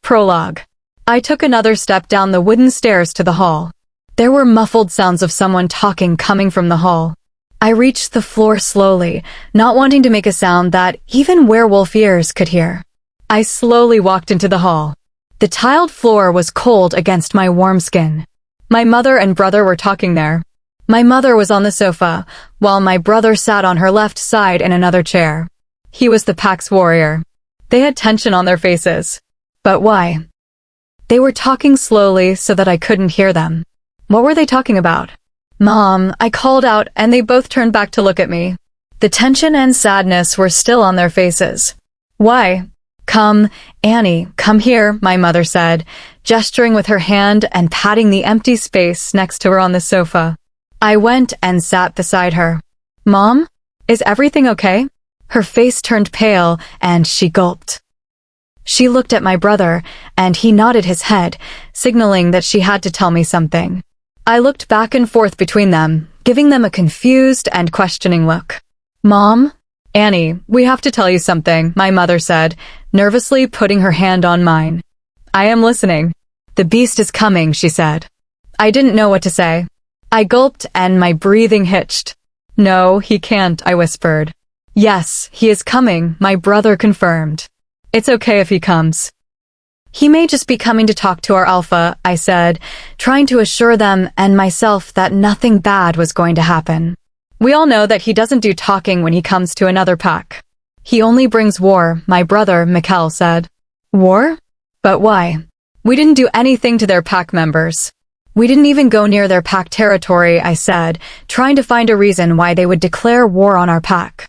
Prologue. I took another step down the wooden stairs to the hall. There were muffled sounds of someone talking coming from the hall. I reached the floor slowly, not wanting to make a sound that even werewolf ears could hear. I slowly walked into the hall. The tiled floor was cold against my warm skin. My mother and brother were talking there. My mother was on the sofa, while my brother sat on her left side in another chair. He was the pack's warrior. They had tension on their faces. But why? They were talking slowly so that I couldn't hear them. What were they talking about? Mom, I called out and they both turned back to look at me. The tension and sadness were still on their faces. Why? Come, Annie, come here, my mother said, gesturing with her hand and patting the empty space next to her on the sofa. I went and sat beside her. Mom, is everything okay? Her face turned pale and she gulped. She looked at my brother and he nodded his head, signaling that she had to tell me something. I looked back and forth between them, giving them a confused and questioning look. Mom? Annie, we have to tell you something, my mother said, nervously putting her hand on mine. I am listening. The beast is coming, she said. I didn't know what to say. I gulped and my breathing hitched. No, he can't, I whispered. Yes, he is coming, my brother confirmed. It's okay if he comes. He may just be coming to talk to our alpha, I said, trying to assure them and myself that nothing bad was going to happen. We all know that he doesn't do talking when he comes to another pack. He only brings war, my brother, Mikkel, said. War? But why? We didn't do anything to their pack members. We didn't even go near their pack territory, I said, trying to find a reason why they would declare war on our pack.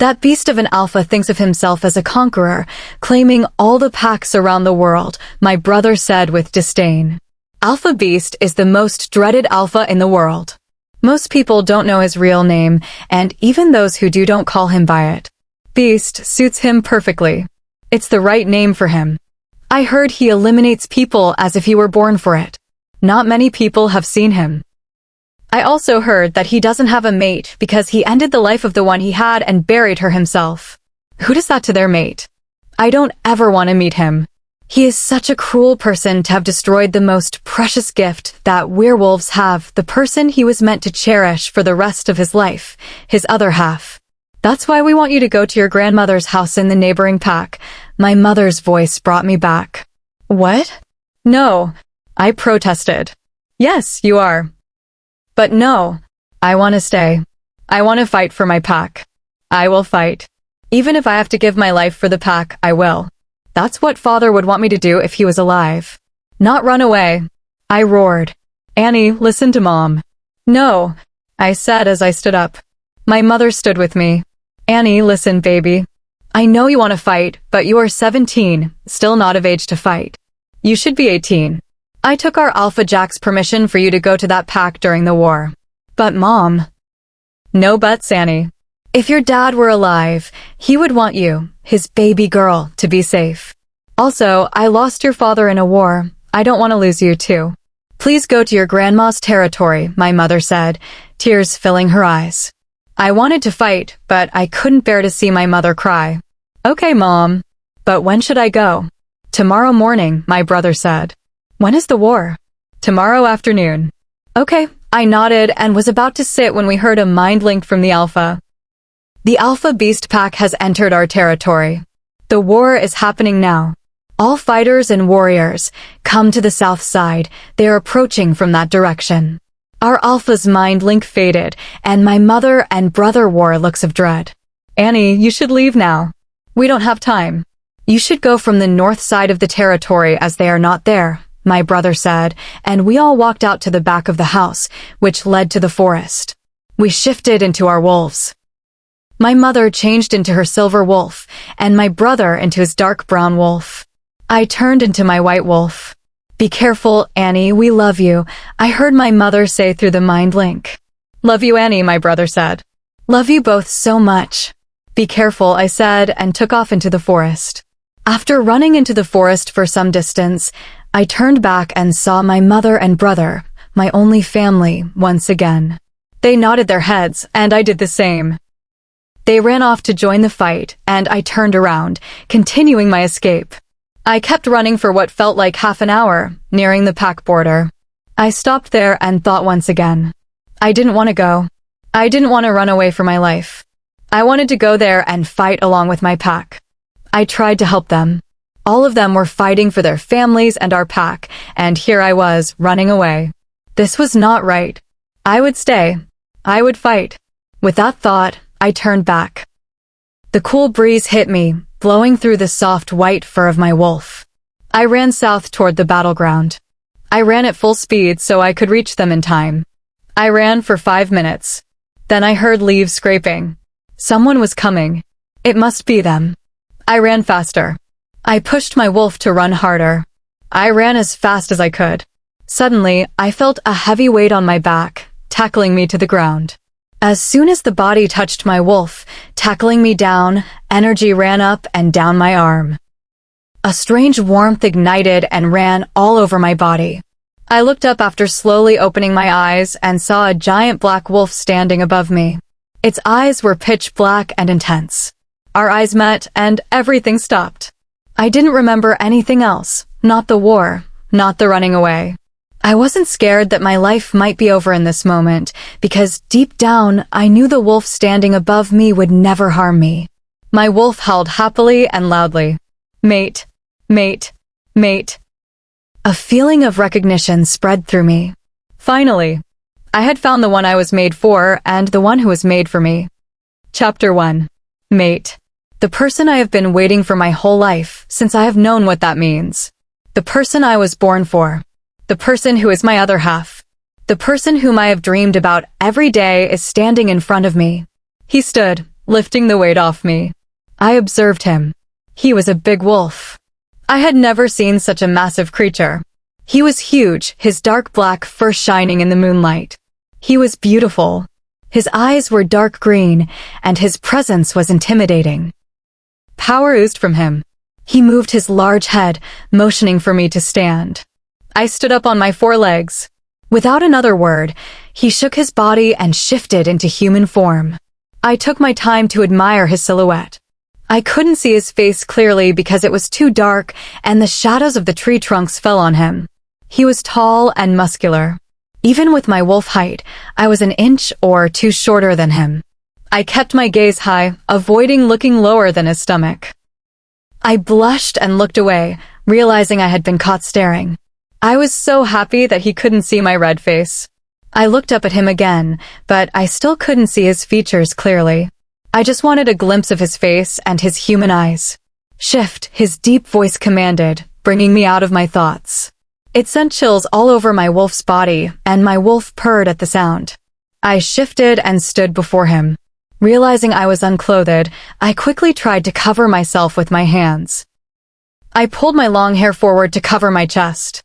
That beast of an alpha thinks of himself as a conqueror, claiming all the packs around the world, my brother said with disdain. Alpha Beast is the most dreaded alpha in the world. Most people don't know his real name, and even those who do don't call him by it. Beast suits him perfectly. It's the right name for him. I heard he eliminates people as if he were born for it. Not many people have seen him. I also heard that he doesn't have a mate because he ended the life of the one he had and buried her himself. Who does that to their mate? I don't ever want to meet him. He is such a cruel person to have destroyed the most precious gift that werewolves have, the person he was meant to cherish for the rest of his life, his other half. That's why we want you to go to your grandmother's house in the neighboring pack. My mother's voice brought me back. What? No. I protested. Yes, you are. But no, I want to stay. I want to fight for my pack. I will fight. Even if I have to give my life for the pack, I will. That's what father would want me to do if he was alive. Not run away. I roared. Annie, listen to mom. No, I said as I stood up. My mother stood with me. Annie, listen, baby. I know you want to fight, but you are 17, still not of age to fight. You should be 18. I took our Alpha Jack's permission for you to go to that pack during the war. But Mom... No buts, Annie. If your dad were alive, he would want you, his baby girl, to be safe. Also, I lost your father in a war. I don't want to lose you too. Please go to your grandma's territory, my mother said, tears filling her eyes. I wanted to fight, but I couldn't bear to see my mother cry. Okay, Mom. But when should I go? Tomorrow morning, my brother said. When is the war? Tomorrow afternoon. Okay, I nodded and was about to sit when we heard a mind link from the Alpha. The Alpha Beast Pack has entered our territory. The war is happening now. All fighters and warriors, come to the south side. They are approaching from that direction. Our Alpha's mind link faded, and my mother and brother wore looks of dread. Annie, you should leave now. We don't have time. You should go from the north side of the territory as they are not there, my brother said, and we all walked out to the back of the house, which led to the forest. We shifted into our wolves. My mother changed into her silver wolf, and my brother into his dark brown wolf. I turned into my white wolf. Be careful, Annie, we love you, I heard my mother say through the mind link. Love you, Annie, my brother said. Love you both so much. Be careful, I said, and took off into the forest. After running into the forest for some distance, I turned back and saw my mother and brother, my only family, once again. They nodded their heads, and I did the same. They ran off to join the fight, and I turned around, continuing my escape. I kept running for what felt like half an hour, nearing the pack border. I stopped there and thought once again. I didn't want to go. I didn't want to run away for my life. I wanted to go there and fight along with my pack. I tried to help them. All of them were fighting for their families and our pack, and here I was, running away. This was not right. I would stay. I would fight. With that thought, I turned back. The cool breeze hit me, blowing through the soft white fur of my wolf. I ran south toward the battleground. I ran at full speed so I could reach them in time. I ran for 5 minutes. Then I heard leaves scraping. Someone was coming. It must be them. I ran faster. I pushed my wolf to run harder. I ran as fast as I could. Suddenly, I felt a heavy weight on my back, tackling me to the ground. As soon as the body touched my wolf, tackling me down, energy ran up and down my arm. A strange warmth ignited and ran all over my body. I looked up after slowly opening my eyes and saw a giant black wolf standing above me. Its eyes were pitch black and intense. Our eyes met and everything stopped. I didn't remember anything else, not the war, not the running away. I wasn't scared that my life might be over in this moment, because deep down I knew the wolf standing above me would never harm me. My wolf howled happily and loudly. Mate, mate, mate. A feeling of recognition spread through me. Finally, I had found the one I was made for and the one who was made for me. Chapter 1. Mate. The person I have been waiting for my whole life, since I have known what that means. The person I was born for. The person who is my other half. The person whom I have dreamed about every day is standing in front of me. He stood, lifting the weight off me. I observed him. He was a big wolf. I had never seen such a massive creature. He was huge, his dark black fur shining in the moonlight. He was beautiful. His eyes were dark green, and his presence was intimidating. Power oozed from him. He moved his large head, motioning for me to stand. I stood up on my 4 legs. Without another word, he shook his body and shifted into human form. I took my time to admire his silhouette. I couldn't see his face clearly because it was too dark and the shadows of the tree trunks fell on him. He was tall and muscular. Even with my wolf height, I was an inch or 2 shorter than him. I kept my gaze high, avoiding looking lower than his stomach. I blushed and looked away, realizing I had been caught staring. I was so happy that he couldn't see my red face. I looked up at him again, but I still couldn't see his features clearly. I just wanted a glimpse of his face and his human eyes. Shift, his deep voice commanded, bringing me out of my thoughts. It sent chills all over my wolf's body, and my wolf purred at the sound. I shifted and stood before him. Realizing I was unclothed, I quickly tried to cover myself with my hands. I pulled my long hair forward to cover my chest.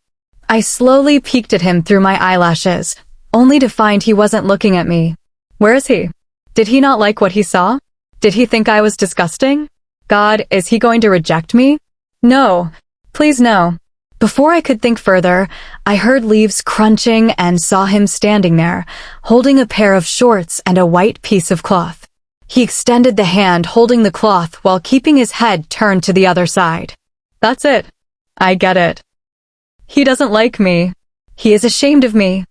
I slowly peeked at him through my eyelashes, only to find he wasn't looking at me. Where is he? Did he not like what he saw? Did he think I was disgusting? God, is he going to reject me? No. Please no. Before I could think further, I heard leaves crunching and saw him standing there, holding a pair of shorts and a white piece of cloth. He extended the hand holding the cloth while keeping his head turned to the other side. That's it. I get it. He doesn't like me. He is ashamed of me.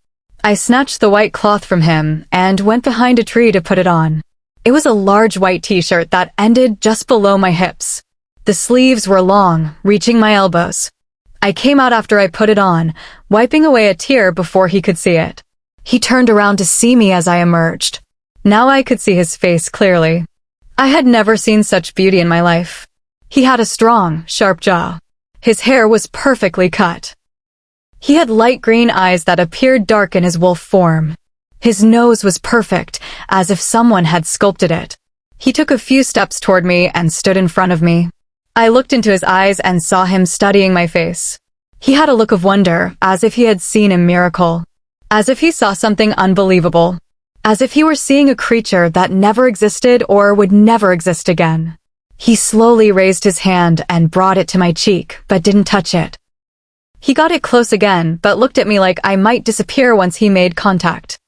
I snatched the white cloth from him and went behind a tree to put it on. It was a large white t-shirt that ended just below my hips. The sleeves were long, reaching my elbows. I came out after I put it on, wiping away a tear before he could see it. He turned around to see me as I emerged. Now I could see his face clearly. I had never seen such beauty in my life. He had a strong, sharp jaw. His hair was perfectly cut. He had light green eyes that appeared dark in his wolf form. His nose was perfect, as if someone had sculpted it. He took a few steps toward me and stood in front of me. I looked into his eyes and saw him studying my face. He had a look of wonder, as if he had seen a miracle. As if he saw something unbelievable. As if he were seeing a creature that never existed or would never exist again. He slowly raised his hand and brought it to my cheek, but didn't touch it. He got it close again, but looked at me like I might disappear once he made contact.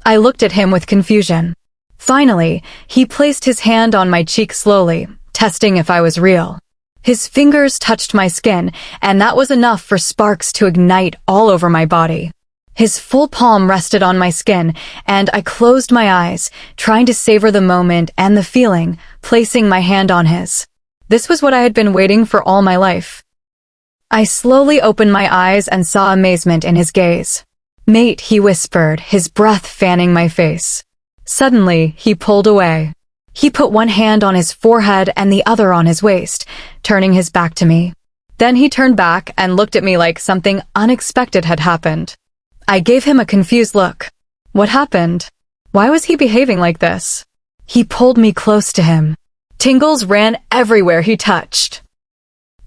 I looked at him with confusion. Finally, he placed his hand on my cheek slowly, testing if I was real. His fingers touched my skin, and that was enough for sparks to ignite all over my body. His full palm rested on my skin, and I closed my eyes, trying to savor the moment and the feeling, placing my hand on his. This was what I had been waiting for all my life. I slowly opened my eyes and saw amazement in his gaze. "Mate," he whispered, his breath fanning my face. Suddenly, he pulled away. He put one hand on his forehead and the other on his waist, turning his back to me. Then he turned back and looked at me like something unexpected had happened. I gave him a confused look. What happened? Why was he behaving like this? He pulled me close to him. Tingles ran everywhere he touched.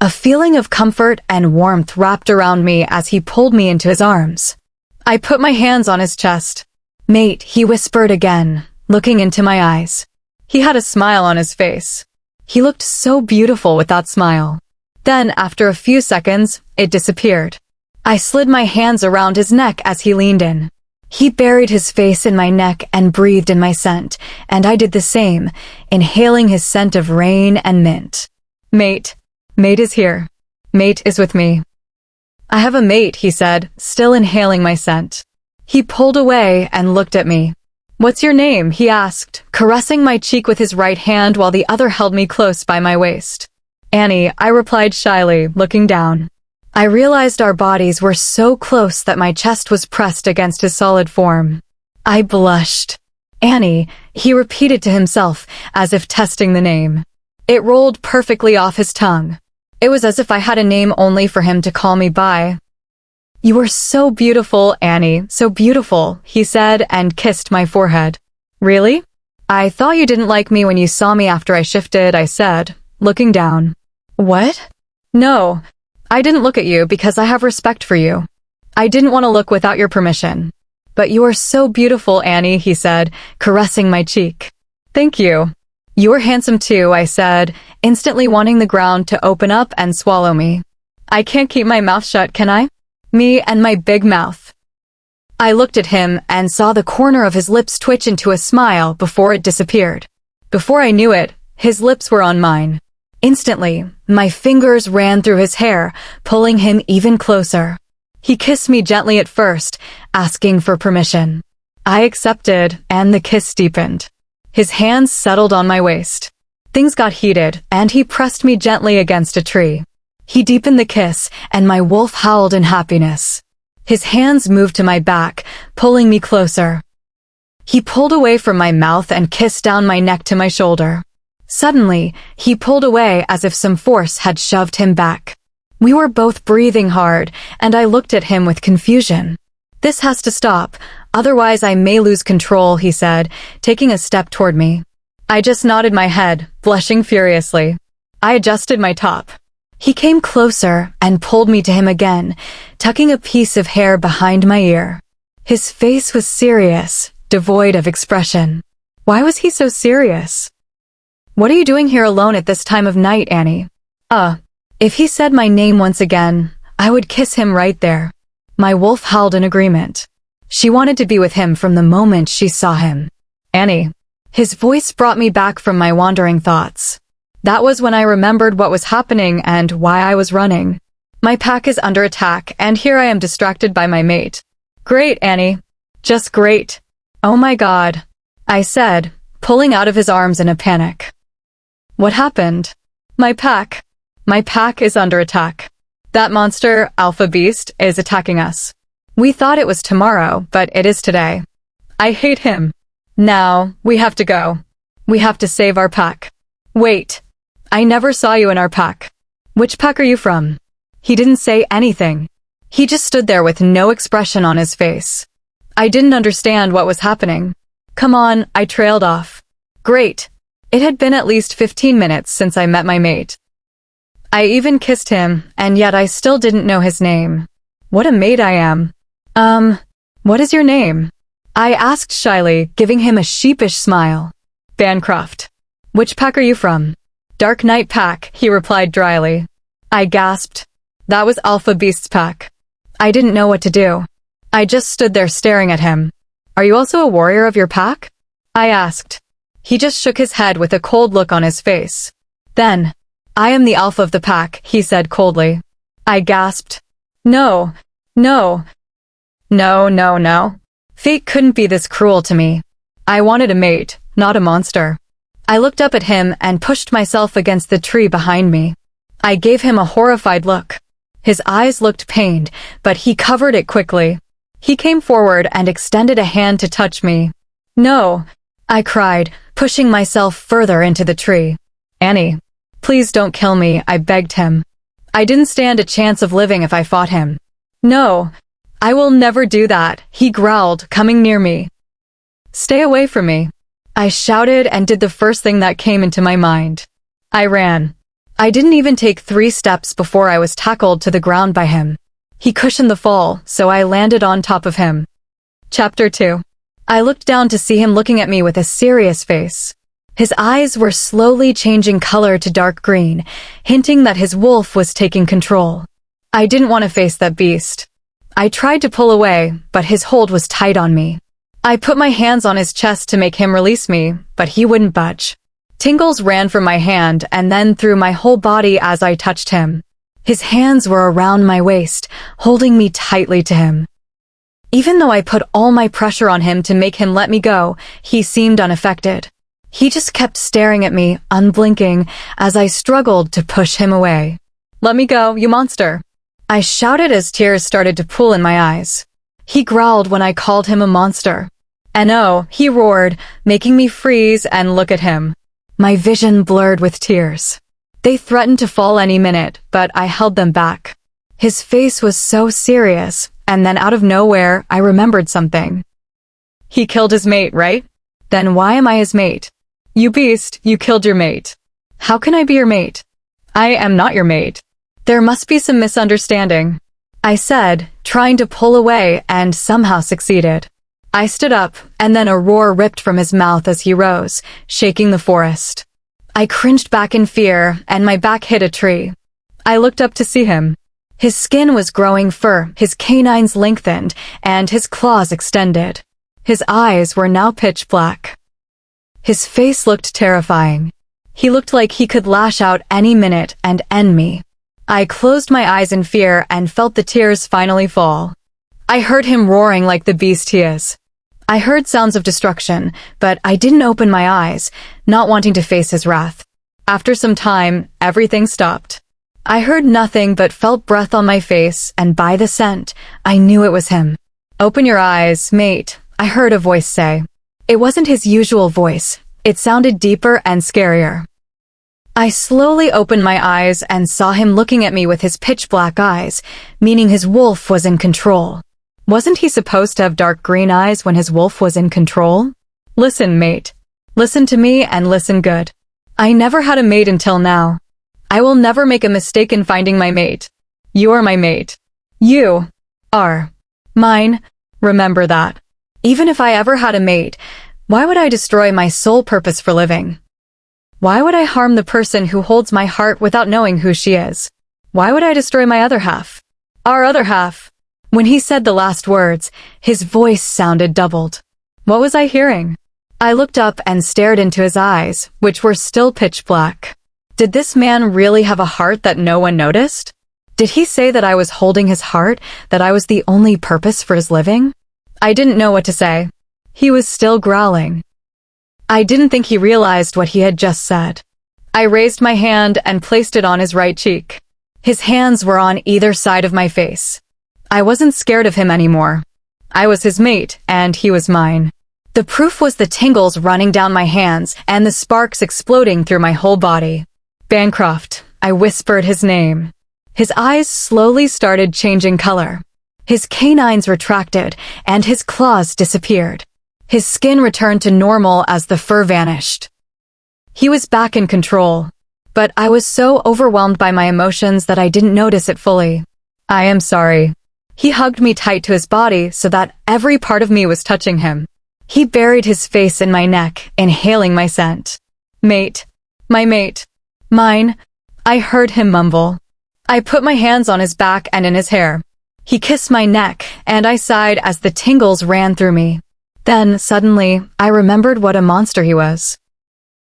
A feeling of comfort and warmth wrapped around me as he pulled me into his arms. I put my hands on his chest. "Mate," he whispered again, looking into my eyes. He had a smile on his face. He looked so beautiful with that smile. Then, after a few seconds, it disappeared. I slid my hands around his neck as he leaned in. He buried his face in my neck and breathed in my scent, and I did the same, inhaling his scent of rain and mint. "Mate. Mate is here. Mate is with me." "I have a mate," he said, still inhaling my scent. He pulled away and looked at me. "What's your name?" he asked, caressing my cheek with his right hand while the other held me close by my waist. "Annie," I replied shyly, looking down. I realized our bodies were so close that my chest was pressed against his solid form. I blushed. "Annie," he repeated to himself, as if testing the name. It rolled perfectly off his tongue. It was as if I had a name only for him to call me by. "You are so beautiful, Annie, so beautiful," he said and kissed my forehead. "Really? I thought you didn't like me when you saw me after I shifted," I said, looking down. "What?" "No. I didn't look at you because I have respect for you. I didn't want to look without your permission. But you are so beautiful, Annie," he said, caressing my cheek. "Thank you. You're handsome too," I said, instantly wanting the ground to open up and swallow me. I can't keep my mouth shut, can I? Me and my big mouth. I looked at him and saw the corner of his lips twitch into a smile before it disappeared. Before I knew it, his lips were on mine. Instantly, my fingers ran through his hair, pulling him even closer. He kissed me gently at first, asking for permission. I accepted, and the kiss deepened. His hands settled on my waist. Things got heated, and he pressed me gently against a tree. He deepened the kiss, and my wolf howled in happiness. His hands moved to my back, pulling me closer. He pulled away from my mouth and kissed down my neck to my shoulder. Suddenly, he pulled away as if some force had shoved him back. We were both breathing hard, and I looked at him with confusion. "This has to stop, otherwise I may lose control," he said, taking a step toward me. I just nodded my head, blushing furiously. I adjusted my top. He came closer and pulled me to him again, tucking a piece of hair behind my ear. His face was serious, devoid of expression. Why was he so serious? "What are you doing here alone at this time of night, Annie?" If he said my name once again, I would kiss him right there. My wolf howled in agreement. She wanted to be with him from the moment she saw him. "Annie." His voice brought me back from my wandering thoughts. That was when I remembered what was happening and why I was running. My pack is under attack, and here I am distracted by my mate. "Great, Annie. Just great." "Oh my God," I said, pulling out of his arms in a panic. "What happened?" My pack is under attack. That monster, Alpha Beast, is attacking us. We thought it was tomorrow, but it is today. I hate him. Now, we have to go. We have to save our pack." "Wait. I never saw you in our pack. Which pack are you from?" He didn't say anything. He just stood there with no expression on his face. I didn't understand what was happening. "Come on," I trailed off. Great. It had been at least 15 minutes since I met my mate. I even kissed him, and yet I still didn't know his name. What a mate I am. What is your name?" I asked shyly, giving him a sheepish smile. "Bancroft." "Which pack are you from?" "Dark Knight pack," he replied dryly. I gasped. That was Alpha Beast's pack. I didn't know what to do. I just stood there staring at him. "Are you also a warrior of your pack?" I asked. He just shook his head with a cold look on his face. Then, I am the alpha of the pack, he said coldly. I gasped. No, no, no, no, no. Fate couldn't be this cruel to me. I wanted a mate, not a monster. I looked up at him and pushed myself against the tree behind me. I gave him a horrified look. His eyes looked pained, but he covered it quickly. He came forward and extended a hand to touch me. No, I cried, pushing myself further into the tree. Annie, please don't kill me, I begged him. I didn't stand a chance of living if I fought him. No, I will never do that, he growled, coming near me. Stay away from me. I shouted and did the first thing that came into my mind. I ran. I didn't even take 3 steps before I was tackled to the ground by him. He cushioned the fall, so I landed on top of him. Chapter 2. I looked down to see him looking at me with a serious face. His eyes were slowly changing color to dark green, hinting that his wolf was taking control. I didn't want to face that beast. I tried to pull away, but his hold was tight on me. I put my hands on his chest to make him release me, but he wouldn't budge. Tingles ran from my hand and then through my whole body as I touched him. His hands were around my waist, holding me tightly to him. Even though I put all my pressure on him to make him let me go, he seemed unaffected. He just kept staring at me, unblinking, as I struggled to push him away. Let me go, you monster! I shouted as tears started to pool in my eyes. He growled when I called him a monster. And oh, he roared, making me freeze and look at him. My vision blurred with tears. They threatened to fall any minute, but I held them back. His face was so serious, and then out of nowhere, I remembered something. He killed his mate, right? Then why am I his mate? You beast, you killed your mate. How can I be your mate? I am not your mate. There must be some misunderstanding, I said, trying to pull away and somehow succeeded. I stood up, and then a roar ripped from his mouth as he rose, shaking the forest. I cringed back in fear, and my back hit a tree. I looked up to see him. His skin was growing fur, his canines lengthened, and his claws extended. His eyes were now pitch black. His face looked terrifying. He looked like he could lash out any minute and end me. I closed my eyes in fear and felt the tears finally fall. I heard him roaring like the beast he is. I heard sounds of destruction, but I didn't open my eyes, not wanting to face his wrath. After some time, everything stopped. I heard nothing but felt breath on my face, and by the scent, I knew it was him. Open your eyes, mate, I heard a voice say. It wasn't his usual voice. It sounded deeper and scarier. I slowly opened my eyes and saw him looking at me with his pitch-black eyes, meaning his wolf was in control. Wasn't he supposed to have dark green eyes when his wolf was in control? Listen, mate. Listen to me and listen good. I never had a mate until now. I will never make a mistake in finding my mate. You are my mate. You are mine. Remember that. Even if I ever had a mate, why would I destroy my sole purpose for living? Why would I harm the person who holds my heart without knowing who she is? Why would I destroy my other half? Our other half. When he said the last words, his voice sounded doubled. What was I hearing? I looked up and stared into his eyes, which were still pitch black. Did this man really have a heart that no one noticed? Did he say that I was holding his heart, that I was the only purpose for his living? I didn't know what to say. He was still growling. I didn't think he realized what he had just said. I raised my hand and placed it on his right cheek. His hands were on either side of my face. I wasn't scared of him anymore. I was his mate, and he was mine. The proof was the tingles running down my hands and the sparks exploding through my whole body. Bancroft, I whispered his name. His eyes slowly started changing color. His canines retracted, and his claws disappeared. His skin returned to normal as the fur vanished. He was back in control, but I was so overwhelmed by my emotions that I didn't notice it fully. I am sorry. He hugged me tight to his body so that every part of me was touching him. He buried his face in my neck, inhaling my scent. Mate. My mate. Mine. I heard him mumble. I put my hands on his back and in his hair. He kissed my neck, and I sighed as the tingles ran through me. Then, suddenly, I remembered what a monster he was.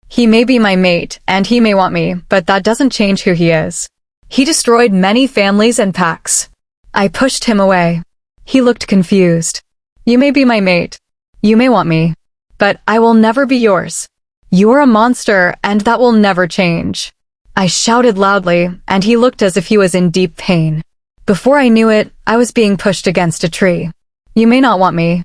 He may be my mate, and he may want me, but that doesn't change who he is. He destroyed many families and packs. I pushed him away. He looked confused. You may be my mate. You may want me. But I will never be yours. You're a monster, and that will never change. I shouted loudly, and he looked as if he was in deep pain. Before I knew it, I was being pushed against a tree. You may not want me,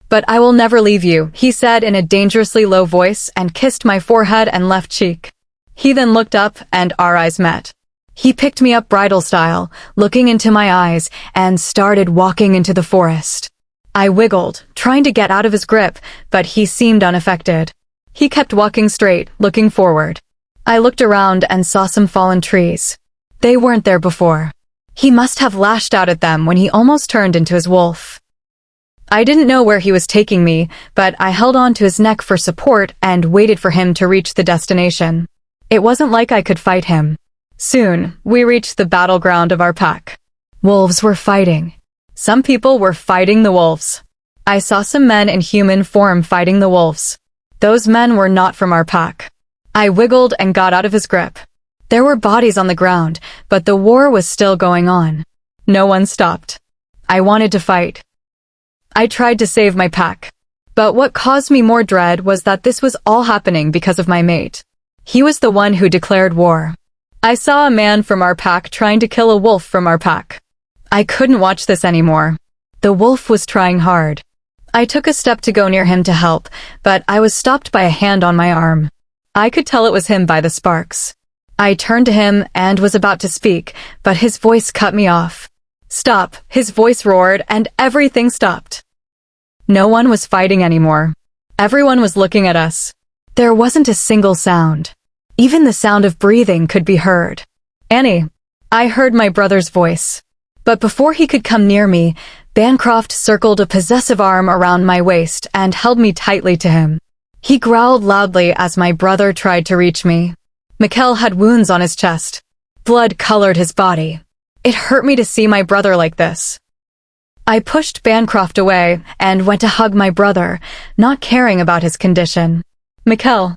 but I will never leave you, he said in a dangerously low voice and kissed my forehead and left cheek. He then looked up and our eyes met. He picked me up bridal style, looking into my eyes, and started walking into the forest. I wiggled, trying to get out of his grip, but he seemed unaffected. He kept walking straight, looking forward. I looked around and saw some fallen trees. They weren't there before. He must have lashed out at them when he almost turned into his wolf. I didn't know where he was taking me, but I held on to his neck for support and waited for him to reach the destination. It wasn't like I could fight him. Soon, we reached the battleground of our pack. Wolves were fighting. Some people were fighting the wolves. I saw some men in human form fighting the wolves. Those men were not from our pack. I wiggled and got out of his grip. There were bodies on the ground, but the war was still going on. No one stopped. I wanted to fight. I tried to save my pack. But what caused me more dread was that this was all happening because of my mate. He was the one who declared war. I saw a man from our pack trying to kill a wolf from our pack. I couldn't watch this anymore. The wolf was trying hard. I took a step to go near him to help, but I was stopped by a hand on my arm. I could tell it was him by the sparks. I turned to him and was about to speak, but his voice cut me off. Stop, his voice roared, and everything stopped. No one was fighting anymore. Everyone was looking at us. There wasn't a single sound. Even the sound of breathing could be heard. Annie. I heard my brother's voice. But before he could come near me, Bancroft circled a possessive arm around my waist and held me tightly to him. He growled loudly as my brother tried to reach me. Mikkel had wounds on his chest. Blood colored his body. It hurt me to see my brother like this. I pushed Bancroft away and went to hug my brother, not caring about his condition. Mikkel.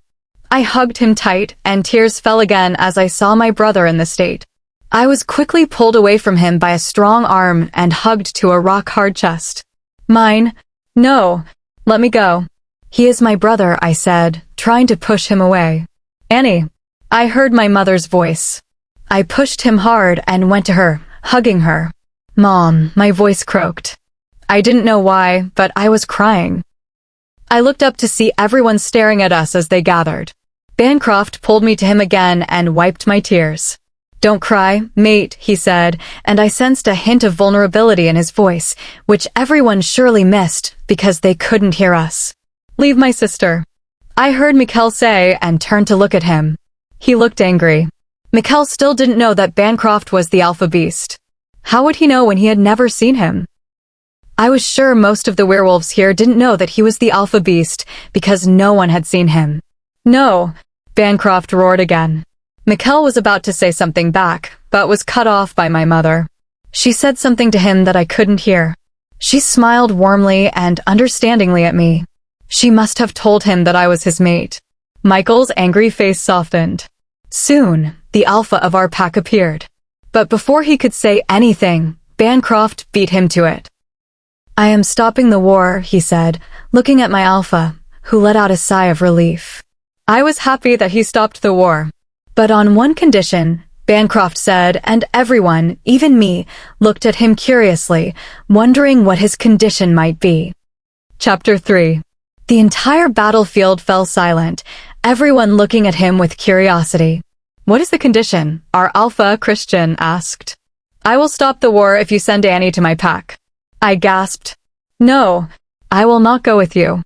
I hugged him tight, and tears fell again as I saw my brother in this state. I was quickly pulled away from him by a strong arm and hugged to a rock-hard chest. Mine? No. Let me go. He is my brother, I said, trying to push him away. Annie. I heard my mother's voice. I pushed him hard and went to her, hugging her. Mom, my voice croaked. I didn't know why, but I was crying. I looked up to see everyone staring at us as they gathered. Bancroft pulled me to him again and wiped my tears. Don't cry, mate, he said, and I sensed a hint of vulnerability in his voice, which everyone surely missed because they couldn't hear us. Leave my sister. I heard Mikkel say and turned to look at him. He looked angry. Mikkel still didn't know that Bancroft was the alpha beast. How would he know when he had never seen him? I was sure most of the werewolves here didn't know that he was the alpha beast because no one had seen him. No, Bancroft roared again. Mikkel was about to say something back, but was cut off by my mother. She said something to him that I couldn't hear. She smiled warmly and understandingly at me. She must have told him that I was his mate. Michael's angry face softened. Soon, the alpha of our pack appeared. But before he could say anything, Bancroft beat him to it. I am stopping the war, he said, looking at my alpha, who let out a sigh of relief. I was happy that he stopped the war. But on one condition, Bancroft said, and everyone, even me, looked at him curiously, wondering what his condition might be. Chapter 3. The entire battlefield fell silent, everyone looking at him with curiosity. What is the condition? Our alpha, Christian, asked. I will stop the war if you send Annie to my pack. I gasped. No, I will not go with you.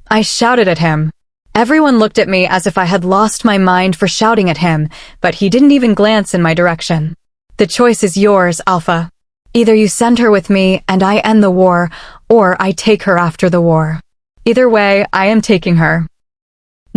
I shouted at him. Everyone looked at me as if I had lost my mind for shouting at him, but he didn't even glance in my direction. The choice is yours, Alpha. Either you send her with me and I end the war, or I take her after the war. Either way, I am taking her.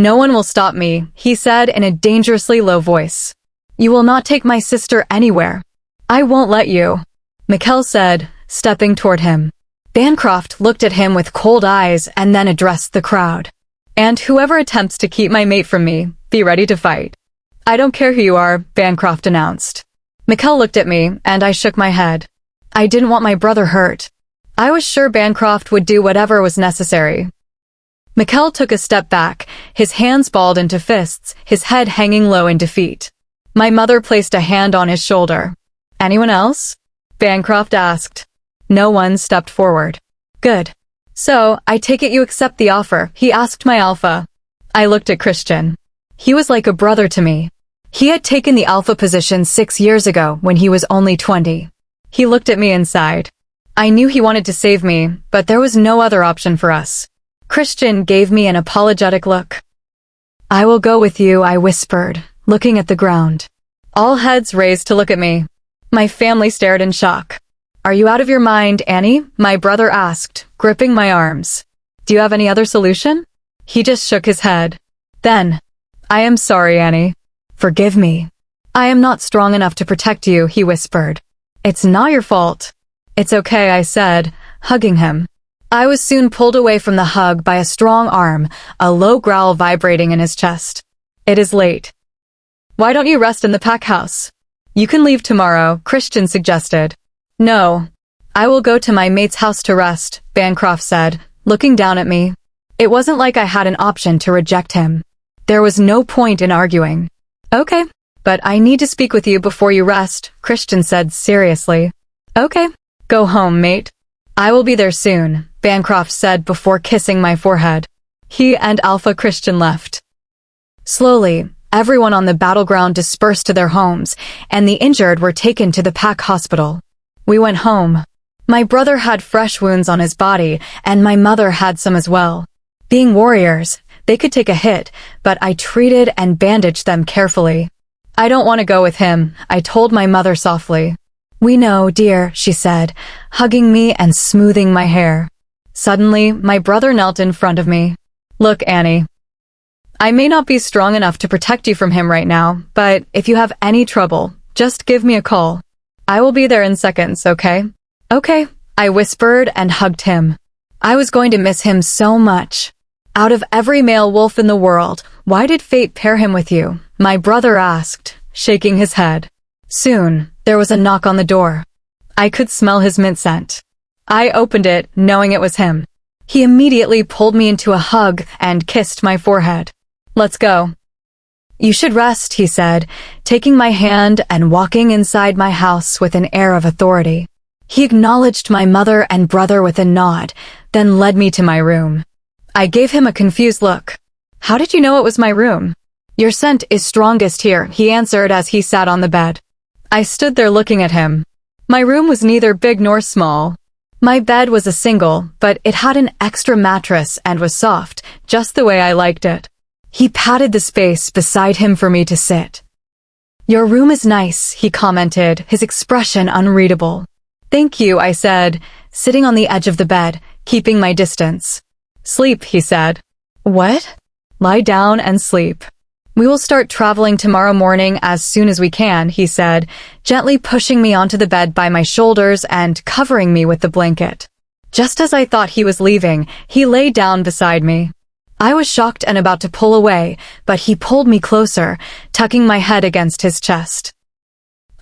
No one will stop me, he said in a dangerously low voice. You will not take my sister anywhere. I won't let you, Mikkel said, stepping toward him. Bancroft looked at him with cold eyes and then addressed the crowd. And whoever attempts to keep my mate from me, be ready to fight. I don't care who you are, Bancroft announced. Mikkel looked at me, and I shook my head. I didn't want my brother hurt. I was sure Bancroft would do whatever was necessary. Mikkel took a step back, his hands balled into fists, his head hanging low in defeat. My mother placed a hand on his shoulder. Anyone else? Bancroft asked. No one stepped forward. Good. So, I take it you accept the offer, he asked my alpha. I looked at Christian. He was like a brother to me. He had taken the alpha position 6 years ago when he was only 20. He looked at me and sighed. I knew he wanted to save me, but there was no other option for us. Christian gave me an apologetic look. I will go with you, I whispered, looking at the ground. All heads raised to look at me. My family stared in shock. Are you out of your mind, Annie? My brother asked, gripping my arms. Do you have any other solution? He just shook his head. Then, I am sorry, Annie. Forgive me. I am not strong enough to protect you, he whispered. It's not your fault. It's okay, I said, hugging him. I was soon pulled away from the hug by a strong arm, a low growl vibrating in his chest. It is late. Why don't you rest in the pack house? You can leave tomorrow, Christian suggested. No. I will go to my mate's house to rest, Bancroft said, looking down at me. It wasn't like I had an option to reject him. There was no point in arguing. Okay, but I need to speak with you before you rest, Christian said seriously. Okay, go home, mate. I will be there soon, Bancroft said before kissing my forehead. He and Alpha Christian left. Slowly, everyone on the battleground dispersed to their homes, and the injured were taken to the pack hospital. We went home. My brother had fresh wounds on his body, and my mother had some as well. Being warriors, they could take a hit, but I treated and bandaged them carefully. I don't want to go with him, I told my mother softly. We know, dear, she said, hugging me and smoothing my hair. Suddenly, my brother knelt in front of me. Look, Annie. I may not be strong enough to protect you from him right now, but if you have any trouble, just give me a call. I will be there in seconds, okay? Okay, I whispered and hugged him. I was going to miss him so much. Out of every male wolf in the world, why did fate pair him with you? My brother asked, shaking his head. Soon, there was a knock on the door. I could smell his mint scent. I opened it, knowing it was him. He immediately pulled me into a hug and kissed my forehead. Let's go. You should rest, he said, taking my hand and walking inside my house with an air of authority. He acknowledged my mother and brother with a nod, then led me to my room. I gave him a confused look. How did you know it was my room? Your scent is strongest here, he answered as he sat on the bed. I stood there looking at him. My room was neither big nor small. My bed was a single, but it had an extra mattress and was soft, just the way I liked it. He patted the space beside him for me to sit. Your room is nice, he commented, his expression unreadable. Thank you, I said, sitting on the edge of the bed, keeping my distance. Sleep, he said. What? Lie down and sleep. We will start traveling tomorrow morning as soon as we can, he said, gently pushing me onto the bed by my shoulders and covering me with the blanket. Just as I thought he was leaving, he lay down beside me. I was shocked and about to pull away, but he pulled me closer, tucking my head against his chest.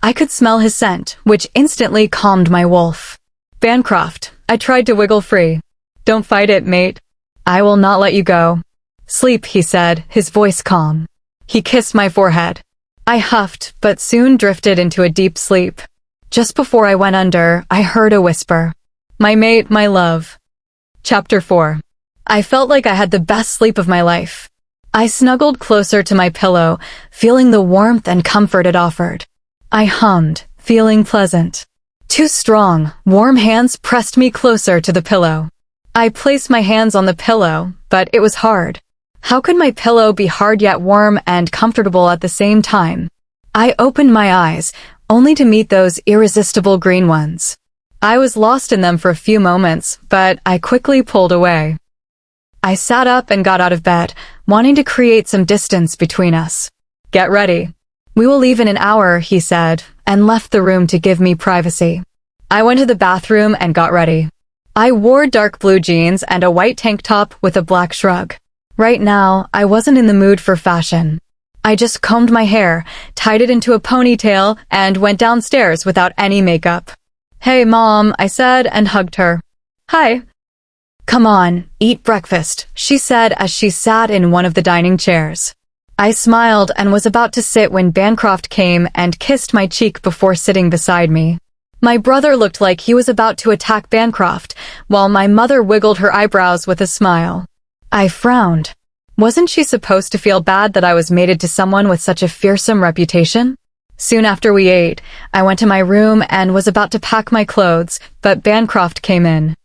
I could smell his scent, which instantly calmed my wolf. Bancroft, I tried to wiggle free. Don't fight it, mate. I will not let you go. Sleep, he said, his voice calm. He kissed my forehead. I huffed, but soon drifted into a deep sleep. Just before I went under, I heard a whisper. My mate, my love. Chapter 4. I felt like I had the best sleep of my life. I snuggled closer to my pillow, feeling the warmth and comfort it offered. I hummed, feeling pleasant. Two strong, warm hands pressed me closer to the pillow. I placed my hands on the pillow, but it was hard. How could my pillow be hard yet warm and comfortable at the same time? I opened my eyes, only to meet those irresistible green ones. I was lost in them for a few moments, but I quickly pulled away. I sat up and got out of bed, wanting to create some distance between us. Get ready. We will leave in an hour, he said, and left the room to give me privacy. I went to the bathroom and got ready. I wore dark blue jeans and a white tank top with a black shrug. Right now, I wasn't in the mood for fashion. I just combed my hair, tied it into a ponytail, and went downstairs without any makeup. "Hey, Mom," I said and hugged her. "Hi." "Come on, eat breakfast," she said as she sat in one of the dining chairs. I smiled and was about to sit when Bancroft came and kissed my cheek before sitting beside me. My brother looked like he was about to attack Bancroft, while my mother wiggled her eyebrows with a smile. I frowned. Wasn't she supposed to feel bad that I was mated to someone with such a fearsome reputation? Soon after we ate, I went to my room and was about to pack my clothes, but Bancroft came in.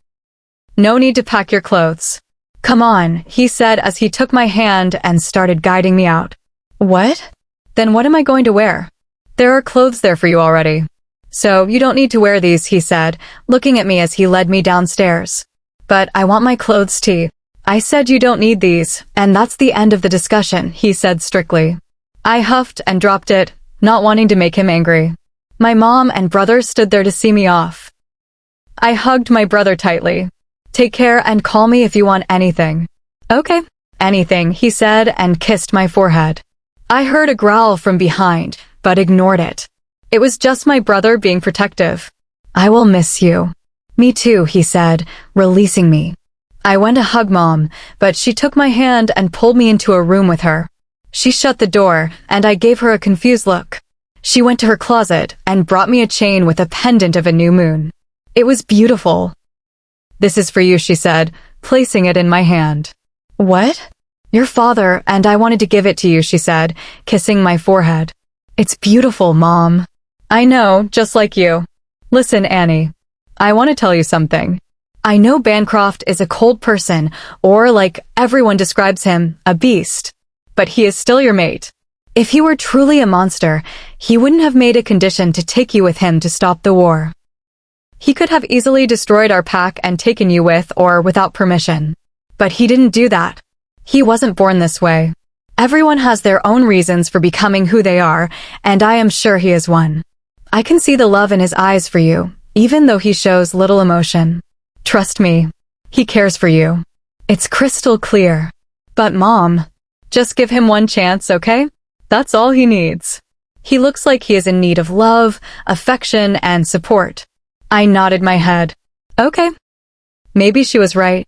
"No need to pack your clothes. Come on," he said as he took my hand and started guiding me out. "What? Then what am I going to wear? There are clothes there for you already. So you don't need to wear these," he said, looking at me as he led me downstairs. "But I want my clothes too." "I said you don't need these, and that's the end of the discussion," he said strictly. I huffed and dropped it, not wanting to make him angry. My mom and brother stood there to see me off. I hugged my brother tightly. "Take care and call me if you want anything." "Okay." "Anything," he said and kissed my forehead. I heard a growl from behind, but ignored it. It was just my brother being protective. "I will miss you." "Me too," he said, releasing me. I went to hug Mom, but she took my hand and pulled me into a room with her. She shut the door, and I gave her a confused look. She went to her closet and brought me a chain with a pendant of a new moon. It was beautiful. "This is for you," she said, placing it in my hand. "What?" "Your father, and I wanted to give it to you," she said, kissing my forehead. "It's beautiful, Mom." "I know, just like you. Listen, Annie. I want to tell you something. I know Bancroft is a cold person, or like everyone describes him, a beast. But he is still your mate. If he were truly a monster, he wouldn't have made a condition to take you with him to stop the war. He could have easily destroyed our pack and taken you with or without permission. But he didn't do that. He wasn't born this way. Everyone has their own reasons for becoming who they are, and I am sure he is one. I can see the love in his eyes for you, even though he shows little emotion. Trust me, he cares for you. It's crystal clear. But Mom, just give him one chance, okay? That's all he needs. He looks like he is in need of love, affection, and support." I nodded my head. Okay. Maybe she was right.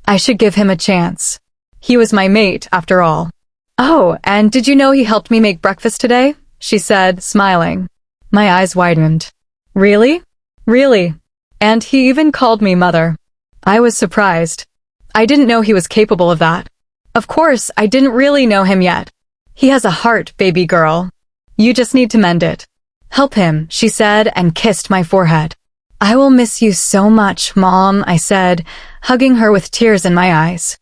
I should give him a chance. He was my mate, after all. "Oh, and did you know he helped me make breakfast today?" she said, smiling. My eyes widened. "Really? Really? And he even called me mother." I was surprised. I didn't know he was capable of that. Of course, I didn't really know him yet. He has a heart, baby girl. You just need to mend it. "Help him," she said and kissed my forehead. "I will miss you so much, Mom," I said, hugging her with tears in my eyes.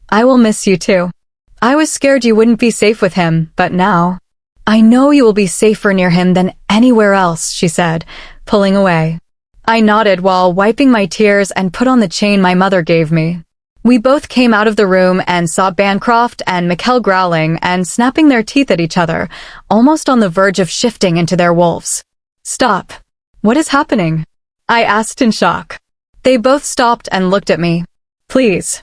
"I will miss you too. I was scared you wouldn't be safe with him, but now I know you will be safer near him than anywhere else," she said, pulling away. I nodded while wiping my tears and put on the chain my mother gave me. We both came out of the room and saw Bancroft and Mikkel growling and snapping their teeth at each other, almost on the verge of shifting into their wolves. "Stop. What is happening?" I asked in shock. They both stopped and looked at me. "Please."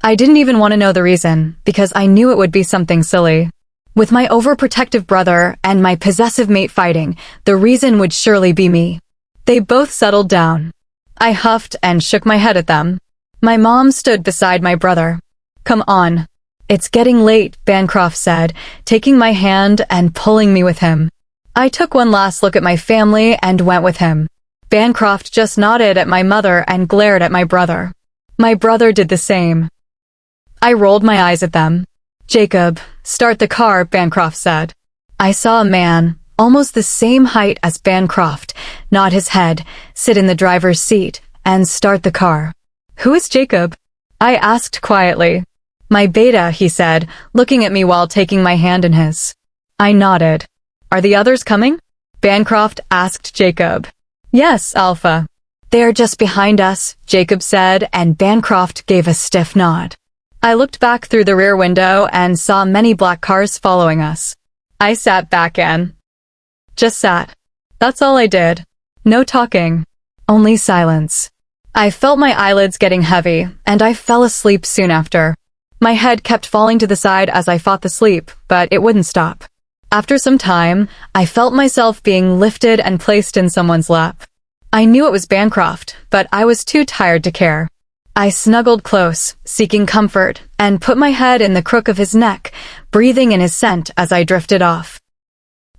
I didn't even want to know the reason, because I knew it would be something silly. With my overprotective brother and my possessive mate fighting, the reason would surely be me. They both settled down. I huffed and shook my head at them. My mom stood beside my brother. "Come on. It's getting late," Bancroft said, taking my hand and pulling me with him. I took one last look at my family and went with him. Bancroft just nodded at my mother and glared at my brother. My brother did the same. I rolled my eyes at them. "Jacob, start the car," Bancroft said. I saw a man, almost the same height as Bancroft, nod his head, sit in the driver's seat, and start the car. "Who is Jacob?" I asked quietly. "My beta," he said, looking at me while taking my hand in his. I nodded. "Are the others coming?" Bancroft asked Jacob. "Yes, Alpha." "They are just behind us," Jacob said, and Bancroft gave a stiff nod. I looked back through the rear window and saw many black cars following us. I sat back in. Just sat. That's all I did. No talking. Only silence. I felt my eyelids getting heavy, and I fell asleep soon after. My head kept falling to the side as I fought the sleep, but it wouldn't stop. After some time, I felt myself being lifted and placed in someone's lap. I knew it was Bancroft, but I was too tired to care. I snuggled close, seeking comfort, and put my head in the crook of his neck, breathing in his scent as I drifted off.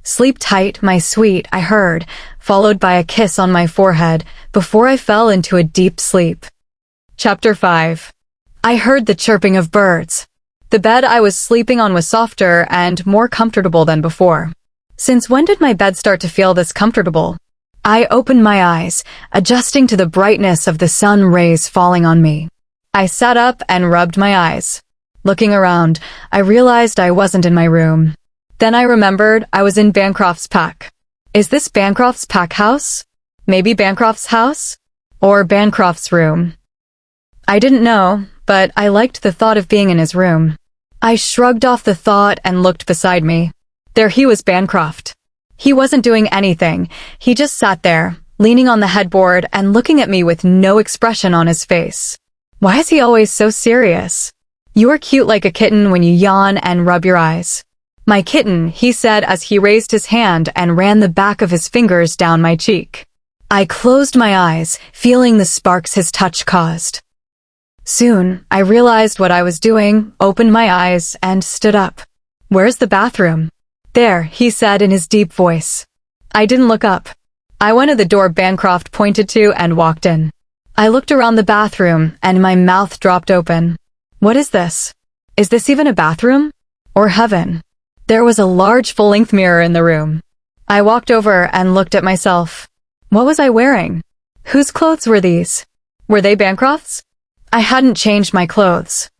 "Sleep tight, my sweet," I heard, followed by a kiss on my forehead, before I fell into a deep sleep. Chapter 5. I heard the chirping of birds. The bed I was sleeping on was softer and more comfortable than before. Since when did my bed start to feel this comfortable? I opened my eyes, adjusting to the brightness of the sun rays falling on me. I sat up and rubbed my eyes. Looking around, I realized I wasn't in my room. Then I remembered I was in Bancroft's pack. Is this Bancroft's pack house? Maybe Bancroft's house? Or Bancroft's room? I didn't know, but I liked the thought of being in his room. I shrugged off the thought and looked beside me. There he was, Bancroft. He wasn't doing anything. He just sat there, leaning on the headboard and looking at me with no expression on his face. Why is he always so serious? "You are cute like a kitten when you yawn and rub your eyes." "My kitten," he said as he raised his hand and ran the back of his fingers down my cheek. I closed my eyes, feeling the sparks his touch caused. Soon, I realized what I was doing, opened my eyes, and stood up. "Where's the bathroom?" "There," he said in his deep voice. I didn't look up. I went to the door Bancroft pointed to and walked in. I looked around the bathroom, and my mouth dropped open. What is this? Is this even a bathroom? Or heaven? There was a large full-length mirror in the room. I walked over and looked at myself. What was I wearing? Whose clothes were these? Were they Bancroft's? I hadn't changed my clothes.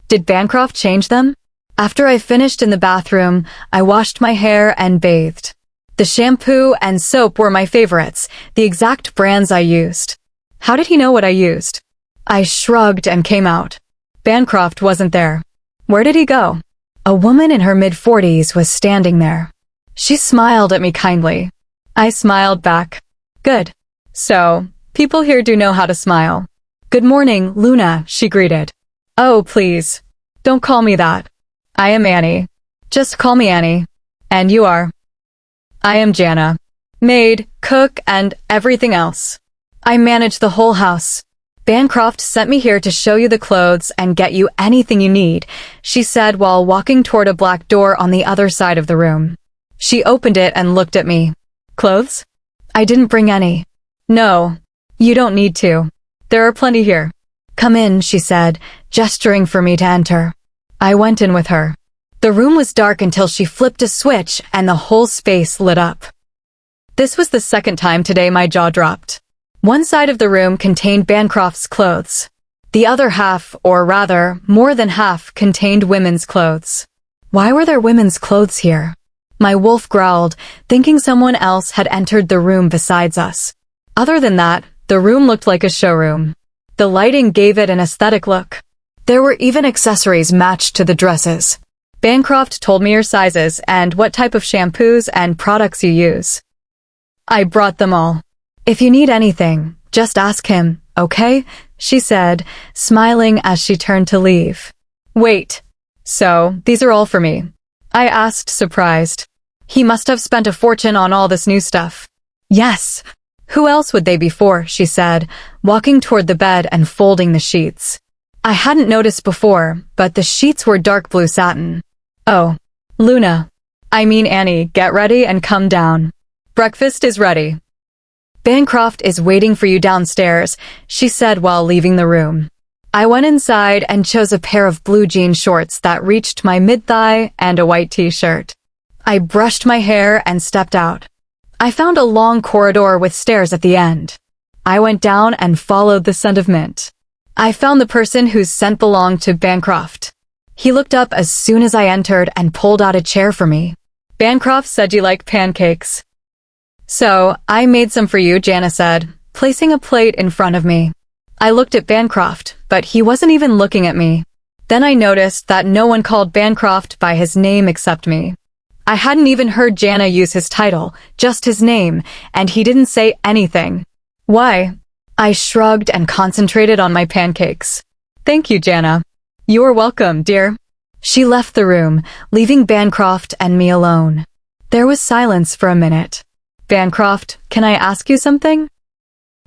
Did Bancroft change them? After I finished in the bathroom, I washed my hair and bathed. The shampoo and soap were my favorites, the exact brands I used. How did he know what I used? I shrugged and came out. Bancroft wasn't there. Where did he go? A woman in her mid-40s was standing there. She smiled at me kindly. I smiled back. Good. So, people here do know how to smile. Good morning, Luna, she greeted. Oh, please. Don't call me that. I am Annie. Just call me Annie. And you are? I am Jana. Maid, cook, and everything else. I manage the whole house. Bancroft sent me here to show you the clothes and get you anything you need, she said while walking toward a black door on the other side of the room. She opened it and looked at me. Clothes? I didn't bring any. No, you don't need to. There are plenty here. Come in, she said, gesturing for me to enter. I went in with her. The room was dark until she flipped a switch and the whole space lit up. This was the second time today my jaw dropped. One side of the room contained Bancroft's clothes. The other half, or rather, more than half, contained women's clothes. Why were there women's clothes here? My wolf growled, thinking someone else had entered the room besides us. Other than that, the room looked like a showroom. The lighting gave it an aesthetic look. There were even accessories matched to the dresses. Bancroft told me your sizes and what type of shampoos and products you use. I brought them all. If you need anything, just ask him, okay? She said, smiling as she turned to leave. Wait. So, these are all for me? I asked, surprised. He must have spent a fortune on all this new stuff. Yes. Who else would they be for? She said, walking toward the bed and folding the sheets. I hadn't noticed before, but the sheets were dark blue satin. Oh, Luna. I mean Annie, get ready and come down. Breakfast is ready. Bancroft is waiting for you downstairs, she said while leaving the room. I went inside and chose a pair of blue jean shorts that reached my mid-thigh and a white t-shirt. I brushed my hair and stepped out. I found a long corridor with stairs at the end. I went down and followed the scent of mint. I found the person whose scent belonged to Bancroft. He looked up as soon as I entered and pulled out a chair for me. Bancroft said you like pancakes. So, I made some for you, Jana said, placing a plate in front of me. I looked at Bancroft, but he wasn't even looking at me. Then I noticed that no one called Bancroft by his name except me. I hadn't even heard Jana use his title, just his name, and he didn't say anything. Why? I shrugged and concentrated on my pancakes. Thank you, Jana. You're welcome, dear. She left the room, leaving Bancroft and me alone. There was silence for a minute. Bancroft, can I ask you something?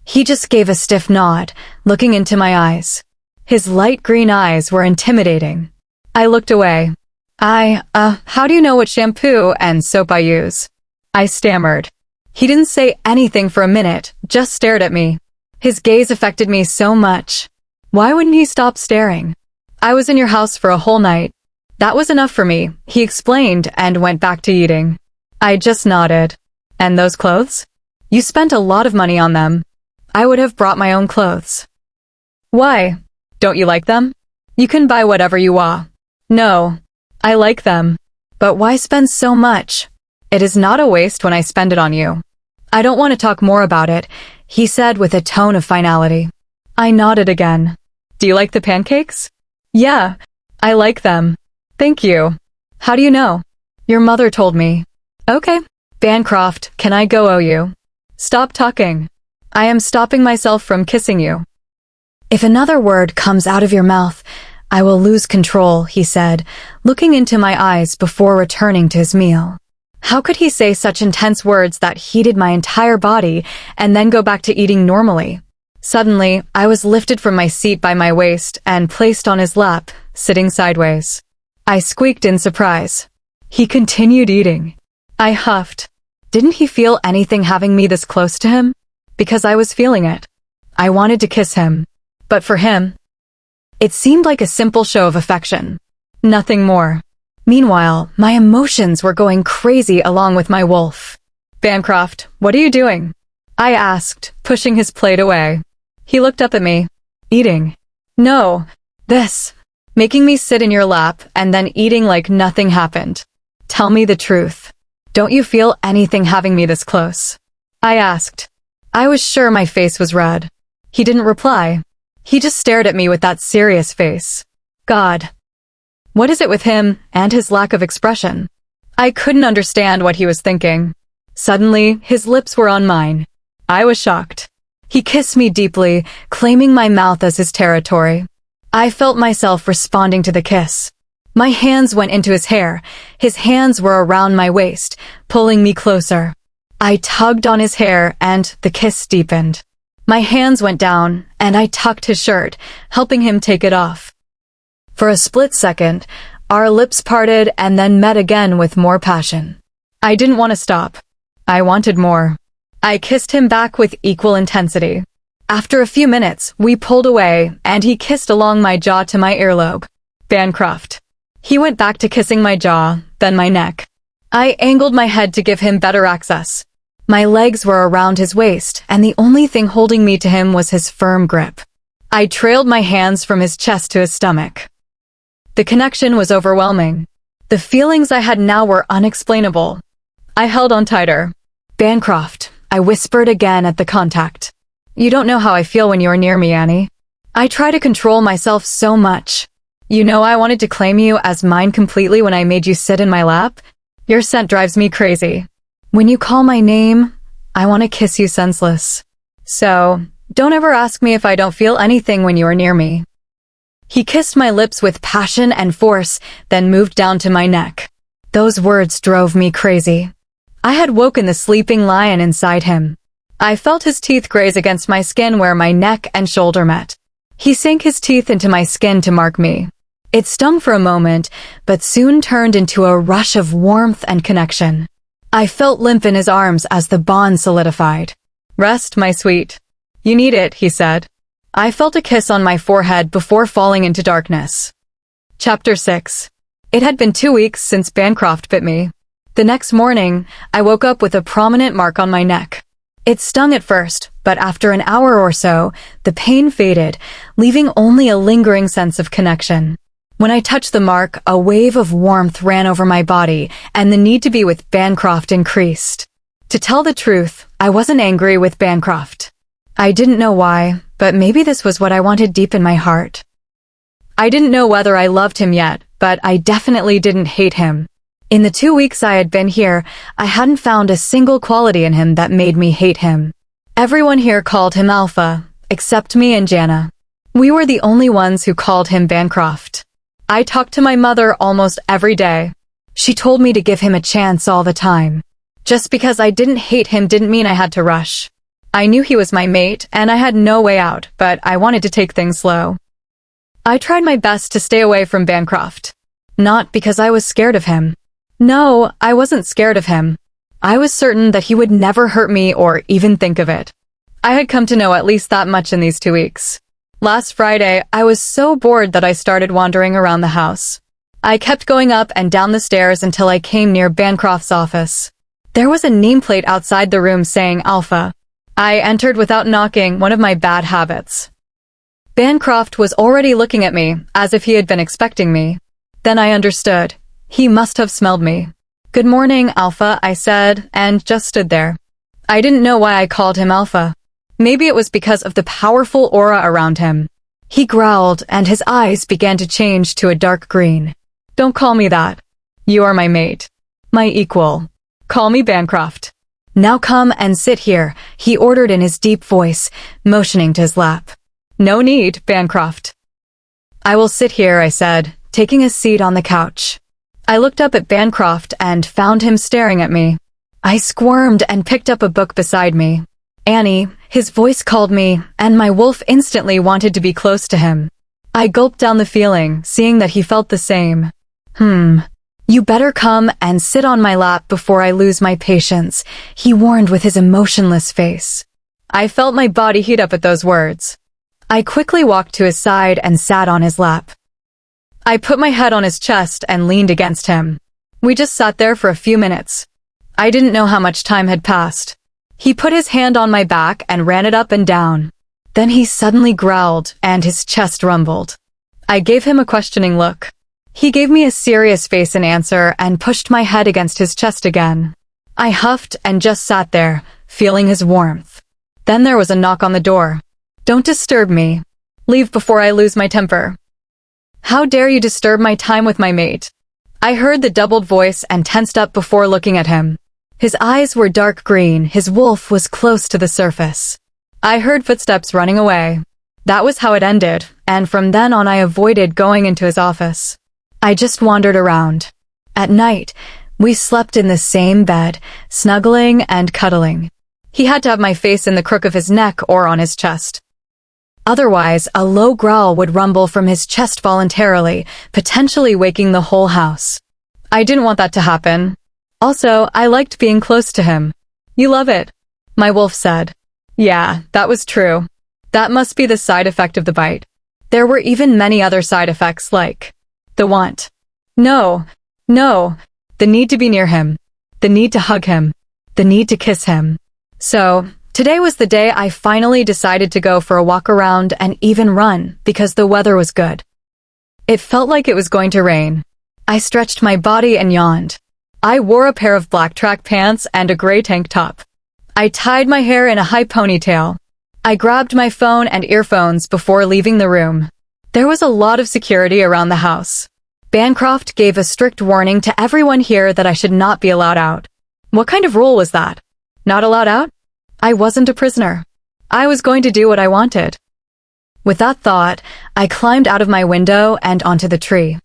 He just gave a stiff nod, looking into my eyes. His light green eyes were intimidating. I looked away. How do you know what shampoo and soap I use? I stammered. He didn't say anything for a minute, just stared at me. His gaze affected me so much. Why wouldn't he stop staring? I was in your house for a whole night. That was enough for me, he explained and went back to eating. I just nodded. And those clothes? You spent a lot of money on them. I would have brought my own clothes. Why? Don't you like them? You can buy whatever you want. No. I like them. But why spend so much? It is not a waste when I spend it on you. I don't want to talk more about it, he said with a tone of finality. I nodded again. Do you like the pancakes? Yeah, I like them. Thank you. How do you know? Your mother told me. Okay. Bancroft, can I go owe you? Stop talking. I am stopping myself from kissing you. If another word comes out of your mouth, I will lose control, he said, looking into my eyes before returning to his meal. How could he say such intense words that heated my entire body and then go back to eating normally? Suddenly, I was lifted from my seat by my waist and placed on his lap, sitting sideways. I squeaked in surprise. He continued eating. I huffed. Didn't he feel anything having me this close to him? Because I was feeling it. I wanted to kiss him. But for him, it seemed like a simple show of affection. Nothing more. Meanwhile, my emotions were going crazy along with my wolf. Bancroft, what are you doing? I asked, pushing his plate away. He looked up at me. Eating. No. This. Making me sit in your lap and then eating like nothing happened. Tell me the truth. Don't you feel anything having me this close? I asked. I was sure my face was red. He didn't reply. He just stared at me with that serious face. God. What is it with him and his lack of expression? I couldn't understand what he was thinking. Suddenly, his lips were on mine. I was shocked. He kissed me deeply, claiming my mouth as his territory. I felt myself responding to the kiss. My hands went into his hair. His hands were around my waist, pulling me closer. I tugged on his hair and the kiss deepened. My hands went down and I tucked his shirt, helping him take it off. For a split second, our lips parted and then met again with more passion. I didn't want to stop. I wanted more. I kissed him back with equal intensity. After a few minutes, we pulled away and he kissed along my jaw to my earlobe. Bancroft. He went back to kissing my jaw, then my neck. I angled my head to give him better access. My legs were around his waist, and the only thing holding me to him was his firm grip. I trailed my hands from his chest to his stomach. The connection was overwhelming. The feelings I had now were unexplainable. I held on tighter. Bancroft, I whispered again at the contact. You don't know how I feel when you are near me, Annie. I try to control myself so much. You know I wanted to claim you as mine completely when I made you sit in my lap. Your scent drives me crazy. When you call my name, I want to kiss you senseless. So, don't ever ask me if I don't feel anything when you are near me. He kissed my lips with passion and force, then moved down to my neck. Those words drove me crazy. I had woken the sleeping lion inside him. I felt his teeth graze against my skin where my neck and shoulder met. He sank his teeth into my skin to mark me. It stung for a moment, but soon turned into a rush of warmth and connection. I felt limp in his arms as the bond solidified. Rest, my sweet. You need it, he said. I felt a kiss on my forehead before falling into darkness. Chapter 6. It had been 2 weeks since Bancroft bit me. The next morning, I woke up with a prominent mark on my neck. It stung at first, but after an hour or so, the pain faded, leaving only a lingering sense of connection. When I touched the mark, a wave of warmth ran over my body, and the need to be with Bancroft increased. To tell the truth, I wasn't angry with Bancroft. I didn't know why, but maybe this was what I wanted deep in my heart. I didn't know whether I loved him yet, but I definitely didn't hate him. In the 2 weeks I had been here, I hadn't found a single quality in him that made me hate him. Everyone here called him Alpha, except me and Jana. We were the only ones who called him Bancroft. I talked to my mother almost every day. She told me to give him a chance all the time. Just because I didn't hate him didn't mean I had to rush. I knew he was my mate, and I had no way out, but I wanted to take things slow. I tried my best to stay away from Bancroft. Not because I was scared of him. No, I wasn't scared of him. I was certain that he would never hurt me or even think of it. I had come to know at least that much in these 2 weeks. Last Friday, I was so bored that I started wandering around the house. I kept going up and down the stairs until I came near Bancroft's office. There was a nameplate outside the room saying Alpha. I entered without knocking, one of my bad habits. Bancroft was already looking at me, as if he had been expecting me. Then I understood. He must have smelled me. "Good morning, Alpha," I said, and just stood there. I didn't know why I called him Alpha. Maybe it was because of the powerful aura around him. He growled, and his eyes began to change to a dark green. "Don't call me that. You are my mate. My equal. Call me Bancroft. Now come and sit here," he ordered in his deep voice, motioning to his lap. "No need, Bancroft." "I will sit here," I said, taking a seat on the couch. I looked up at Bancroft and found him staring at me. I squirmed and picked up a book beside me. "Annie," his voice called me, and my wolf instantly wanted to be close to him. I gulped down the feeling, seeing that he felt the same. "You better come and sit on my lap before I lose my patience," he warned with his emotionless face. I felt my body heat up at those words. I quickly walked to his side and sat on his lap. I put my head on his chest and leaned against him. We just sat there for a few minutes. I didn't know how much time had passed. He put his hand on my back and ran it up and down. Then he suddenly growled, and his chest rumbled. I gave him a questioning look. He gave me a serious face in answer and pushed my head against his chest again. I huffed and just sat there, feeling his warmth. Then there was a knock on the door. "Don't disturb me. Leave before I lose my temper." "How dare you disturb my time with my mate?" I heard the doubled voice and tensed up before looking at him. His eyes were dark green, his wolf was close to the surface. I heard footsteps running away. That was how it ended, and from then on I avoided going into his office. I just wandered around. At night, we slept in the same bed, snuggling and cuddling. He had to have my face in the crook of his neck or on his chest. Otherwise, a low growl would rumble from his chest voluntarily, potentially waking the whole house. I didn't want that to happen. Also, I liked being close to him. "You love it," my wolf said. Yeah, that was true. That must be the side effect of the bite. There were even many other side effects like the want. No, the need to be near him, the need to hug him, the need to kiss him. So, today was the day I finally decided to go for a walk around and even run because the weather was good. It felt like it was going to rain. I stretched my body and yawned. I wore a pair of black track pants and a gray tank top. I tied my hair in a high ponytail. I grabbed my phone and earphones before leaving the room. There was a lot of security around the house. Bancroft gave a strict warning to everyone here that I should not be allowed out. What kind of rule was that? Not allowed out? I wasn't a prisoner. I was going to do what I wanted. With that thought, I climbed out of my window and onto the tree.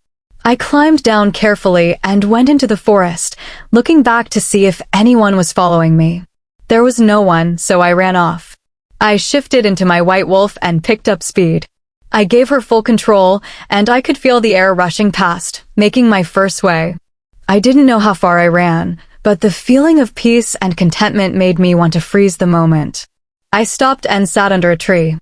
I climbed down carefully and went into the forest, looking back to see if anyone was following me. There was no one, so I ran off. I shifted into my white wolf and picked up speed. I gave her full control, and I could feel the air rushing past, making my first way. I didn't know how far I ran, but the feeling of peace and contentment made me want to freeze the moment. I stopped and sat under a tree.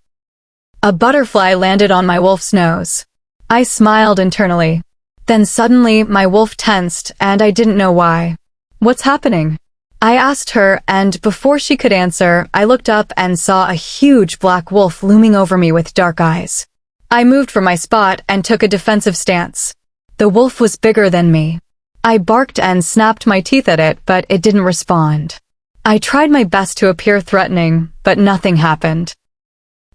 A butterfly landed on my wolf's nose. I smiled internally. Then suddenly, my wolf tensed, and I didn't know why. "What's happening?" I asked her, and before she could answer, I looked up and saw a huge black wolf looming over me with dark eyes. I moved from my spot and took a defensive stance. The wolf was bigger than me. I barked and snapped my teeth at it, but it didn't respond. I tried my best to appear threatening, but nothing happened.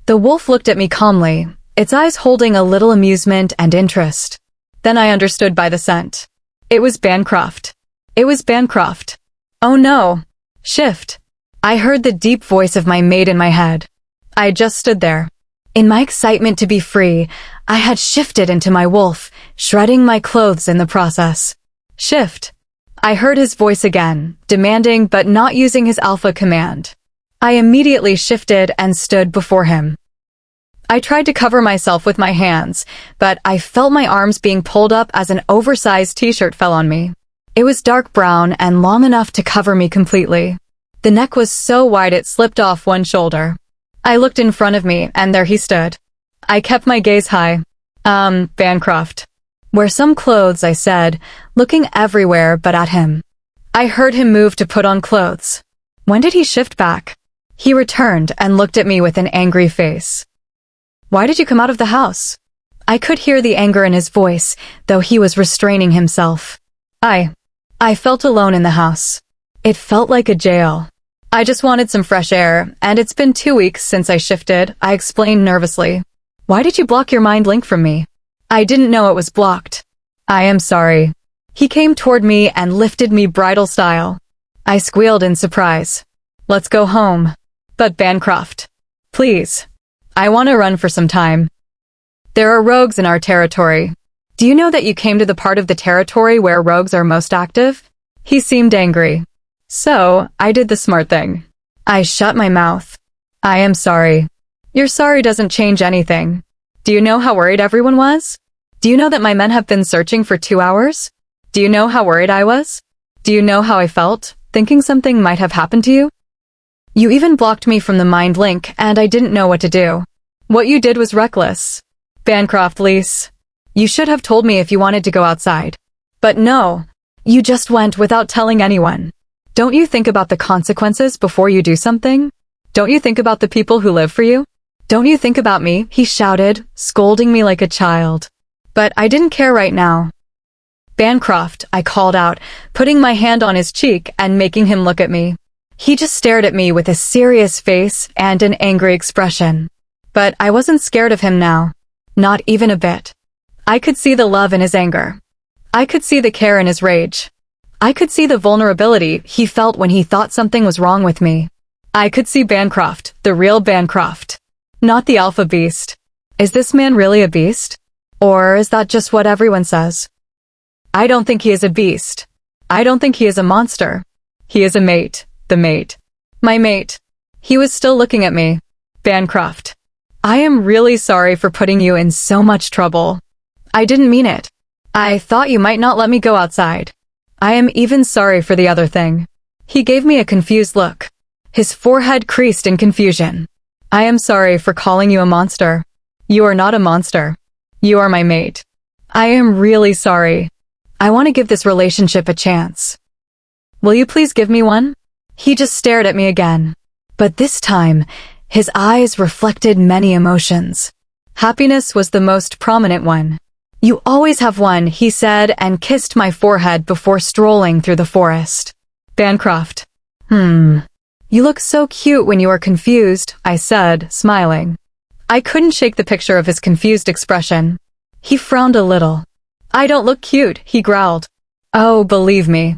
The wolf looked at me calmly, its eyes holding a little amusement and interest. Then I understood by the scent. It was Bancroft. It was Bancroft. Oh no! Shift! I heard the deep voice of my mate in my head. I just stood there. In my excitement to be free, I had shifted into my wolf, shredding my clothes in the process. Shift. I heard his voice again, demanding but not using his alpha command. I immediately shifted and stood before him. I tried to cover myself with my hands, but I felt my arms being pulled up as an oversized t-shirt fell on me. It was dark brown and long enough to cover me completely. The neck was so wide it slipped off one shoulder. I looked in front of me, and there he stood. I kept my gaze high. Bancroft. Wear some clothes, I said, looking everywhere but at him. I heard him move to put on clothes. When did he shift back? He returned and looked at me with an angry face. Why did you come out of the house? I could hear the anger in his voice, though he was restraining himself. I felt alone in the house. It felt like a jail. I just wanted some fresh air, and it's been 2 weeks since I shifted, I explained nervously. Why did you block your mind link from me? I didn't know it was blocked. I am sorry. He came toward me and lifted me bridal style. I squealed in surprise. Let's go home. But Bancroft. Please. I want to run for some time. There are rogues in our territory. Do you know that you came to the part of the territory where rogues are most active? He seemed angry. So, I did the smart thing. I shut my mouth. I am sorry. Your sorry doesn't change anything. Do you know how worried everyone was? Do you know that my men have been searching for 2 hours? Do you know how worried I was? Do you know how I felt, thinking something might have happened to you? You even blocked me from the mind link, and I didn't know what to do. What you did was reckless. Bancroft, Lise. You should have told me if you wanted to go outside. But no, you just went without telling anyone. Don't you think about the consequences before you do something? Don't you think about the people who live for you? Don't you think about me? He shouted, scolding me like a child. But I didn't care right now. Bancroft, I called out, putting my hand on his cheek and making him look at me. He just stared at me with a serious face and an angry expression. But I wasn't scared of him now. Not even a bit. I could see the love in his anger. I could see the care in his rage. I could see the vulnerability he felt when he thought something was wrong with me. I could see Bancroft, the real Bancroft. Not the alpha beast. Is this man really a beast? Or is that just what everyone says? I don't think he is a beast. I don't think he is a monster. He is a mate. The mate. My mate. He was still looking at me. Bancroft. I am really sorry for putting you in so much trouble. I didn't mean it. I thought you might not let me go outside. I am even sorry for the other thing. He gave me a confused look. His forehead creased in confusion. I am sorry for calling you a monster. You are not a monster. You are my mate. I am really sorry. I want to give this relationship a chance. Will you please give me one? He just stared at me again. But this time, his eyes reflected many emotions. Happiness was the most prominent one. You always have one, he said, and kissed my forehead before strolling through the forest. Bancroft. You look so cute when you are confused, I said, smiling. I couldn't shake the picture of his confused expression. He frowned a little. I don't look cute, he growled. Oh, believe me.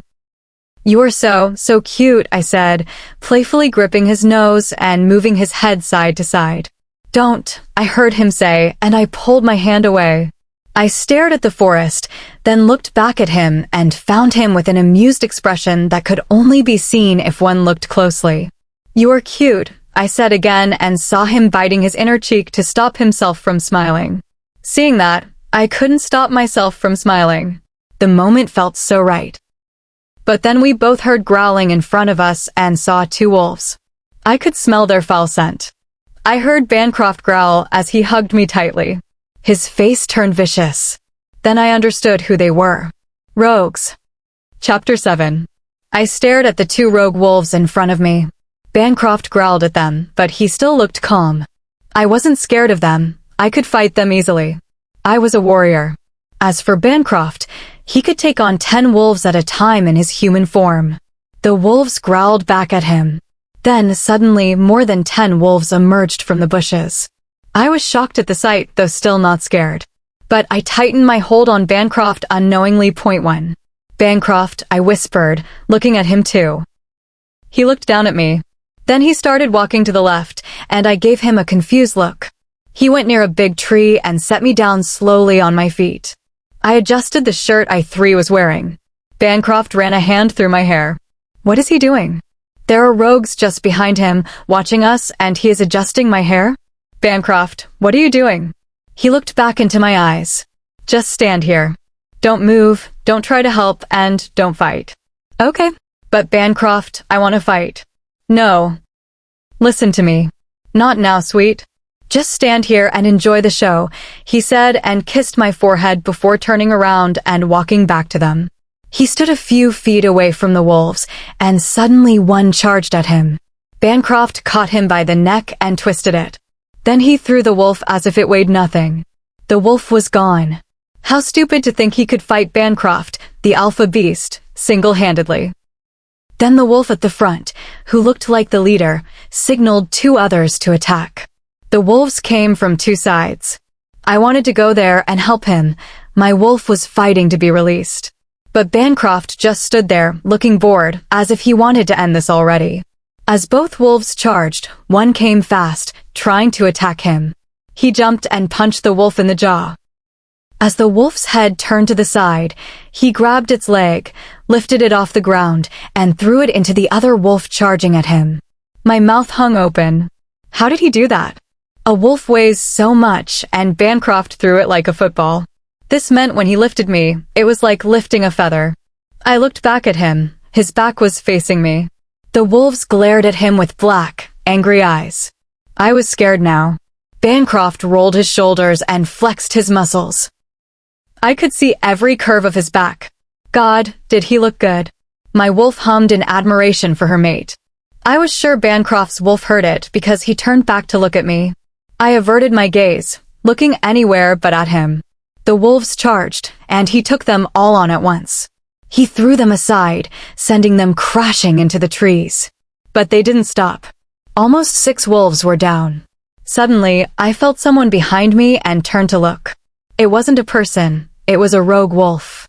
You are so cute, I said, playfully gripping his nose and moving his head side to side. Don't, I heard him say, and I pulled my hand away. I stared at the forest, then looked back at him and found him with an amused expression that could only be seen if one looked closely. You are cute, I said again and saw him biting his inner cheek to stop himself from smiling. Seeing that, I couldn't stop myself from smiling. The moment felt so right. But then we both heard growling in front of us and saw 2 wolves. I could smell their foul scent. I heard Bancroft growl as he hugged me tightly. His face turned vicious. Then I understood who they were. Rogues. Chapter 7. I stared at the 2 rogue wolves in front of me. Bancroft growled at them, but he still looked calm. I wasn't scared of them. I could fight them easily. I was a warrior. As for Bancroft, he could take on 10 wolves at a time in his human form. The wolves growled back at him. Then, suddenly, more than 10 wolves emerged from the bushes. I was shocked at the sight, though still not scared. But I tightened my hold on Bancroft unknowingly. Point 1. Bancroft, I whispered, looking at him too. He looked down at me. Then he started walking to the left, and I gave him a confused look. He went near a big tree and set me down slowly on my feet. I adjusted the shirt I was wearing. Bancroft ran a hand through my hair. What is he doing? There are rogues just behind him, watching us, and he is adjusting my hair? Bancroft, what are you doing? He looked back into my eyes. Just stand here. Don't move, don't try to help, and don't fight. Okay. But Bancroft, I want to fight. No. Listen to me. Not now, sweet. Just stand here and enjoy the show, he said and kissed my forehead before turning around and walking back to them. He stood a few feet away from the wolves, and suddenly one charged at him. Bancroft caught him by the neck and twisted it. Then he threw the wolf as if it weighed nothing. The wolf was gone. How stupid to think he could fight Bancroft, the alpha beast, single-handedly. Then the wolf at the front, who looked like the leader, signaled two others to attack. The wolves came from two sides. I wanted to go there and help him. My wolf was fighting to be released. But Bancroft just stood there, looking bored, as if he wanted to end this already. As both wolves charged, one came fast, trying to attack him. He jumped and punched the wolf in the jaw. As the wolf's head turned to the side, he grabbed its leg, lifted it off the ground, and threw it into the other wolf charging at him. My mouth hung open. How did he do that? A wolf weighs so much, and Bancroft threw it like a football. This meant when he lifted me, it was like lifting a feather. I looked back at him. His back was facing me. The wolves glared at him with black, angry eyes. I was scared now. Bancroft rolled his shoulders and flexed his muscles. I could see every curve of his back. God, did he look good. My wolf hummed in admiration for her mate. I was sure Bancroft's wolf heard it because he turned back to look at me. I averted my gaze, looking anywhere but at him. The wolves charged, and he took them all on at once. He threw them aside, sending them crashing into the trees. But they didn't stop. Almost 6 wolves were down. Suddenly, I felt someone behind me and turned to look. It wasn't a person, it was a rogue wolf.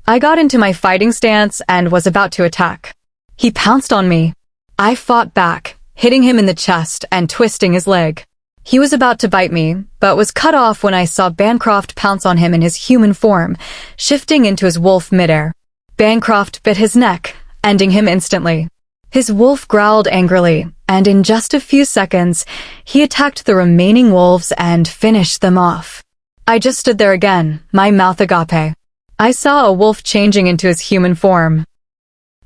I got into my fighting stance and was about to attack. He pounced on me. I fought back, hitting him in the chest and twisting his leg. He was about to bite me, but was cut off when I saw Bancroft pounce on him in his human form, shifting into his wolf midair. Bancroft bit his neck, ending him instantly. His wolf growled angrily, and in just a few seconds, he attacked the remaining wolves and finished them off. I just stood there again, my mouth agape. I saw a wolf changing into his human form.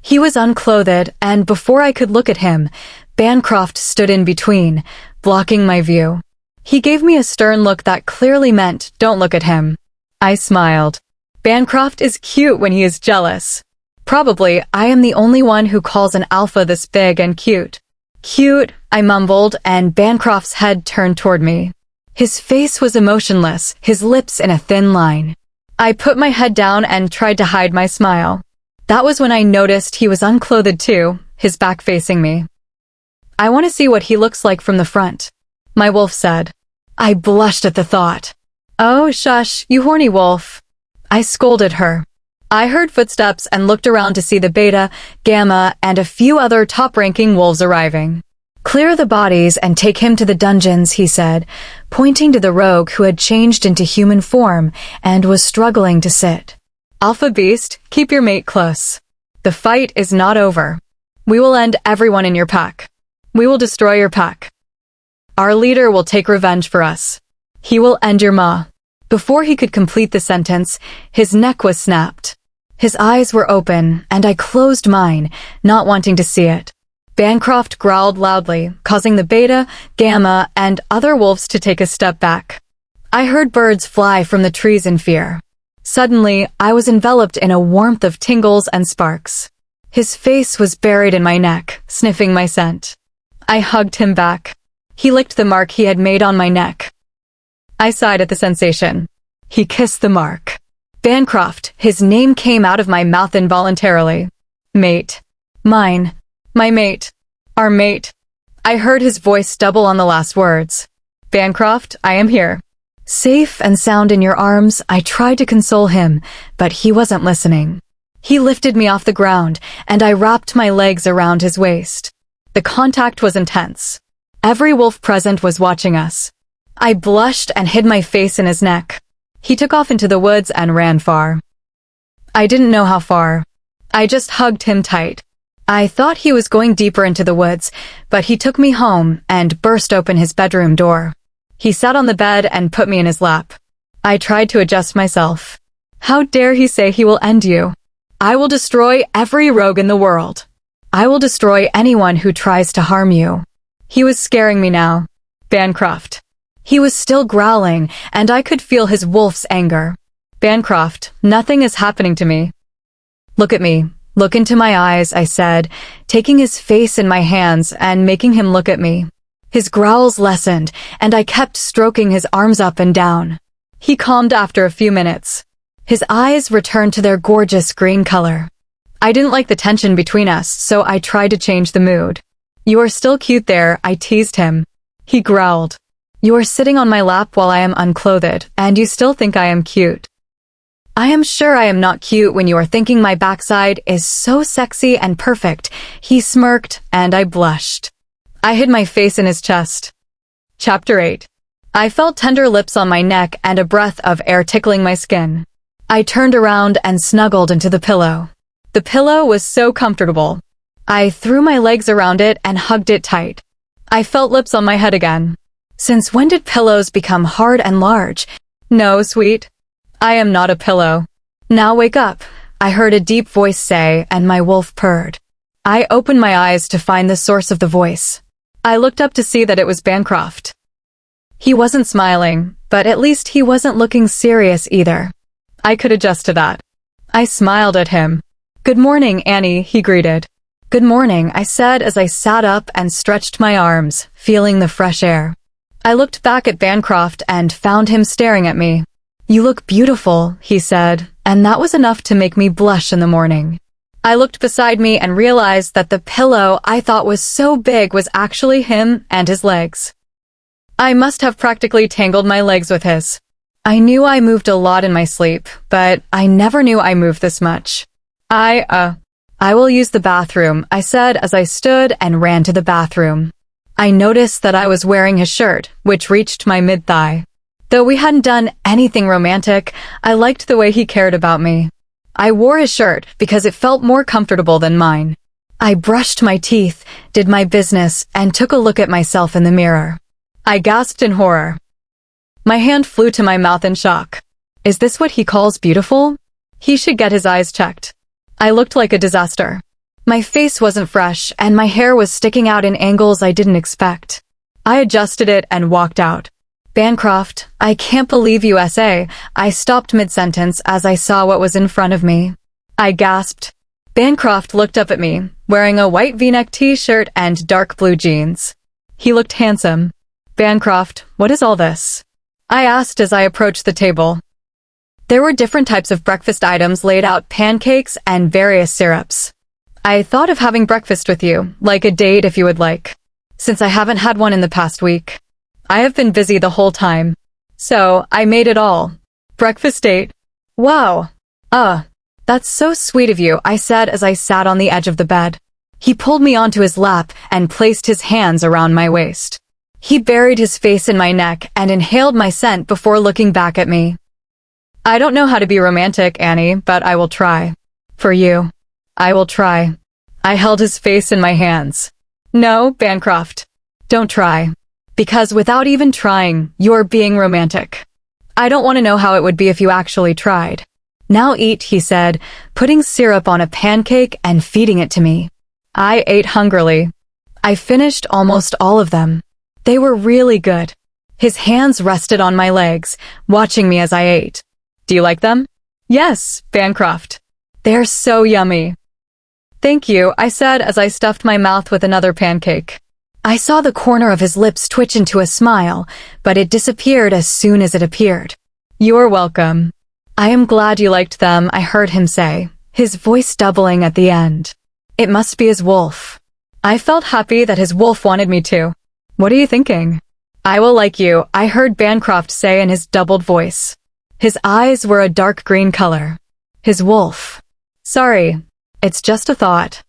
He was unclothed, and before I could look at him, Bancroft stood in between, blocking my view. He gave me a stern look that clearly meant, don't look at him. I smiled. Bancroft is cute when he is jealous. Probably, I am the only one who calls an alpha this big and cute. Cute, I mumbled, and Bancroft's head turned toward me. His face was emotionless, his lips in a thin line. I put my head down and tried to hide my smile. That was when I noticed he was unclothed too, his back facing me. I want to see what he looks like from the front, my wolf said. I blushed at the thought. Oh, shush, you horny wolf. I scolded her. I heard footsteps and looked around to see the beta, gamma, and a few other top-ranking wolves arriving. Clear the bodies and take him to the dungeons, he said, pointing to the rogue who had changed into human form and was struggling to sit. Alpha Beast, keep your mate close. The fight is not over. We will end everyone in your pack. We will destroy your pack. Our leader will take revenge for us. He will end your maw. Before he could complete the sentence, his neck was snapped. His eyes were open, and I closed mine, not wanting to see it. Bancroft growled loudly, causing the beta, gamma, and other wolves to take a step back. I heard birds fly from the trees in fear. Suddenly, I was enveloped in a warmth of tingles and sparks. His face was buried in my neck, sniffing my scent. I hugged him back. He licked the mark he had made on my neck. I sighed at the sensation. He kissed the mark. Bancroft, his name came out of my mouth involuntarily. Mate. Mine. My mate. Our mate. I heard his voice double on the last words. Bancroft, I am here. Safe and sound in your arms, I tried to console him, but he wasn't listening. He lifted me off the ground, and I wrapped my legs around his waist. The contact was intense. Every wolf present was watching us. I blushed and hid my face in his neck. He took off into the woods and ran far. I didn't know how far. I just hugged him tight. I thought he was going deeper into the woods, but he took me home and burst open his bedroom door. He sat on the bed and put me in his lap. I tried to adjust myself. How dare he say he will end you? I will destroy every rogue in the world. I will destroy anyone who tries to harm you. He was scaring me now. Bancroft. He was still growling, and I could feel his wolf's anger. Bancroft, nothing is happening to me. Look at me. Look into my eyes, I said, taking his face in my hands and making him look at me. His growls lessened, and I kept stroking his arms up and down. He calmed after a few minutes. His eyes returned to their gorgeous green color. I didn't like the tension between us, so I tried to change the mood. You are still cute there, I teased him. He growled. You are sitting on my lap while I am unclothed, and you still think I am cute. I am sure I am not cute when you are thinking my backside is so sexy and perfect. He smirked, and I blushed. I hid my face in his chest. Chapter 8. I felt tender lips on my neck and a breath of air tickling my skin. I turned around and snuggled into the pillow. The pillow was so comfortable. I threw my legs around it and hugged it tight. I felt lips on my head again. Since when did pillows become hard and large? No, sweet. I am not a pillow. Now wake up, I heard a deep voice say, and my wolf purred. I opened my eyes to find the source of the voice. I looked up to see that it was Bancroft. He wasn't smiling, but at least he wasn't looking serious either. I could adjust to that. I smiled at him. Good morning, Annie, he greeted. Good morning, I said as I sat up and stretched my arms, feeling the fresh air. I looked back at Bancroft and found him staring at me. You look beautiful, he said, and that was enough to make me blush in the morning. I looked beside me and realized that the pillow I thought was so big was actually him and his legs. I must have practically tangled my legs with his. I knew I moved a lot in my sleep, but I never knew I moved this much. I will use the bathroom, I said as I stood and ran to the bathroom. I noticed that I was wearing his shirt, which reached my mid-thigh. Though we hadn't done anything romantic, I liked the way he cared about me. I wore his shirt because it felt more comfortable than mine. I brushed my teeth, did my business, and took a look at myself in the mirror. I gasped in horror. My hand flew to my mouth in shock. Is this what he calls beautiful? He should get his eyes checked. I looked like a disaster. My face wasn't fresh, and my hair was sticking out in angles I didn't expect. I adjusted it and walked out. Bancroft, I can't believe USA. I stopped mid-sentence as I saw what was in front of me. I gasped. Bancroft looked up at me, wearing a white V-neck t-shirt and dark blue jeans. He looked handsome. Bancroft, what is all this? I asked as I approached the table. There were different types of breakfast items laid out, pancakes and various syrups. I thought of having breakfast with you, like a date if you would like. Since I haven't had one in the past week. I have been busy the whole time. So, I made it all. Breakfast date. Wow. That's so sweet of you, I said as I sat on the edge of the bed. He pulled me onto his lap and placed his hands around my waist. He buried his face in my neck and inhaled my scent before looking back at me. I don't know how to be romantic, Annie, but I will try. For you. I will try. I held his face in my hands. No, Bancroft. Don't try. Because without even trying, you're being romantic. I don't want to know how it would be if you actually tried. Now eat, he said, putting syrup on a pancake and feeding it to me. I ate hungrily. I finished almost all of them. They were really good. His hands rested on my legs, watching me as I ate. Do you like them? Yes, Bancroft. They're so yummy. Thank you, I said as I stuffed my mouth with another pancake. I saw the corner of his lips twitch into a smile, but it disappeared as soon as it appeared. You're welcome. I am glad you liked them, I heard him say, his voice doubling at the end. It must be his wolf. I felt happy that his wolf wanted me to. What are you thinking? I will like you, I heard Bancroft say in his doubled voice. His eyes were a dark green color. His wolf. Sorry. It's just a thought.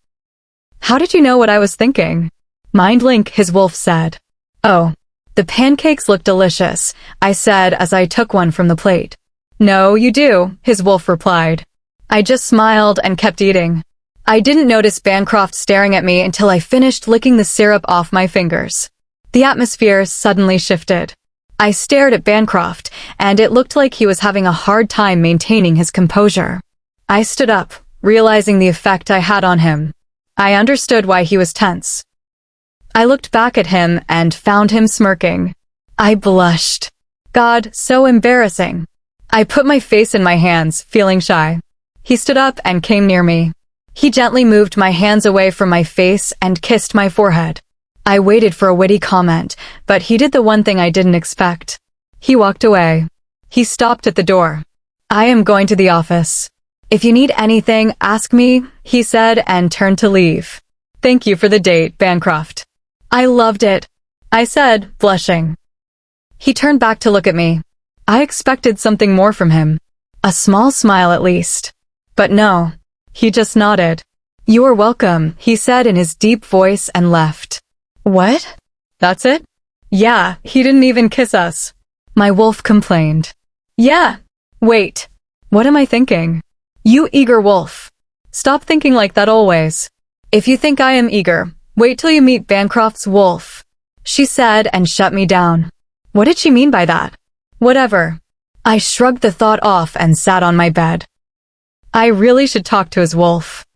How did you know what I was thinking? Mind link, his wolf said. Oh, The pancakes look delicious, I said as I took one from the plate. No, you do, his wolf replied. I just smiled and kept eating. I didn't notice Bancroft staring at me until I finished licking the syrup off my fingers. The atmosphere suddenly shifted. I stared at Bancroft, and it looked like he was having a hard time maintaining his composure. I stood up, realizing the effect I had on him. I understood why he was tense. I looked back at him and found him smirking. I blushed. God, so embarrassing. I put my face in my hands, feeling shy. He stood up and came near me. He gently moved my hands away from my face and kissed my forehead. I waited for a witty comment, but he did the one thing I didn't expect. He walked away. He stopped at the door. I am going to the office. If you need anything, ask me, he said and turned to leave. Thank you for the date, Bancroft. I loved it, I said, blushing. He turned back to look at me. I expected something more from him. A small smile at least. But no, he just nodded. You are welcome, he said in his deep voice and left. What? That's it? Yeah, he didn't even kiss us. My wolf complained. Yeah. Wait. What am I thinking? You eager wolf. Stop thinking like that always. If you think I am eager, wait till you meet Bancroft's wolf, she said and shut me down. What did she mean by that? Whatever. I shrugged the thought off and sat on my bed. I really should talk to his wolf.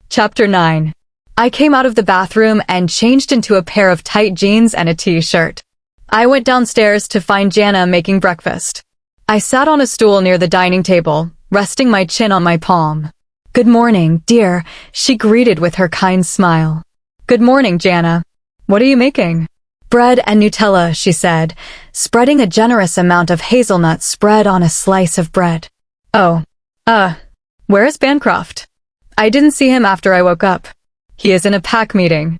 Chapter 9. I came out of the bathroom and changed into a pair of tight jeans and a t-shirt. I went downstairs to find Jana making breakfast. I sat on a stool near the dining table, resting my chin on my palm. Good morning, dear, she greeted with her kind smile. Good morning, Jana. What are you making? Bread and Nutella, she said, spreading a generous amount of hazelnut spread on a slice of bread. Oh, where is Bancroft? I didn't see him after I woke up. He is in a pack meeting.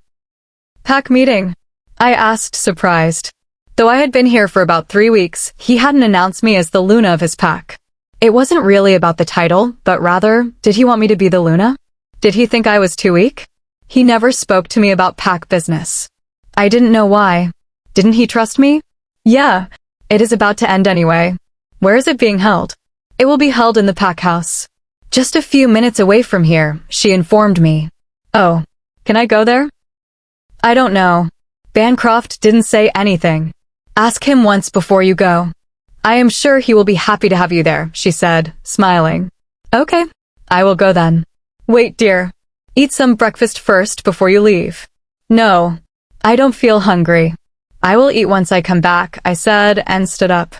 Pack meeting? I asked, surprised. Though I had been here for about 3 weeks, he hadn't announced me as the Luna of his pack. It wasn't really about the title, but rather, did he want me to be the Luna? Did he think I was too weak? He never spoke to me about pack business. I didn't know why. Didn't he trust me? Yeah, it is about to end anyway. Where is it being held? It will be held in the pack house. Just a few minutes away from here, she informed me. Oh, can I go there? I don't know. Bancroft didn't say anything. Ask him once before you go. I am sure he will be happy to have you there, she said, smiling. Okay, I will go then. Wait, dear. Eat some breakfast first before you leave. No, I don't feel hungry. I will eat once I come back, I said and stood up.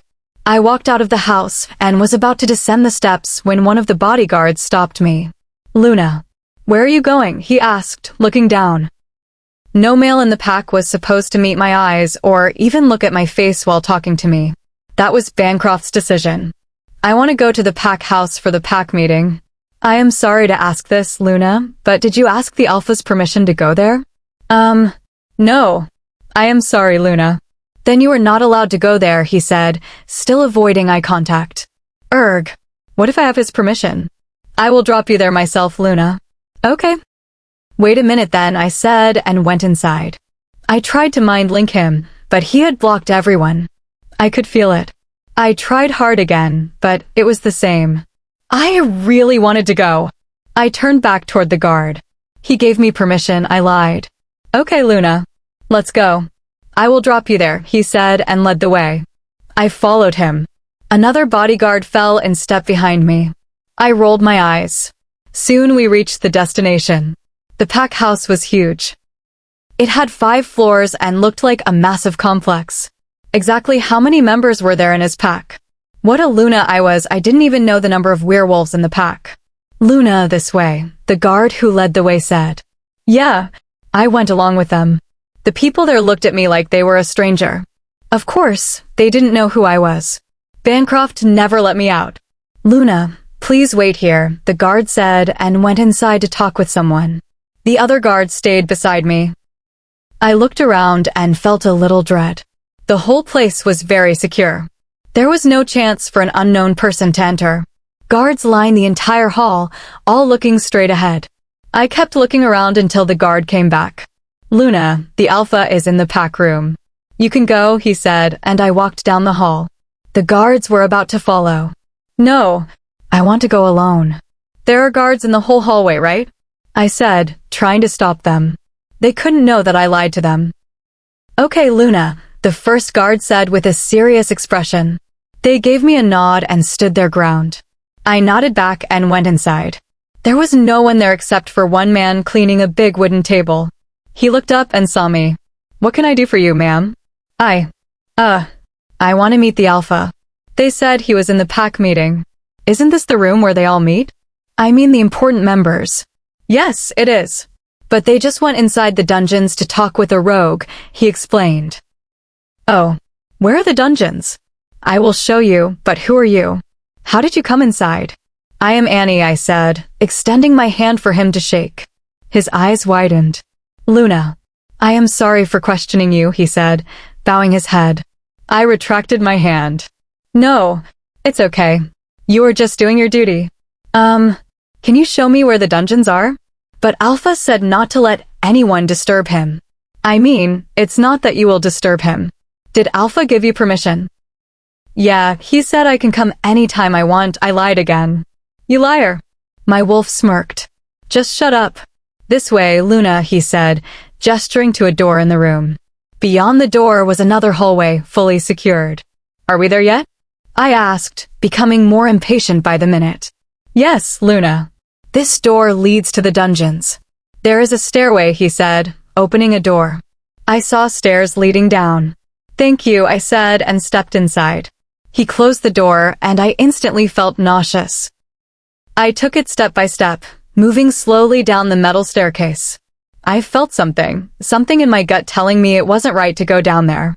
I walked out of the house and was about to descend the steps when one of the bodyguards stopped me. Luna. Where are you going? He asked, looking down. No male in the pack was supposed to meet my eyes or even look at my face while talking to me. That was Bancroft's decision. I want to go to the pack house for the pack meeting. I am sorry to ask this, Luna, but did you ask the Alpha's permission to go there? No. I am sorry, Luna. Then you are not allowed to go there, he said, still avoiding eye contact. Erg. What if I have his permission? I will drop you there myself, Luna. Okay. Wait a minute then, I said and went inside. I tried to mind link him, but he had blocked everyone. I could feel it. I tried hard again, but it was the same. I really wanted to go. I turned back toward the guard. He gave me permission, I lied. Okay, Luna. Let's go. I will drop you there, he said and led the way. I followed him. Another bodyguard fell in step behind me. I rolled my eyes. Soon we reached the destination. The pack house was huge. It had 5 floors and looked like a massive complex. Exactly how many members were there in his pack? What a Luna I was, I didn't even know the number of werewolves in the pack. Luna, this way, the guard who led the way said. Yeah, I went along with them. The people there looked at me like they were a stranger. Of course, they didn't know who I was. Bancroft never let me out. Luna, please wait here, the guard said and went inside to talk with someone. The other guard stayed beside me. I looked around and felt a little dread. The whole place was very secure. There was no chance for an unknown person to enter. Guards lined the entire hall, all looking straight ahead. I kept looking around until the guard came back. Luna, the Alpha is in the pack room. You can go, he said, and I walked down the hall. The guards were about to follow. No, I want to go alone. There are guards in the whole hallway, right? I said, trying to stop them. They couldn't know that I lied to them. Okay, Luna, the first guard said with a serious expression. They gave me a nod and stood their ground. I nodded back and went inside. There was no one there except for one man cleaning a big wooden table. He looked up and saw me. What can I do for you, ma'am? I want to meet the Alpha. They said he was in the pack meeting. Isn't this the room where they all meet? I mean the important members. Yes, it is. But they just went inside the dungeons to talk with a rogue, he explained. Oh, where are the dungeons? I will show you, but who are you? How did you come inside? I am Annie, I said, extending my hand for him to shake. His eyes widened. Luna. I am sorry for questioning you, he said, bowing his head. I retracted my hand. No, it's okay. You were just doing your duty. Can you show me where the dungeons are? But Alpha said not to let anyone disturb him. I mean, it's not that you will disturb him. Did Alpha give you permission? Yeah, he said I can come anytime I want. I lied again. You liar. My wolf smirked. Just shut up. This way, Luna, he said, gesturing to a door in the room. Beyond the door was another hallway, fully secured. Are we there yet? I asked, becoming more impatient by the minute. Yes, Luna. This door leads to the dungeons. There is a stairway, he said, opening a door. I saw stairs leading down. Thank you, I said, and stepped inside. He closed the door, and I instantly felt nauseous. I took it step by step, moving slowly down the metal staircase. I felt something in my gut telling me it wasn't right to go down there.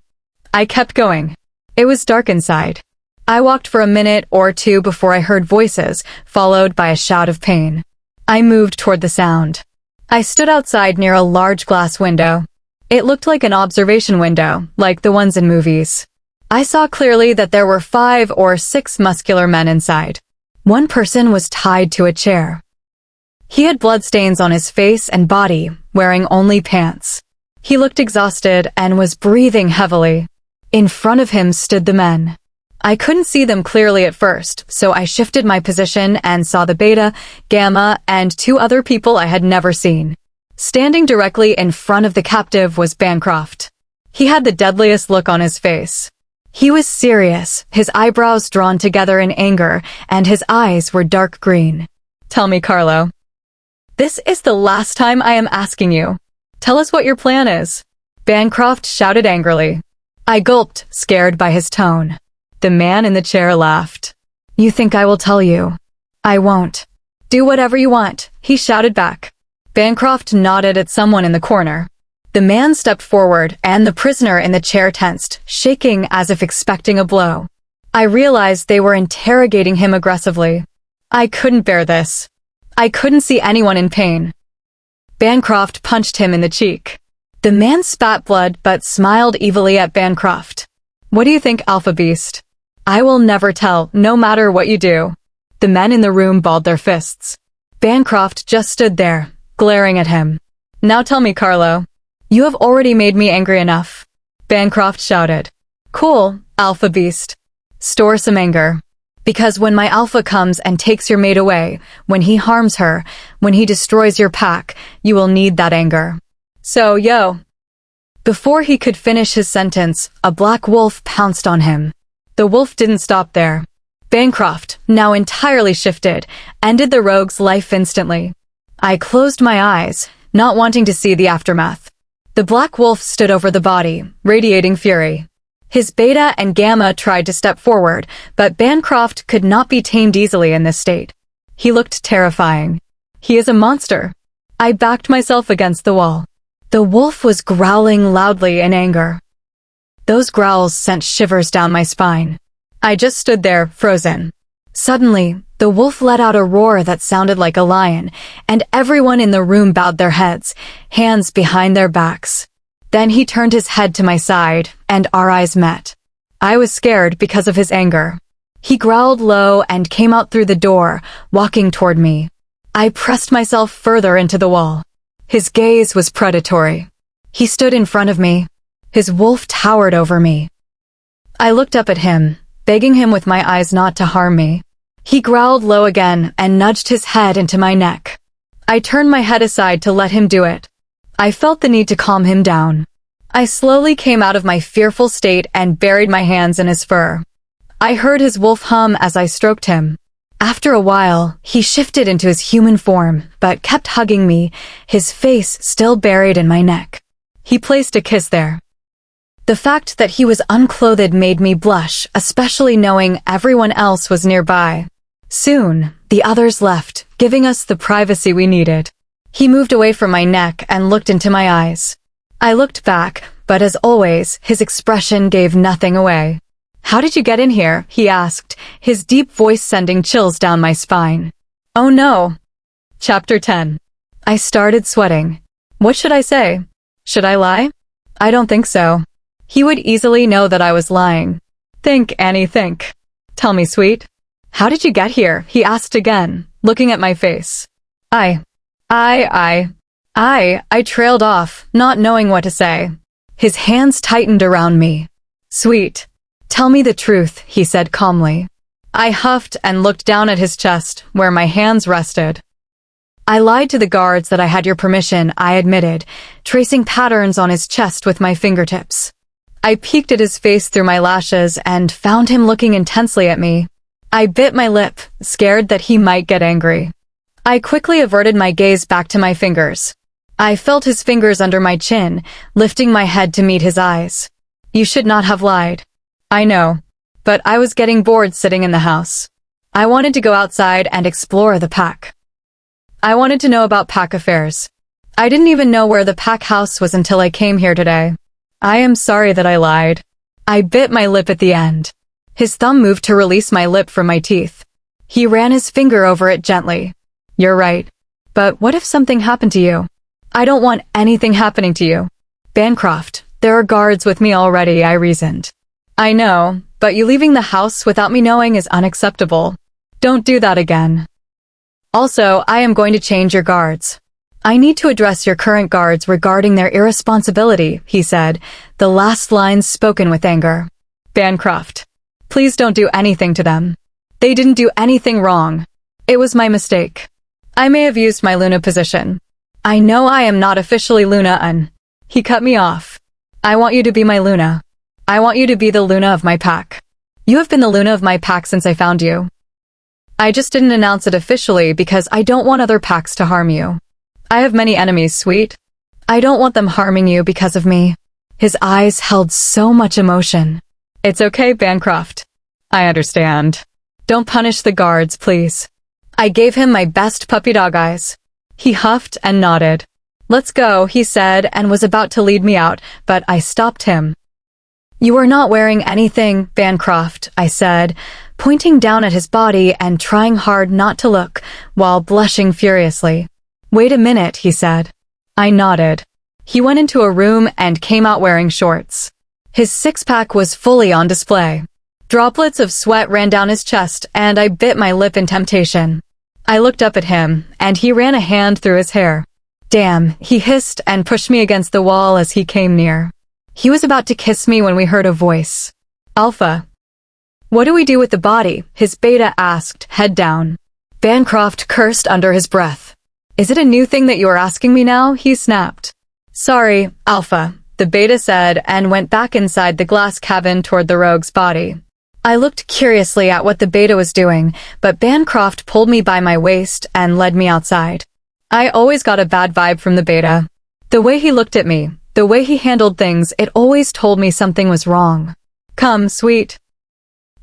I kept going. It was dark inside. I walked for a minute or two before I heard voices, followed by a shout of pain. I moved toward the sound. I stood outside near a large glass window. It looked like an observation window, like the ones in movies. I saw clearly that there were 5 or 6 muscular men inside. One person was tied to a chair. He had bloodstains on his face and body, wearing only pants. He looked exhausted and was breathing heavily. In front of him stood the men. I couldn't see them clearly at first, so I shifted my position and saw the Beta, Gamma, and 2 other people I had never seen. Standing directly in front of the captive was Bancroft. He had the deadliest look on his face. He was serious, his eyebrows drawn together in anger, and his eyes were dark green. Tell me, Carlo. This is the last time I am asking you. Tell us what your plan is. Bancroft shouted angrily. I gulped, scared by his tone. The man in the chair laughed. You think I will tell you? I won't. Do whatever you want, he shouted back. Bancroft nodded at someone in the corner. The man stepped forward, and the prisoner in the chair tensed, shaking as if expecting a blow. I realized they were interrogating him aggressively. I couldn't bear this. I couldn't see anyone in pain. Bancroft punched him in the cheek. The man spat blood but smiled evilly at Bancroft. What do you think, Alpha Beast? I will never tell, no matter what you do. The men in the room balled their fists. Bancroft just stood there, glaring at him. Now tell me, Carlo. You have already made me angry enough. Bancroft shouted. Cool, Alpha Beast. Store some anger. Because when my Alpha comes and takes your mate away, when he harms her, when he destroys your pack, you will need that anger. So, yo. Before he could finish his sentence, a black wolf pounced on him. The wolf didn't stop there. Bancroft, now entirely shifted, ended the rogue's life instantly. I closed my eyes, not wanting to see the aftermath. The black wolf stood over the body, radiating fury. His Beta and Gamma tried to step forward, but Bancroft could not be tamed easily in this state. He looked terrifying. He is a monster. I backed myself against the wall. The wolf was growling loudly in anger. Those growls sent shivers down my spine. I just stood there, frozen. Suddenly, the wolf let out a roar that sounded like a lion, and everyone in the room bowed their heads, hands behind their backs. Then he turned his head to my side, and our eyes met. I was scared because of his anger. He growled low and came out through the door, walking toward me. I pressed myself further into the wall. His gaze was predatory. He stood in front of me. His wolf towered over me. I looked up at him, begging him with my eyes not to harm me. He growled low again and nudged his head into my neck. I turned my head aside to let him do it. I felt the need to calm him down. I slowly came out of my fearful state and buried my hands in his fur. I heard his wolf hum as I stroked him. After a while, he shifted into his human form, but kept hugging me, his face still buried in my neck. He placed a kiss there. The fact that he was unclothed made me blush, especially knowing everyone else was nearby. Soon, the others left, giving us the privacy we needed. He moved away from my neck and looked into my eyes. I looked back, but as always, his expression gave nothing away. "How did you get in here?" he asked, his deep voice sending chills down my spine. Oh no. Chapter 10. I started sweating. What should I say? Should I lie? I don't think so. He would easily know that I was lying. Think, Annie, think. Tell me, sweet. How did you get here? He asked again, looking at my face. I trailed off, not knowing what to say. His hands tightened around me. Sweet. Tell me the truth, he said calmly. I huffed and looked down at his chest, where my hands rested. I lied to the guards that I had your permission, I admitted, tracing patterns on his chest with my fingertips. I peeked at his face through my lashes and found him looking intensely at me. I bit my lip, scared that he might get angry. I quickly averted my gaze back to my fingers. I felt his fingers under my chin, lifting my head to meet his eyes. You should not have lied. I know, but I was getting bored sitting in the house. I wanted to go outside and explore the pack. I wanted to know about pack affairs. I didn't even know where the pack house was until I came here today. I am sorry that I lied. I bit my lip at the end. His thumb moved to release my lip from my teeth. He ran his finger over it gently. You're right. But what if something happened to you? I don't want anything happening to you. Bancroft, there are guards with me already, I reasoned. I know, but you leaving the house without me knowing is unacceptable. Don't do that again. Also, I am going to change your guards. I need to address your current guards regarding their irresponsibility, he said, the last lines spoken with anger. Bancroft, please don't do anything to them. They didn't do anything wrong. It was my mistake. I may have used my Luna position. I know I am not officially Luna and... He cut me off. I want you to be my Luna. I want you to be the Luna of my pack. You have been the Luna of my pack since I found you. I just didn't announce it officially because I don't want other packs to harm you. I have many enemies, sweet. I don't want them harming you because of me. His eyes held so much emotion. It's okay, Bancroft. I understand. Don't punish the guards, please. I gave him my best puppy dog eyes. He huffed and nodded. Let's go, he said, and was about to lead me out, but I stopped him. You are not wearing anything, Bancroft, I said, pointing down at his body and trying hard not to look, while blushing furiously. Wait a minute, he said. I nodded. He went into a room and came out wearing shorts. His six-pack was fully on display. Droplets of sweat ran down his chest, and I bit my lip in temptation. I looked up at him, and he ran a hand through his hair. Damn, he hissed and pushed me against the wall as he came near. He was about to kiss me when we heard a voice. Alpha. What do we do with the body? His beta asked, head down. Bancroft cursed under his breath. Is it a new thing that you are asking me now? He snapped. Sorry, Alpha, the beta said and went back inside the glass cabin toward the rogue's body. I looked curiously at what the beta was doing, but Bancroft pulled me by my waist and led me outside. I always got a bad vibe from the beta. The way he looked at me, the way he handled things, it always told me something was wrong. Come, sweet.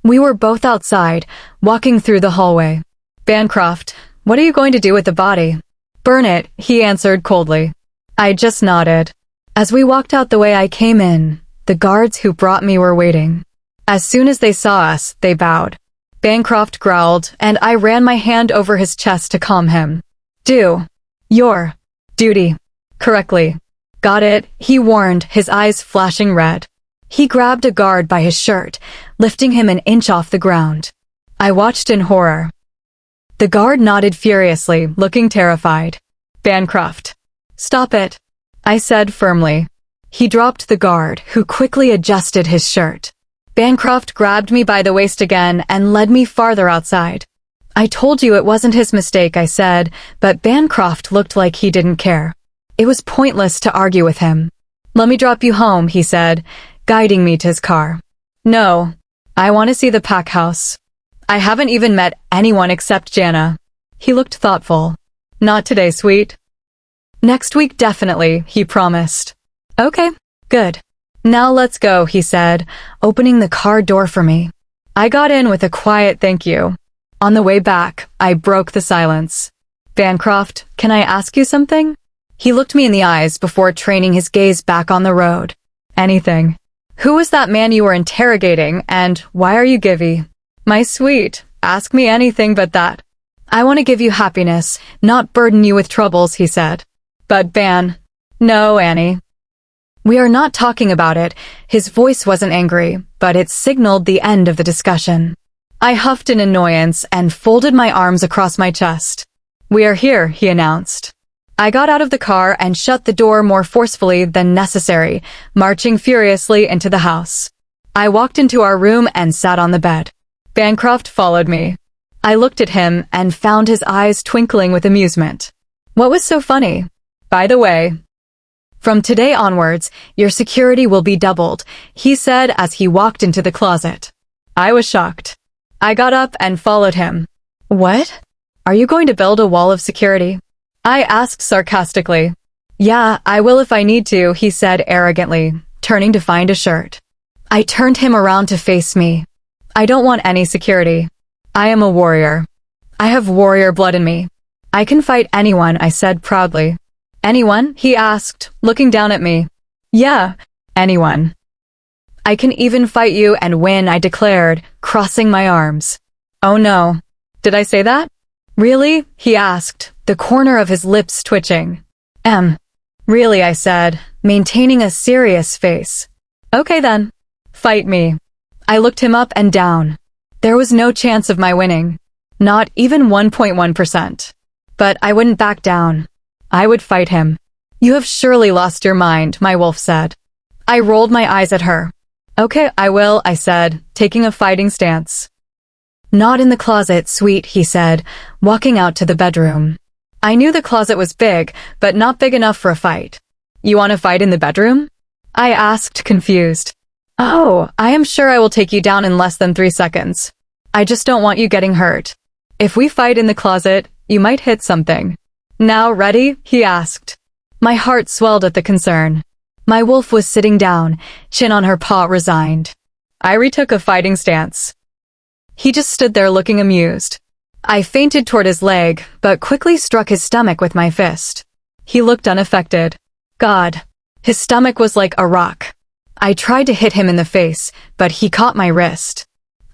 We were both outside, walking through the hallway. Bancroft, what are you going to do with the body? Burn it, he answered coldly. I just nodded. As we walked out the way I came in, the guards who brought me were waiting. As soon as they saw us, they bowed. Bancroft growled, and I ran my hand over his chest to calm him. Do your duty correctly. Got it, he warned, his eyes flashing red. He grabbed a guard by his shirt, lifting him an inch off the ground. I watched in horror. The guard nodded furiously, looking terrified. Bancroft. Stop it, I said firmly. He dropped the guard, who quickly adjusted his shirt. Bancroft grabbed me by the waist again and led me farther outside. I told you it wasn't his mistake, I said, but Bancroft looked like he didn't care. It was pointless to argue with him. Let me drop you home, he said, guiding me to his car. No, I want to see the pack house. I haven't even met anyone except Jana. He looked thoughtful. Not today, sweet. Next week, definitely, he promised. Okay, good. Now let's go, he said, opening the car door for me. I got in with a quiet thank you. On the way back, I broke the silence. Bancroft, can I ask you something? He looked me in the eyes before training his gaze back on the road. Anything. Who was that man you were interrogating, and why are you givey? My sweet, ask me anything but that. I want to give you happiness, not burden you with troubles, he said. But Ban. No, Annie. We are not talking about it. His voice wasn't angry, but it signaled the end of the discussion. I huffed in annoyance and folded my arms across my chest. We are here, he announced. I got out of the car and shut the door more forcefully than necessary, marching furiously into the house. I walked into our room and sat on the bed. Bancroft followed me. I looked at him and found his eyes twinkling with amusement. What was so funny? By the way, from today onwards, your security will be doubled, he said as he walked into the closet. I was shocked. I got up and followed him. What? Are you going to build a wall of security? I asked sarcastically. Yeah, I will if I need to, he said arrogantly, turning to find a shirt. I turned him around to face me. I don't want any security. I am a warrior. I have warrior blood in me. I can fight anyone, I said proudly. Anyone? He asked, looking down at me. Yeah, anyone. I can even fight you and win, I declared, crossing my arms. Oh no. Did I say that? Really? He asked, the corner of his lips twitching. Really, I said, maintaining a serious face. Okay then. Fight me. I looked him up and down. There was no chance of my winning. Not even 1.1%. But I wouldn't back down. I would fight him. You have surely lost your mind, my wolf said. I rolled my eyes at her. Okay, I will, I said, taking a fighting stance. Not in the closet, sweet, he said, walking out to the bedroom. I knew the closet was big, but not big enough for a fight. You want to fight in the bedroom? I asked, confused. Oh, I am sure I will take you down in less than 3 seconds. I just don't want you getting hurt. If we fight in the closet, you might hit something. Now ready? He asked. My heart swelled at the concern. My wolf was sitting down, chin on her paw, resigned. I retook a fighting stance. He just stood there looking amused. I feinted toward his leg, but quickly struck his stomach with my fist. He looked unaffected. God, his stomach was like a rock. I tried to hit him in the face, but he caught my wrist.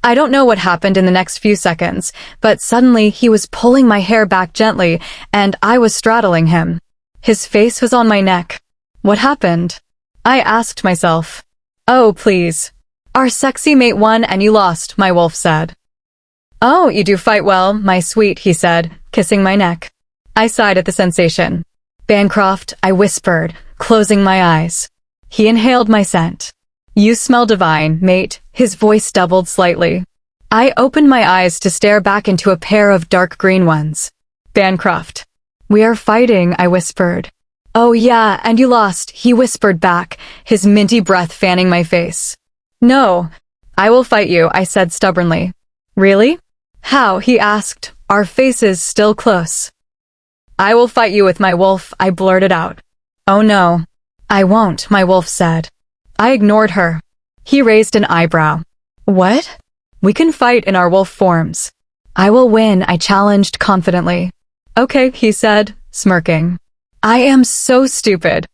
I don't know what happened in the next few seconds, but suddenly he was pulling my hair back gently, and I was straddling him. His face was on my neck. What happened? I asked myself. Oh, please. Our sexy mate won and you lost, my wolf said. Oh, you do fight well, my sweet, he said, kissing my neck. I sighed at the sensation. Bancroft, I whispered, closing my eyes. He inhaled my scent. You smell divine, mate, his voice doubled slightly. I opened my eyes to stare back into a pair of dark green ones. Bancroft. We are fighting, I whispered. Oh yeah, and you lost, he whispered back, his minty breath fanning my face. No, I will fight you, I said stubbornly. Really? How? He asked, our faces still close. I will fight you with my wolf, I blurted out. Oh no. I won't, my wolf said. I ignored her. He raised an eyebrow. What? We can fight in our wolf forms. I will win, I challenged confidently. Okay, he said, smirking. I am so stupid.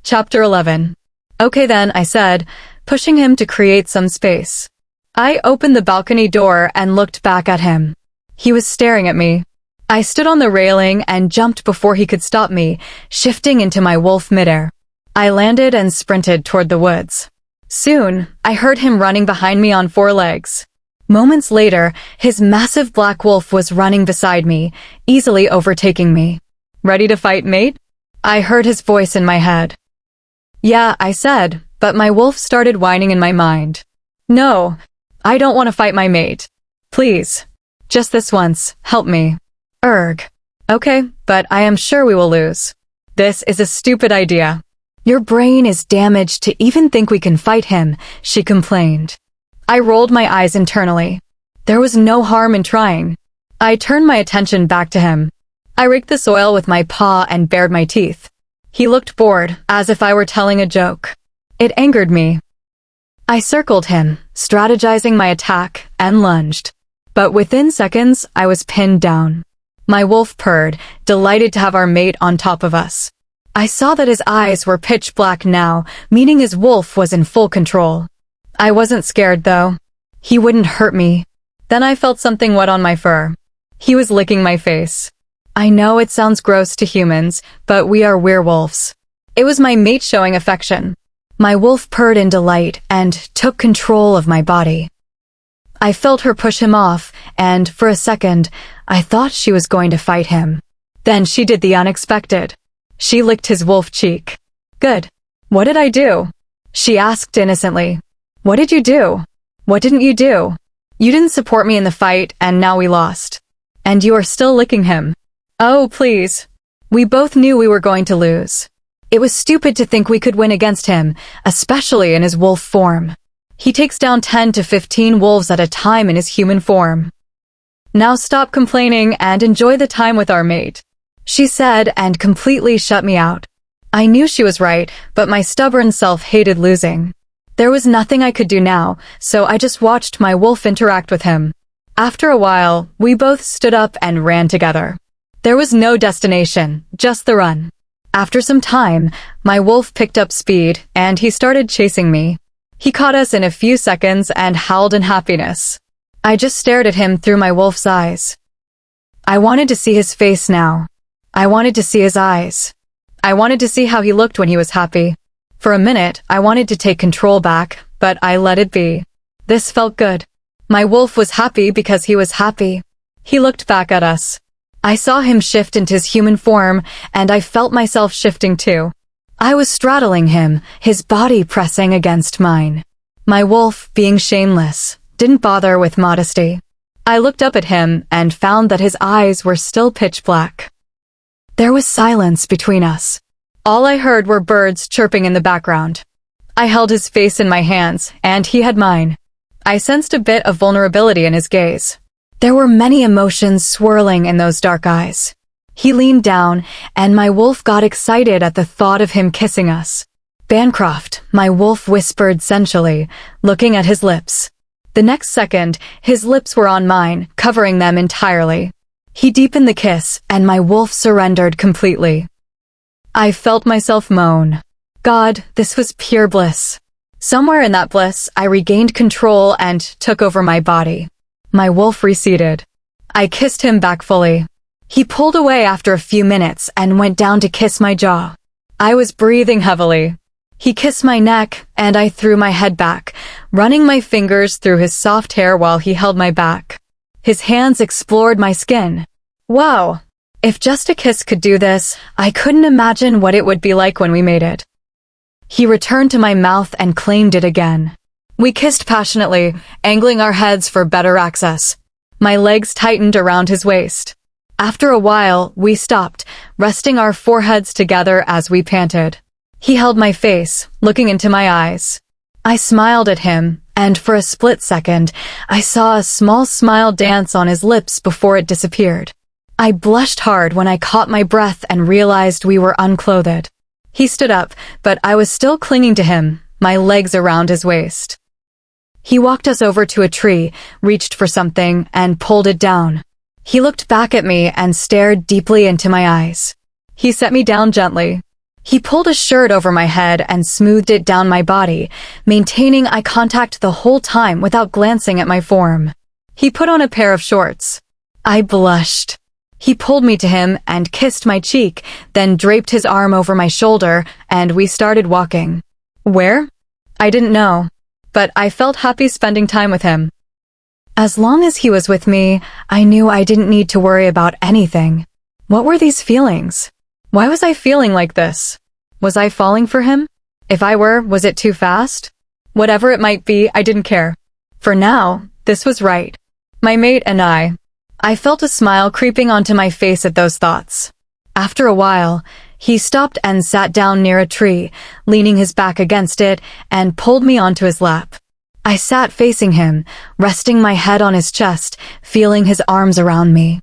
Chapter 11. Okay then, I said, pushing him to create some space. I opened the balcony door and looked back at him. He was staring at me. I stood on the railing and jumped before he could stop me, shifting into my wolf midair. I landed and sprinted toward the woods. Soon, I heard him running behind me on 4 legs. Moments later, his massive black wolf was running beside me, easily overtaking me. Ready to fight, mate? I heard his voice in my head. Yeah, I said, but my wolf started whining in my mind. No, I don't want to fight my mate. Please. Just this once, help me. Erg. Okay, but I am sure we will lose. This is a stupid idea. Your brain is damaged to even think we can fight him, she complained. I rolled my eyes internally. There was no harm in trying. I turned my attention back to him. I raked the soil with my paw and bared my teeth. He looked bored, as if I were telling a joke. It angered me. I circled him, strategizing my attack, and lunged. But within seconds, I was pinned down. My wolf purred, delighted to have our mate on top of us. I saw that his eyes were pitch black now, meaning his wolf was in full control. I wasn't scared, though. He wouldn't hurt me. Then I felt something wet on my fur. He was licking my face. I know it sounds gross to humans, but we are werewolves. It was my mate showing affection. My wolf purred in delight and took control of my body. I felt her push him off, and for a second, I thought she was going to fight him. Then she did the unexpected. She licked his wolf cheek. Good. What did I do? She asked innocently. What did you do? What didn't you do? You didn't support me in the fight, and now we lost. And you are still licking him. Oh, please. We both knew we were going to lose. It was stupid to think we could win against him, especially in his wolf form. He takes down 10 to 15 wolves at a time in his human form. Now stop complaining and enjoy the time with our mate, she said, and completely shut me out. I knew she was right, but my stubborn self hated losing. There was nothing I could do now, so I just watched my wolf interact with him. After a while, we both stood up and ran together. There was no destination, just the run. After some time, my wolf picked up speed, and he started chasing me. He caught us in a few seconds and howled in happiness. I just stared at him through my wolf's eyes. I wanted to see his face now. I wanted to see his eyes. I wanted to see how he looked when he was happy. For a minute, I wanted to take control back, but I let it be. This felt good. My wolf was happy because he was happy. He looked back at us. I saw him shift into his human form, and I felt myself shifting too. I was straddling him, his body pressing against mine. My wolf, being shameless, didn't bother with modesty. I looked up at him and found that his eyes were still pitch black. There was silence between us. All I heard were birds chirping in the background. I held his face in my hands, and he had mine. I sensed a bit of vulnerability in his gaze. There were many emotions swirling in those dark eyes. He leaned down, and my wolf got excited at the thought of him kissing us. Bancroft, my wolf whispered sensually, looking at his lips. The next second, his lips were on mine, covering them entirely. He deepened the kiss, and my wolf surrendered completely. I felt myself moan. God, this was pure bliss. Somewhere in that bliss, I regained control and took over my body. My wolf receded. I kissed him back fully. He pulled away after a few minutes and went down to kiss my jaw. I was breathing heavily. He kissed my neck, and I threw my head back, running my fingers through his soft hair while he held my back. His hands explored my skin. Wow! If just a kiss could do this, I couldn't imagine what it would be like when we made it. He returned to my mouth and claimed it again. We kissed passionately, angling our heads for better access. My legs tightened around his waist. After a while, we stopped, resting our foreheads together as we panted. He held my face, looking into my eyes. I smiled at him, and for a split second, I saw a small smile dance on his lips before it disappeared. I blushed hard when I caught my breath and realized we were unclothed. He stood up, but I was still clinging to him, my legs around his waist. He walked us over to a tree, reached for something, and pulled it down. He looked back at me and stared deeply into my eyes. He set me down gently. He pulled a shirt over my head and smoothed it down my body, maintaining eye contact the whole time without glancing at my form. He put on a pair of shorts. I blushed. He pulled me to him and kissed my cheek, then draped his arm over my shoulder, and we started walking. Where? I didn't know, but I felt happy spending time with him. As long as he was with me, I knew I didn't need to worry about anything. What were these feelings? Why was I feeling like this? Was I falling for him? If I were, was it too fast? Whatever it might be, I didn't care. For now, this was right. My mate and I felt a smile creeping onto my face at those thoughts. After a while, he stopped and sat down near a tree, leaning his back against it, and pulled me onto his lap. I sat facing him, resting my head on his chest, feeling his arms around me.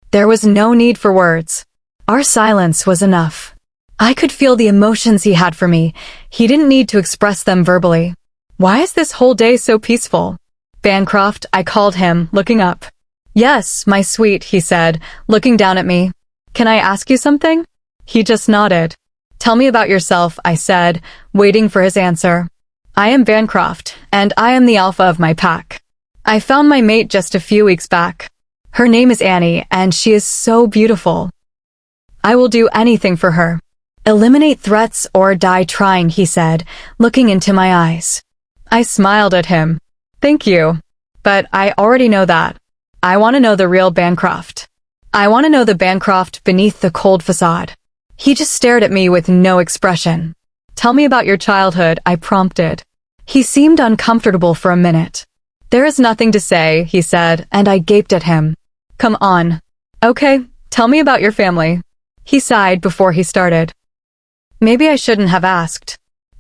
There was no need for words. Our silence was enough. I could feel the emotions he had for me. He didn't need to express them verbally. Why is this whole day so peaceful? Bancroft, I called him, looking up. Yes, my sweet, he said, looking down at me. Can I ask you something? He just nodded. Tell me about yourself, I said, waiting for his answer. I am Bancroft, and I am the alpha of my pack. I found my mate just a few weeks back. Her name is Annie, and she is so beautiful. I will do anything for her. Eliminate threats or die trying, he said, looking into my eyes. I smiled at him. Thank you. But I already know that. I want to know the real Bancroft. I want to know the Bancroft beneath the cold facade. He just stared at me with no expression. Tell me about your childhood, I prompted. He seemed uncomfortable for a minute. There is nothing to say, he said, and I gaped at him. Come on. Okay, tell me about your family. He sighed before he started. Maybe I shouldn't have asked.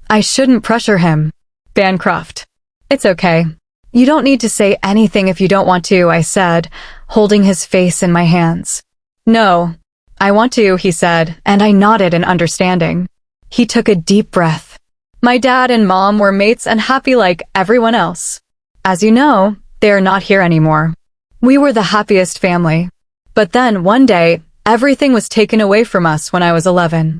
I shouldn't pressure him. Bancroft. It's okay. You don't need to say anything if you don't want to, I said, holding his face in my hands. No. I want to, he said, and I nodded in understanding. He took a deep breath. My dad and mom were mates and happy like everyone else. As you know, they are not here anymore. We were the happiest family. But then, one day, everything was taken away from us when I was 11.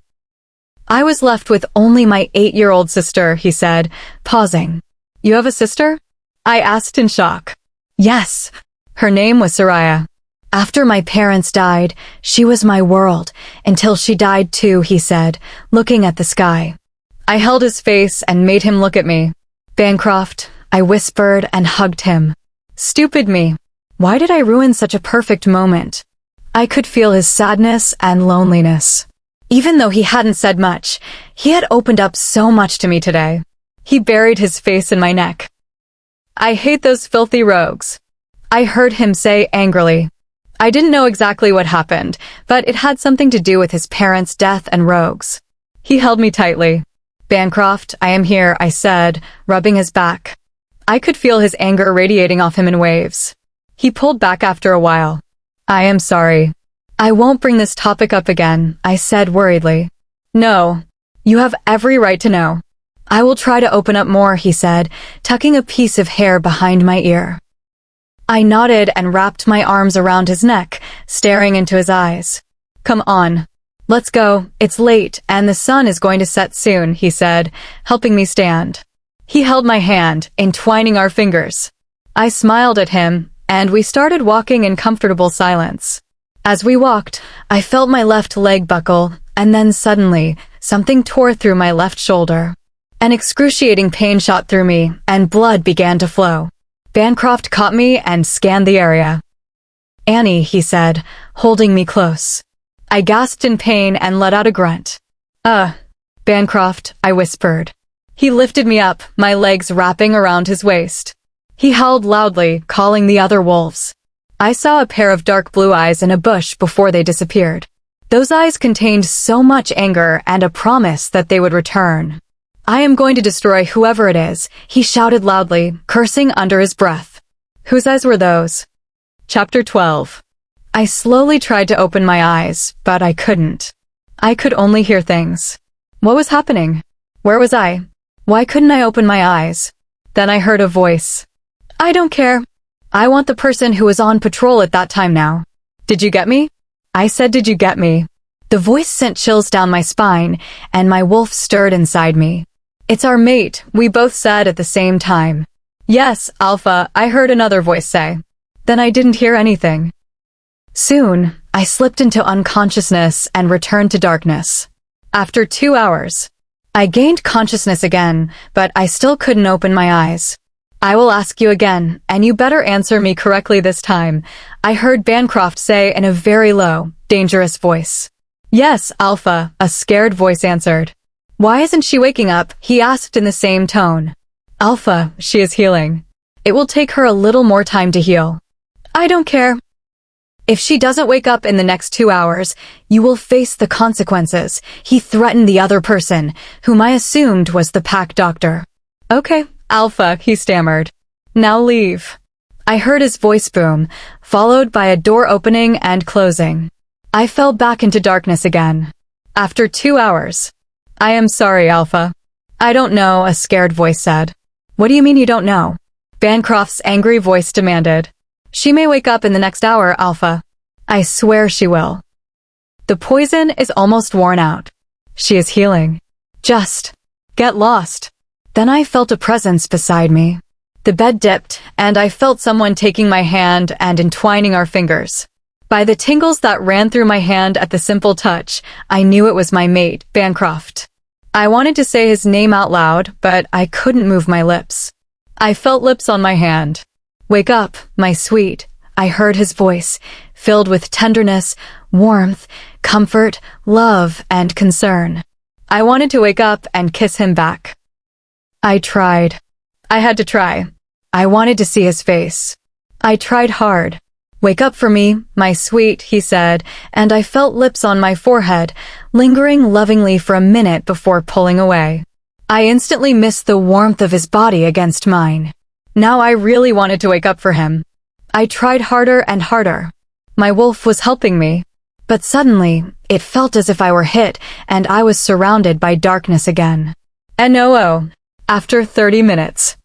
I was left with only my 8-year-old sister, he said, pausing. You have a sister? I asked in shock. Yes. Her name was Soraya. After my parents died, she was my world, until she died too, he said, looking at the sky. I held his face and made him look at me. Bancroft, I whispered and hugged him. Stupid me. Why did I ruin such a perfect moment? I could feel his sadness and loneliness. Even though he hadn't said much, he had opened up so much to me today. He buried his face in my neck. I hate those filthy rogues. I heard him say angrily. I didn't know exactly what happened, but it had something to do with his parents' death and rogues. He held me tightly. Bancroft, I am here, I said, rubbing his back. I could feel his anger radiating off him in waves. He pulled back after a while. I am sorry. I won't bring this topic up again, I said worriedly. No. You have every right to know. I will try to open up more, he said, tucking a piece of hair behind my ear. I nodded and wrapped my arms around his neck, staring into his eyes. Come on. Let's go. It's late, and the sun is going to set soon, he said, helping me stand. He held my hand, entwining our fingers. I smiled at him, and we started walking in comfortable silence. As we walked, I felt my left leg buckle, and then suddenly, something tore through my left shoulder. An excruciating pain shot through me, and blood began to flow. Bancroft caught me and scanned the area. Annie, he said, holding me close. I gasped in pain and let out a grunt. Bancroft, I whispered. He lifted me up, my legs wrapping around his waist. He howled loudly, calling the other wolves. I saw a pair of dark blue eyes in a bush before they disappeared. Those eyes contained so much anger and a promise that they would return. I am going to destroy whoever it is, he shouted loudly, cursing under his breath. Whose eyes were those? Chapter 12. I slowly tried to open my eyes, but I couldn't. I could only hear things. What was happening? Where was I? Why couldn't I open my eyes? Then I heard a voice. I don't care. I want the person who was on patrol at that time now. Did you get me? I said, did you get me? The voice sent chills down my spine, and my wolf stirred inside me. It's our mate, we both said at the same time. Yes, Alpha, I heard another voice say. Then I didn't hear anything. Soon, I slipped into unconsciousness and returned to darkness. After 2 hours, I gained consciousness again, but I still couldn't open my eyes. I will ask you again, and you better answer me correctly this time, I heard Bancroft say in a very low, dangerous voice. Yes, Alpha, a scared voice answered. Why isn't she waking up? He asked in the same tone. Alpha, she is healing. It will take her a little more time to heal. I don't care. If she doesn't wake up in the next 2 hours, you will face the consequences. He threatened the other person, whom I assumed was the pack doctor. Okay, Alpha, he stammered. Now leave. I heard his voice boom, followed by a door opening and closing. I fell back into darkness again. After 2 hours. I am sorry, Alpha. I don't know, a scared voice said. What do you mean you don't know? Bancroft's angry voice demanded. She may wake up in the next hour, Alpha. I swear she will. The poison is almost worn out. She is healing. Just get lost. Then I felt a presence beside me. The bed dipped, and I felt someone taking my hand and entwining our fingers. By the tingles that ran through my hand at the simple touch, I knew it was my mate, Bancroft. I wanted to say his name out loud, but I couldn't move my lips. I felt lips on my hand. Wake up, my sweet. I heard his voice, filled with tenderness, warmth, comfort, love, and concern. I wanted to wake up and kiss him back. I tried. I had to try. I wanted to see his face. I tried hard. Wake up for me, my sweet, he said, and I felt lips on my forehead, lingering lovingly for a minute before pulling away. I instantly missed the warmth of his body against mine. Now I really wanted to wake up for him. I tried harder and harder. My wolf was helping me. But suddenly, it felt as if I were hit, and I was surrounded by darkness again. NOO. After 30 minutes.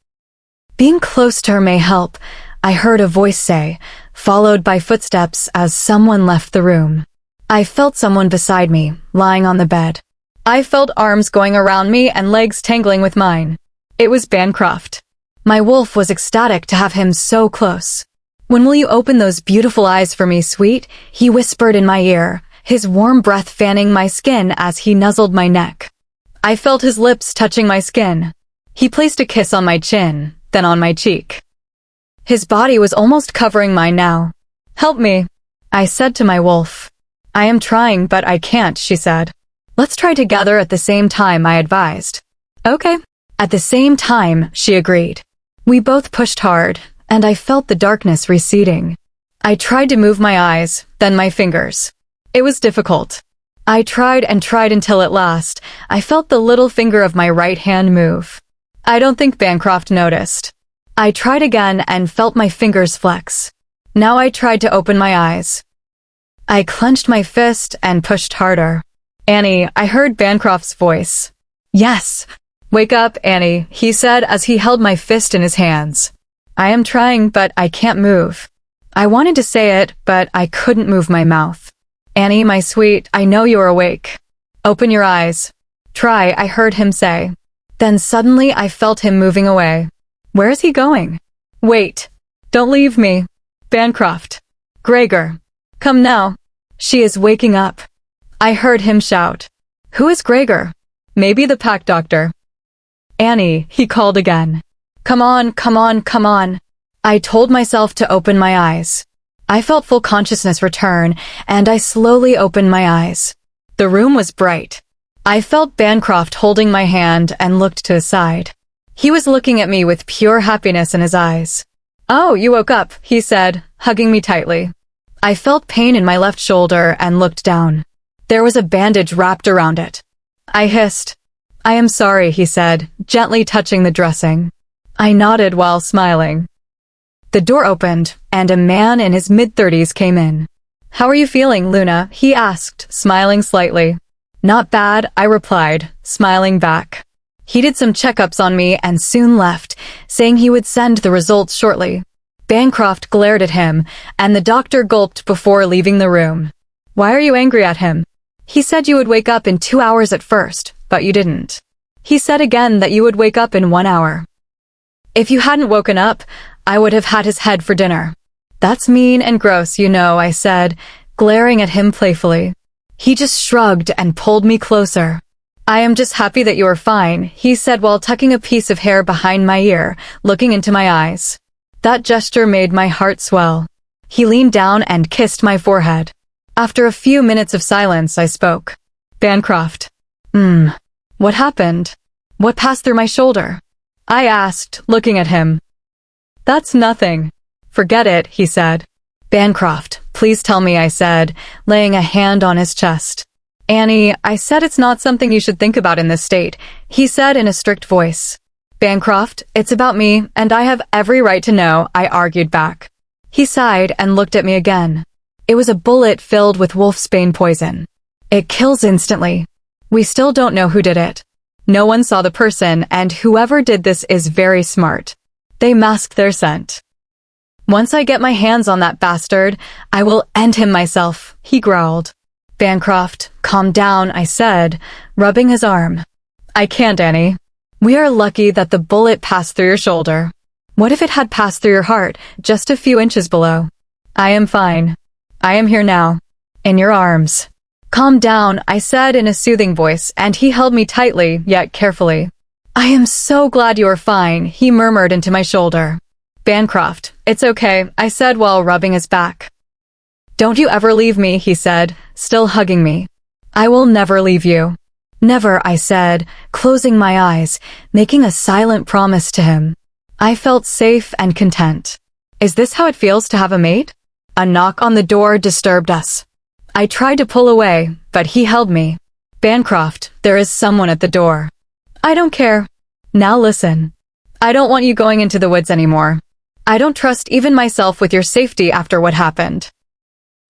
Being close to her may help, I heard a voice say, followed by footsteps as someone left the room. I felt someone beside me, lying on the bed. I felt arms going around me and legs tangling with mine. It was Bancroft. My wolf was ecstatic to have him so close. When will you open those beautiful eyes for me, sweet? He whispered in my ear, his warm breath fanning my skin as he nuzzled my neck. I felt his lips touching my skin. He placed a kiss on my chin, then on my cheek. His body was almost covering mine now. Help me, I said to my wolf. I am trying, but I can't, she said. Let's try together at the same time, I advised. Okay. At the same time, she agreed. We both pushed hard, and I felt the darkness receding. I tried to move my eyes, then my fingers. It was difficult. I tried and tried until at last, I felt the little finger of my right hand move. I don't think Bancroft noticed. I tried again and felt my fingers flex. Now I tried to open my eyes. I clenched my fist and pushed harder. Annie, I heard Bancroft's voice. Yes. Wake up, Annie, he said as he held my fist in his hands. I am trying, but I can't move. I wanted to say it, but I couldn't move my mouth. Annie, my sweet, I know you're awake. Open your eyes. Try, I heard him say. Then suddenly I felt him moving away. Where is he going? Wait. Don't leave me. Bancroft. Gregor. Come now. She is waking up. I heard him shout. Who is Gregor? Maybe the pack doctor. Annie, he called again. Come on, come on, come on. I told myself to open my eyes. I felt full consciousness return, and I slowly opened my eyes. The room was bright. I felt Bancroft holding my hand and looked to his side. He was looking at me with pure happiness in his eyes. Oh, you woke up, he said, hugging me tightly. I felt pain in my left shoulder and looked down. There was a bandage wrapped around it. I hissed. I am sorry, he said, gently touching the dressing. I nodded while smiling. The door opened, and a man in his mid-30s came in. How are you feeling, Luna? He asked, smiling slightly. Not bad, I replied, smiling back. He did some checkups on me and soon left, saying he would send the results shortly. Bancroft glared at him, and the doctor gulped before leaving the room. Why are you angry at him? He said you would wake up in 2 hours at first, but you didn't. He said again that you would wake up in 1 hour. If you hadn't woken up, I would have had his head for dinner. That's mean and gross, you know, I said, glaring at him playfully. He just shrugged and pulled me closer. I am just happy that you are fine, he said while tucking a piece of hair behind my ear, looking into my eyes. That gesture made my heart swell. He leaned down and kissed my forehead. After a few minutes of silence, I spoke. Bancroft. What happened? What passed through my shoulder? I asked, looking at him. That's nothing. Forget it, he said. Bancroft, please tell me, I said, laying a hand on his chest. Annie, I said it's not something you should think about in this state, he said in a strict voice. Bancroft, it's about me, and I have every right to know, I argued back. He sighed and looked at me again. It was a bullet filled with wolfsbane poison. It kills instantly. We still don't know who did it. No one saw the person, and whoever did this is very smart. They masked their scent. Once I get my hands on that bastard, I will end him myself, he growled. Bancroft, calm down, I said, rubbing his arm. I can't, Annie. We are lucky that the bullet passed through your shoulder. What if it had passed through your heart, just a few inches below? I am fine. I am here now. In your arms. Calm down, I said in a soothing voice, and he held me tightly, yet carefully. I am so glad you are fine, he murmured into my shoulder. Bancroft, it's okay, I said while rubbing his back. Don't you ever leave me, he said, still hugging me. I will never leave you. Never, I said, closing my eyes, making a silent promise to him. I felt safe and content. Is this how it feels to have a mate? A knock on the door disturbed us. I tried to pull away, but he held me. Bancroft, there is someone at the door. I don't care. Now listen. I don't want you going into the woods anymore. I don't trust even myself with your safety after what happened.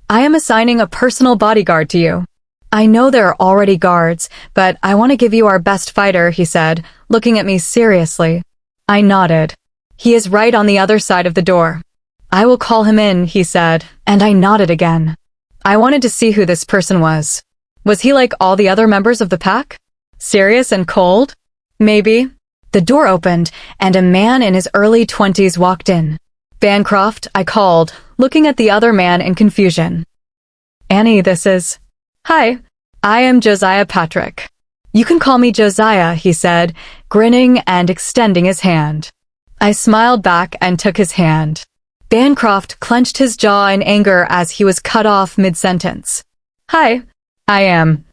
I am assigning a personal bodyguard to you. I know there are already guards, but I want to give you our best fighter, he said, looking at me seriously. I nodded. He is right on the other side of the door. I will call him in, he said, and I nodded again. I wanted to see who this person was. Was he like all the other members of the pack? Serious and cold? Maybe. The door opened, and a man in his early 20s walked in. Bancroft, I called, looking at the other man in confusion. Annie, this is... Hi, I am Josiah Patrick. You can call me Josiah, he said, grinning and extending his hand. I smiled back and took his hand. Bancroft clenched his jaw in anger as he was cut off mid-sentence. Hi, I am.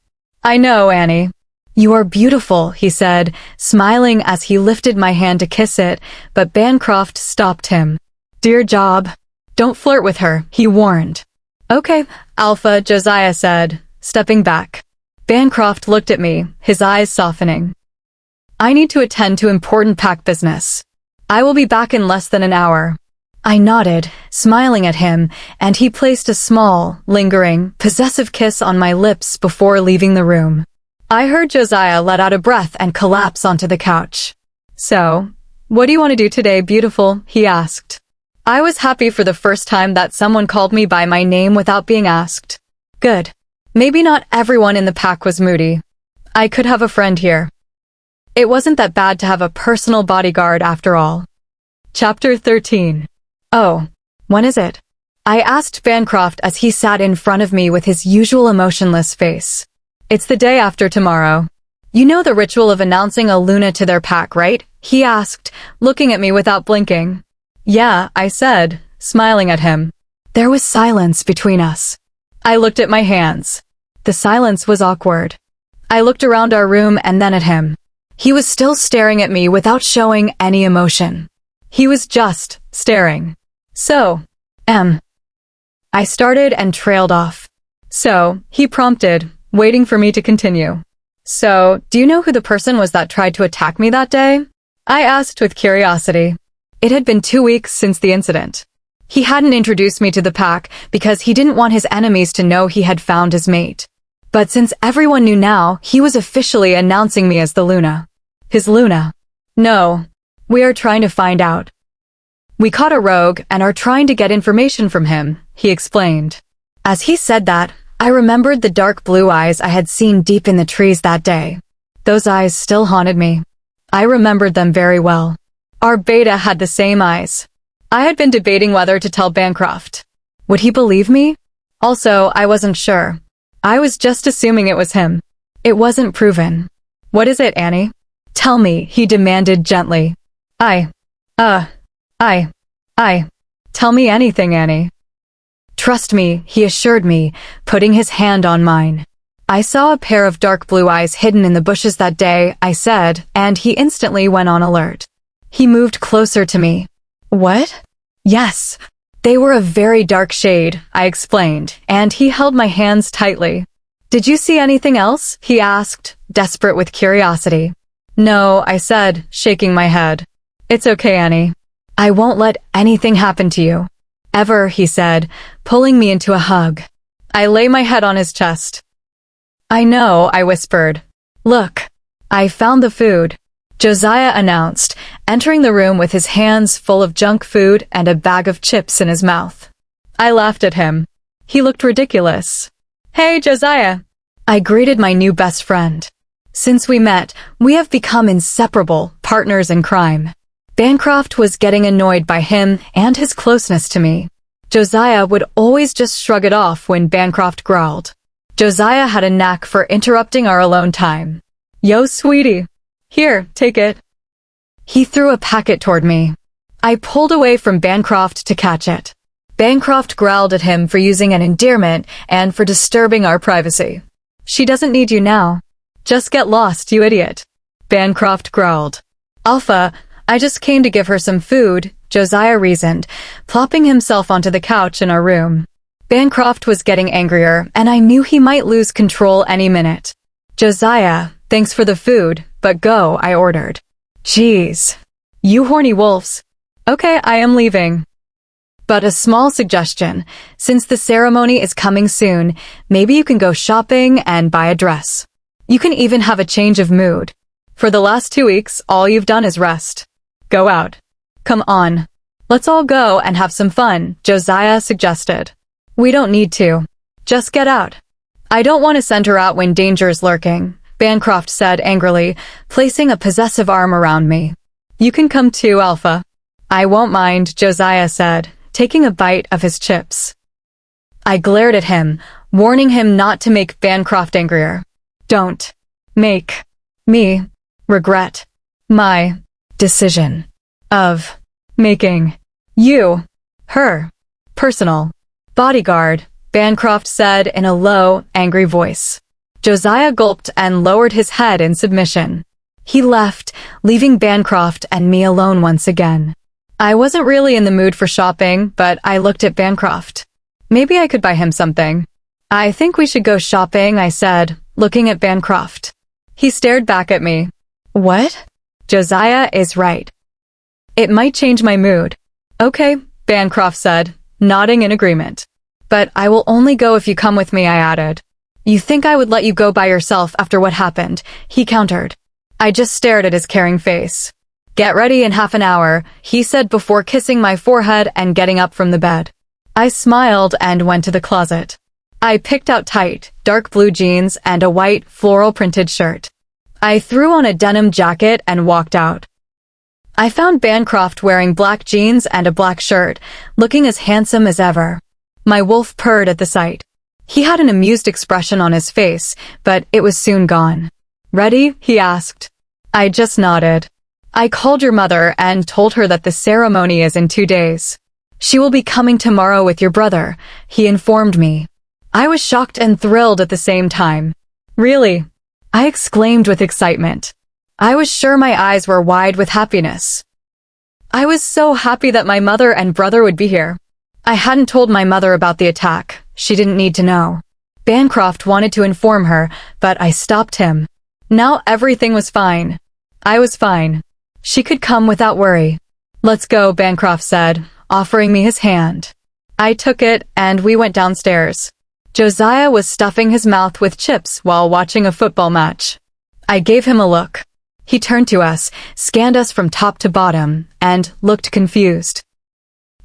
I know, Annie. You are beautiful, he said, smiling as he lifted my hand to kiss it, but Bancroft stopped him. Dear Job, don't flirt with her, he warned. Okay, Alpha, Josiah said, stepping back. Bancroft looked at me, his eyes softening. I need to attend to important pack business. I will be back in less than an hour. I nodded, smiling at him, and he placed a small, lingering, possessive kiss on my lips before leaving the room. I heard Josiah let out a breath and collapse onto the couch. So, what do you want to do today, beautiful? He asked. I was happy for the first time that someone called me by my name without being asked. Good. Maybe not everyone in the pack was moody. I could have a friend here. It wasn't that bad to have a personal bodyguard after all. Chapter 13. Oh, when is it? I asked Bancroft as he sat in front of me with his usual emotionless face. It's the day after tomorrow. You know the ritual of announcing a Luna to their pack, right? He asked, looking at me without blinking. Yeah, I said, smiling at him. There was silence between us. I looked at my hands. The silence was awkward. I looked around our room and then at him. He was still staring at me without showing any emotion. He was just staring. So, I started and trailed off. So, he prompted, waiting for me to continue. So, do you know who the person was that tried to attack me that day? I asked with curiosity. It had been 2 weeks since the incident. He hadn't introduced me to the pack because he didn't want his enemies to know he had found his mate. But since everyone knew now, he was officially announcing me as the Luna. His Luna. No, we are trying to find out. We caught a rogue and are trying to get information from him, he explained. As he said that, I remembered the dark blue eyes I had seen deep in the trees that day. Those eyes still haunted me. I remembered them very well. Our beta had the same eyes. I had been debating whether to tell Bancroft. Would he believe me? Also, I wasn't sure. I was just assuming it was him. It wasn't proven. What is it, Annie? Tell me, he demanded gently. Tell me anything, Annie. Trust me, he assured me, putting his hand on mine. I saw a pair of dark blue eyes hidden in the bushes that day, I said, and he instantly went on alert. He moved closer to me. What? Yes. They were a very dark shade, I explained, and he held my hands tightly. Did you see anything else? He asked, desperate with curiosity. No, I said, shaking my head. It's okay, Annie. I won't let anything happen to you. Ever, he said, pulling me into a hug. I lay my head on his chest. I know, I whispered. Look. I found the food. Josiah announced, entering the room with his hands full of junk food and a bag of chips in his mouth. I laughed at him. He looked ridiculous. Hey, Josiah. I greeted my new best friend. Since we met, we have become inseparable partners in crime. Bancroft was getting annoyed by him and his closeness to me. Josiah would always just shrug it off when Bancroft growled. Josiah had a knack for interrupting our alone time. Yo, sweetie. Here, take it. He threw a packet toward me. I pulled away from Bancroft to catch it. Bancroft growled at him for using an endearment and for disturbing our privacy. She doesn't need you now. Just get lost, you idiot. Bancroft growled. Alpha, I just came to give her some food, Josiah reasoned, plopping himself onto the couch in our room. Bancroft was getting angrier, and I knew he might lose control any minute. Josiah, thanks for the food, but go, I ordered. Jeez. You horny wolves. Okay, I am leaving. But a small suggestion, since the ceremony is coming soon, maybe you can go shopping and buy a dress. You can even have a change of mood. For the last 2 weeks, all you've done is rest. Go out. Come on. Let's all go and have some fun, Josiah suggested. We don't need to. Just get out. I don't want to send her out when danger is lurking, Bancroft said angrily, placing a possessive arm around me. You can come too, Alpha. I won't mind, Josiah said, taking a bite of his chips. I glared at him, warning him not to make Bancroft angrier. Don't make me regret my decision of making you her personal bodyguard, Bancroft said in a low, angry voice. Josiah gulped and lowered his head in submission. He left, leaving Bancroft and me alone once again. I wasn't really in the mood for shopping, but I looked at Bancroft. Maybe I could buy him something. I think we should go shopping, I said, looking at Bancroft. He stared back at me. What? Josiah is right. It might change my mood. Okay, Bancroft said, nodding in agreement. But I will only go if you come with me, I added. You think I would let you go by yourself after what happened, he countered. I just stared at his caring face. Get ready in half an hour, he said before kissing my forehead and getting up from the bed. I smiled and went to the closet. I picked out tight, dark blue jeans and a white, floral-printed shirt. I threw on a denim jacket and walked out. I found Bancroft wearing black jeans and a black shirt, looking as handsome as ever. My wolf purred at the sight. He had an amused expression on his face, but it was soon gone. Ready? He asked. I just nodded. I called your mother and told her that the ceremony is in 2 days. She will be coming tomorrow with your brother, he informed me. I was shocked and thrilled at the same time. Really? I exclaimed with excitement. I was sure my eyes were wide with happiness. I was so happy that my mother and brother would be here. I hadn't told my mother about the attack. She didn't need to know. Bancroft wanted to inform her, but I stopped him. Now everything was fine. I was fine. She could come without worry. Let's go, Bancroft said, offering me his hand. I took it, and we went downstairs. Josiah was stuffing his mouth with chips while watching a football match. I gave him a look. He turned to us, scanned us from top to bottom, and looked confused.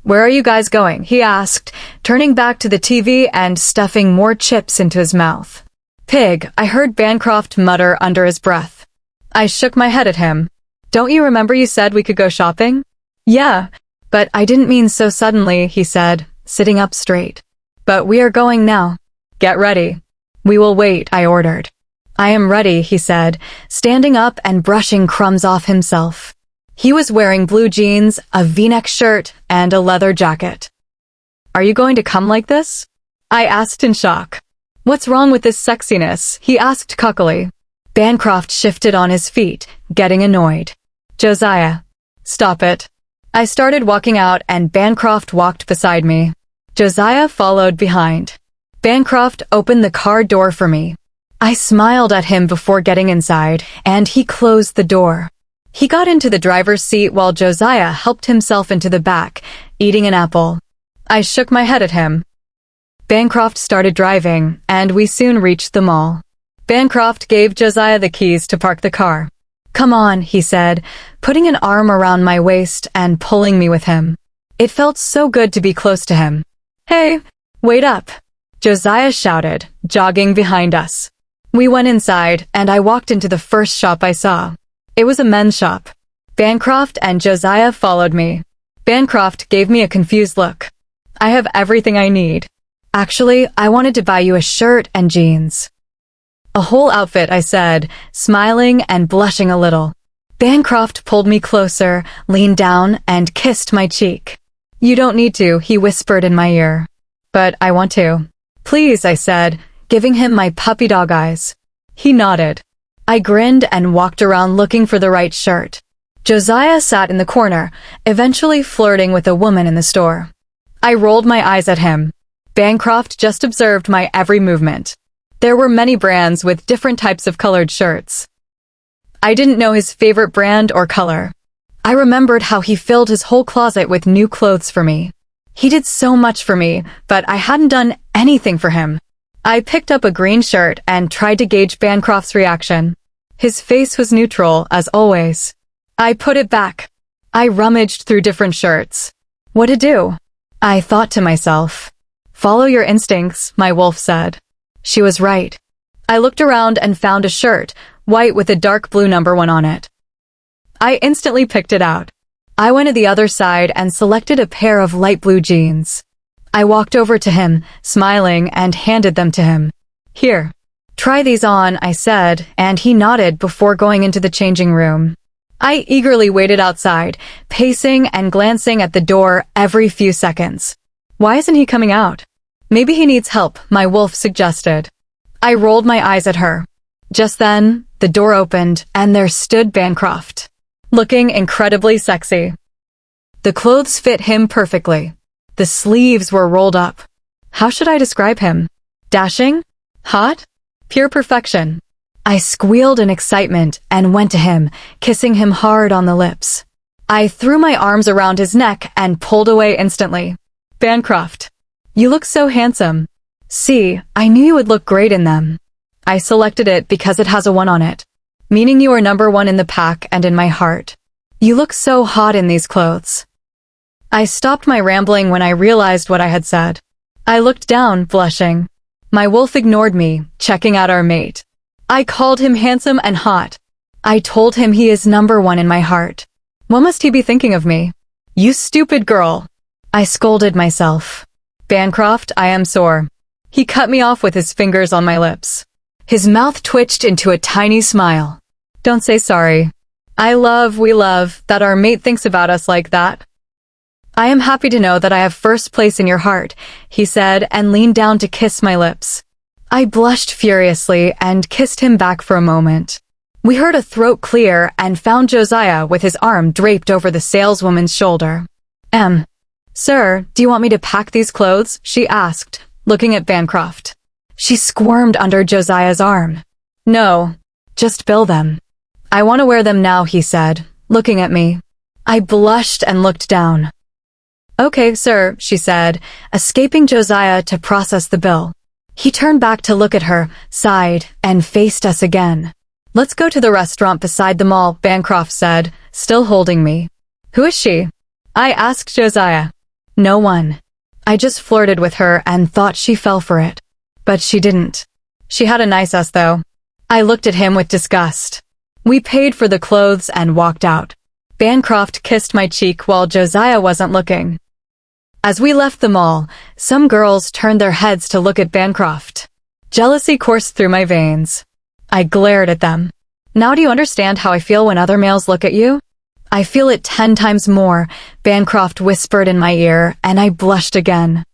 Where are you guys going? He asked, turning back to the TV and stuffing more chips into his mouth. Pig, I heard Bancroft mutter under his breath. I shook my head at him. Don't you remember you said we could go shopping? Yeah, but I didn't mean so suddenly, he said, sitting up straight. But we are going now. Get ready. We will wait, I ordered. I am ready, he said, standing up and brushing crumbs off himself. He was wearing blue jeans, a V-neck shirt, and a leather jacket. Are you going to come like this? I asked in shock. "What's wrong with this sexiness?" he asked cockily. Bancroft shifted on his feet, getting annoyed. "Josiah, stop it." I started walking out and Bancroft walked beside me. Josiah followed behind. Bancroft opened the car door for me. I smiled at him before getting inside, and he closed the door. He got into the driver's seat while Josiah helped himself into the back, eating an apple. I shook my head at him. Bancroft started driving, and we soon reached the mall. Bancroft gave Josiah the keys to park the car. "Come on," he said, putting an arm around my waist and pulling me with him. It felt so good to be close to him. "Hey, wait up," Josiah shouted, jogging behind us. We went inside, and I walked into the first shop I saw. It was a men's shop. Bancroft and Josiah followed me. Bancroft gave me a confused look. "I have everything I need. Actually, I wanted to buy you a shirt and jeans." "A whole outfit," I said, smiling and blushing a little. Bancroft pulled me closer, leaned down, and kissed my cheek. "You don't need to," he whispered in my ear. "But I want to." "Please," I said, giving him my puppy dog eyes. He nodded. I grinned and walked around looking for the right shirt. Josiah sat in the corner, eventually flirting with a woman in the store. I rolled my eyes at him. Bancroft just observed my every movement. There were many brands with different types of colored shirts. I didn't know his favorite brand or color. I remembered how he filled his whole closet with new clothes for me. He did so much for me, but I hadn't done anything for him. I picked up a green shirt and tried to gauge Bancroft's reaction. His face was neutral, as always. I put it back. I rummaged through different shirts. What to do? I thought to myself. "Follow your instincts," my wolf said. She was right. I looked around and found a shirt, white with a dark blue number 1 on it. I instantly picked it out. I went to the other side and selected a pair of light blue jeans. I walked over to him, smiling, and handed them to him. "Here. Try these on," I said, and he nodded before going into the changing room. I eagerly waited outside, pacing and glancing at the door every few seconds. Why isn't he coming out? "Maybe he needs help," my wolf suggested. I rolled my eyes at her. Just then, the door opened, and there stood Bancroft, looking incredibly sexy. The clothes fit him perfectly. The sleeves were rolled up. How should I describe him? Dashing? Hot? Pure perfection. I squealed in excitement and went to him, kissing him hard on the lips. I threw my arms around his neck and pulled away instantly. "Bancroft, you look so handsome." "See, I knew you would look great in them." "I selected it because it has a 1 on it, meaning you are number 1 in the pack and in my heart. You look so hot in these clothes." I stopped my rambling when I realized what I had said. I looked down, blushing. My wolf ignored me, checking out our mate. I called him handsome and hot. I told him he is number 1 in my heart. What must he be thinking of me? "You stupid girl." I scolded myself. "Bancroft, I am sore." He cut me off with his fingers on my lips. His mouth twitched into a tiny smile. "Don't say sorry. We love that our mate thinks about us like that." "I am happy to know that I have first place in your heart," he said and leaned down to kiss my lips. I blushed furiously and kissed him back for a moment. We heard a throat clear and found Josiah with his arm draped over the saleswoman's shoulder. "Sir, do you want me to pack these clothes?" she asked, looking at Bancroft. She squirmed under Josiah's arm. "No, just bill them." "I want to wear them now," he said, looking at me. I blushed and looked down. "Okay, sir," she said, escaping Josiah to process the bill. He turned back to look at her, sighed, and faced us again. "Let's go to the restaurant beside the mall," Bancroft said, still holding me. "Who is she?" I asked Josiah. "No one. I just flirted with her and thought she fell for it. But she didn't. She had a nice ass, though." I looked at him with disgust. We paid for the clothes and walked out. Bancroft kissed my cheek while Josiah wasn't looking. As we left the mall, some girls turned their heads to look at Bancroft. Jealousy coursed through my veins. I glared at them. "Now do you understand how I feel when other males look at you?" "I feel it 10 times more," Bancroft whispered in my ear, and I blushed again.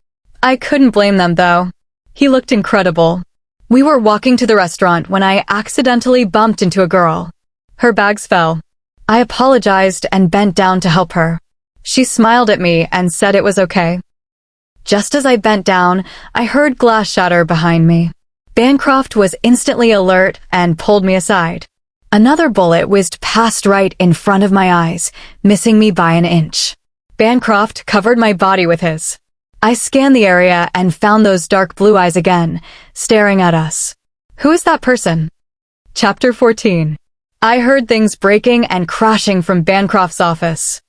I couldn't blame them, though. He looked incredible. We were walking to the restaurant when I accidentally bumped into a girl. Her bags fell. I apologized and bent down to help her. She smiled at me and said it was okay. Just as I bent down, I heard glass shatter behind me. Bancroft was instantly alert and pulled me aside. Another bullet whizzed past right in front of my eyes, missing me by an inch. Bancroft covered my body with his. I scanned the area and found those dark blue eyes again, staring at us. Who is that person? Chapter 14. I heard things breaking and crashing from Bancroft's office.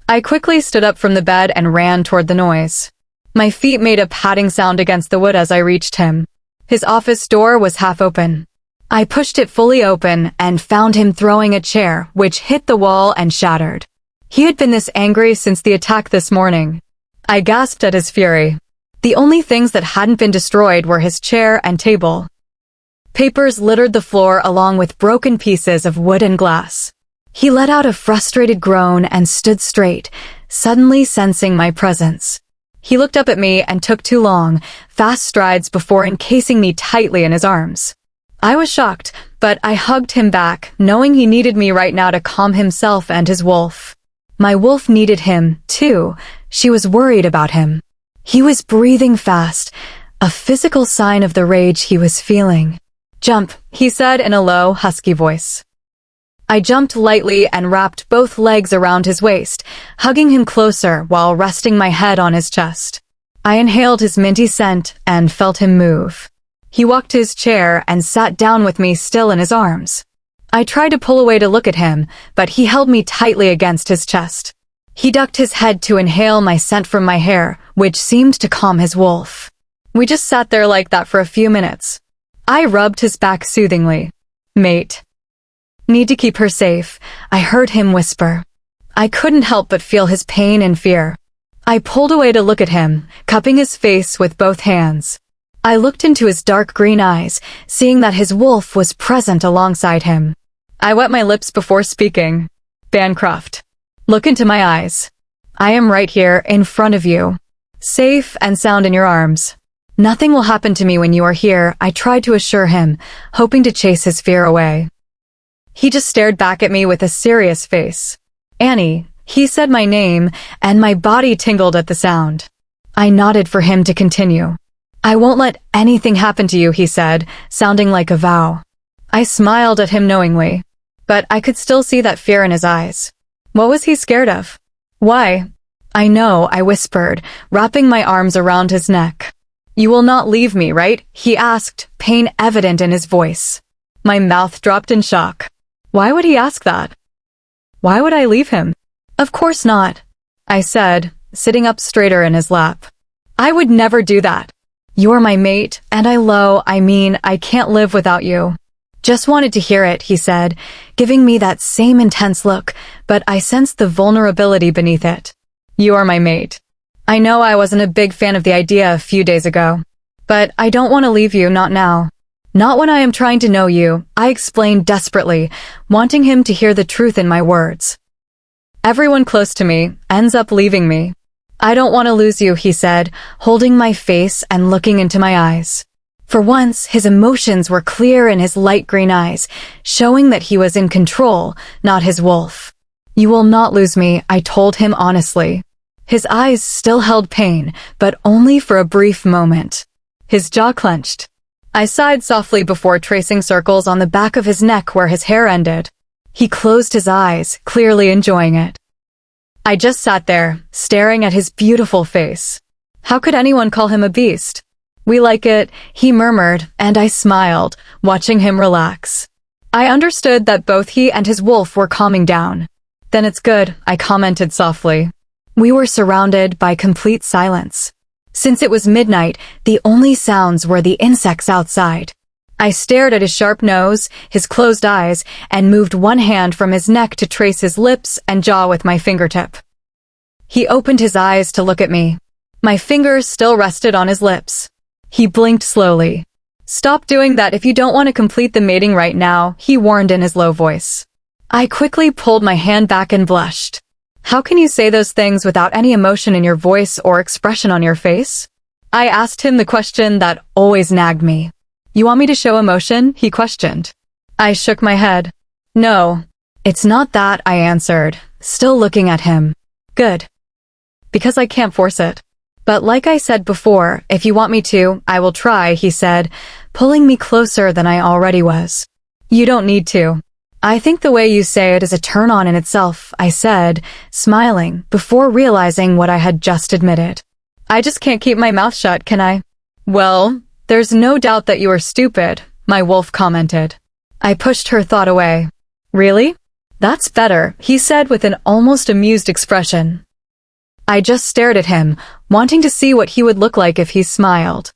I quickly stood up from the bed and ran toward the noise. My feet made a padding sound against the wood as I reached him. His office door was half open. I pushed it fully open and found him throwing a chair, which hit the wall and shattered. He had been this angry since the attack this morning. I gasped at his fury. The only things that hadn't been destroyed were his chair and table. Papers littered the floor along with broken pieces of wood and glass. He let out a frustrated groan and stood straight, suddenly sensing my presence. He looked up at me and took two long, fast strides before encasing me tightly in his arms. I was shocked, but I hugged him back, knowing he needed me right now to calm himself and his wolf. My wolf needed him, too. She was worried about him. He was breathing fast, a physical sign of the rage he was feeling. "Jump," he said in a low, husky voice. I jumped lightly and wrapped both legs around his waist, hugging him closer while resting my head on his chest. I inhaled his minty scent and felt him move. He walked to his chair and sat down with me still in his arms. I tried to pull away to look at him, but he held me tightly against his chest. He ducked his head to inhale my scent from my hair, which seemed to calm his wolf. We just sat there like that for a few minutes. I rubbed his back soothingly. "Mate. Need to keep her safe," I heard him whisper. I couldn't help but feel his pain and fear. I pulled away to look at him, cupping his face with both hands. I looked into his dark green eyes, seeing that his wolf was present alongside him. I wet my lips before speaking. "Bancroft, look into my eyes. I am right here, in front of you. Safe and sound in your arms. Nothing will happen to me when you are here," I tried to assure him, hoping to chase his fear away. He just stared back at me with a serious face. "Annie," he said my name, and my body tingled at the sound. I nodded for him to continue. "I won't let anything happen to you," he said, sounding like a vow. I smiled at him knowingly, but I could still see that fear in his eyes. What was he scared of? "Why?" "I know," I whispered, wrapping my arms around his neck. "You will not leave me, right?" he asked, pain evident in his voice. My mouth dropped in shock. Why would he ask that? Why would I leave him? "Of course not," I said, sitting up straighter in his lap. "I would never do that. You're my mate, and I can't live without you." "Just wanted to hear it," he said, giving me that same intense look, but I sensed the vulnerability beneath it. "You are my mate. I know I wasn't a big fan of the idea a few days ago, but I don't want to leave you, not now. Not when I am trying to know you," I explained desperately, wanting him to hear the truth in my words. "Everyone close to me ends up leaving me. I don't want to lose you," he said, holding my face and looking into my eyes. For once, his emotions were clear in his light green eyes, showing that he was in control, not his wolf. "You will not lose me," I told him honestly. His eyes still held pain, but only for a brief moment. His jaw clenched. I sighed softly before tracing circles on the back of his neck where his hair ended. He closed his eyes, clearly enjoying it. I just sat there, staring at his beautiful face. How could anyone call him a beast? "We like it," he murmured, and I smiled, watching him relax. I understood that both he and his wolf were calming down. "Then it's good," I commented softly. We were surrounded by complete silence. Since it was midnight, the only sounds were the insects outside. I stared at his sharp nose, his closed eyes, and moved one hand from his neck to trace his lips and jaw with my fingertip. He opened his eyes to look at me. My fingers still rested on his lips. He blinked slowly. "Stop doing that if you don't want to complete the mating right now," he warned in his low voice. I quickly pulled my hand back and blushed. "How can you say those things without any emotion in your voice or expression on your face?" I asked him the question that always nagged me. You want me to show emotion? He questioned. I shook my head. No, it's not that, I answered, still looking at him. Good. Because I can't force it. But like I said before, if you want me to, I will try, he said, pulling me closer than I already was. You don't need to. I think the way you say it is a turn-on in itself, I said, smiling, before realizing what I had just admitted. I just can't keep my mouth shut, can I? Well, there's no doubt that you are stupid, my wolf commented. I pushed her thought away. Really? That's better, he said with an almost amused expression. I just stared at him, wanting to see what he would look like if he smiled.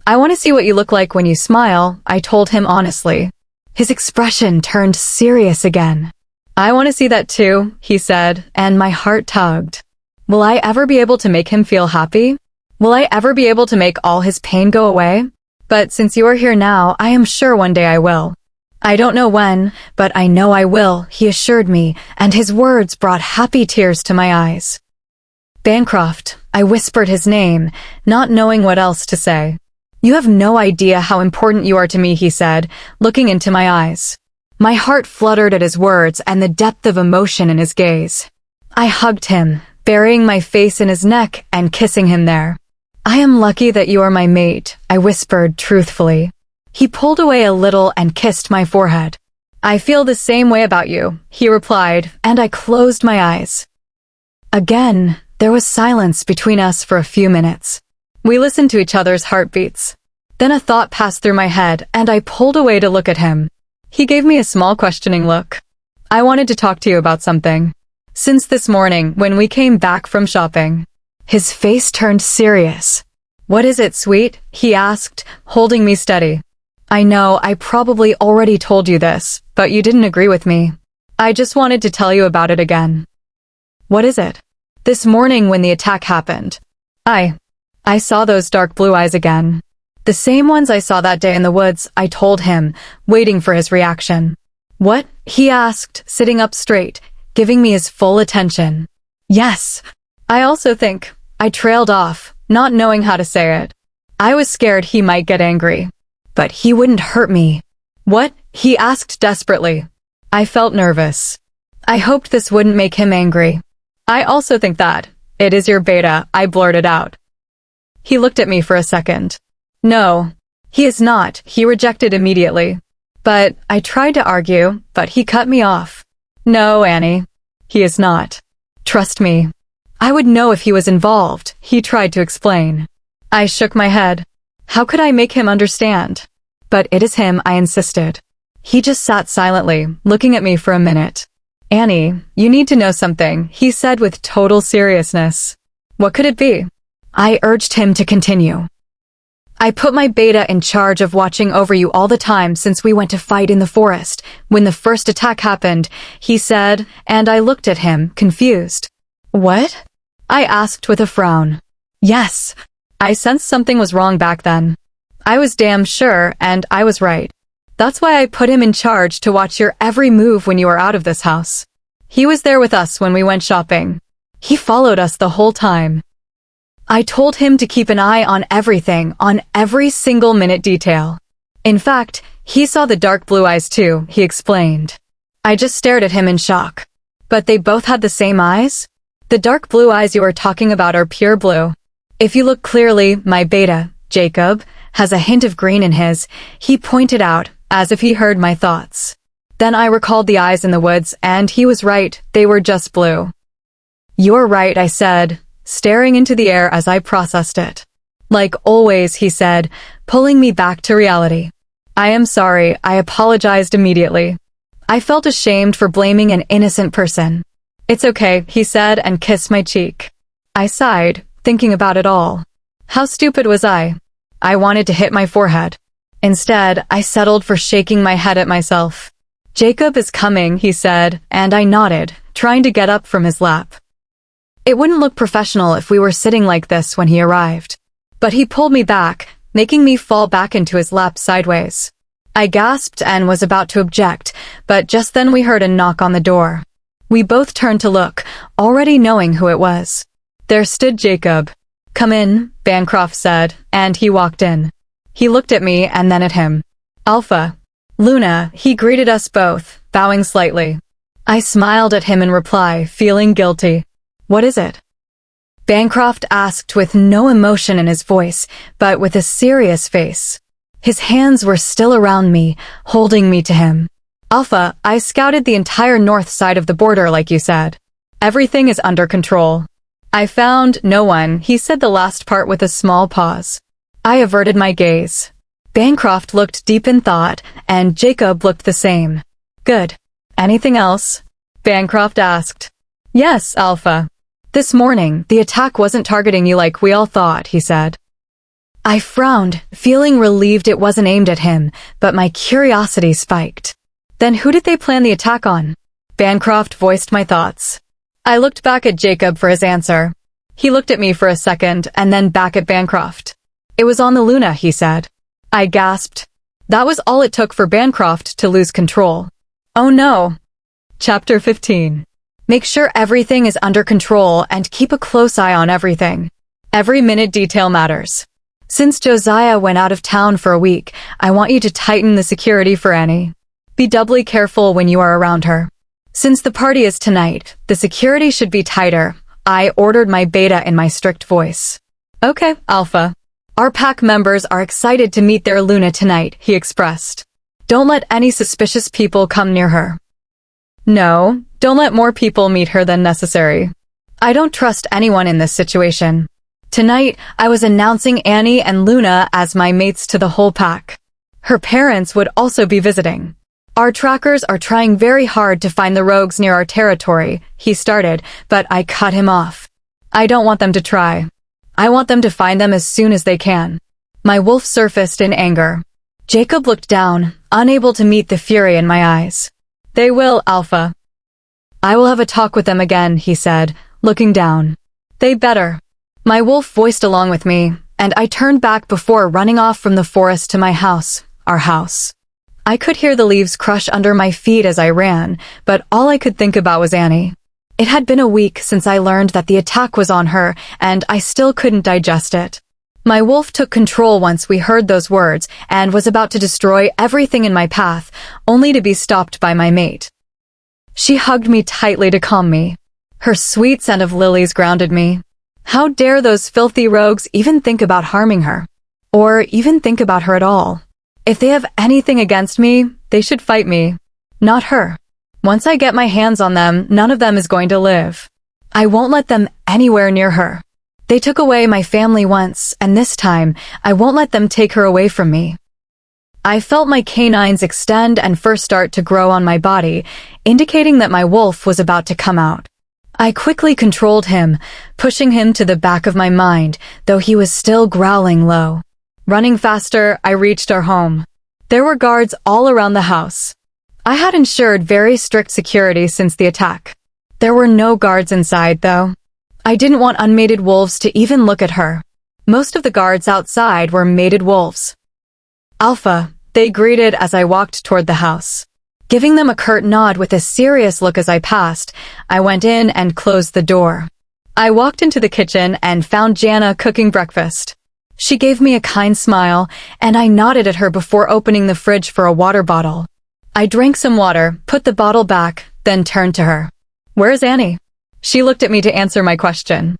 I want to see what you look like when you smile, I told him honestly. His expression turned serious again. I want to see that too, he said, and my heart tugged. Will I ever be able to make him feel happy? Will I ever be able to make all his pain go away? But since you are here now, I am sure one day I will. I don't know when, but I know I will, he assured me, and his words brought happy tears to my eyes. Bancroft, I whispered his name, not knowing what else to say. You have no idea how important you are to me, he said, looking into my eyes. My heart fluttered at his words and the depth of emotion in his gaze. I hugged him, burying my face in his neck and kissing him there. I am lucky that you are my mate, I whispered truthfully. He pulled away a little and kissed my forehead. I feel the same way about you, he replied, and I closed my eyes. Again, there was silence between us for a few minutes. We listened to each other's heartbeats. Then a thought passed through my head, and I pulled away to look at him. He gave me a small questioning look. I wanted to talk to you about something. Since this morning, when we came back from shopping. His face turned serious. What is it, sweet? He asked, holding me steady. I know I probably already told you this, but you didn't agree with me. I just wanted to tell you about it again. What is it? This morning when the attack happened. I saw those dark blue eyes again. The same ones I saw that day in the woods, I told him, waiting for his reaction. What? He asked, sitting up straight, giving me his full attention. Yes. I also think. I trailed off, not knowing how to say it. I was scared he might get angry. But he wouldn't hurt me. What? He asked desperately. I felt nervous. I hoped this wouldn't make him angry. I also think that. It is your beta, I blurted out. He looked at me for a second. No, he is not, he rejected immediately. But I tried to argue, but he cut me off. No, Annie, he is not. Trust me. I would know if he was involved, he tried to explain. I shook my head. How could I make him understand? But it is him, I insisted. He just sat silently, looking at me for a minute. Annie, you need to know something, he said with total seriousness. What could it be? I urged him to continue. I put my beta in charge of watching over you all the time since we went to fight in the forest. When the first attack happened, he said, and I looked at him, confused. What? I asked with a frown. Yes. I sensed something was wrong back then. I was damn sure, and I was right. That's why I put him in charge to watch your every move when you were out of this house. He was there with us when we went shopping. He followed us the whole time. I told him to keep an eye on everything, on every single minute detail. In fact, he saw the dark blue eyes too, he explained. I just stared at him in shock. But they both had the same eyes? The dark blue eyes you are talking about are pure blue. If you look clearly, my beta, Jacob, has a hint of green in his, he pointed out, as if he heard my thoughts. Then I recalled the eyes in the woods, and he was right, they were just blue. You're right, I said, staring into the air as I processed it. Like always, he said, pulling me back to reality. I am sorry, I apologized immediately. I felt ashamed for blaming an innocent person. It's okay, he said and kissed my cheek. I sighed, thinking about it all. How stupid was I? I wanted to hit my forehead. Instead, I settled for shaking my head at myself. Jacob is coming, he said, and I nodded, trying to get up from his lap. It wouldn't look professional if we were sitting like this when he arrived. But he pulled me back, making me fall back into his lap sideways. I gasped and was about to object, but just then we heard a knock on the door. We both turned to look, already knowing who it was. There stood Jacob. Come in, Bancroft said, and he walked in. He looked at me and then at him. Alpha. Luna, he greeted us both, bowing slightly. I smiled at him in reply, feeling guilty. What is it? Bancroft asked with no emotion in his voice, but with a serious face. His hands were still around me, holding me to him. Alpha, I scouted the entire north side of the border like you said. Everything is under control. I found no one, he said the last part with a small pause. I averted my gaze. Bancroft looked deep in thought, and Jacob looked the same. Good. Anything else? Bancroft asked. Yes, Alpha. This morning, the attack wasn't targeting you like we all thought, he said. I frowned, feeling relieved it wasn't aimed at him, but my curiosity spiked. Then who did they plan the attack on? Bancroft voiced my thoughts. I looked back at Jacob for his answer. He looked at me for a second, and then back at Bancroft. It was on the Luna, he said. I gasped. That was all it took for Bancroft to lose control. Oh no. Chapter 15. Make sure everything is under control and keep a close eye on everything. Every minute detail matters. Since Josiah went out of town for a week, I want you to tighten the security for Annie. Be doubly careful when you are around her. Since the party is tonight, the security should be tighter. I ordered my beta in my strict voice. Okay, Alpha. Our pack members are excited to meet their Luna tonight, he expressed. Don't let any suspicious people come near her. No, don't let more people meet her than necessary. I don't trust anyone in this situation. Tonight, I was announcing Annie and Luna as my mates to the whole pack. Her parents would also be visiting. Our trackers are trying very hard to find the rogues near our territory, he started, but I cut him off. I don't want them to try. I want them to find them as soon as they can. My wolf surfaced in anger. Jacob looked down, unable to meet the fury in my eyes. They will, Alpha. I will have a talk with them again, he said, looking down. They better. My wolf voiced along with me, and I turned back before running off from the forest to my house, our house. I could hear the leaves crush under my feet as I ran, but all I could think about was Annie. It had been a week since I learned that the attack was on her, and I still couldn't digest it. My wolf took control once we heard those words and was about to destroy everything in my path, only to be stopped by my mate. She hugged me tightly to calm me. Her sweet scent of lilies grounded me. How dare those filthy rogues even think about harming her? Or even think about her at all? If they have anything against me, they should fight me, not her. Once I get my hands on them, none of them is going to live. I won't let them anywhere near her. They took away my family once, and this time, I won't let them take her away from me. I felt my canines extend and fur start to grow on my body, indicating that my wolf was about to come out. I quickly controlled him, pushing him to the back of my mind, though he was still growling low. Running faster, I reached our home. There were guards all around the house. I had ensured very strict security since the attack. There were no guards inside, though. I didn't want unmated wolves to even look at her. Most of the guards outside were mated wolves. Alpha, they greeted as I walked toward the house. Giving them a curt nod with a serious look as I passed, I went in and closed the door. I walked into the kitchen and found Jana cooking breakfast. She gave me a kind smile, and I nodded at her before opening the fridge for a water bottle. I drank some water, put the bottle back, then turned to her. Where's Annie? She looked at me to answer my question.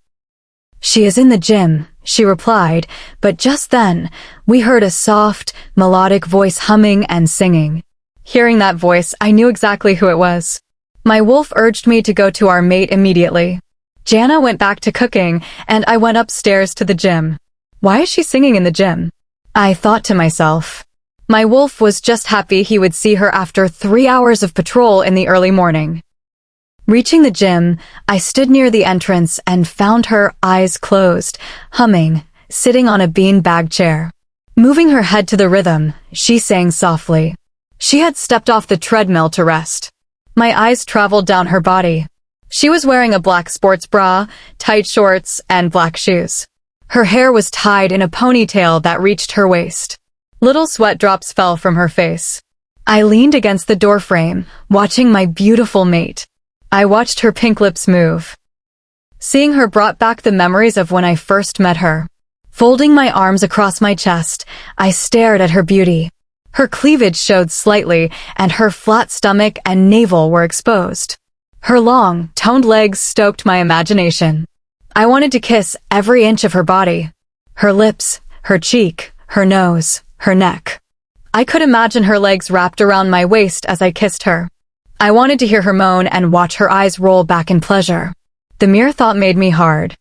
She is in the gym, she replied, but just then, we heard a soft, melodic voice humming and singing. Hearing that voice, I knew exactly who it was. My wolf urged me to go to our mate immediately. Jana went back to cooking, and I went upstairs to the gym. Why is she singing in the gym? I thought to myself. My wolf was just happy he would see her after 3 hours of patrol in the early morning. Reaching the gym, I stood near the entrance and found her eyes closed, humming, sitting on a bean-bag chair. Moving her head to the rhythm, she sang softly. She had stepped off the treadmill to rest. My eyes traveled down her body. She was wearing a black sports bra, tight shorts, and black shoes. Her hair was tied in a ponytail that reached her waist. Little sweat drops fell from her face. I leaned against the doorframe, watching my beautiful mate. I watched her pink lips move. Seeing her brought back the memories of when I first met her. Folding my arms across my chest, I stared at her beauty. Her cleavage showed slightly, and her flat stomach and navel were exposed. Her long, toned legs stoked my imagination. I wanted to kiss every inch of her body. Her lips, her cheek, her nose, her neck. I could imagine her legs wrapped around my waist as I kissed her. I wanted to hear her moan and watch her eyes roll back in pleasure. The mere thought made me hard.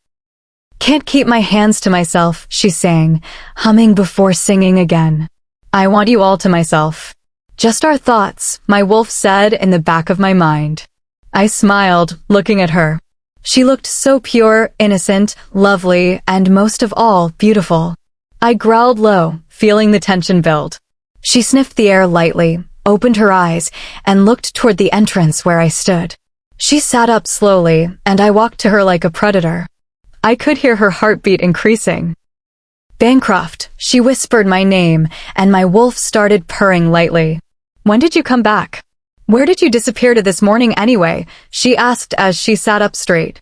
"Can't keep my hands to myself," she sang, humming before singing again. "I want you all to myself." "Just our thoughts," my wolf said in the back of my mind. I smiled, looking at her. She looked so pure, innocent, lovely, and most of all, beautiful. I growled low, feeling the tension build. She sniffed the air lightly, opened her eyes, and looked toward the entrance where I stood. She sat up slowly, and I walked to her like a predator. I could hear her heartbeat increasing. "Bancroft," she whispered my name, and my wolf started purring lightly. "When did you come back? Where did you disappear to this morning anyway?" she asked as she sat up straight.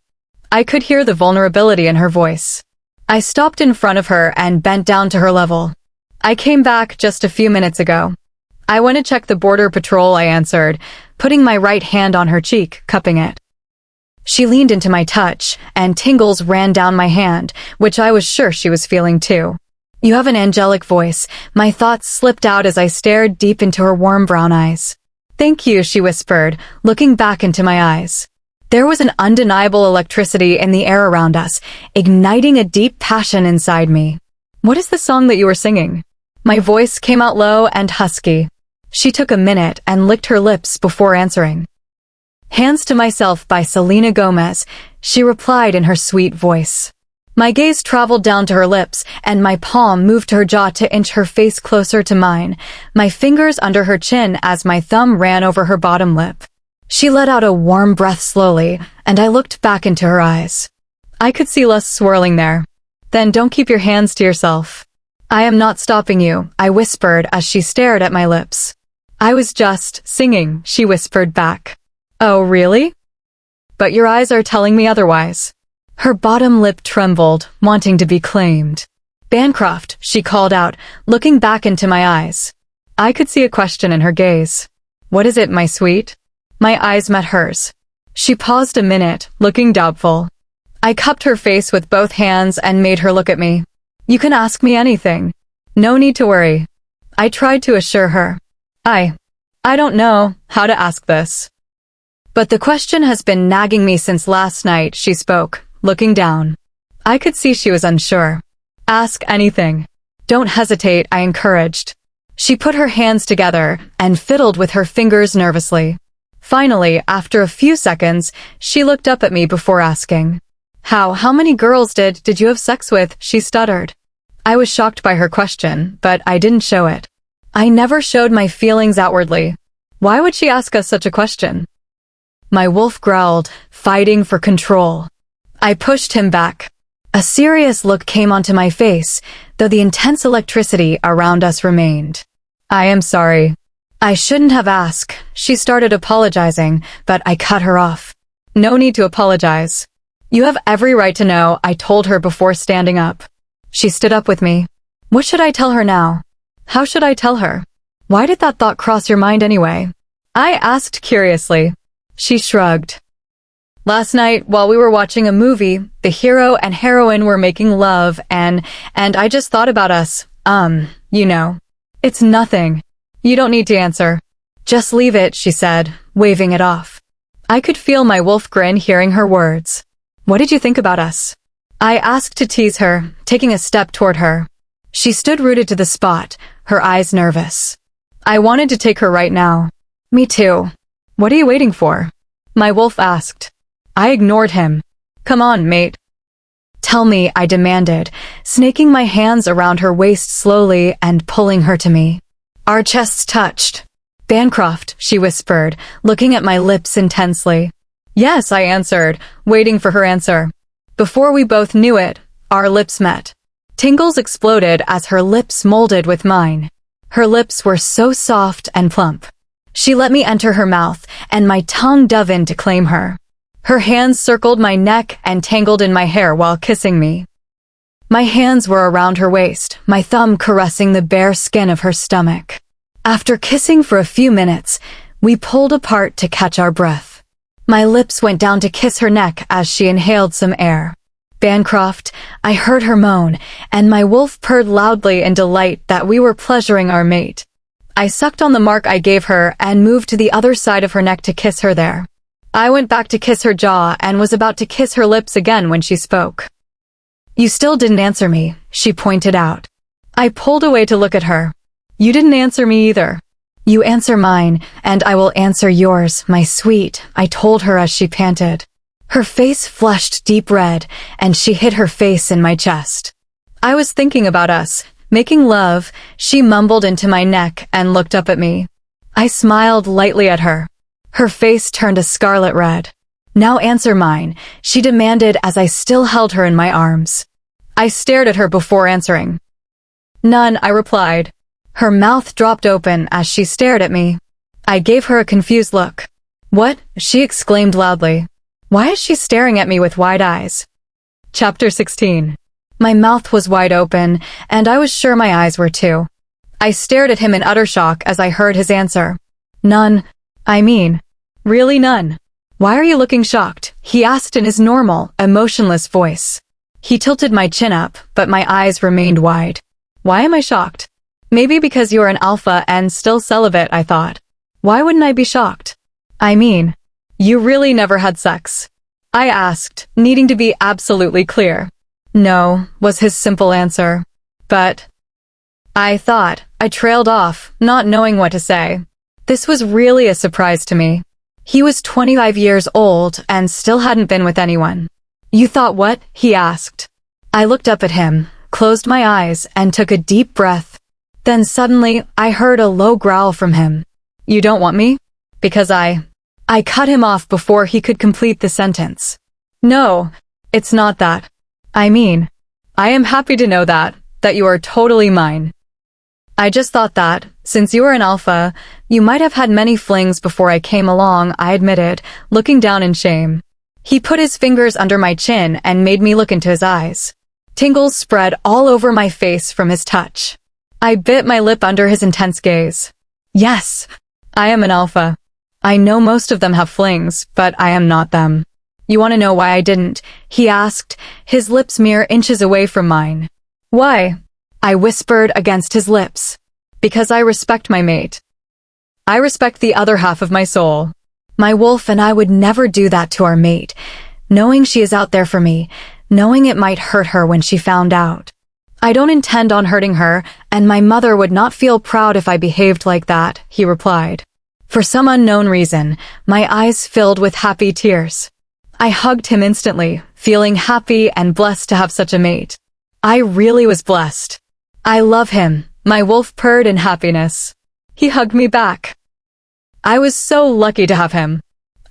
I could hear the vulnerability in her voice. I stopped in front of her and bent down to her level. "I came back just a few minutes ago. I went to check the border patrol," I answered, putting my right hand on her cheek, cupping it. She leaned into my touch, and tingles ran down my hand, which I was sure she was feeling too. "You have an angelic voice," my thoughts slipped out as I stared deep into her warm brown eyes. "Thank you," she whispered, looking back into my eyes. There was an undeniable electricity in the air around us, igniting a deep passion inside me. "What is the song that you were singing?" My voice came out low and husky. She took a minute and licked her lips before answering. "Hands to Myself" by Selena Gomez, she replied in her sweet voice. My gaze traveled down to her lips, and my palm moved to her jaw to inch her face closer to mine, my fingers under her chin as my thumb ran over her bottom lip. She let out a warm breath slowly, and I looked back into her eyes. I could see lust swirling there. "Then don't keep your hands to yourself." "I am not stopping you," I whispered as she stared at my lips. "I was just singing," she whispered back. "Oh, really? But your eyes are telling me otherwise." Her bottom lip trembled, wanting to be claimed. "Bancroft," she called out, looking back into my eyes. I could see a question in her gaze. "What is it, my sweet?" My eyes met hers. She paused a minute, looking doubtful. I cupped her face with both hands and made her look at me. "You can ask me anything. No need to worry." I tried to assure her. I don't know how to ask this. "But the question has been nagging me since last night," she spoke, looking down. I could see she was unsure. "Ask anything. Don't hesitate," I encouraged. She put her hands together and fiddled with her fingers nervously. Finally, after a few seconds, she looked up at me before asking. How many girls did you have sex with?" she stuttered. I was shocked by her question, but I didn't show it. I never showed my feelings outwardly. Why would she ask us such a question? My wolf growled, fighting for control. I pushed him back. A serious look came onto my face, though the intense electricity around us remained. "I am sorry. I shouldn't have asked." She started apologizing, but I cut her off. "No need to apologize. You have every right to know," I told her before standing up. She stood up with me. "What should I tell her now?" "How should I tell her? Why did that thought cross your mind anyway?" I asked curiously. She shrugged. "Last night, while we were watching a movie, the hero and heroine were making love, and I just thought about us. You know. It's nothing. You don't need to answer. Just leave it," she said, waving it off. I could feel my wolf grin hearing her words. "What did you think about us?" I asked to tease her, taking a step toward her. She stood rooted to the spot, her eyes nervous. I wanted to take her right now. "Me too." "What are you waiting for?" my wolf asked. I ignored him. "Come on, mate." "Tell me," I demanded, snaking my hands around her waist slowly and pulling her to me. Our chests touched. "Bancroft," she whispered, looking at my lips intensely. "Yes," I answered, waiting for her answer. Before we both knew it, our lips met. Tingles exploded as her lips molded with mine. Her lips were so soft and plump. She let me enter her mouth, and my tongue dove in to claim her. Her hands circled my neck and tangled in my hair while kissing me. My hands were around her waist, my thumb caressing the bare skin of her stomach. After kissing for a few minutes, we pulled apart to catch our breath. My lips went down to kiss her neck as she inhaled some air. Bancroft, I heard her moan, and my wolf purred loudly in delight that we were pleasuring our mate. I sucked on the mark I gave her and moved to the other side of her neck to kiss her there. I went back to kiss her jaw and was about to kiss her lips again when she spoke. "You still didn't answer me," she pointed out. I pulled away to look at her. "You didn't answer me either." "You answer mine, and I will answer yours, my sweet," I told her as she panted. Her face flushed deep red, and she hid her face in my chest. "I was thinking about us, making love," she mumbled into my neck and looked up at me. I smiled lightly at her. Her face turned a scarlet red. "Now answer mine," she demanded as I still held her in my arms. I stared at her before answering. "None," I replied. Her mouth dropped open as she stared at me. I gave her a confused look. "What?" she exclaimed loudly. "Why is she staring at me with wide eyes?" Chapter 16. My mouth was wide open, and I was sure my eyes were too. I stared at him in utter shock as I heard his answer. "None. I mean, really none." "Why are you looking shocked?" he asked in his normal, emotionless voice. He tilted my chin up, but my eyes remained wide. "Why am I shocked?" "Maybe because you're an alpha and still celibate," I thought. "Why wouldn't I be shocked?" "I mean, you really never had sex?" I asked, needing to be absolutely clear. "No," was his simple answer. "But..." I thought. I trailed off, not knowing what to say. This was really a surprise to me. He was 25 years old and still hadn't been with anyone. "You thought what?" he asked. I looked up at him, closed my eyes, and took a deep breath. Then suddenly, I heard a low growl from him. "You don't want me?" Because I cut him off before he could complete the sentence. "No, it's not that. I mean, I am happy to know that you are totally mine. I just thought that, since you are an alpha, you might have had many flings before I came along," I admitted, looking down in shame. He put his fingers under my chin and made me look into his eyes. Tingles spread all over my face from his touch. I bit my lip under his intense gaze. "Yes, I am an alpha. I know most of them have flings, but I am not them." "You want to know why I didn't?" he asked, his lips mere inches away from mine. "Why?" I whispered against his lips. "Because I respect my mate. I respect the other half of my soul. My wolf and I would never do that to our mate, knowing she is out there for me, knowing it might hurt her when she found out. I don't intend on hurting her, and my mother would not feel proud if I behaved like that," he replied. For some unknown reason, my eyes filled with happy tears. I hugged him instantly, feeling happy and blessed to have such a mate. I really was blessed. "I love him," my wolf purred in happiness. He hugged me back. I was so lucky to have him.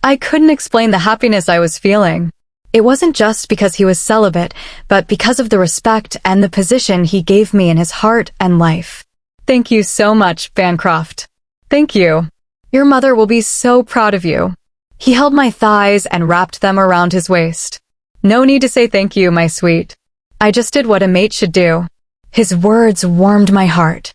I couldn't explain the happiness I was feeling. It wasn't just because he was celibate, but because of the respect and the position he gave me in his heart and life. "Thank you so much, Bancroft. Thank you. Your mother will be so proud of you." He held my thighs and wrapped them around his waist. "No need to say thank you, my sweet. I just did what a mate should do." His words warmed my heart.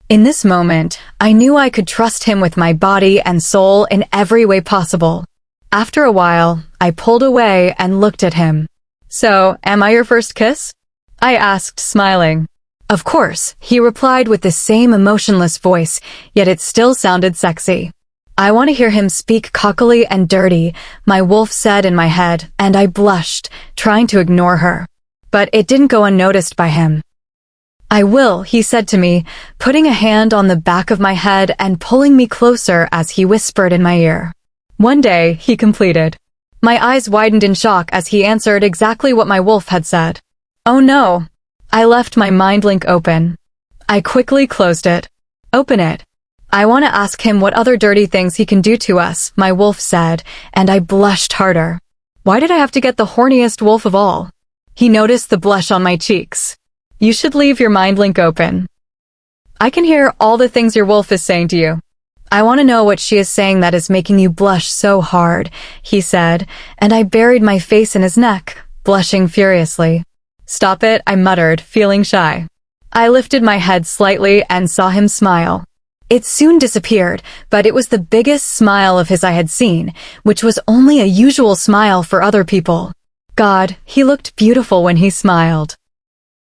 In this moment, I knew I could trust him with my body and soul in every way possible. After a while, I pulled away and looked at him. "So, am I your first kiss?" I asked, smiling. "Of course," he replied with the same emotionless voice, yet it still sounded sexy. "I want to hear him speak cockily and dirty," my wolf said in my head, and I blushed, trying to ignore her. But it didn't go unnoticed by him. "I will," he said to me, putting a hand on the back of my head and pulling me closer as he whispered in my ear. "One day," he completed. My eyes widened in shock as he answered exactly what my wolf had said. "Oh no." I left my mind link open. I quickly closed it. "Open it. I want to ask him what other dirty things he can do to us," my wolf said, and I blushed harder. Why did I have to get the horniest wolf of all? He noticed the blush on my cheeks. "You should leave your mind link open. I can hear all the things your wolf is saying to you. I want to know what she is saying that is making you blush so hard," he said, and I buried my face in his neck, blushing furiously. "Stop it," I muttered, feeling shy. I lifted my head slightly and saw him smile. It soon disappeared, but it was the biggest smile of his I had seen, which was only a usual smile for other people. God, he looked beautiful when he smiled.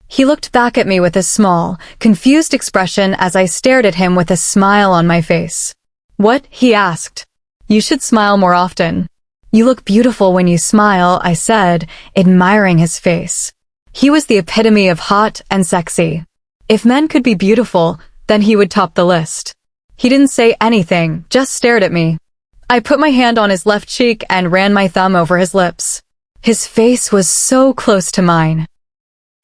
He looked back at me with a small, confused expression as I stared at him with a smile on my face. "What?" he asked. "You should smile more often." "You look beautiful when you smile," I said, admiring his face. He was the epitome of hot and sexy. If men could be beautiful, then he would top the list. He didn't say anything, just stared at me. I put my hand on his left cheek and ran my thumb over his lips. His face was so close to mine.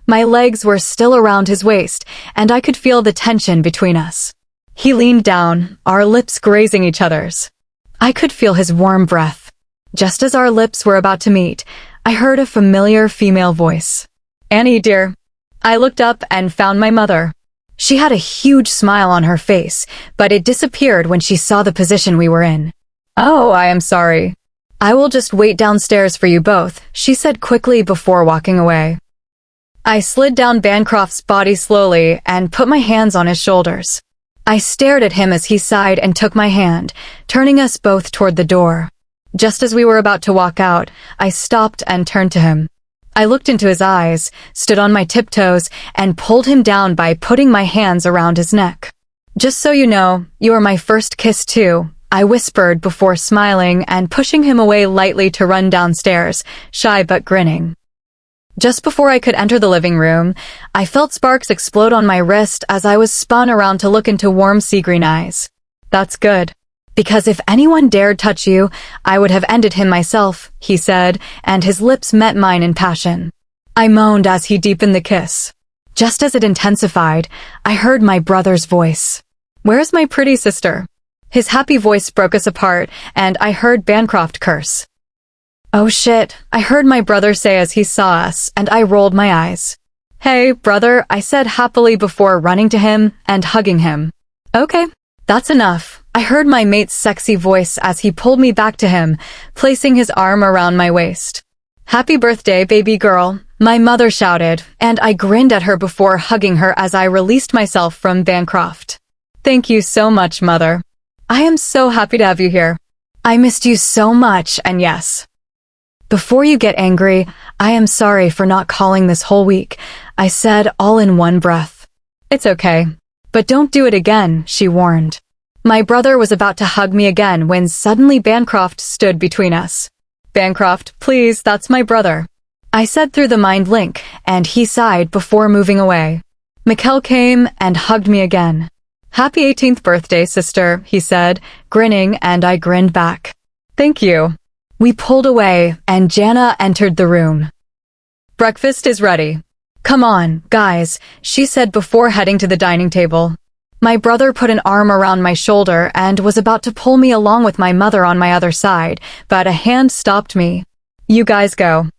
My legs were still around his waist, and I could feel the tension between us. He leaned down, our lips grazing each other's. I could feel his warm breath. Just as our lips were about to meet, I heard a familiar female voice. "Annie, dear." I looked up and found my mother. She had a huge smile on her face, but it disappeared when she saw the position we were in. "Oh, I am sorry. I will just wait downstairs for you both," she said quickly before walking away. I slid down Bancroft's body slowly and put my hands on his shoulders. I stared at him as he sighed and took my hand, turning us both toward the door. Just as we were about to walk out, I stopped and turned to him. I looked into his eyes, stood on my tiptoes, and pulled him down by putting my hands around his neck. "Just so you know, you are my first kiss too," I whispered before smiling and pushing him away lightly to run downstairs, shy but grinning. Just before I could enter the living room, I felt sparks explode on my wrist as I was spun around to look into warm sea-green eyes. "That's good. Because if anyone dared touch you, I would have ended him myself," he said, and his lips met mine in passion. I moaned as he deepened the kiss. Just as it intensified, I heard my brother's voice. "Where's my pretty sister?" His happy voice broke us apart, and I heard Bancroft curse. "Oh shit," I heard my brother say as he saw us, and I rolled my eyes. "Hey, brother," I said happily before running to him and hugging him. "Okay, that's enough," I heard my mate's sexy voice as he pulled me back to him, placing his arm around my waist. "Happy birthday, baby girl," my mother shouted, and I grinned at her before hugging her as I released myself from Bancroft. "Thank you so much, mother. I am so happy to have you here. I missed you so much, and yes. Before you get angry, I am sorry for not calling this whole week," I said all in one breath. "It's okay. But don't do it again," she warned. My brother was about to hug me again when suddenly Bancroft stood between us. "Bancroft, please, that's my brother," I said through the mind link, and he sighed before moving away. Mikkel came and hugged me again. "Happy 18th birthday, sister," he said, grinning, and I grinned back. "Thank you." We pulled away, and Jana entered the room. "Breakfast is ready. Come on, guys," she said before heading to the dining table. My brother put an arm around my shoulder and was about to pull me along with my mother on my other side, but a hand stopped me. "You guys go.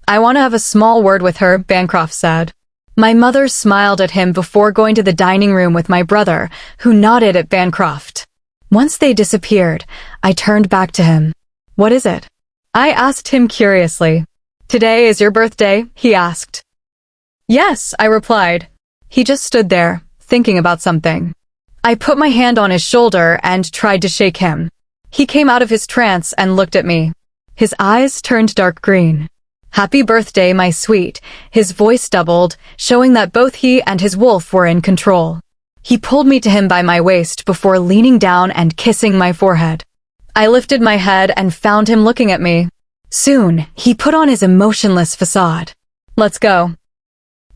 I want to have a small word with her," Bancroft said. My mother smiled at him before going to the dining room with my brother, who nodded at Bancroft. Once they disappeared, I turned back to him. "What is it?" I asked him curiously. "Today is your birthday?" he asked. "Yes," I replied. He just stood there, thinking about something. I put my hand on his shoulder and tried to shake him. He came out of his trance and looked at me. His eyes turned dark green. "Happy birthday, my sweet," his voice doubled, showing that both he and his wolf were in control. He pulled me to him by my waist before leaning down and kissing my forehead. I lifted my head and found him looking at me. Soon, he put on his emotionless facade. "Let's go."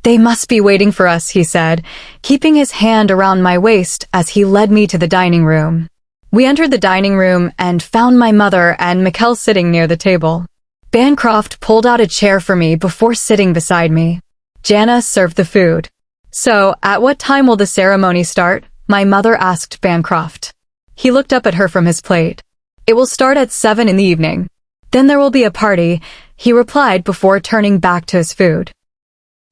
"They must be waiting for us," he said, keeping his hand around my waist as he led me to the dining room. We entered the dining room and found my mother and Mikkel sitting near the table. Bancroft pulled out a chair for me before sitting beside me. Jana served the food. "So, at what time will the ceremony start?" my mother asked Bancroft. He looked up at her from his plate. "It will start at 7 in the evening. Then there will be a party," he replied before turning back to his food.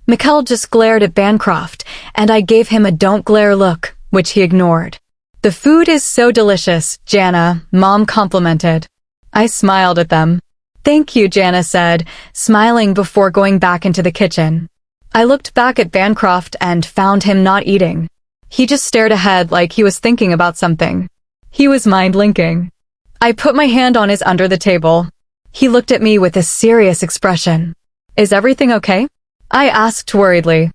Mikkel just glared at Bancroft, and I gave him a don't glare look, which he ignored. "The food is so delicious, Jana," Mom complimented. I smiled at them. "Thank you," Jana said, smiling before going back into the kitchen. I looked back at Bancroft and found him not eating. He just stared ahead like he was thinking about something. He was mind-linking. I put my hand on his under the table. He looked at me with a serious expression. Is everything okay? I asked worriedly.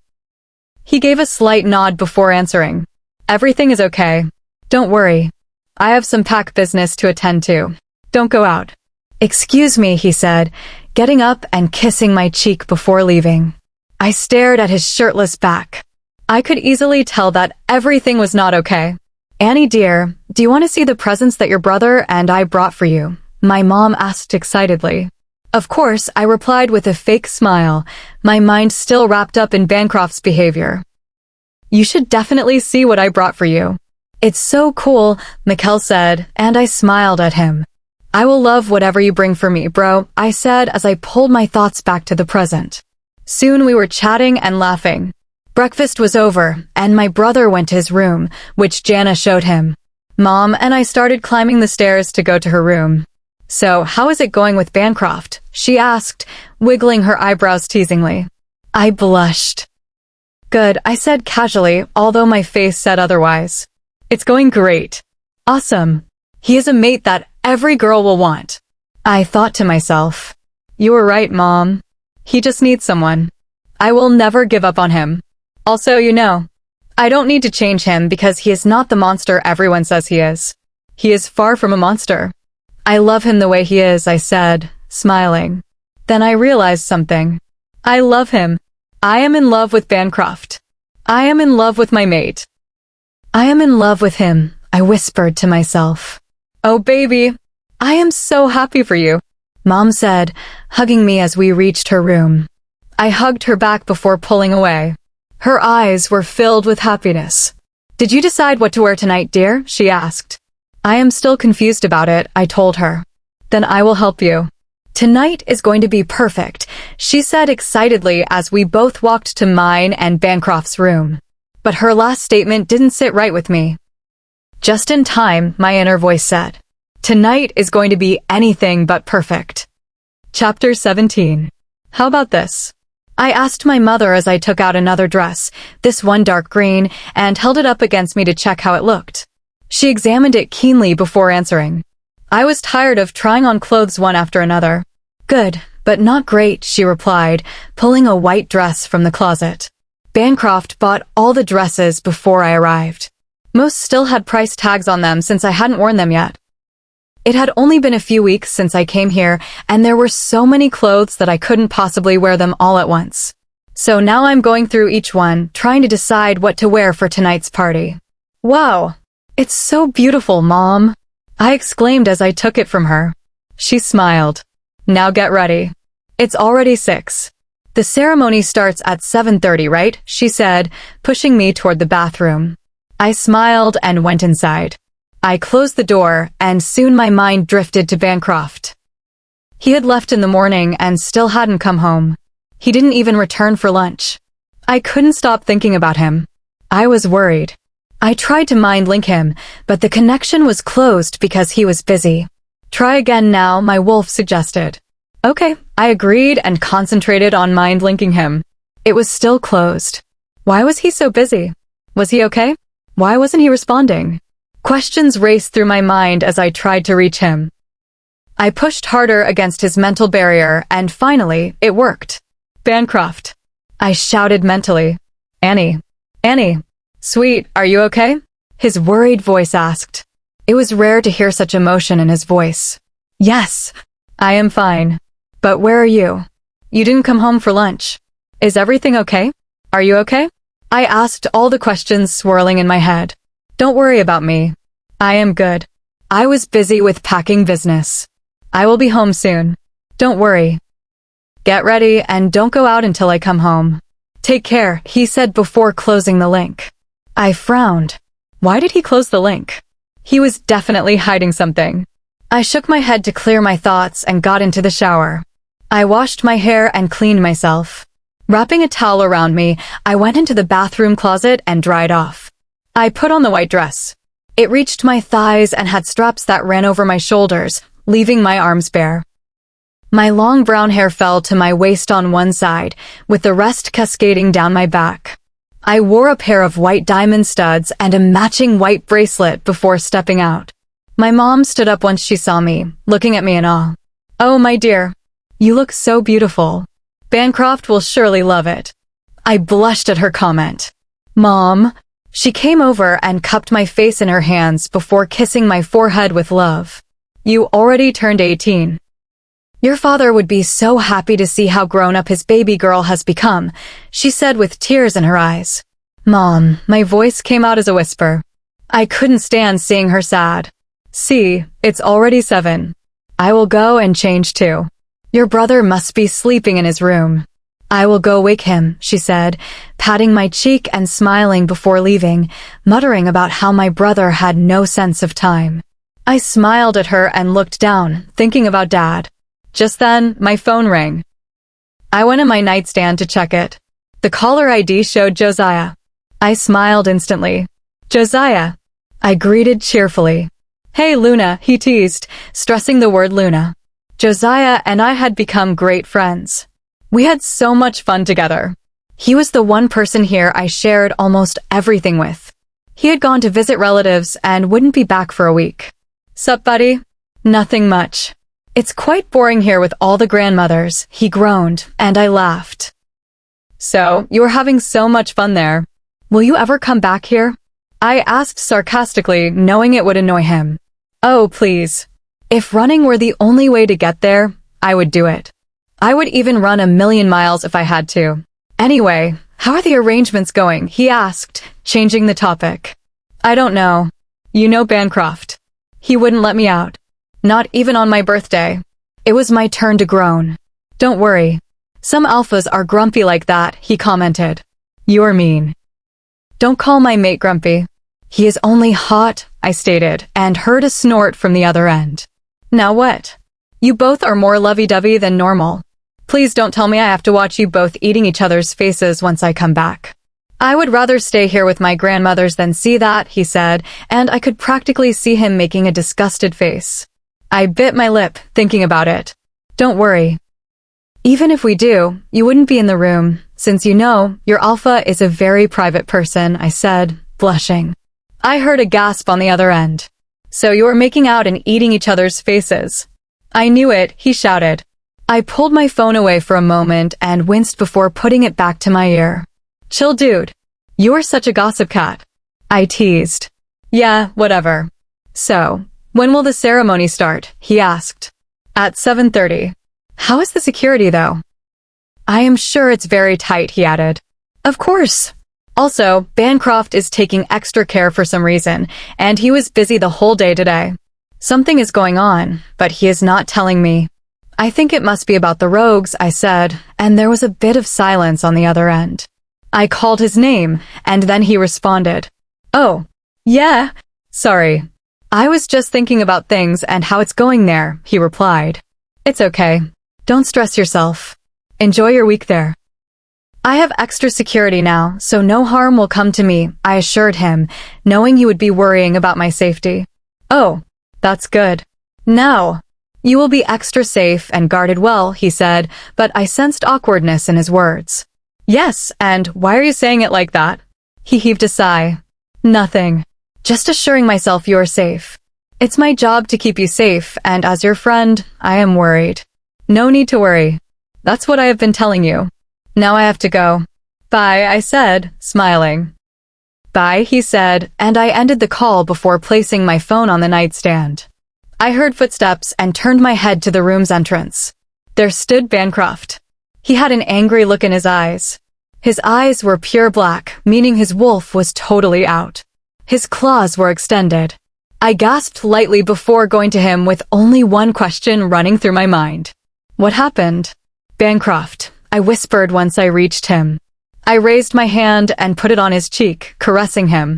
He gave a slight nod before answering. Everything is okay. Don't worry. I have some pack business to attend to. Don't go out. Excuse me, he said, getting up and kissing my cheek before leaving. I stared at his shirtless back. I could easily tell that everything was not okay. Annie dear, do you want to see the presents that your brother and I brought for you? My mom asked excitedly. Of course, I replied with a fake smile, my mind still wrapped up in Bancroft's behavior. You should definitely see what I brought for you. It's so cool, Mikkel said, and I smiled at him. I will love whatever you bring for me, bro, I said as I pulled my thoughts back to the present. Soon we were chatting and laughing. Breakfast was over, and my brother went to his room, which Jana showed him. Mom and I started climbing the stairs to go to her room. So, how is it going with Bancroft? She asked, wiggling her eyebrows teasingly. I blushed. Good, I said casually, although my face said otherwise. It's going great. Awesome. He is a mate that every girl will want. I thought to myself. You were right, Mom. He just needs someone. I will never give up on him. Also, you know, I don't need to change him because he is not the monster everyone says he is. He is far from a monster. I love him the way he is, I said, smiling. Then I realized something. I love him. I am in love with Bancroft. I am in love with my mate. I am in love with him, I whispered to myself. Oh baby, I am so happy for you, Mom said, hugging me as we reached her room. I hugged her back before pulling away. Her eyes were filled with happiness. Did you decide what to wear tonight, dear? She asked. I am still confused about it, I told her. Then I will help you. Tonight is going to be perfect, she said excitedly as we both walked to mine and Bancroft's room. But her last statement didn't sit right with me. Just in time, my inner voice said. Tonight is going to be anything but perfect. Chapter 17. How about this? I asked my mother as I took out another dress, this one dark green, and held it up against me to check how it looked. She examined it keenly before answering. I was tired of trying on clothes one after another. Good, but not great, she replied, pulling a white dress from the closet. Bancroft bought all the dresses before I arrived. Most still had price tags on them since I hadn't worn them yet. It had only been a few weeks since I came here, and there were so many clothes that I couldn't possibly wear them all at once. So now I'm going through each one, trying to decide what to wear for tonight's party. Wow! It's so beautiful, Mom! I exclaimed as I took it from her. She smiled. Now get ready. It's already 6. The ceremony starts at 7:30, right? She said, pushing me toward the bathroom. I smiled and went inside. I closed the door, and soon my mind drifted to Bancroft. He had left in the morning and still hadn't come home. He didn't even return for lunch. I couldn't stop thinking about him. I was worried. I tried to mind-link him, but the connection was closed because he was busy. Try again now, my wolf suggested. Okay, I agreed and concentrated on mind-linking him. It was still closed. Why was he so busy? Was he okay? Why wasn't he responding? Questions raced through my mind as I tried to reach him. I pushed harder against his mental barrier, and finally, it worked. Bancroft. I shouted mentally. Annie. Annie. Sweet, are you okay? His worried voice asked. It was rare to hear such emotion in his voice. Yes, I am fine. But where are you? You didn't come home for lunch. Is everything okay? Are you okay? I asked all the questions swirling in my head. Don't worry about me. I am good. I was busy with packing business. I will be home soon. Don't worry. Get ready and don't go out until I come home. Take care, he said before closing the link. I frowned. Why did he close the link? He was definitely hiding something. I shook my head to clear my thoughts and got into the shower. I washed my hair and cleaned myself. Wrapping a towel around me, I went into the bathroom closet and dried off. I put on the white dress. It reached my thighs and had straps that ran over my shoulders, leaving my arms bare. My long brown hair fell to my waist on one side, with the rest cascading down my back. I wore a pair of white diamond studs and a matching white bracelet before stepping out. My mom stood up once she saw me, looking at me in awe. "Oh, my dear. You look so beautiful. Bancroft will surely love it." I blushed at her comment. "Mom." She came over and cupped my face in her hands before kissing my forehead with love. "You already turned 18. Your father would be so happy to see how grown up his baby girl has become," she said with tears in her eyes. "Mom," my voice came out as a whisper. I couldn't stand seeing her sad. "See, it's already 7. I will go and change too. Your brother must be sleeping in his room." "I will go wake him," she said, patting my cheek and smiling before leaving, muttering about how my brother had no sense of time. I smiled at her and looked down, thinking about Dad. Just then, my phone rang. I went to my nightstand to check it. The caller ID showed Josiah. I smiled instantly. "Josiah." I greeted cheerfully. "Hey, Luna," he teased, stressing the word Luna. Josiah and I had become great friends. We had so much fun together. He was the one person here I shared almost everything with. He had gone to visit relatives and wouldn't be back for a week. "Sup, buddy?" "Nothing much. It's quite boring here with all the grandmothers," he groaned, and I laughed. "So, you were having so much fun there. Will you ever come back here?" I asked sarcastically, knowing it would annoy him. "Oh, please. If running were the only way to get there, I would do it. I would even run 1,000,000 miles if I had to. Anyway, how are the arrangements going?" he asked, changing the topic. "I don't know. You know Bancroft. He wouldn't let me out. Not even on my birthday." It was my turn to groan. "Don't worry. Some alphas are grumpy like that," he commented. "You're mean." "Don't call my mate grumpy. He is only hot," I stated, and heard a snort from the other end. "Now what? You both are more lovey-dovey than normal. Please don't tell me I have to watch you both eating each other's faces once I come back." "I would rather stay here with my grandmothers than see that," he said, and I could practically see him making a disgusted face. I bit my lip, thinking about it. "Don't worry. Even if we do, you wouldn't be in the room, since you know, your alpha is a very private person," I said, blushing. I heard a gasp on the other end. "So you are making out and eating each other's faces." "I knew it," he shouted. I pulled my phone away for a moment and winced before putting it back to my ear. "Chill, dude. You're such a gossip cat," I teased. "Yeah, whatever." "So, when will the ceremony start?" he asked. "At 7:30. How is the security, though?" "I am sure it's very tight," he added. "Of course. Also, Bancroft is taking extra care for some reason, and he was busy the whole day today. Something is going on, but he is not telling me." "I think it must be about the rogues," I said, and there was a bit of silence on the other end. I called his name, and then he responded. "Oh, yeah, sorry. I was just thinking about things and how it's going there," he replied. "It's okay. Don't stress yourself. Enjoy your week there." "I have extra security now, so no harm will come to me," I assured him, knowing he would be worrying about my safety. "Oh, that's good. Now, you will be extra safe and guarded well," he said, but I sensed awkwardness in his words. "Yes, and why are you saying it like that?" He heaved a sigh. "Nothing. Just assuring myself you're safe. It's my job to keep you safe, and as your friend, I am worried." "No need to worry. That's what I have been telling you. Now I have to go." "Bye," I said, smiling. "Bye," he said, and I ended the call before placing my phone on the nightstand. I heard footsteps and turned my head to the room's entrance. There stood Bancroft. He had an angry look in his eyes. His eyes were pure black, meaning his wolf was totally out. His claws were extended. I gasped lightly before going to him with only one question running through my mind. "What happened?" "Bancroft," I whispered once I reached him. I raised my hand and put it on his cheek, caressing him.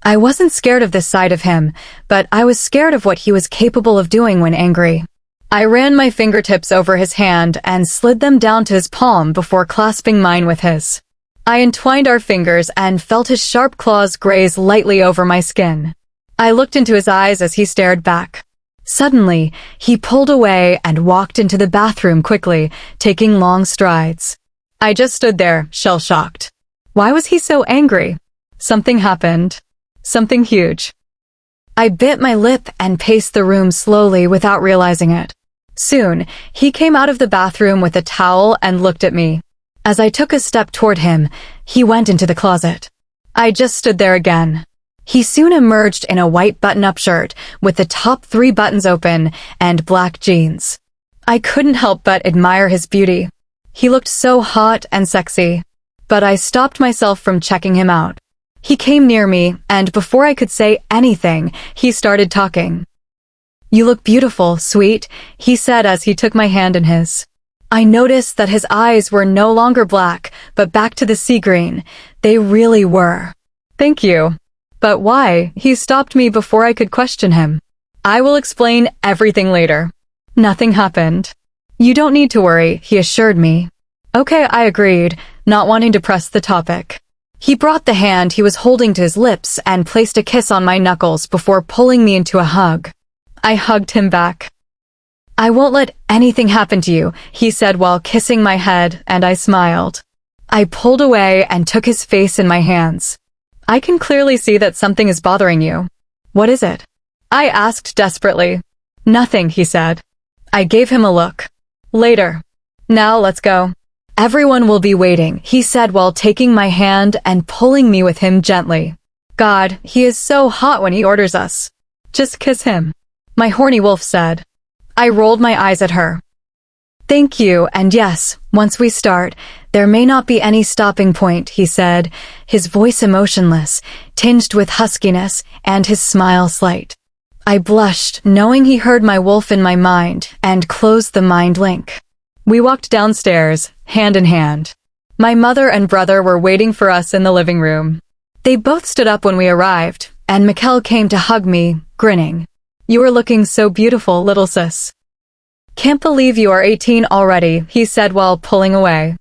I wasn't scared of this side of him, but I was scared of what he was capable of doing when angry. I ran my fingertips over his hand and slid them down to his palm before clasping mine with his. I entwined our fingers and felt his sharp claws graze lightly over my skin. I looked into his eyes as he stared back. Suddenly, he pulled away and walked into the bathroom quickly, taking long strides. I just stood there, shell-shocked. Why was he so angry? Something happened. Something huge. I bit my lip and paced the room slowly without realizing it. Soon, he came out of the bathroom with a towel and looked at me. As I took a step toward him, he went into the closet. I just stood there again. He soon emerged in a white button-up shirt with the top 3 buttons open and black jeans. I couldn't help but admire his beauty. He looked so hot and sexy, but I stopped myself from checking him out. He came near me, and before I could say anything, he started talking. "You look beautiful, sweet," he said as he took my hand in his. I noticed that his eyes were no longer black, but back to the sea green. They really were. "Thank you." "But why?" He stopped me before I could question him. "I will explain everything later." Nothing happened. "You don't need to worry," he assured me. Okay, I agreed, not wanting to press the topic. He brought the hand he was holding to his lips and placed a kiss on my knuckles before pulling me into a hug. I hugged him back. "I won't let anything happen to you," he said while kissing my head, and I smiled. I pulled away and took his face in my hands. "I can clearly see that something is bothering you. What is it?" I asked desperately. "Nothing," he said. I gave him a look. "Later. Now let's go. Everyone will be waiting," he said while taking my hand and pulling me with him gently. "God, he is so hot when he orders us. Just kiss him," my horny wolf said. I rolled my eyes at her. "Thank you, and yes, once we start, there may not be any stopping point," he said, his voice emotionless, tinged with huskiness, and his smile slight. I blushed, knowing he heard my wolf in my mind, and closed the mind link. We walked downstairs, hand in hand. My mother and brother were waiting for us in the living room. They both stood up when we arrived, and Mikkel came to hug me, grinning. "You are looking so beautiful, little sis." "Can't believe you are 18 already," he said while pulling away.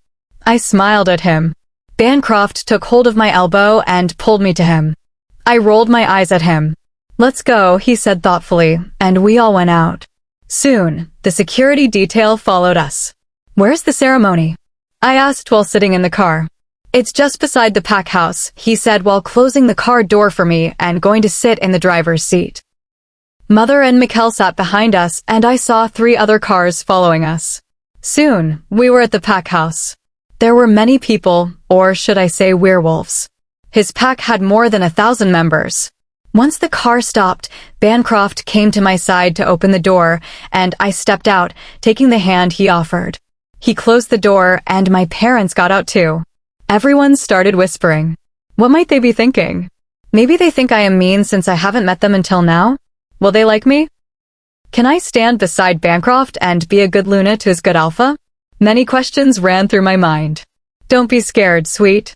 I smiled at him. Bancroft took hold of my elbow and pulled me to him. I rolled my eyes at him. "Let's go," he said thoughtfully, and we all went out. Soon, the security detail followed us. "Where's the ceremony?" I asked while sitting in the car. "It's just beside the pack house," he said while closing the car door for me and going to sit in the driver's seat. Mother and Mikkel sat behind us, and I saw 3 other cars following us. Soon, we were at the pack house. There were many people, or should I say werewolves. His pack had more than 1,000 members. Once the car stopped, Bancroft came to my side to open the door, and I stepped out, taking the hand he offered. He closed the door, and my parents got out too. Everyone started whispering. What might they be thinking? Maybe they think I am mean since I haven't met them until now? Will they like me? Can I stand beside Bancroft and be a good Luna to his good Alpha? Many questions ran through my mind. "Don't be scared, sweet.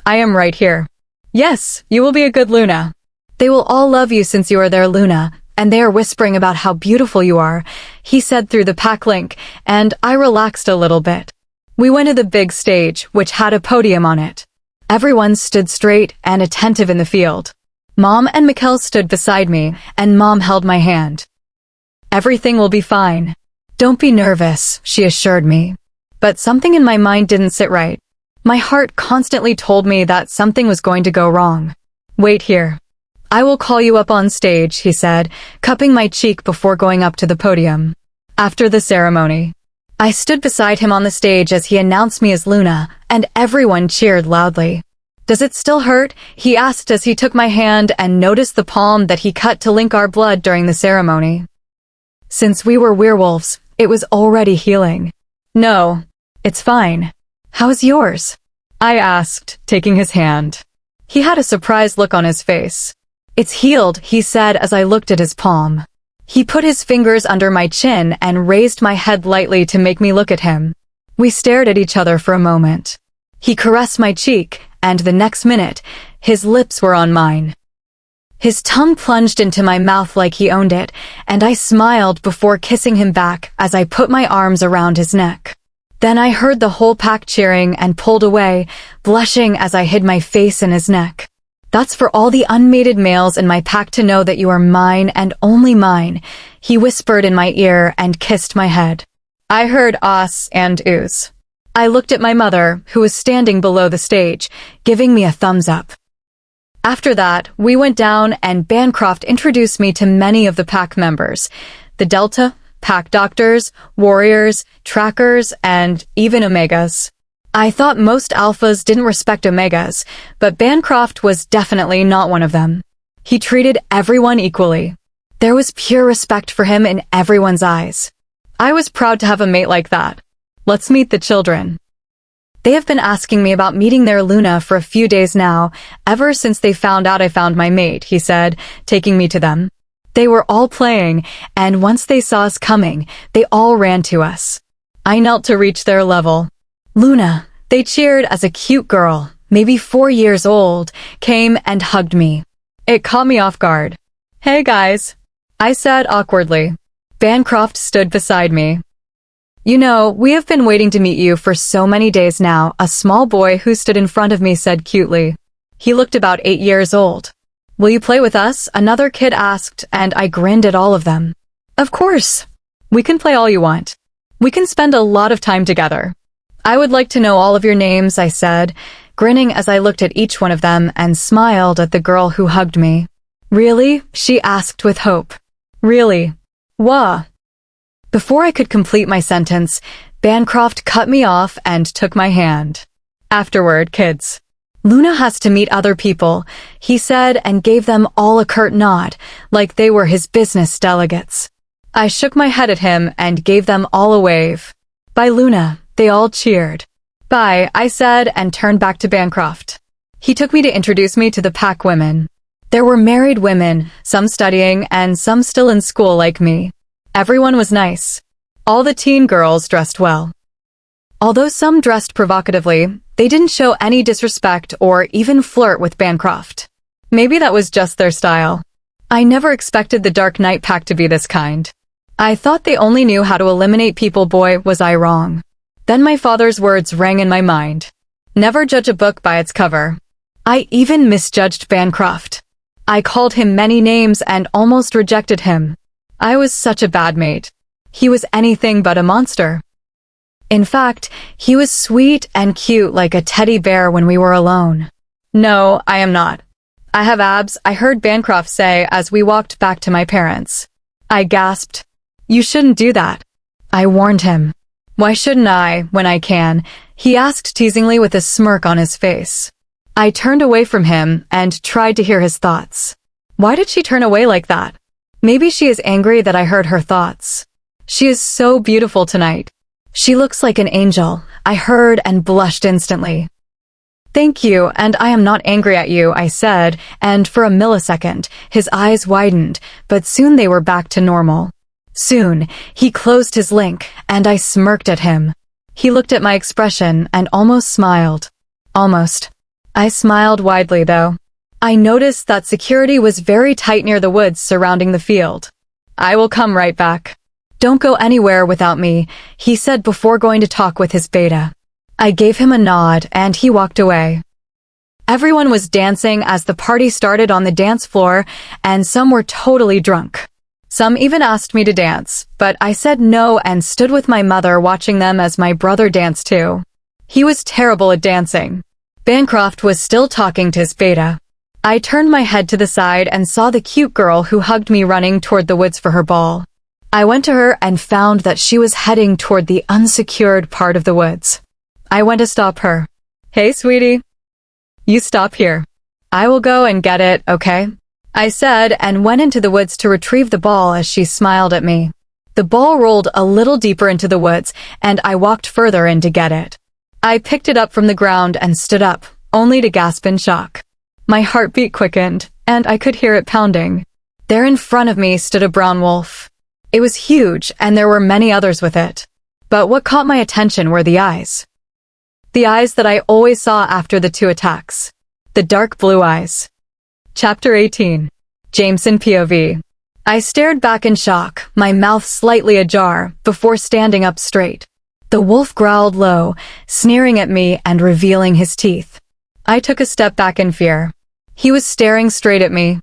I am right here." "Yes, you will be a good Luna. They will all love you since you are their Luna, and they are whispering about how beautiful you are," he said through the pack link, and I relaxed a little bit. We went to the big stage, which had a podium on it. Everyone stood straight and attentive in the field. Mom and Mikkel stood beside me, and Mom held my hand. "Everything will be fine. Don't be nervous," she assured me. But something in my mind didn't sit right. My heart constantly told me that something was going to go wrong. "Wait here. I will call you up on stage," he said, cupping my cheek before going up to the podium. After the ceremony, I stood beside him on the stage as he announced me as Luna, and everyone cheered loudly. "Does it still hurt?" he asked as he took my hand and noticed the palm that he cut to link our blood during the ceremony. Since we were werewolves, it was already healing. "No, it's fine. How's yours?" I asked, taking his hand. He had a surprised look on his face. "It's healed," he said as I looked at his palm. He put his fingers under my chin and raised my head lightly to make me look at him. We stared at each other for a moment. He caressed my cheek, and the next minute, his lips were on mine. His tongue plunged into my mouth like he owned it, and I smiled before kissing him back as I put my arms around his neck. Then I heard the whole pack cheering and pulled away, blushing as I hid my face in his neck. "That's for all the unmated males in my pack to know that you are mine and only mine," he whispered in my ear and kissed my head. I heard ahs and oohs. I looked at my mother, who was standing below the stage, giving me a thumbs up. After that, we went down and Bancroft introduced me to many of the pack members, the Delta, pack doctors, warriors, trackers, and even Omegas. I thought most alphas didn't respect Omegas, but Bancroft was definitely not one of them. He treated everyone equally. There was pure respect for him in everyone's eyes. I was proud to have a mate like that. Let's meet the children. They have been asking me about meeting their Luna for a few days now, ever since they found out I found my mate, he said, taking me to them. They were all playing, and once they saw us coming, they all ran to us. I knelt to reach their level. Luna, they cheered as a cute girl, maybe 4 years old, came and hugged me. It caught me off guard. Hey guys, I said awkwardly. Bancroft stood beside me. You know, we have been waiting to meet you for so many days now, a small boy who stood in front of me said cutely. He looked about 8 years old. Will you play with us? Another kid asked, and I grinned at all of them. Of course. We can play all you want. We can spend a lot of time together. I would like to know all of your names, I said, grinning as I looked at each one of them and smiled at the girl who hugged me. Really? She asked with hope. Really? Wah. Before I could complete my sentence, Bancroft cut me off and took my hand. Afterward, kids. Luna has to meet other people, he said and gave them all a curt nod, like they were his business delegates. I shook my head at him and gave them all a wave. Bye, Luna, they all cheered. Bye, I said and turned back to Bancroft. He took me to introduce me to the pack women. There were married women, some studying and some still in school like me. Everyone was nice. All the teen girls dressed well. Although some dressed provocatively, they didn't show any disrespect or even flirt with Bancroft. Maybe that was just their style. I never expected the Dark Knight pack to be this kind. I thought they only knew how to eliminate people. Boy, was I wrong. Then my father's words rang in my mind. Never judge a book by its cover. I even misjudged Bancroft. I called him many names and almost rejected him. I was such a bad mate. He was anything but a monster. In fact, he was sweet and cute like a teddy bear when we were alone. No, I am not. I have abs, I heard Bancroft say as we walked back to my parents. I gasped. You shouldn't do that. I warned him. Why shouldn't I, when I can? He asked teasingly with a smirk on his face. I turned away from him and tried to hear his thoughts. Why did she turn away like that? Maybe she is angry that I heard her thoughts. She is so beautiful tonight. She looks like an angel, I heard and blushed instantly. Thank you, and I am not angry at you, I said, and for a millisecond, his eyes widened, but soon they were back to normal. Soon, he closed his link, and I smirked at him. He looked at my expression and almost smiled. Almost. I smiled widely, though. I noticed that security was very tight near the woods surrounding the field. I will come right back. Don't go anywhere without me, he said before going to talk with his beta. I gave him a nod and he walked away. Everyone was dancing as the party started on the dance floor and some were totally drunk. Some even asked me to dance, but I said no and stood with my mother watching them as my brother danced too. He was terrible at dancing. Bancroft was still talking to his beta. I turned my head to the side and saw the cute girl who hugged me running toward the woods for her ball. I went to her and found that she was heading toward the unsecured part of the woods. I went to stop her. Hey, sweetie. You stop here. I will go and get it, okay? I said and went into the woods to retrieve the ball as she smiled at me. The ball rolled a little deeper into the woods and I walked further in to get it. I picked it up from the ground and stood up, only to gasp in shock. My heartbeat quickened and I could hear it pounding. There in front of me stood a brown wolf. It was huge, and there were many others with it. But what caught my attention were the eyes. The eyes that I always saw after the 2 attacks. The dark blue eyes. Chapter 18. Jameson POV. I stared back in shock, my mouth slightly ajar, before standing up straight. The wolf growled low, sneering at me and revealing his teeth. I took a step back in fear. He was staring straight at me.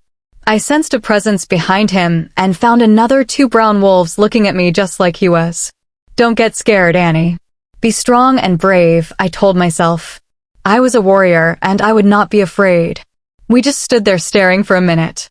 I sensed a presence behind him and found another 2 brown wolves looking at me just like he was. Don't get scared, Annie. Be strong and brave, I told myself. I was a warrior, and I would not be afraid. We just stood there staring for a minute.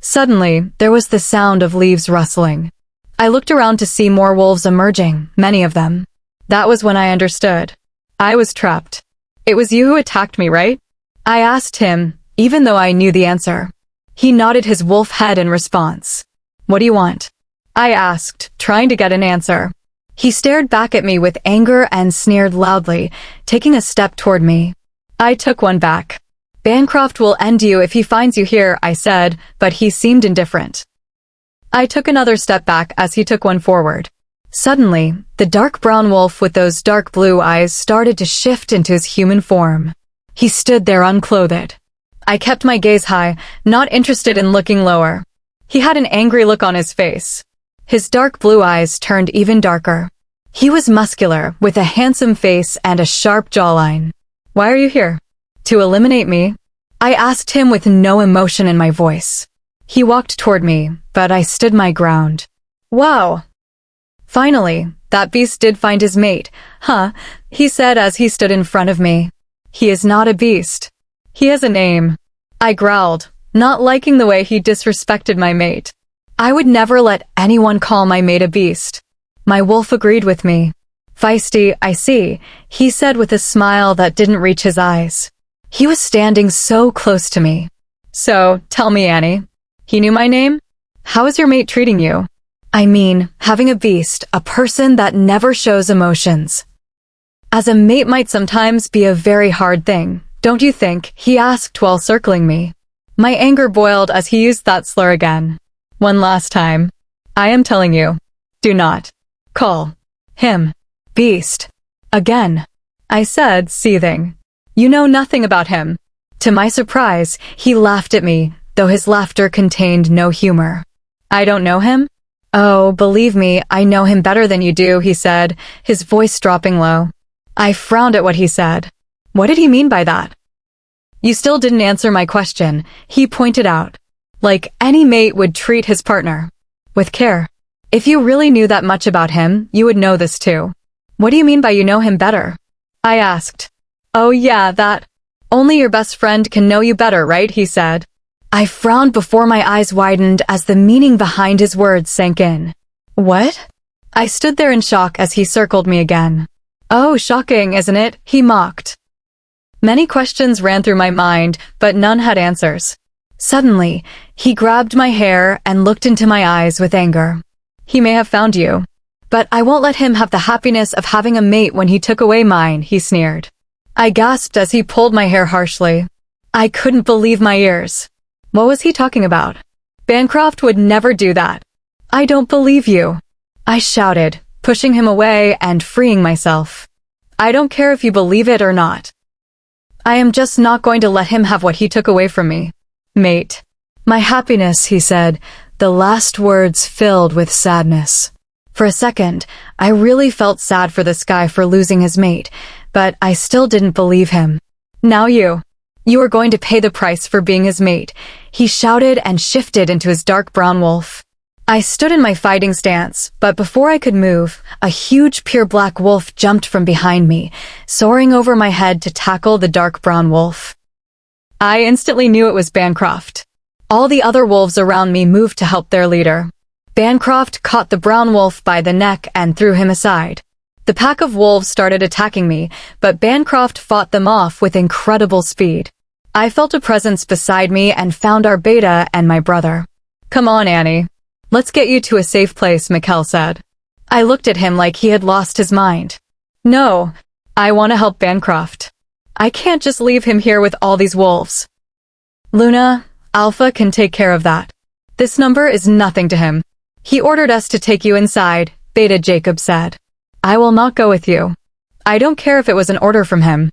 Suddenly, there was the sound of leaves rustling. I looked around to see more wolves emerging, many of them. That was when I understood. I was trapped. It was you who attacked me, right? I asked him, even though I knew the answer. He nodded his wolf head in response. What do you want? I asked, trying to get an answer. He stared back at me with anger and sneered loudly, taking a step toward me. I took one back. Bancroft will end you if he finds you here, I said, but he seemed indifferent. I took another step back as he took one forward. Suddenly, the dark brown wolf with those dark blue eyes started to shift into his human form. He stood there unclothed. I kept my gaze high, not interested in looking lower. He had an angry look on his face. His dark blue eyes turned even darker. He was muscular, with a handsome face and a sharp jawline. Why are you here? To eliminate me? I asked him with no emotion in my voice. He walked toward me, but I stood my ground. Wow! Finally, that beast did find his mate, huh? He said as he stood in front of me. He is not a beast. He has a name. I growled, not liking the way he disrespected my mate. I would never let anyone call my mate a beast. My wolf agreed with me. Feisty, I see, he said with a smile that didn't reach his eyes. He was standing so close to me. So, tell me, Annie. He knew my name? How is your mate treating you? I mean, having a beast, a person that never shows emotions. As a mate might sometimes be a very hard thing, don't you think? He asked while circling me. My anger boiled as he used that slur again. One last time. I am telling you. Do not call him beast again, I said, seething. You know nothing about him. To my surprise, he laughed at me, though his laughter contained no humor. I don't know him? Oh, believe me, I know him better than you do, he said, his voice dropping low. I frowned at what he said. What did he mean by that? You still didn't answer my question, he pointed out. Like any mate would treat his partner. With care. If you really knew that much about him, you would know this too. What do you mean by you know him better? I asked. Oh yeah, that. Only your best friend can know you better, right? He said. I frowned before my eyes widened as the meaning behind his words sank in. What? I stood there in shock as he circled me again. Oh, shocking, isn't it? He mocked. Many questions ran through my mind, but none had answers. Suddenly, he grabbed my hair and looked into my eyes with anger. He may have found you, but I won't let him have the happiness of having a mate when he took away mine, he sneered. I gasped as he pulled my hair harshly. I couldn't believe my ears. What was he talking about? Bancroft would never do that. I don't believe you. I shouted, pushing him away and freeing myself. I don't care if you believe it or not. I am just not going to let him have what he took away from me. Mate. My happiness, he said, the last words filled with sadness. For a second, I really felt sad for this guy for losing his mate, but I still didn't believe him. Now you. You are going to pay the price for being his mate, he shouted and shifted into his dark brown wolf. I stood in my fighting stance, but before I could move, a huge pure black wolf jumped from behind me, soaring over my head to tackle the dark brown wolf. I instantly knew it was Bancroft. All the other wolves around me moved to help their leader. Bancroft caught the brown wolf by the neck and threw him aside. The pack of wolves started attacking me, but Bancroft fought them off with incredible speed. I felt a presence beside me and found our beta and my brother. Come on, Annie. Let's get you to a safe place, Mikkel said. I looked at him like he had lost his mind. No, I want to help Bancroft. I can't just leave him here with all these wolves. Luna, Alpha can take care of that. This number is nothing to him. He ordered us to take you inside, Beta Jacob said. I will not go with you. I don't care if it was an order from him.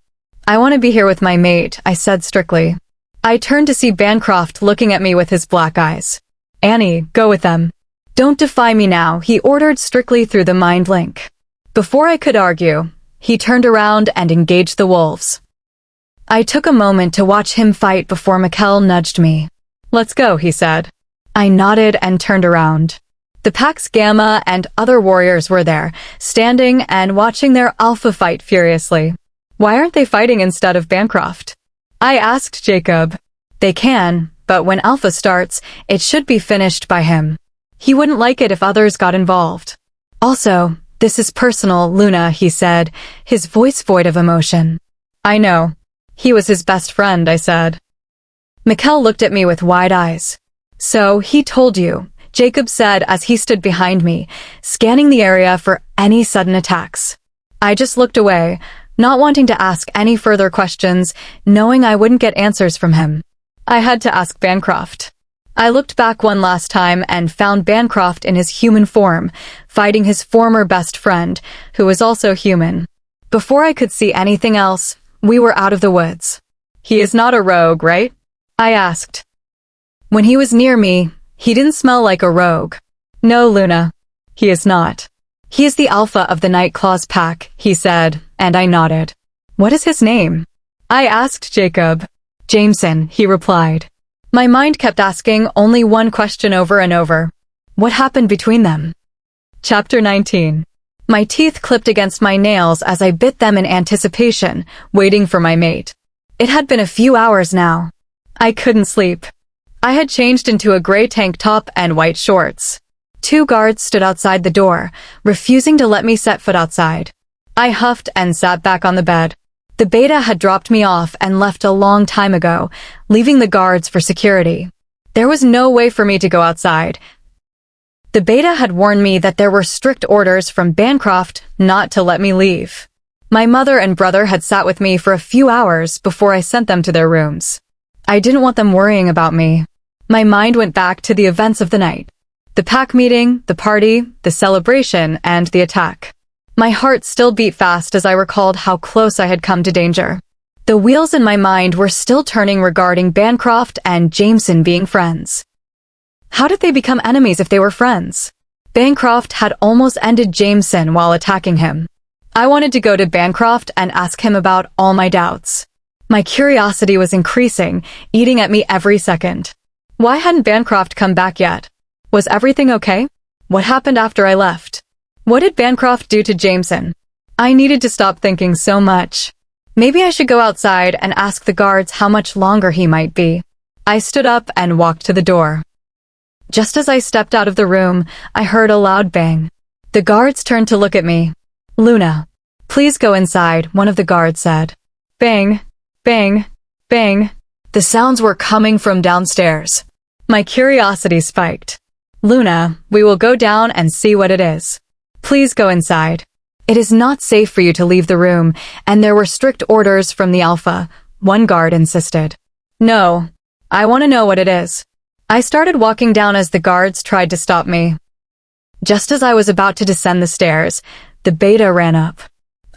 I want to be here with my mate, I said strictly. I turned to see Bancroft looking at me with his black eyes. Annie, go with them. Don't defy me now, he ordered strictly through the mind link. Before I could argue, he turned around and engaged the wolves. I took a moment to watch him fight before Mikkel nudged me. Let's go, he said. I nodded and turned around. The pack's Gamma and other warriors were there, standing and watching their alpha fight furiously. Why aren't they fighting instead of Bancroft? I asked Jacob. They can, but when alpha starts, it should be finished by him. He wouldn't like it if others got involved. Also, this is personal, Luna, he said, his voice void of emotion. I know. He was his best friend, I said. Mikkel looked at me with wide eyes. So, he told you, Jacob said as he stood behind me, scanning the area for any sudden attacks. I just looked away, not wanting to ask any further questions, knowing I wouldn't get answers from him. I had to ask Bancroft. I looked back one last time and found Bancroft in his human form, fighting his former best friend, who was also human. Before I could see anything else, we were out of the woods. He is not a rogue, right? I asked. When he was near me, he didn't smell like a rogue. No, Luna. He is not. He is the alpha of the Nightclaws pack, he said, and I nodded. What is his name? I asked Jacob. Jameson, he replied. My mind kept asking only one question over and over. What happened between them? Chapter 19. My teeth clipped against my nails as I bit them in anticipation, waiting for my mate. It had been a few hours now. I couldn't sleep. I had changed into a gray tank top and white shorts. 2 guards stood outside the door, refusing to let me set foot outside. I huffed and sat back on the bed. The beta had dropped me off and left a long time ago, leaving the guards for security. There was no way for me to go outside. The beta had warned me that there were strict orders from Bancroft not to let me leave. My mother and brother had sat with me for a few hours before I sent them to their rooms. I didn't want them worrying about me. My mind went back to the events of the night. The pack meeting, the party, the celebration, and the attack. My heart still beat fast as I recalled how close I had come to danger. The wheels in my mind were still turning regarding Bancroft and Jameson being friends. How did they become enemies if they were friends? Bancroft had almost ended Jameson while attacking him. I wanted to go to Bancroft and ask him about all my doubts. My curiosity was increasing, eating at me every second. Why hadn't Bancroft come back yet? Was everything okay? What happened after I left? What did Bancroft do to Jameson? I needed to stop thinking so much. Maybe I should go outside and ask the guards how much longer he might be. I stood up and walked to the door. Just as I stepped out of the room, I heard a loud bang. The guards turned to look at me. Luna, please go inside, one of the guards said. Bang, bang, bang. The sounds were coming from downstairs. My curiosity spiked. Luna, we will go down and see what it is. Please go inside. It is not safe for you to leave the room, and there were strict orders from the Alpha, one guard insisted. No, I want to know what it is. I started walking down as the guards tried to stop me. Just as I was about to descend the stairs, the Beta ran up.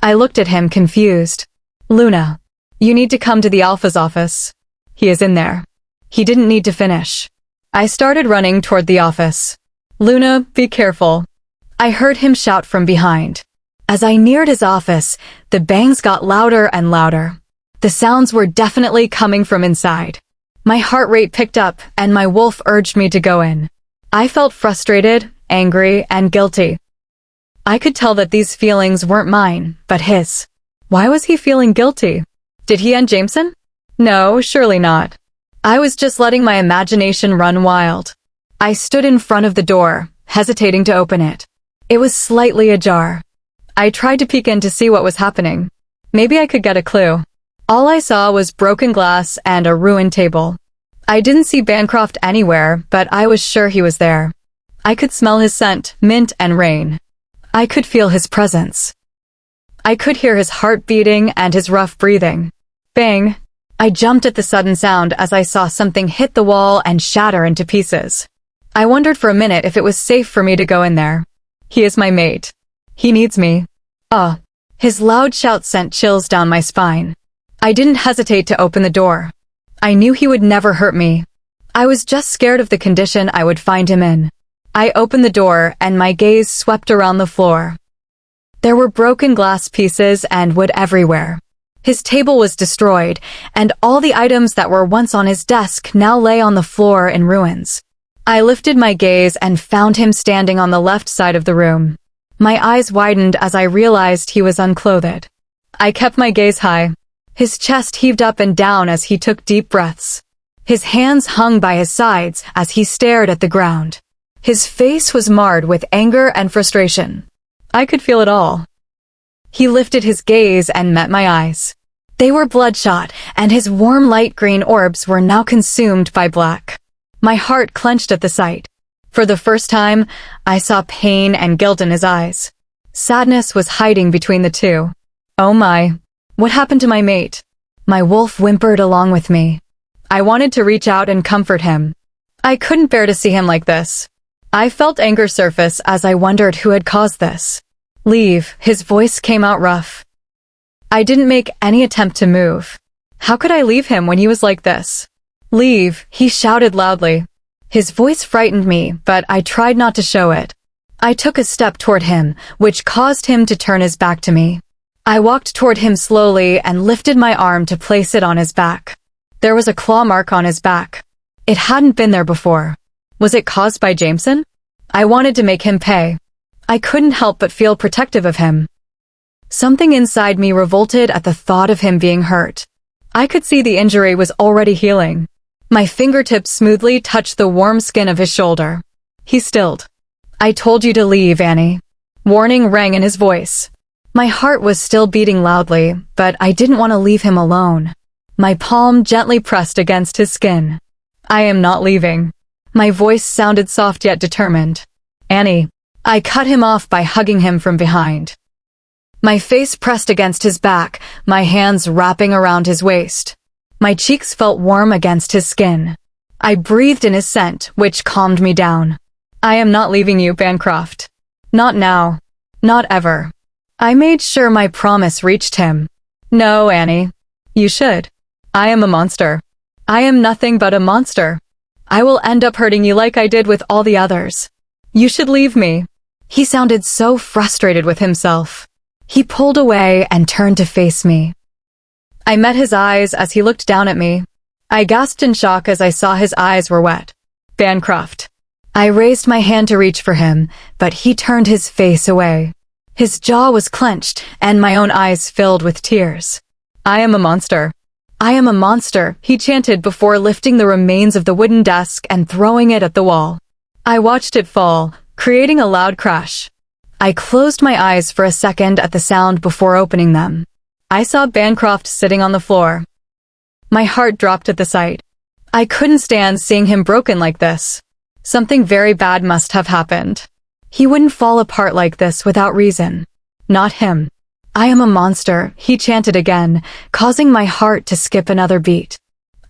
I looked at him confused. Luna, you need to come to the Alpha's office. He is in there. He didn't need to finish. I started running toward the office. Luna, be careful. I heard him shout from behind. As I neared his office, the bangs got louder and louder. The sounds were definitely coming from inside. My heart rate picked up and my wolf urged me to go in. I felt frustrated, angry, and guilty. I could tell that these feelings weren't mine, but his. Why was he feeling guilty? Did he end Jameson? No, surely not. I was just letting my imagination run wild. I stood in front of the door, hesitating to open it. It was slightly ajar. I tried to peek in to see what was happening. Maybe I could get a clue. All I saw was broken glass and a ruined table. I didn't see Bancroft anywhere, but I was sure he was there. I could smell his scent, mint and rain. I could feel his presence. I could hear his heart beating and his rough breathing. Bang! I jumped at the sudden sound as I saw something hit the wall and shatter into pieces. I wondered for a minute if it was safe for me to go in there. He is my mate. He needs me. His loud shout sent chills down my spine. I didn't hesitate to open the door. I knew he would never hurt me. I was just scared of the condition I would find him in. I opened the door and my gaze swept around the floor. There were broken glass pieces and wood everywhere. His table was destroyed, and all the items that were once on his desk now lay on the floor in ruins. I lifted my gaze and found him standing on the left side of the room. My eyes widened as I realized he was unclothed. I kept my gaze high. His chest heaved up and down as he took deep breaths. His hands hung by his sides as he stared at the ground. His face was marred with anger and frustration. I could feel it all. He lifted his gaze and met my eyes. They were bloodshot, and his warm light green orbs were now consumed by black. My heart clenched at the sight. For the first time, I saw pain and guilt in his eyes. Sadness was hiding between the two. Oh my. What happened to my mate? My wolf whimpered along with me. I wanted to reach out and comfort him. I couldn't bear to see him like this. I felt anger surface as I wondered who had caused this. Leave, his voice came out rough. I didn't make any attempt to move. How could I leave him when he was like this? Leave, he shouted loudly. His voice frightened me, but I tried not to show it. I took a step toward him, which caused him to turn his back to me. I walked toward him slowly and lifted my arm to place it on his back. There was a claw mark on his back. It hadn't been there before. Was it caused by Jameson? I wanted to make him pay. I couldn't help but feel protective of him. Something inside me revolted at the thought of him being hurt. I could see the injury was already healing. My fingertips smoothly touched the warm skin of his shoulder. He stilled. I told you to leave, Annie. Warning rang in his voice. My heart was still beating loudly, but I didn't want to leave him alone. My palm gently pressed against his skin. I am not leaving. My voice sounded soft yet determined. Annie. I cut him off by hugging him from behind. My face pressed against his back, my hands wrapping around his waist. My cheeks felt warm against his skin. I breathed in his scent, which calmed me down. I am not leaving you, Bancroft. Not now. Not ever. I made sure my promise reached him. No, Annie. You should. I am a monster. I am nothing but a monster. I will end up hurting you like I did with all the others. You should leave me. He sounded so frustrated with himself. He pulled away and turned to face me. I met his eyes as he looked down at me. I gasped in shock as I saw his eyes were wet. Bancroft. I raised my hand to reach for him, but he turned his face away. His jaw was clenched, and my own eyes filled with tears. I am a monster. I am a monster, he chanted before lifting the remains of the wooden desk and throwing it at the wall. I watched it fall, creating a loud crash. I closed my eyes for a second at the sound before opening them. I saw Bancroft sitting on the floor. My heart dropped at the sight. I couldn't stand seeing him broken like this. Something very bad must have happened. He wouldn't fall apart like this without reason. Not him. I am a monster, he chanted again, causing my heart to skip another beat.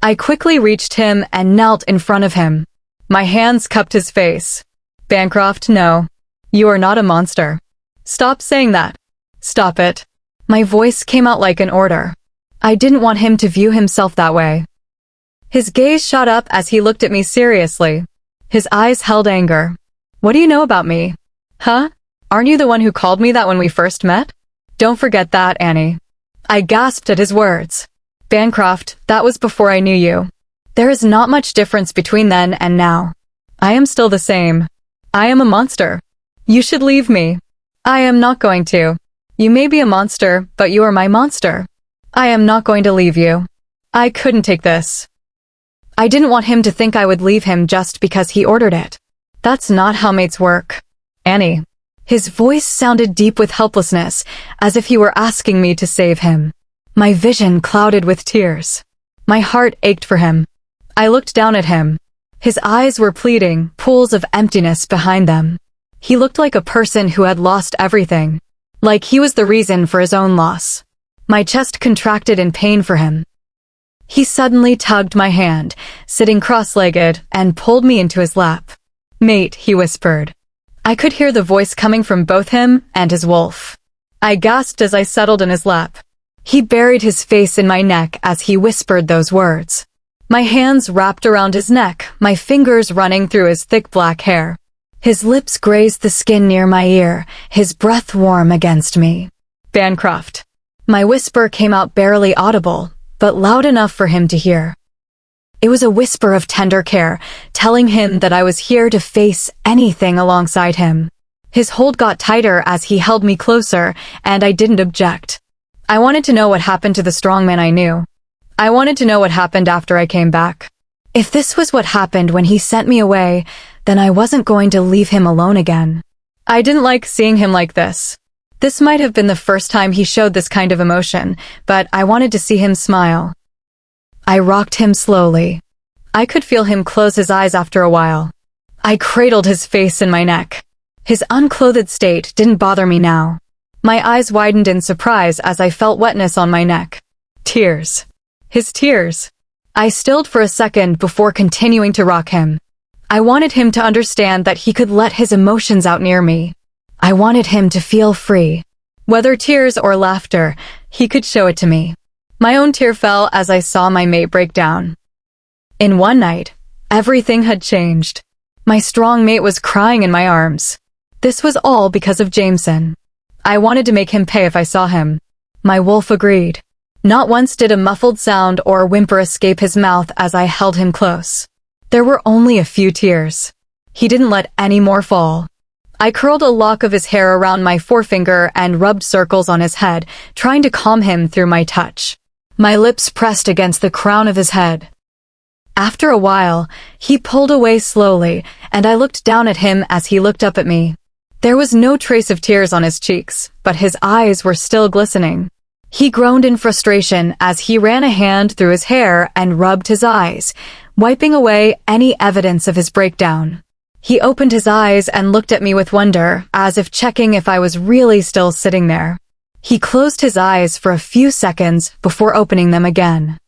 I quickly reached him and knelt in front of him. My hands cupped his face. Bancroft, no. You are not a monster. Stop saying that. Stop it. My voice came out like an order. I didn't want him to view himself that way. His gaze shot up as he looked at me seriously. His eyes held anger. What do you know about me? Huh? Aren't you the one who called me that when we first met? Don't forget that, Annie. I gasped at his words. Bancroft, that was before I knew you. There is not much difference between then and now. I am still the same. I am a monster. You should leave me. I am not going to. You may be a monster, but you are my monster. I am not going to leave you. I couldn't take this. I didn't want him to think I would leave him just because he ordered it. That's not how mates work. Annie. His voice sounded deep with helplessness, as if he were asking me to save him. My vision clouded with tears. My heart ached for him. I looked down at him. His eyes were pleading, pools of emptiness behind them. He looked like a person who had lost everything. Like he was the reason for his own loss. My chest contracted in pain for him. He suddenly tugged my hand, sitting cross-legged, and pulled me into his lap. Mate, he whispered. I could hear the voice coming from both him and his wolf. I gasped as I settled in his lap. He buried his face in my neck as he whispered those words. My hands wrapped around his neck, my fingers running through his thick black hair. His lips grazed the skin near my ear, his breath warm against me. Bancroft. My whisper came out barely audible, but loud enough for him to hear. It was a whisper of tender care, telling him that I was here to face anything alongside him. His hold got tighter as he held me closer, and I didn't object. I wanted to know what happened to the strong man I knew. I wanted to know what happened after I came back. If this was what happened when he sent me away, then I wasn't going to leave him alone again. I didn't like seeing him like this. This might have been the first time he showed this kind of emotion, but I wanted to see him smile. I rocked him slowly. I could feel him close his eyes after a while. I cradled his face in my neck. His unclothed state didn't bother me now. My eyes widened in surprise as I felt wetness on my neck. Tears. His tears. I stilled for a second before continuing to rock him. I wanted him to understand that he could let his emotions out near me. I wanted him to feel free. Whether tears or laughter, he could show it to me. My own tear fell as I saw my mate break down. In one night, everything had changed. My strong mate was crying in my arms. This was all because of Jameson. I wanted to make him pay if I saw him. My wolf agreed. Not once did a muffled sound or whimper escape his mouth as I held him close. There were only a few tears. He didn't let any more fall. I curled a lock of his hair around my forefinger and rubbed circles on his head, trying to calm him through my touch. My lips pressed against the crown of his head. After a while, he pulled away slowly, and I looked down at him as he looked up at me. There was no trace of tears on his cheeks, but his eyes were still glistening. He groaned in frustration as he ran a hand through his hair and rubbed his eyes, wiping away any evidence of his breakdown. He opened his eyes and looked at me with wonder, as if checking if I was really still sitting there. He closed his eyes for a few seconds before opening them again.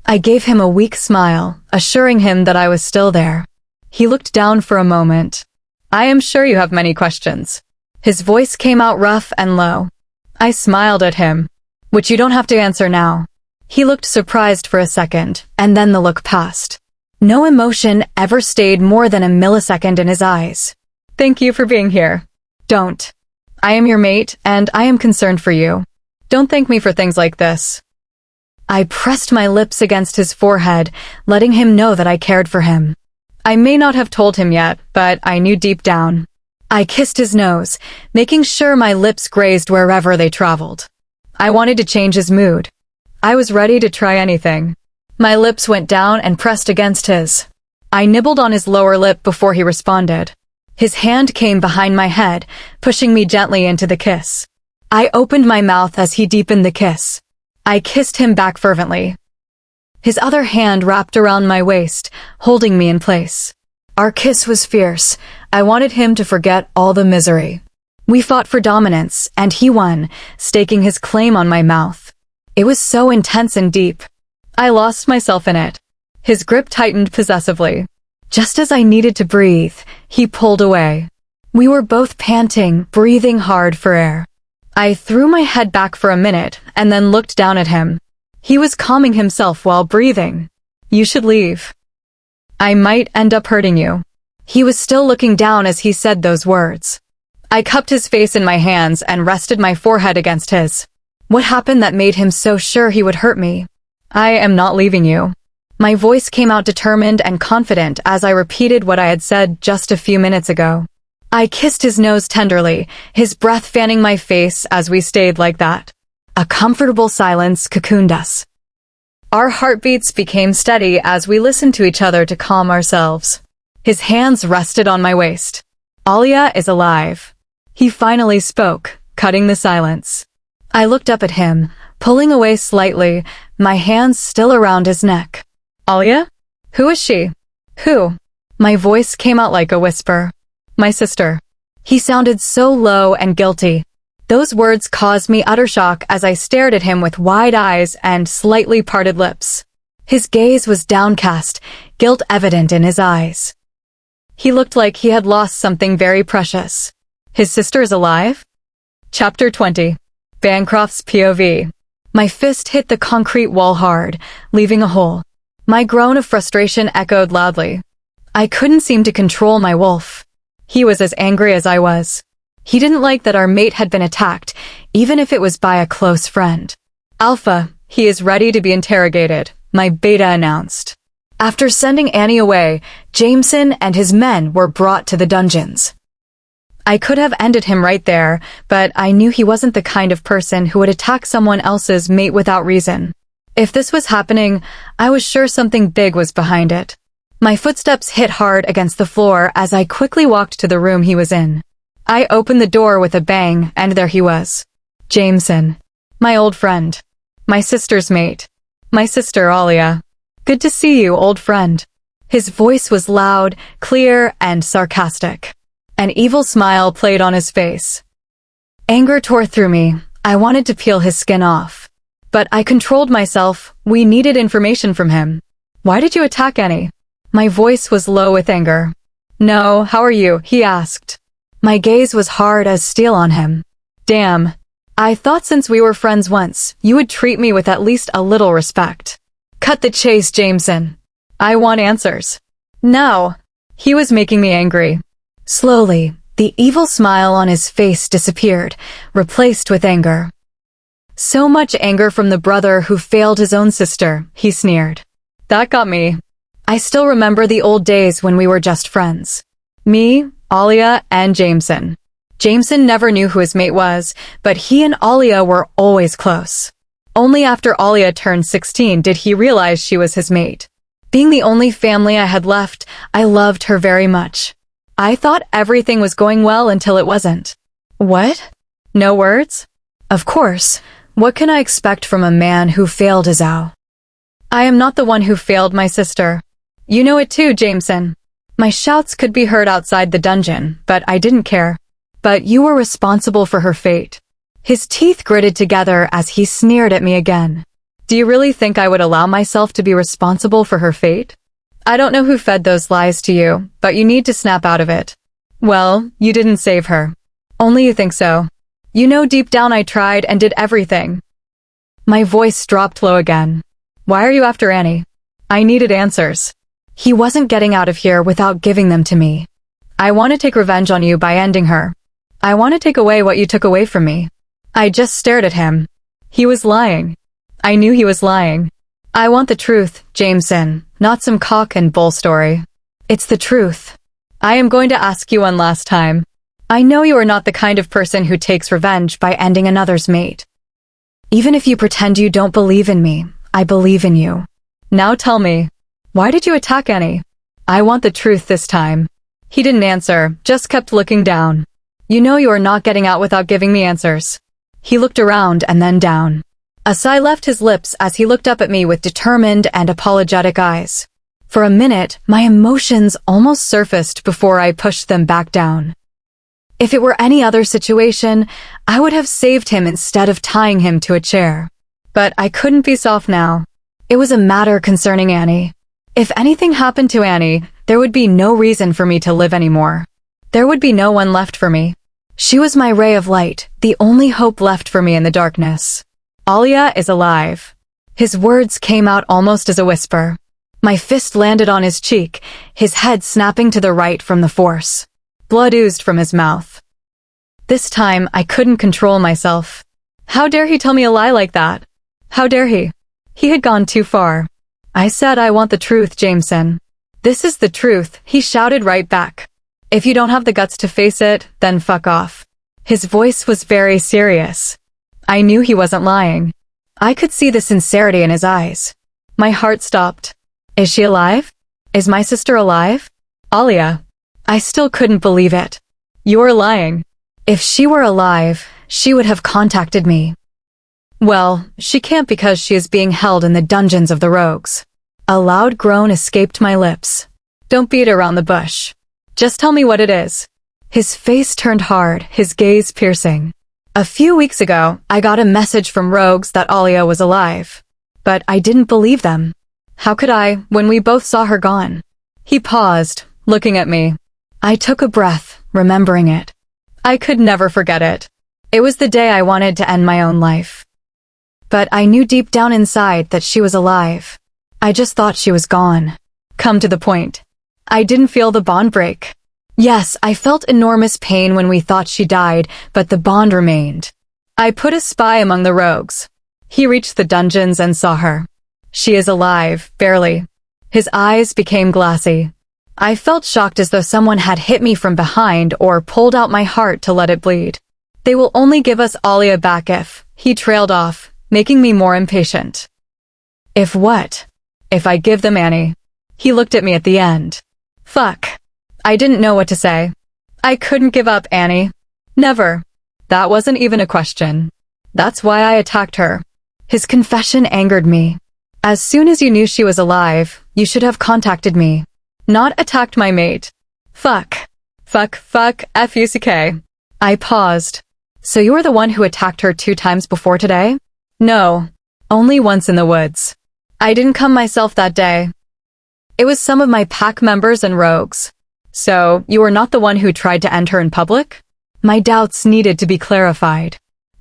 I gave him a weak smile, assuring him that I was still there. He looked down for a moment. "I am sure you have many questions." His voice came out rough and low. I smiled at him. "Which you don't have to answer now." He looked surprised for a second, and then the look passed. No emotion ever stayed more than a millisecond in his eyes. "Thank you for being here." "Don't. I am your mate, and I am concerned for you. Don't thank me for things like this." I pressed my lips against his forehead, letting him know that I cared for him. I may not have told him yet, but I knew deep down. I kissed his nose, making sure my lips grazed wherever they traveled. I wanted to change his mood. I was ready to try anything. My lips went down and pressed against his. I nibbled on his lower lip before he responded. His hand came behind my head, pushing me gently into the kiss. I opened my mouth as he deepened the kiss. I kissed him back fervently. His other hand wrapped around my waist, holding me in place. Our kiss was fierce. I wanted him to forget all the misery. We fought for dominance, and he won, staking his claim on my mouth. It was so intense and deep. I lost myself in it. His grip tightened possessively. Just as I needed to breathe, he pulled away. We were both panting, breathing hard for air. I threw my head back for a minute and then looked down at him. He was calming himself while breathing. "You should leave. I might end up hurting you." He was still looking down as he said those words. I cupped his face in my hands and rested my forehead against his. What happened that made him so sure he would hurt me? "I am not leaving you." My voice came out determined and confident as I repeated what I had said just a few minutes ago. I kissed his nose tenderly, his breath fanning my face as we stayed like that. A comfortable silence cocooned us. Our heartbeats became steady as we listened to each other to calm ourselves. His hands rested on my waist. "Alia is alive." He finally spoke, cutting the silence. I looked up at him, pulling away slightly, my hands still around his neck. "Alia? Who is she?" "Who?" My voice came out like a whisper. "My sister." He sounded so low and guilty. Those words caused me utter shock as I stared at him with wide eyes and slightly parted lips. His gaze was downcast, guilt evident in his eyes. He looked like he had lost something very precious. "His sister is alive?" Chapter 20. Bancroft's POV. My fist hit the concrete wall hard, leaving a hole. My groan of frustration echoed loudly. I couldn't seem to control my wolf. He was as angry as I was. He didn't like that our mate had been attacked, even if it was by a close friend. "Alpha, he is ready to be interrogated," my beta announced. After sending Annie away, Jameson and his men were brought to the dungeons. I could have ended him right there, but I knew he wasn't the kind of person who would attack someone else's mate without reason. If this was happening, I was sure something big was behind it. My footsteps hit hard against the floor as I quickly walked to the room he was in. I opened the door with a bang, and there he was. Jameson. My old friend. My sister's mate. My sister, Alia. Good to see you, old friend. His voice was loud, clear, and sarcastic. An evil smile played on his face. Anger tore through me. I wanted to peel his skin off. But I controlled myself. We needed information from him. Why did you attack Annie? My voice was low with anger. No, how are you? He asked. My gaze was hard as steel on him. Damn. I thought since we were friends once, you would treat me with at least a little respect. Cut the chase, Jameson. I want answers. No. He was making me angry. Slowly, the evil smile on his face disappeared, replaced with anger. So much anger from the brother who failed his own sister, he sneered. That got me. I still remember the old days when we were just friends. Me, Alia, and Jameson. Jameson never knew who his mate was, but he and Alia were always close. Only after Alia turned 16 did he realize she was his mate. Being the only family I had left, I loved her very much. I thought everything was going well until it wasn't. What? No words? Of course. What can I expect from a man who failed his owl? I am not the one who failed my sister. You know it too, Jameson. My shouts could be heard outside the dungeon, but I didn't care. But you were responsible for her fate. His teeth gritted together as he sneered at me again. Do you really think I would allow myself to be responsible for her fate? I don't know who fed those lies to you, but you need to snap out of it. Well, you didn't save her. Only you think so. You know deep down I tried and did everything. My voice dropped low again. Why are you after Annie? I needed answers. He wasn't getting out of here without giving them to me. I want to take revenge on you by ending her. I want to take away what you took away from me. I just stared at him. He was lying. I knew he was lying. I want the truth, Jameson, not some cock and bull story. It's the truth. I am going to ask you one last time. I know you are not the kind of person who takes revenge by ending another's mate. Even if you pretend you don't believe in me, I believe in you. Now tell me, why did you attack Annie? I want the truth this time. He didn't answer, just kept looking down. You know you are not getting out without giving me answers. He looked around and then down. A sigh left his lips as he looked up at me with determined and apologetic eyes. For a minute, my emotions almost surfaced before I pushed them back down. If it were any other situation, I would have saved him instead of tying him to a chair. But I couldn't be soft now. It was a matter concerning Annie. If anything happened to Annie, there would be no reason for me to live anymore. There would be no one left for me. She was my ray of light, the only hope left for me in the darkness. Alia is alive. His words came out almost as a whisper. My fist landed on his cheek, his head snapping to the right from the force. Blood oozed from his mouth. This time, I couldn't control myself. How dare he tell me a lie like that? How dare he? He had gone too far. I said I want the truth, Jameson. This is the truth, he shouted right back. If you don't have the guts to face it, then fuck off. His voice was very serious. I knew he wasn't lying. I could see the sincerity in his eyes. My heart stopped. Is she alive? Is my sister alive? Alia. I still couldn't believe it. You're lying. If she were alive, she would have contacted me. Well, she can't because she is being held in the dungeons of the rogues. A loud groan escaped my lips. Don't beat around the bush. Just tell me what it is. His face turned hard, his gaze piercing. A few weeks ago, I got a message from rogues that Alia was alive. But I didn't believe them. How could I, when we both saw her gone? He paused, looking at me. I took a breath, remembering it. I could never forget it. It was the day I wanted to end my own life. But I knew deep down inside that she was alive. I just thought she was gone. Come to the point. I didn't feel the bond break. Yes, I felt enormous pain when we thought she died, but the bond remained. I put a spy among the rogues. He reached the dungeons and saw her. She is alive, barely. His eyes became glassy. I felt shocked as though someone had hit me from behind or pulled out my heart to let it bleed. They will only give us Alia back if, he trailed off, making me more impatient. If what? If I give them Annie. He looked at me at the end. Fuck. I didn't know what to say. I couldn't give up Annie. Never. That wasn't even a question. That's why I attacked her. His confession angered me. As soon as you knew she was alive, you should have contacted me. Not attacked my mate. Fuck. Fuck, F-U-C-K. I paused. So you were the one who attacked her 2 times before today? No. Only once in the woods. I didn't come myself that day. It was some of my pack members and rogues. So, you were not the one who tried to end her in public? My doubts needed to be clarified.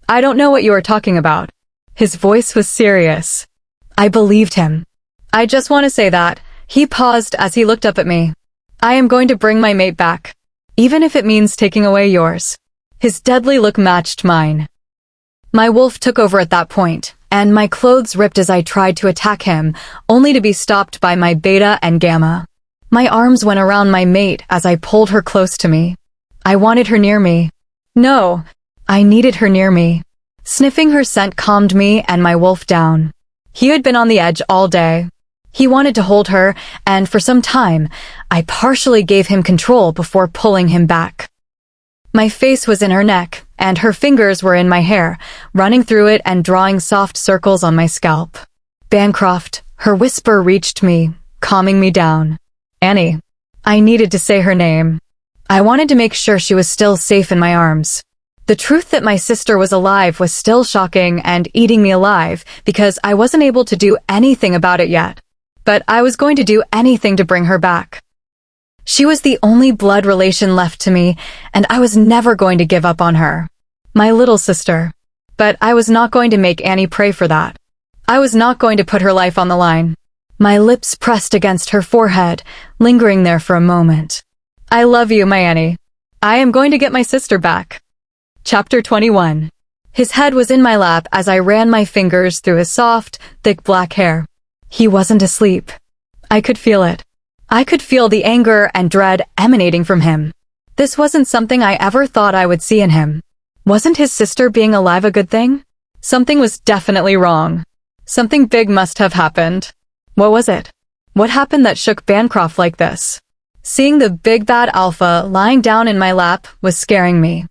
I don't know what you are talking about. His voice was serious. I believed him. I just want to say that. He paused as he looked up at me. I am going to bring my mate back. Even if it means taking away yours. His deadly look matched mine. My wolf took over at that point, and my clothes ripped as I tried to attack him, only to be stopped by my beta and gamma. My arms went around my mate as I pulled her close to me. I wanted her near me. No, I needed her near me. Sniffing her scent calmed me and my wolf down. He had been on the edge all day. He wanted to hold her, and for some time, I partially gave him control before pulling him back. My face was in her neck, and her fingers were in my hair, running through it and drawing soft circles on my scalp. Bancroft, her whisper reached me, calming me down. Annie. I needed to say her name. I wanted to make sure she was still safe in my arms. The truth that my sister was alive was still shocking and eating me alive because I wasn't able to do anything about it yet. But I was going to do anything to bring her back. She was the only blood relation left to me, and I was never going to give up on her. My little sister. But I was not going to make Annie pray for that. I was not going to put her life on the line. My lips pressed against her forehead, lingering there for a moment. I love you, my Annie. I am going to get my sister back. Chapter 21. His head was in my lap as I ran my fingers through his soft, thick black hair. He wasn't asleep. I could feel it. I could feel the anger and dread emanating from him. This wasn't something I ever thought I would see in him. Wasn't his sister being alive a good thing? Something was definitely wrong. Something big must have happened. What was it? What happened that shook Bancroft like this? Seeing the big bad alpha lying down in my lap was scaring me.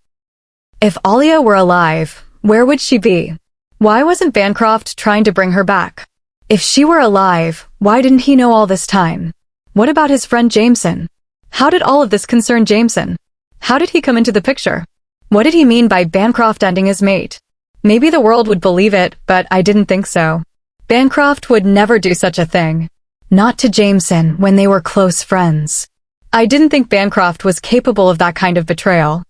If Alia were alive, where would she be? Why wasn't Bancroft trying to bring her back? If she were alive, why didn't he know all this time? What about his friend Jameson? How did all of this concern Jameson? How did he come into the picture? What did he mean by Bancroft ending his mate? Maybe the world would believe it, but I didn't think so. Bancroft would never do such a thing. Not to Jameson when they were close friends. I didn't think Bancroft was capable of that kind of betrayal.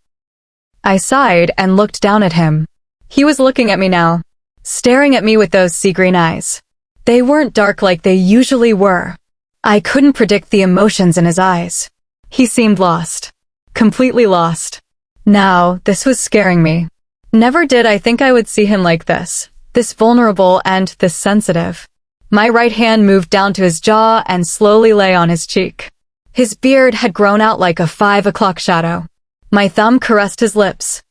I sighed and looked down at him. He was looking at me now, staring at me with those sea green eyes. They weren't dark like they usually were. I couldn't predict the emotions in his eyes. He seemed lost. Completely lost. Now, this was scaring me. Never did I think I would see him like this vulnerable and this sensitive. My right hand moved down to his jaw and slowly lay on his cheek. His beard had grown out like a 5 o'clock shadow. My thumb caressed his lips.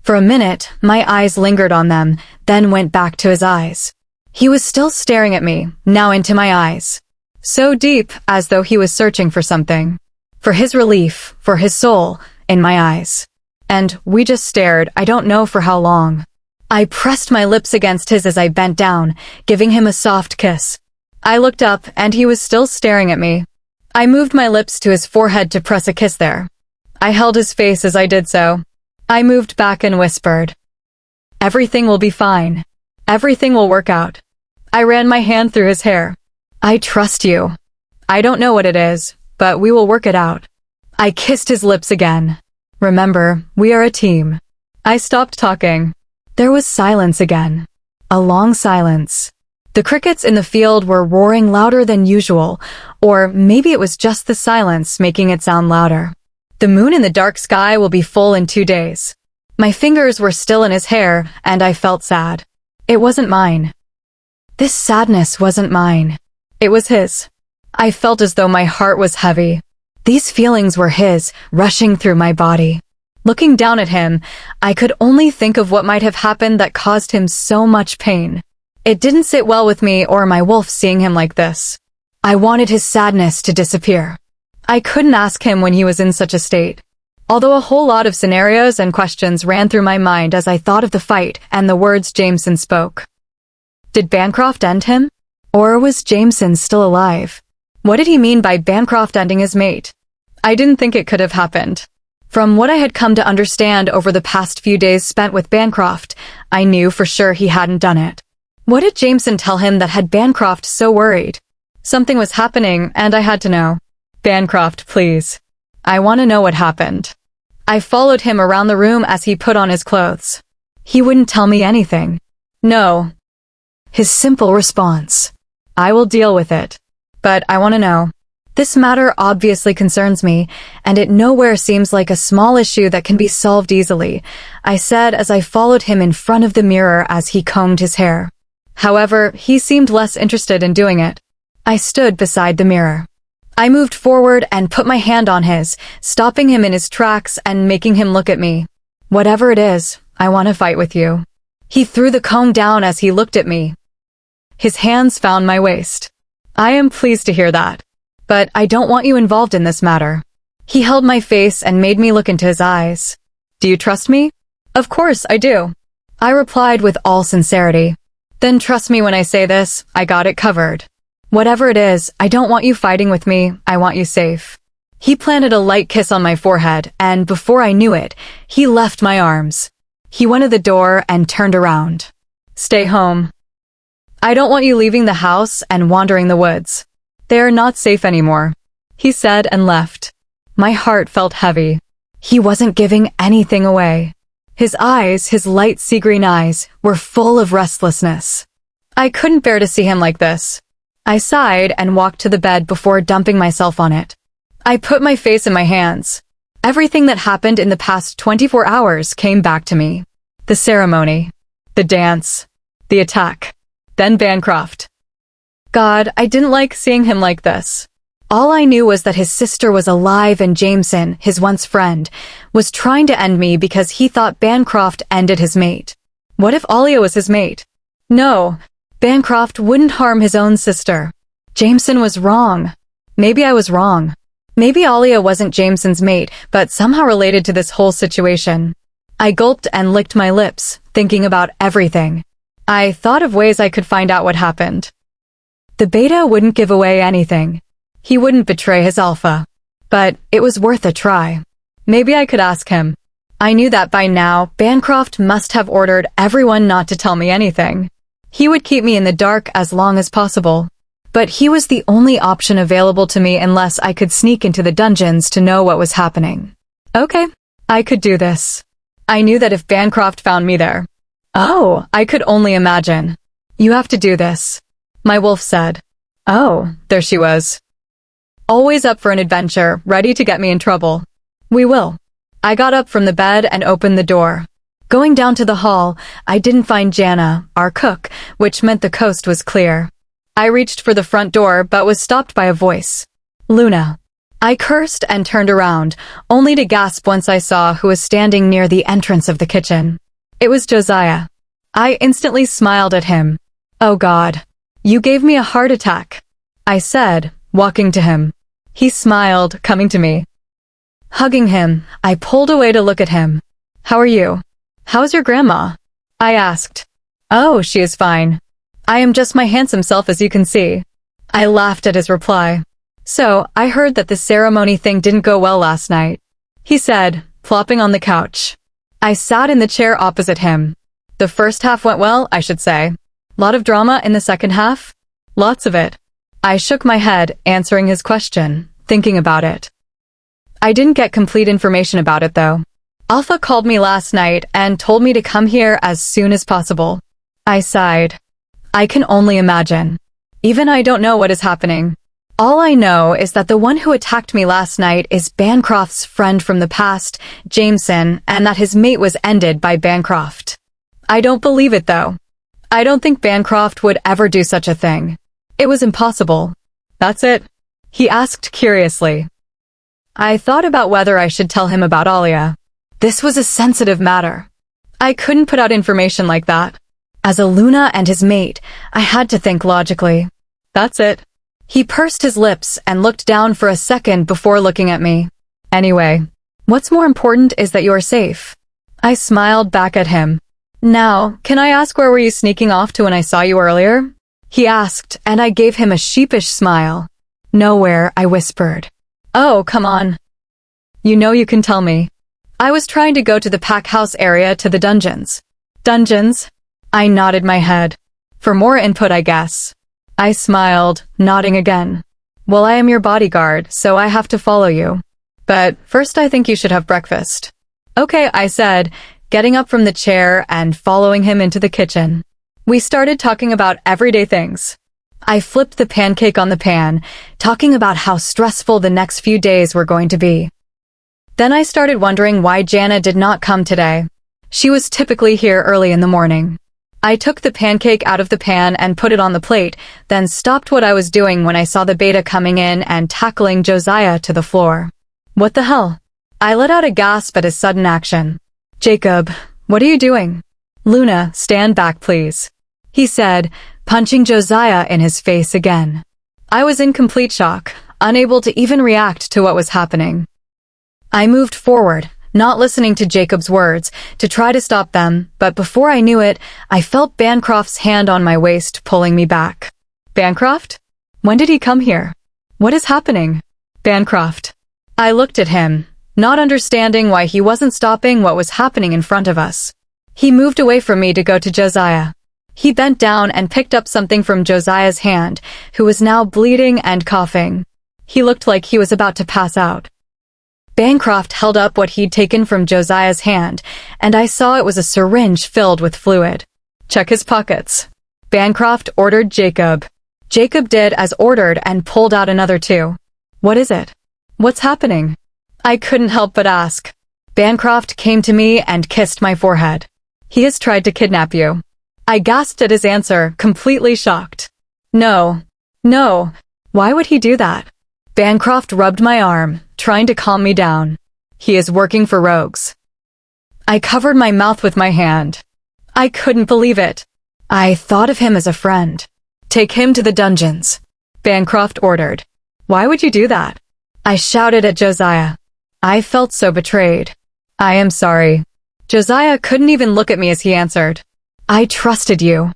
For a minute, my eyes lingered on them, then went back to his eyes. He was still staring at me, now into my eyes. So deep, as though he was searching for something. For his relief, for his soul, in my eyes. And we just stared, I don't know for how long. I pressed my lips against his as I bent down, giving him a soft kiss. I looked up, and he was still staring at me. I moved my lips to his forehead to press a kiss there. I held his face as I did so. I moved back and whispered, "Everything will be fine. Everything will work out." I ran my hand through his hair. "I trust you. I don't know what it is, but we will work it out." I kissed his lips again. "Remember, we are a team." I stopped talking. There was silence again. A long silence. The crickets in the field were roaring louder than usual, or maybe it was just the silence making it sound louder. The moon in the dark sky will be full in 2 days. My fingers were still in his hair, and I felt sad. It wasn't mine. This sadness wasn't mine. It was his. I felt as though my heart was heavy. These feelings were his, rushing through my body. Looking down at him, I could only think of what might have happened that caused him so much pain. It didn't sit well with me or my wolf seeing him like this. I wanted his sadness to disappear. I couldn't ask him when he was in such a state. Although a whole lot of scenarios and questions ran through my mind as I thought of the fight and the words Jameson spoke. Did Bancroft end him? Or was Jameson still alive? What did he mean by Bancroft ending his mate? I didn't think it could have happened. From what I had come to understand over the past few days spent with Bancroft, I knew for sure he hadn't done it. What did Jameson tell him that had Bancroft so worried? Something was happening, and I had to know. Bancroft, please. I want to know what happened. I followed him around the room as he put on his clothes. He wouldn't tell me anything. No. His simple response. I will deal with it. But I want to know. This matter obviously concerns me, and it nowhere seems like a small issue that can be solved easily, I said as I followed him in front of the mirror as he combed his hair. However, he seemed less interested in doing it. I stood beside the mirror. I moved forward and put my hand on his, stopping him in his tracks and making him look at me. Whatever it is, I want to fight with you. He threw the comb down as he looked at me. His hands found my waist. I am pleased to hear that. But I don't want you involved in this matter. He held my face and made me look into his eyes. Do you trust me? Of course, I do. I replied with all sincerity. Then trust me when I say this, I got it covered. Whatever it is, I don't want you fighting with me, I want you safe. He planted a light kiss on my forehead, and before I knew it, he left my arms. He went to the door and turned around. Stay home. I don't want you leaving the house and wandering the woods. They are not safe anymore, he said and left. My heart felt heavy. He wasn't giving anything away. His eyes, his light sea green eyes, were full of restlessness. I couldn't bear to see him like this. I sighed and walked to the bed before dumping myself on it. I put my face in my hands. Everything that happened in the past 24 hours came back to me. The ceremony, the dance, the attack, then Bancroft. God, I didn't like seeing him like this. All I knew was that his sister was alive and Jameson, his once friend, was trying to end me because he thought Bancroft ended his mate. What if Alia was his mate? No, Bancroft wouldn't harm his own sister. Jameson was wrong. Maybe I was wrong. Maybe Alia wasn't Jameson's mate, but somehow related to this whole situation. I gulped and licked my lips, thinking about everything. I thought of ways I could find out what happened. The beta wouldn't give away anything. He wouldn't betray his alpha. But it was worth a try. Maybe I could ask him. I knew that by now, Bancroft must have ordered everyone not to tell me anything. He would keep me in the dark as long as possible. But he was the only option available to me unless I could sneak into the dungeons to know what was happening. Okay, I could do this. I knew that if Bancroft found me there. Oh, I could only imagine. You have to do this, my wolf said. Oh, there she was. Always up for an adventure, ready to get me in trouble. We will. I got up from the bed and opened the door. Going down to the hall, I didn't find Jana, our cook, which meant the coast was clear. I reached for the front door but was stopped by a voice. Luna. I cursed and turned around, only to gasp once I saw who was standing near the entrance of the kitchen. It was Josiah. I instantly smiled at him. Oh God. You gave me a heart attack, I said, walking to him. He smiled, coming to me. Hugging him, I pulled away to look at him. How are you? How's your grandma? I asked. Oh, she is fine. I am just my handsome self as you can see. I laughed at his reply. So, I heard that the ceremony thing didn't go well last night, he said, plopping on the couch. I sat in the chair opposite him. The first half went well, I should say. Lot of drama in the second half? Lots of it. I shook my head, answering his question, thinking about it. I didn't get complete information about it though. Alpha called me last night and told me to come here as soon as possible. I sighed. I can only imagine. Even I don't know what is happening. All I know is that the one who attacked me last night is Bancroft's friend from the past, Jameson, and that his mate was ended by Bancroft. I don't believe it though. I don't think Bancroft would ever do such a thing. It was impossible. That's it. He asked curiously. I thought about whether I should tell him about Alia. This was a sensitive matter. I couldn't put out information like that. As a Luna and his mate, I had to think logically. That's it. He pursed his lips and looked down for a second before looking at me. Anyway, what's more important is that you're safe. I smiled back at him. Now, can I ask where were you sneaking off to when I saw you earlier? He asked, and I gave him a sheepish smile. Nowhere, I whispered. Oh, come on. You know you can tell me. I was trying to go to the pack house area to the dungeons. Dungeons? I nodded my head. For more input, I guess. I smiled, nodding again. Well, I am your bodyguard, so I have to follow you. But first I think you should have breakfast. Okay, I said, getting up from the chair and following him into the kitchen. We started talking about everyday things. I flipped the pancake on the pan, talking about how stressful the next few days were going to be. Then I started wondering why Jana did not come today. She was typically here early in the morning. I took the pancake out of the pan and put it on the plate, then stopped what I was doing when I saw the beta coming in and tackling Josiah to the floor. What the hell? I let out a gasp at his sudden action. Jacob, what are you doing? Luna, stand back please, he said, punching Josiah in his face again. I was in complete shock, unable to even react to what was happening. I moved forward, not listening to Jacob's words, to try to stop them, but before I knew it, I felt Bancroft's hand on my waist pulling me back. Bancroft? When did he come here? What is happening? Bancroft. I looked at him, not understanding why he wasn't stopping what was happening in front of us. He moved away from me to go to Josiah. He bent down and picked up something from Josiah's hand, who was now bleeding and coughing. He looked like he was about to pass out. Bancroft held up what he'd taken from Josiah's hand, and I saw it was a syringe filled with fluid. Check his pockets. Bancroft ordered Jacob. Jacob did as ordered and pulled out another too. What is it? What's happening? I couldn't help but ask. Bancroft came to me and kissed my forehead. He has tried to kidnap you. I gasped at his answer, completely shocked. No. No. Why would he do that? Bancroft rubbed my arm, trying to calm me down. He is working for rogues. I covered my mouth with my hand. I couldn't believe it. I thought of him as a friend. Take him to the dungeons, Bancroft ordered. Why would you do that? I shouted at Josiah. I felt so betrayed. I am sorry. Josiah couldn't even look at me as he answered. I trusted you.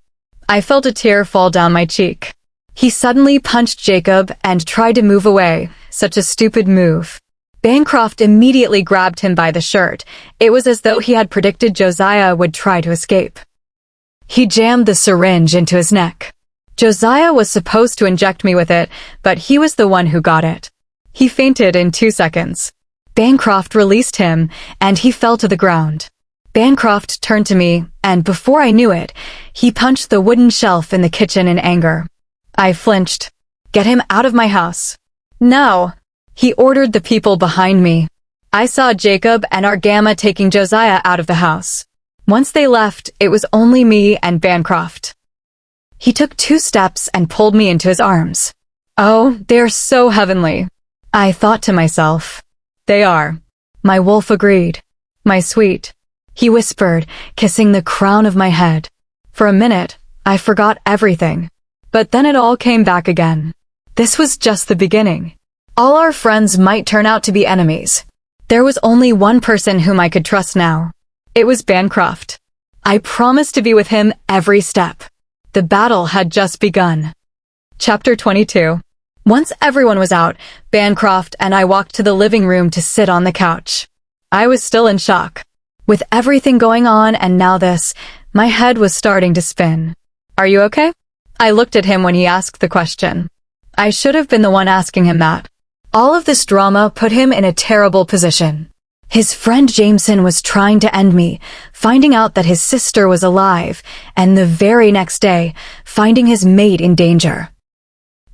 I felt a tear fall down my cheek. He suddenly punched Jacob and tried to move away. Such a stupid move. Bancroft immediately grabbed him by the shirt. It was as though he had predicted Josiah would try to escape. He jammed the syringe into his neck. Josiah was supposed to inject me with it, but he was the one who got it. He fainted in 2 seconds. Bancroft released him, and he fell to the ground. Bancroft turned to me, and before I knew it, he punched the wooden shelf in the kitchen in anger. I flinched. Get him out of my house. Now, he ordered the people behind me. I saw Jacob and Argama taking Josiah out of the house. Once they left, it was only me and Bancroft. He took 2 steps and pulled me into his arms. Oh, they're so heavenly. I thought to myself. They are. My wolf agreed. My sweet. He whispered, kissing the crown of my head. For a minute, I forgot everything. But then it all came back again. This was just the beginning. All our friends might turn out to be enemies. There was only one person whom I could trust now. It was Bancroft. I promised to be with him every step. The battle had just begun. Chapter 22. Once everyone was out, Bancroft and I walked to the living room to sit on the couch. I was still in shock. With everything going on and now this, my head was starting to spin. Are you okay? I looked at him when he asked the question. I should have been the one asking him that. All of this drama put him in a terrible position. His friend Jameson was trying to end me, finding out that his sister was alive, and the very next day, finding his mate in danger.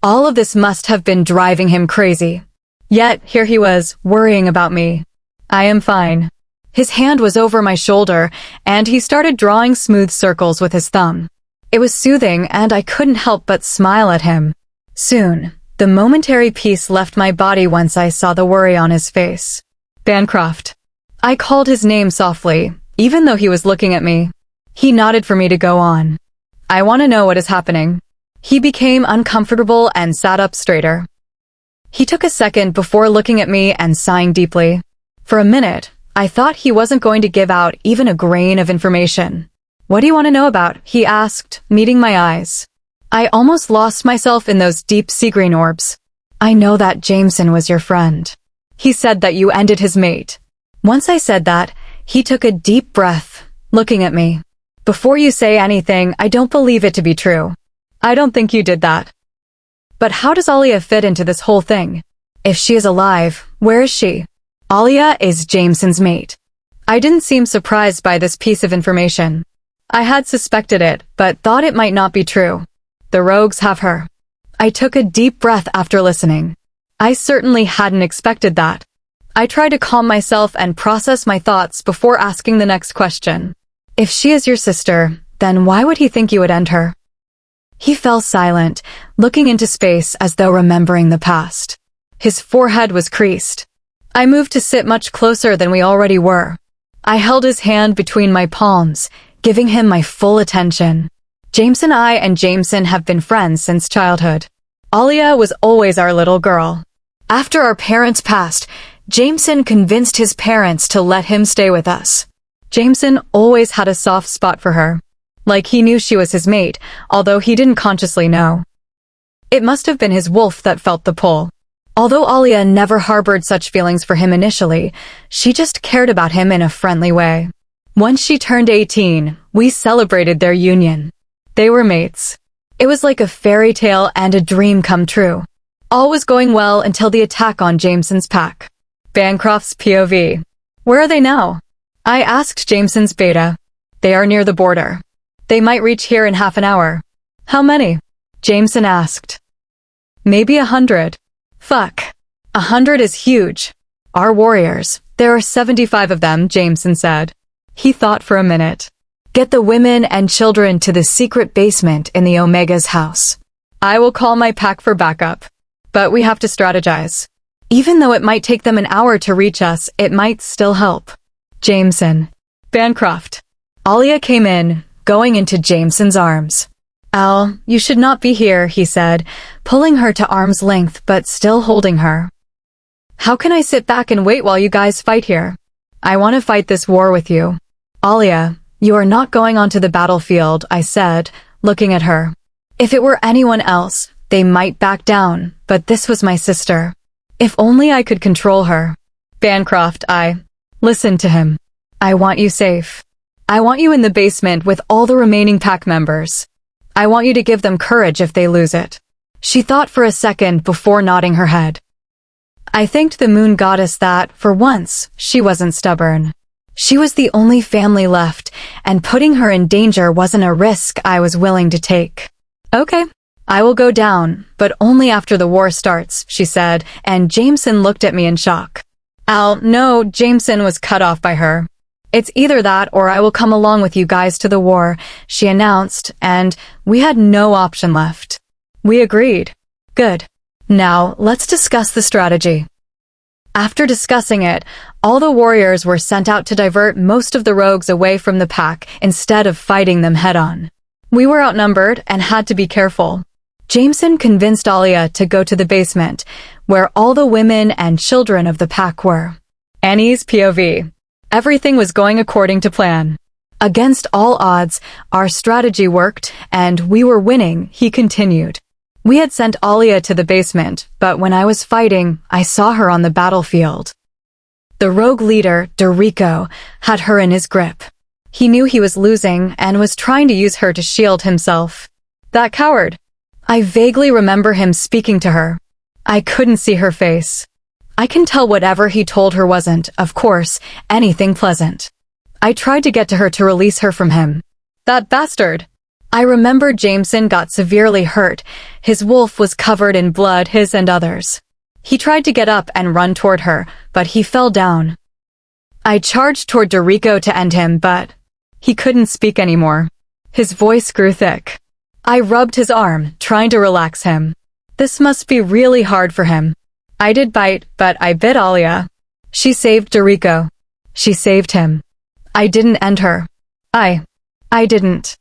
All of this must have been driving him crazy. Yet, here he was, worrying about me. I am fine. His hand was over my shoulder, and he started drawing smooth circles with his thumb. It was soothing, and I couldn't help but smile at him. Soon, The momentary peace left my body once I saw the worry on his face. Bancroft. I called his name softly, even though he was looking at me. He nodded for me to go on. I want to know what is happening. He became uncomfortable and sat up straighter. He took a second before looking at me and sighing deeply. For a minute, I thought he wasn't going to give out even a grain of information. What do you want to know about? He asked, meeting my eyes. I almost lost myself in those deep sea green orbs. I know that Jameson was your friend. He said that you ended his mate. Once I said that, he took a deep breath, looking at me. Before you say anything, I don't believe it to be true. I don't think you did that. But how does Alia fit into this whole thing? If she is alive, where is she? Alia is Jameson's mate. I didn't seem surprised by this piece of information. I had suspected it, but thought it might not be true. The rogues have her. I took a deep breath after listening. I certainly hadn't expected that. I tried to calm myself and process my thoughts before asking the next question. If she is your sister, then why would he think you would end her? He fell silent, looking into space as though remembering the past. His forehead was creased. I moved to sit much closer than we already were. I held his hand between my palms, giving him my full attention. Jameson and Jameson have been friends since childhood. Alia was always our little girl. After our parents passed, Jameson convinced his parents to let him stay with us. Jameson always had a soft spot for her. Like he knew she was his mate, although he didn't consciously know. It must have been his wolf that felt the pull. Although Alia never harbored such feelings for him initially, she just cared about him in a friendly way. Once she turned 18, we celebrated their union. They were mates. It was like a fairy tale and a dream come true. All was going well until the attack on Jameson's pack. Bancroft's POV. Where are they now? I asked Jameson's beta. They are near the border. They might reach here in half an hour. How many? Jameson asked. Maybe 100. Fuck. 100 is huge. Our warriors. There are 75 of them, Jameson said. He thought for a minute. Get the women and children to the secret basement in the Omega's house. I will call my pack for backup. But we have to strategize. Even though it might take them an hour to reach us, it might still help. Jameson. Bancroft. Alia came in, going into Jameson's arms. Al, you should not be here, he said, pulling her to arm's length but still holding her. How can I sit back and wait while you guys fight here? I want to fight this war with you. Alia, you are not going onto the battlefield, I said, looking at her. If it were anyone else, they might back down, but this was my sister. If only I could control her. Bancroft, listened to him. I want you safe. I want you in the basement with all the remaining pack members. I want you to give them courage if they lose it. She thought for a second before nodding her head. I thanked the moon goddess that, for once, she wasn't stubborn. She was the only family left, and putting her in danger wasn't a risk I was willing to take. Okay, I will go down, but only after the war starts, she said, and Jameson looked at me in shock. Al, no, Jameson was cut off by her. It's either that or I will come along with you guys to the war, she announced, and we had no option left. We agreed. Good. Now, let's discuss the strategy. After discussing it, all the warriors were sent out to divert most of the rogues away from the pack instead of fighting them head-on. We were outnumbered and had to be careful. Jameson convinced Alia to go to the basement, where all the women and children of the pack were. Annie's POV. Everything was going according to plan. Against all odds, our strategy worked, and we were winning, he continued. We had sent Alia to the basement, but when I was fighting, I saw her on the battlefield. The rogue leader, Dorico, had her in his grip. He knew he was losing and was trying to use her to shield himself. That coward. I vaguely remember him speaking to her. I couldn't see her face. I can tell whatever he told her wasn't, of course, anything pleasant. I tried to get to her to release her from him. That bastard! I remember Jameson got severely hurt. His wolf was covered in blood, his and others. He tried to get up and run toward her, but he fell down. I charged toward Dorico to end him, but he couldn't speak anymore. His voice grew thick. I rubbed his arm, trying to relax him. This must be really hard for him. I did bite, but I bit Alia. She saved Dorico. She saved him. I didn't end her. I didn't.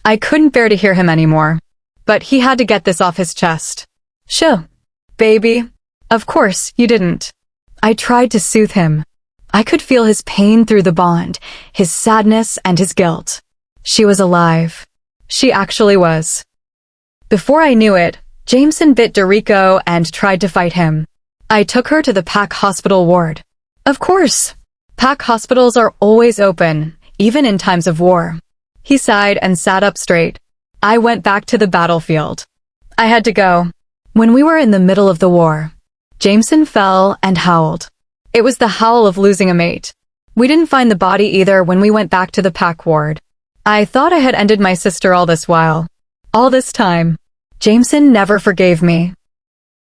I couldn't bear to hear him anymore. But he had to get this off his chest. Sure, baby. Of course, you didn't. I tried to soothe him. I could feel his pain through the bond, his sadness and his guilt. She was alive. She actually was. Before I knew it, Jameson bit Dorico and tried to fight him. I took her to the pack hospital ward. Of course. Pack hospitals are always open, even in times of war. He sighed and sat up straight. I went back to the battlefield. I had to go. When we were in the middle of the war, Jameson fell and howled. It was the howl of losing a mate. We didn't find the body either when we went back to the pack ward. I thought I had ended my sister all this while. All this time. Jameson never forgave me.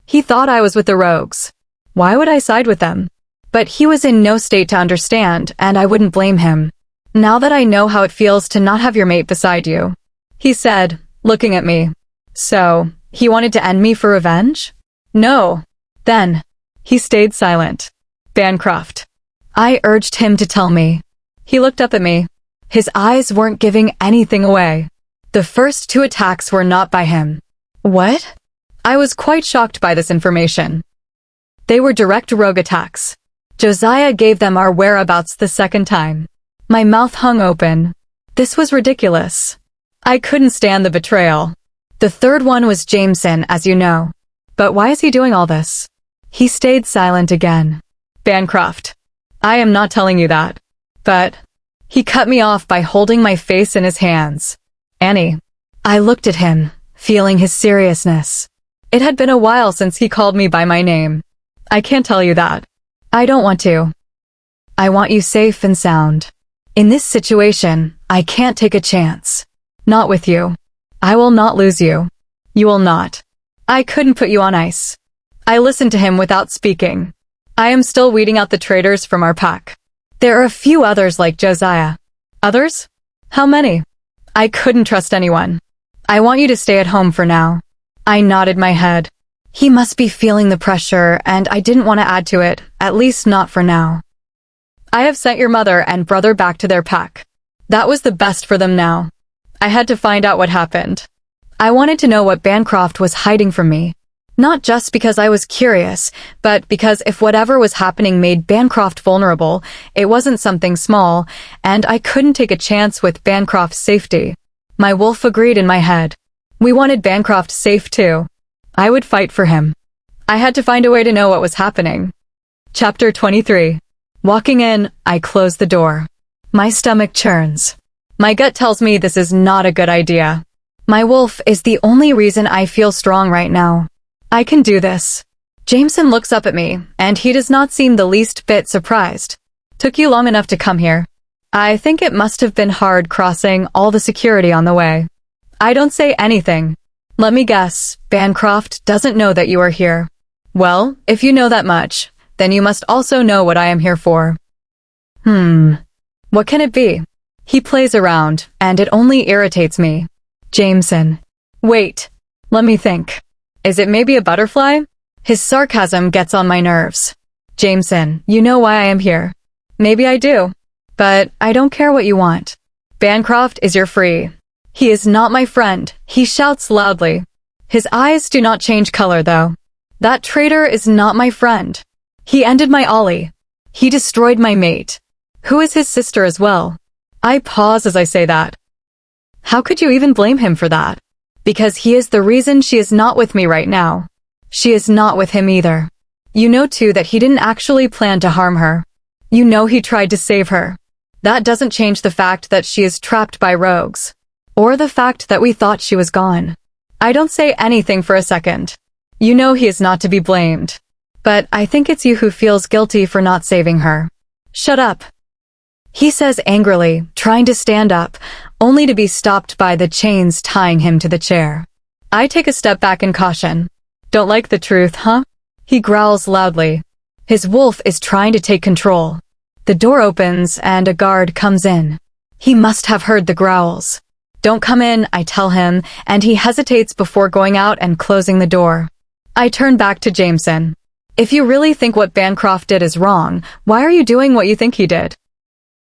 He thought I was with the rogues. Why would I side with them? But he was in no state to understand, and I wouldn't blame him. Now that I know how it feels to not have your mate beside you, he said, looking at me. So, he wanted to end me for revenge? No. Then, he stayed silent. Bancroft. I urged him to tell me. He looked up at me. His eyes weren't giving anything away. The first 2 attacks were not by him. What? I was quite shocked by this information. They were direct rogue attacks. Josiah gave them our whereabouts the second time. My mouth hung open. This was ridiculous. I couldn't stand the betrayal. The third one was Jameson, as you know. But why is he doing all this? He stayed silent again. Bancroft. I am not telling you that. But he cut me off by holding my face in his hands. Annie. I looked at him, feeling his seriousness. It had been a while since he called me by my name. I can't tell you that. I don't want to. I want you safe and sound. In this situation, I can't take a chance. Not with you. I will not lose you. You will not. I couldn't put you on ice. I listened to him without speaking. I am still weeding out the traitors from our pack. There are a few others like Josiah. Others? How many? I couldn't trust anyone. I want you to stay at home for now. I nodded my head. He must be feeling the pressure, and I didn't want to add to it, at least not for now. I have sent your mother and brother back to their pack. That was the best for them now. I had to find out what happened. I wanted to know what Bancroft was hiding from me. Not just because I was curious, but because if whatever was happening made Bancroft vulnerable, it wasn't something small, and I couldn't take a chance with Bancroft's safety. My wolf agreed in my head. We wanted Bancroft safe too. I would fight for him. I had to find a way to know what was happening. Chapter 23. Walking in, I close the door. My stomach churns. My gut tells me this is not a good idea. My wolf is the only reason I feel strong right now. I can do this. Jameson looks up at me, and he does not seem the least bit surprised. Took you long enough to come here. I think it must have been hard crossing all the security on the way. I don't say anything. Let me guess, Bancroft doesn't know that you are here. Well, if you know that much, then you must also know what I am here for. What can it be? He plays around, and it only irritates me. Jameson. Wait. Let me think. Is it maybe a butterfly? His sarcasm gets on my nerves. Jameson, you know why I am here. Maybe I do. But I don't care what you want. Bancroft is your free. He is not my friend, he shouts loudly. His eyes do not change color, though. That traitor is not my friend. He ended my Ollie. He destroyed my mate. Who is his sister as well? I pause as I say that. How could you even blame him for that? Because he is the reason she is not with me right now. She is not with him either. You know too that he didn't actually plan to harm her. You know he tried to save her. That doesn't change the fact that she is trapped by rogues. Or the fact that we thought she was gone. I don't say anything for a second. You know he is not to be blamed. But I think it's you who feels guilty for not saving her. Shut up. He says angrily, trying to stand up, only to be stopped by the chains tying him to the chair. I take a step back in caution. Don't like the truth, huh? He growls loudly. His wolf is trying to take control. The door opens and a guard comes in. He must have heard the growls. Don't come in, I tell him, and he hesitates before going out and closing the door. I turn back to Jameson. If you really think what Bancroft did is wrong, why are you doing what you think he did?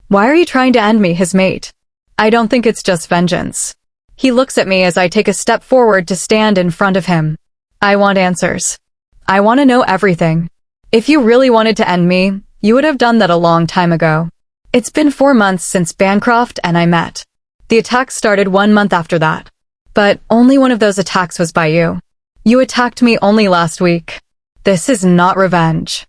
Why are you trying to end me, his mate? I don't think it's just vengeance. He looks at me as I take a step forward to stand in front of him. I want answers. I want to know everything. If you really wanted to end me, you would have done that a long time ago. It's been 4 months since Bancroft and I met. The attack started 1 month after that. But only one of those attacks was by you. You attacked me only last week. This is not revenge.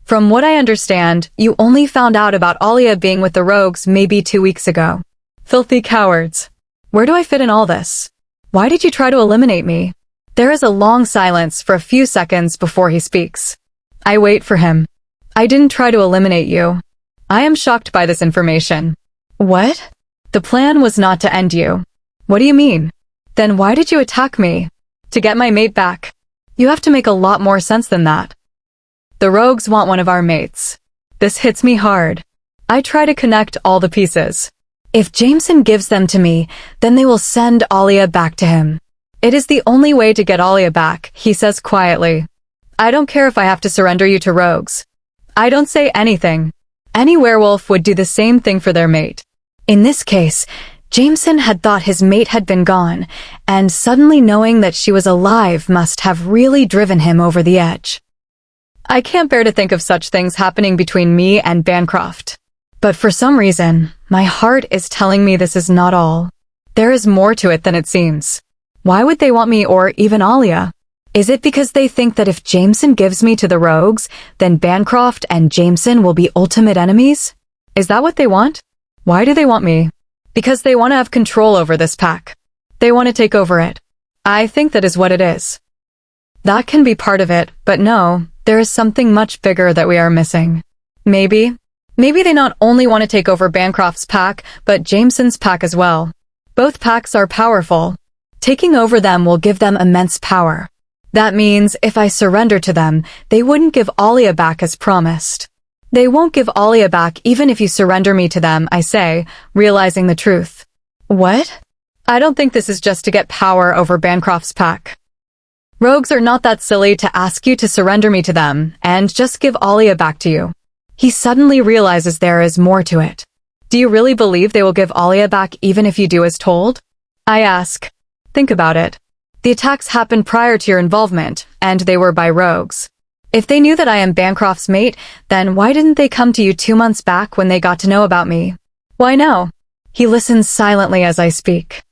From what I understand, you only found out about Alia being with the rogues maybe 2 weeks ago. Filthy cowards. Where do I fit in all this? Why did you try to eliminate me? There is a long silence for a few seconds before he speaks. I wait for him. I didn't try to eliminate you. I am shocked by this information. What? The plan was not to end you. What do you mean? Then why did you attack me? To get my mate back. You have to make a lot more sense than that. The rogues want one of our mates. This hits me hard. I try to connect all the pieces. If Jameson gives them to me, then they will send Alia back to him. It is the only way to get Alia back, he says quietly. I don't care if I have to surrender you to rogues. I don't say anything. Any werewolf would do the same thing for their mate. In this case, Jameson had thought his mate had been gone, and suddenly knowing that she was alive must have really driven him over the edge. I can't bear to think of such things happening between me and Bancroft. But for some reason, my heart is telling me this is not all. There is more to it than it seems. Why would they want me or even Alia? Is it because they think that if Jameson gives me to the rogues, then Bancroft and Jameson will be ultimate enemies? Is that what they want? Why do they want me? Because they want to have control over this pack. They want to take over it. I think that is what it is. That can be part of it, but no, there is something much bigger that we are missing. Maybe they not only want to take over Bancroft's pack, but Jameson's pack as well. Both packs are powerful. Taking over them will give them immense power. That means if I surrender to them, they wouldn't give Alia back as promised. They won't give Alia back even if you surrender me to them, I say, realizing the truth. What? I don't think this is just to get power over Bancroft's pack. Rogues are not that silly to ask you to surrender me to them and just give Alia back to you. He suddenly realizes there is more to it. Do you really believe they will give Alia back even if you do as told? I ask. Think about it. The attacks happened prior to your involvement, and they were by rogues. If they knew that I am Bancroft's mate, then why didn't they come to you 2 months back when they got to know about me? Why no? He listens silently as I speak.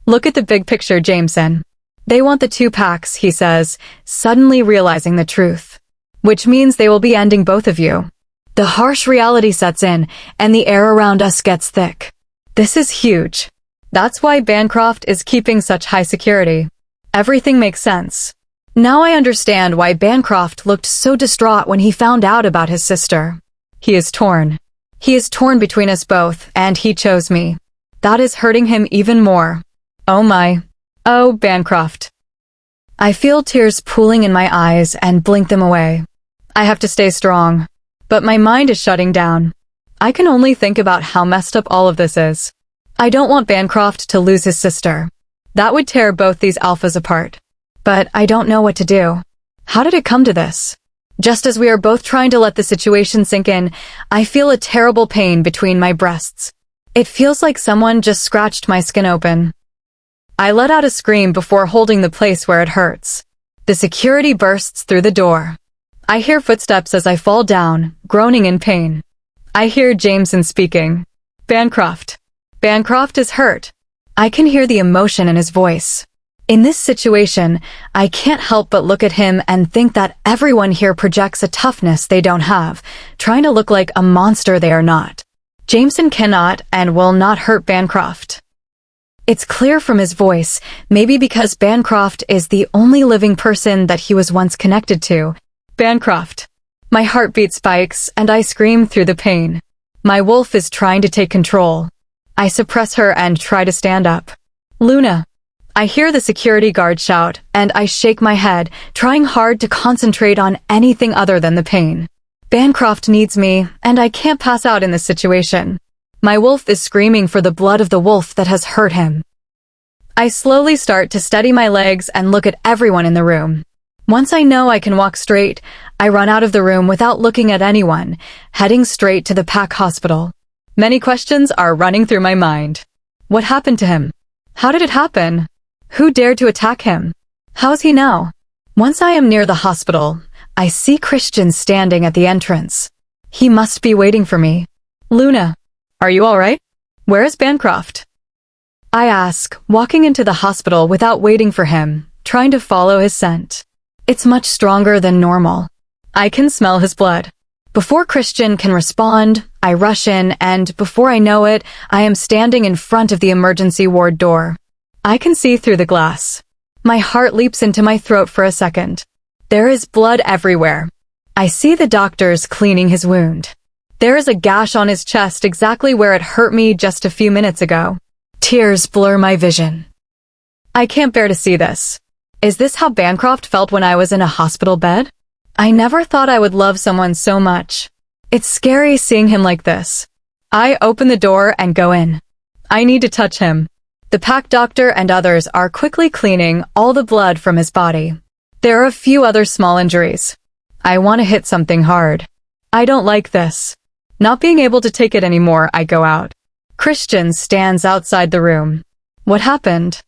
Look at the big picture, Jameson. They want the 2 packs, he says, suddenly realizing the truth. Which means they will be ending both of you. The harsh reality sets in, and the air around us gets thick. This is huge. That's why Bancroft is keeping such high security. Everything makes sense. Now I understand why Bancroft looked so distraught when he found out about his sister. He is torn. He is torn between us both, and he chose me. That is hurting him even more. Oh my. Oh, Bancroft. I feel tears pooling in my eyes and blink them away. I have to stay strong. But my mind is shutting down. I can only think about how messed up all of this is. I don't want Bancroft to lose his sister. That would tear both these alphas apart. But I don't know what to do. How did it come to this? Just as we are both trying to let the situation sink in, I feel a terrible pain between my breasts. It feels like someone just scratched my skin open. I let out a scream before holding the place where it hurts. The security bursts through the door. I hear footsteps as I fall down, groaning in pain. I hear Jameson speaking. Bancroft. Bancroft is hurt. I can hear the emotion in his voice. In this situation, I can't help but look at him and think that everyone here projects a toughness they don't have, trying to look like a monster they are not. Jameson cannot and will not hurt Bancroft. It's clear from his voice, maybe because Bancroft is the only living person that he was once connected to. Bancroft. My heartbeat spikes and I scream through the pain. My wolf is trying to take control. I suppress her and try to stand up. Luna. I hear the security guard shout, and I shake my head, trying hard to concentrate on anything other than the pain. Bancroft needs me, and I can't pass out in this situation. My wolf is screaming for the blood of the wolf that has hurt him. I slowly start to steady my legs and look at everyone in the room. Once I know I can walk straight, I run out of the room without looking at anyone, heading straight to the pack hospital. Many questions are running through my mind. What happened to him? How did it happen? Who dared to attack him? How is he now? Once I am near the hospital, I see Christian standing at the entrance. He must be waiting for me. Luna, are you all right? Where is Bancroft? I ask, walking into the hospital without waiting for him, trying to follow his scent. It's much stronger than normal. I can smell his blood. Before Christian can respond, I rush in, and before I know it, I am standing in front of the emergency ward door. I can see through the glass. My heart leaps into my throat for a second. There is blood everywhere. I see the doctors cleaning his wound. There is a gash on his chest exactly where it hurt me just a few minutes ago. Tears blur my vision. I can't bear to see this. Is this how Bancroft felt when I was in a hospital bed? I never thought I would love someone so much. It's scary seeing him like this. I open the door and go in. I need to touch him. The pack doctor and others are quickly cleaning all the blood from his body. There are a few other small injuries. I want to hit something hard. I don't like this. Not being able to take it anymore, I go out. Christian stands outside the room. What happened?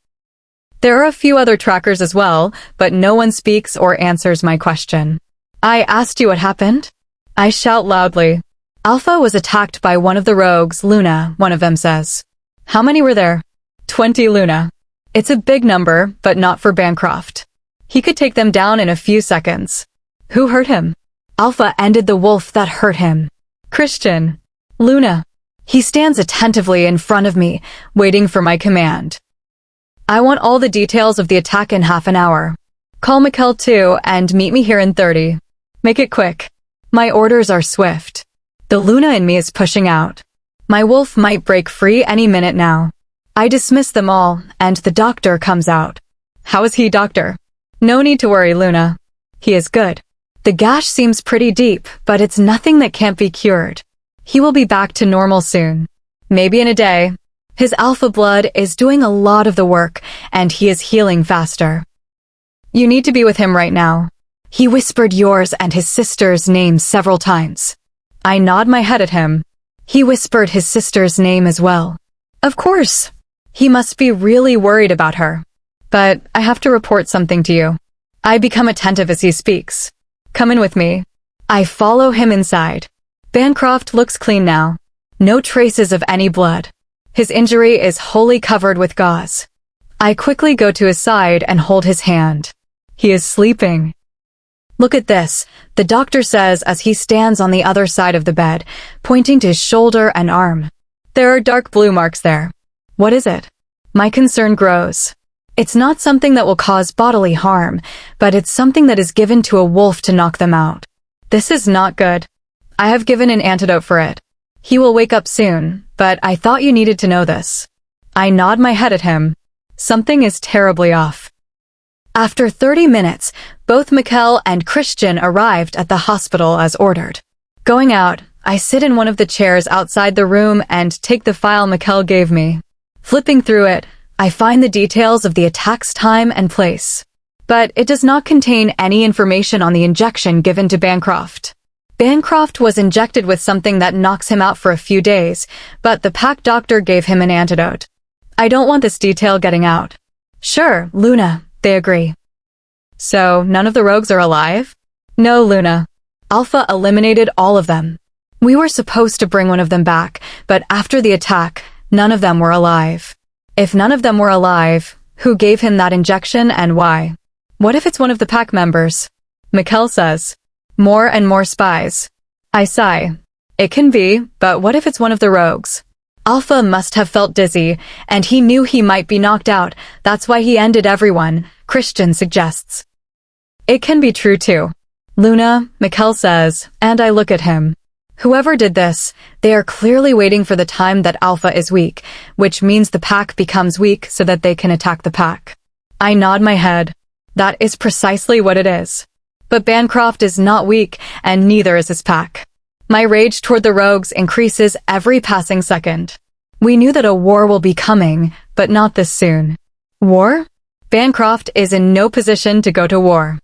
There are a few other trackers as well, but no one speaks or answers my question. I asked you what happened? I shout loudly. Alpha was attacked by one of the rogues, Luna, one of them says. How many were there? 20, Luna. It's a big number, but not for Bancroft. He could take them down in a few seconds. Who hurt him? Alpha ended the wolf that hurt him. Christian. Luna. He stands attentively in front of me, waiting for my command. I want all the details of the attack in half an hour. Call Mikkel too, and meet me here in 30. Make it quick. My orders are swift. The Luna in me is pushing out. My wolf might break free any minute now. I dismiss them all, and the doctor comes out. How is he, doctor? No need to worry, Luna. He is good. The gash seems pretty deep, but it's nothing that can't be cured. He will be back to normal soon. Maybe in a day. His alpha blood is doing a lot of the work, and he is healing faster. You need to be with him right now. He whispered yours and his sister's name several times. I nod my head at him. He whispered his sister's name as well. Of course. He must be really worried about her. But I have to report something to you. I become attentive as he speaks. Come in with me. I follow him inside. Bancroft looks clean now. No traces of any blood. His injury is wholly covered with gauze. I quickly go to his side and hold his hand. He is sleeping. Look at this, the doctor says as he stands on the other side of the bed, pointing to his shoulder and arm. There are dark blue marks there. What is it? My concern grows. It's not something that will cause bodily harm, but it's something that is given to a wolf to knock them out. This is not good. I have given an antidote for it. He will wake up soon, but I thought you needed to know this. I nod my head at him. Something is terribly off. After 30 minutes, both Mikkel and Christian arrived at the hospital as ordered. Going out, I sit in one of the chairs outside the room and take the file Mikkel gave me. Flipping through it, I find the details of the attack's time and place. But it does not contain any information on the injection given to Bancroft. Bancroft was injected with something that knocks him out for a few days, but the pack doctor gave him an antidote. I don't want this detail getting out. Sure, Luna, they agree. So, none of the rogues are alive? No, Luna. Alpha eliminated all of them. We were supposed to bring one of them back, but after the attack, none of them were alive. If none of them were alive, who gave him that injection and why? What if it's one of the pack members? Mikkel says. More and more spies. I sigh. It can be, but what if it's one of the rogues? Alpha must have felt dizzy, and he knew he might be knocked out. That's why he ended everyone, Christian suggests. It can be true too. Luna, Mikkel says, and I look at him. Whoever did this, they are clearly waiting for the time that Alpha is weak, which means the pack becomes weak so that they can attack the pack. I nod my head. That is precisely what it is. But Bancroft is not weak, and neither is his pack. My rage toward the rogues increases every passing second. We knew that a war will be coming, but not this soon. War? Bancroft is in no position to go to war.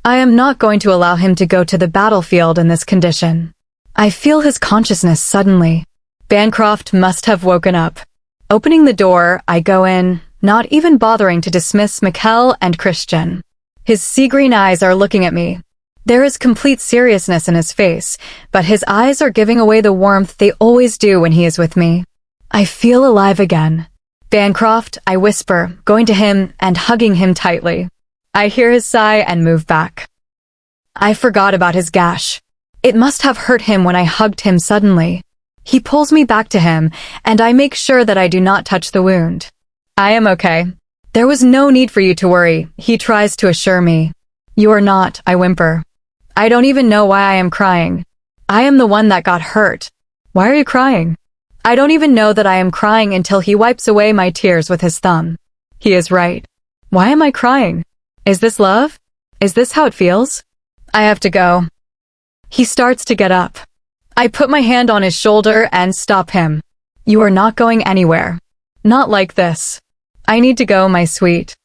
I am not going to allow him to go to the battlefield in this condition. I feel his consciousness suddenly. Bancroft must have woken up. Opening the door, I go in, not even bothering to dismiss Mikkel and Christian. His sea-green eyes are looking at me. There is complete seriousness in his face, but his eyes are giving away the warmth they always do when he is with me. I feel alive again. Bancroft, I whisper, going to him and hugging him tightly. I hear his sigh and move back. I forgot about his gash. It must have hurt him when I hugged him suddenly. He pulls me back to him, and I make sure that I do not touch the wound. I am okay. There was no need for you to worry, he tries to assure me. You are not, I whimper. I don't even know why I am crying. I am the one that got hurt. Why are you crying? I don't even know that I am crying until he wipes away my tears with his thumb. He is right. Why am I crying? Is this love? Is this how it feels? I have to go. He starts to get up. I put my hand on his shoulder and stop him. You are not going anywhere. Not like this. I need to go, my sweet.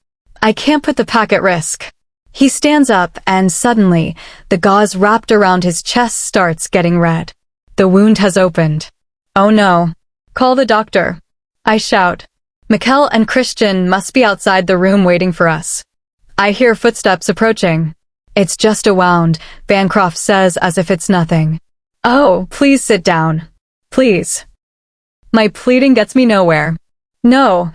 I can't put the pack at risk. He stands up and suddenly, the gauze wrapped around his chest starts getting red. The wound has opened. Oh no. Call the doctor. I shout. Mikkel and Christian must be outside the room waiting for us. I hear footsteps approaching. It's just a wound, Bancroft says as if it's nothing. Oh, please sit down. Please. My pleading gets me nowhere. No.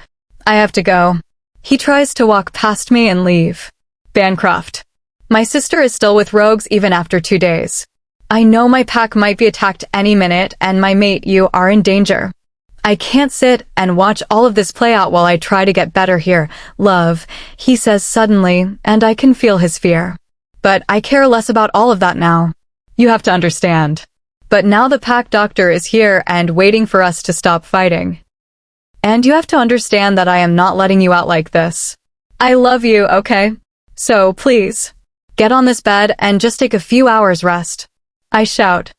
I have to go. He tries to walk past me and leave. Bancroft. My sister is still with rogues even after 2 days. I know my pack might be attacked any minute, and my mate, you are in danger. I can't sit and watch all of this play out while I try to get better here, love, he says suddenly, and I can feel his fear. But I care less about all of that now. You have to understand. But now the pack doctor is here and waiting for us to stop fighting. And you have to understand that I am not letting you out like this. I love you, okay? So, please, get on this bed and just take a few hours rest. I shout.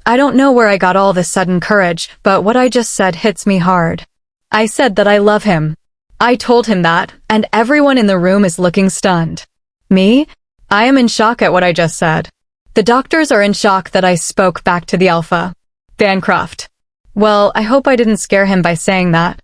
I don't know where I got all this sudden courage, but what I just said hits me hard. I said that I love him. I told him that, and everyone in the room is looking stunned. Me? I am in shock at what I just said. The doctors are in shock that I spoke back to the alpha. Bancroft. Well, I hope I didn't scare him by saying that.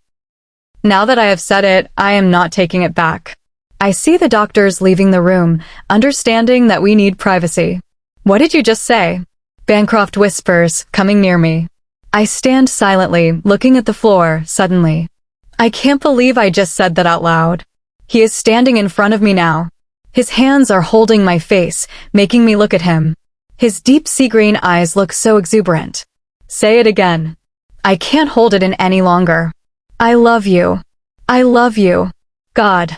Now that I have said it, I am not taking it back. I see the doctors leaving the room, understanding that we need privacy. What did you just say? Bancroft whispers, coming near me. I stand silently, looking at the floor, suddenly. I can't believe I just said that out loud. He is standing in front of me now. His hands are holding my face, making me look at him. His deep sea-green eyes look so exuberant. Say it again. I can't hold it in any longer. I love you. I love you. God.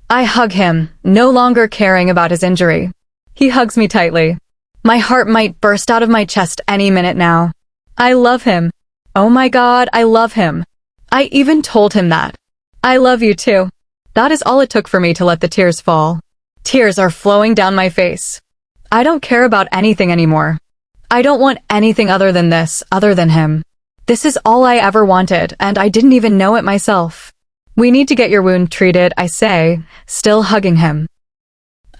I hug him, no longer caring about his injury. He hugs me tightly. My heart might burst out of my chest any minute now. I love him. Oh my God, I love him. I even told him that. I love you too. That is all it took for me to let the tears fall. Tears are flowing down my face. I don't care about anything anymore. I don't want anything other than this, other than him. This is all I ever wanted, and I didn't even know it myself. We need to get your wound treated, I say, still hugging him.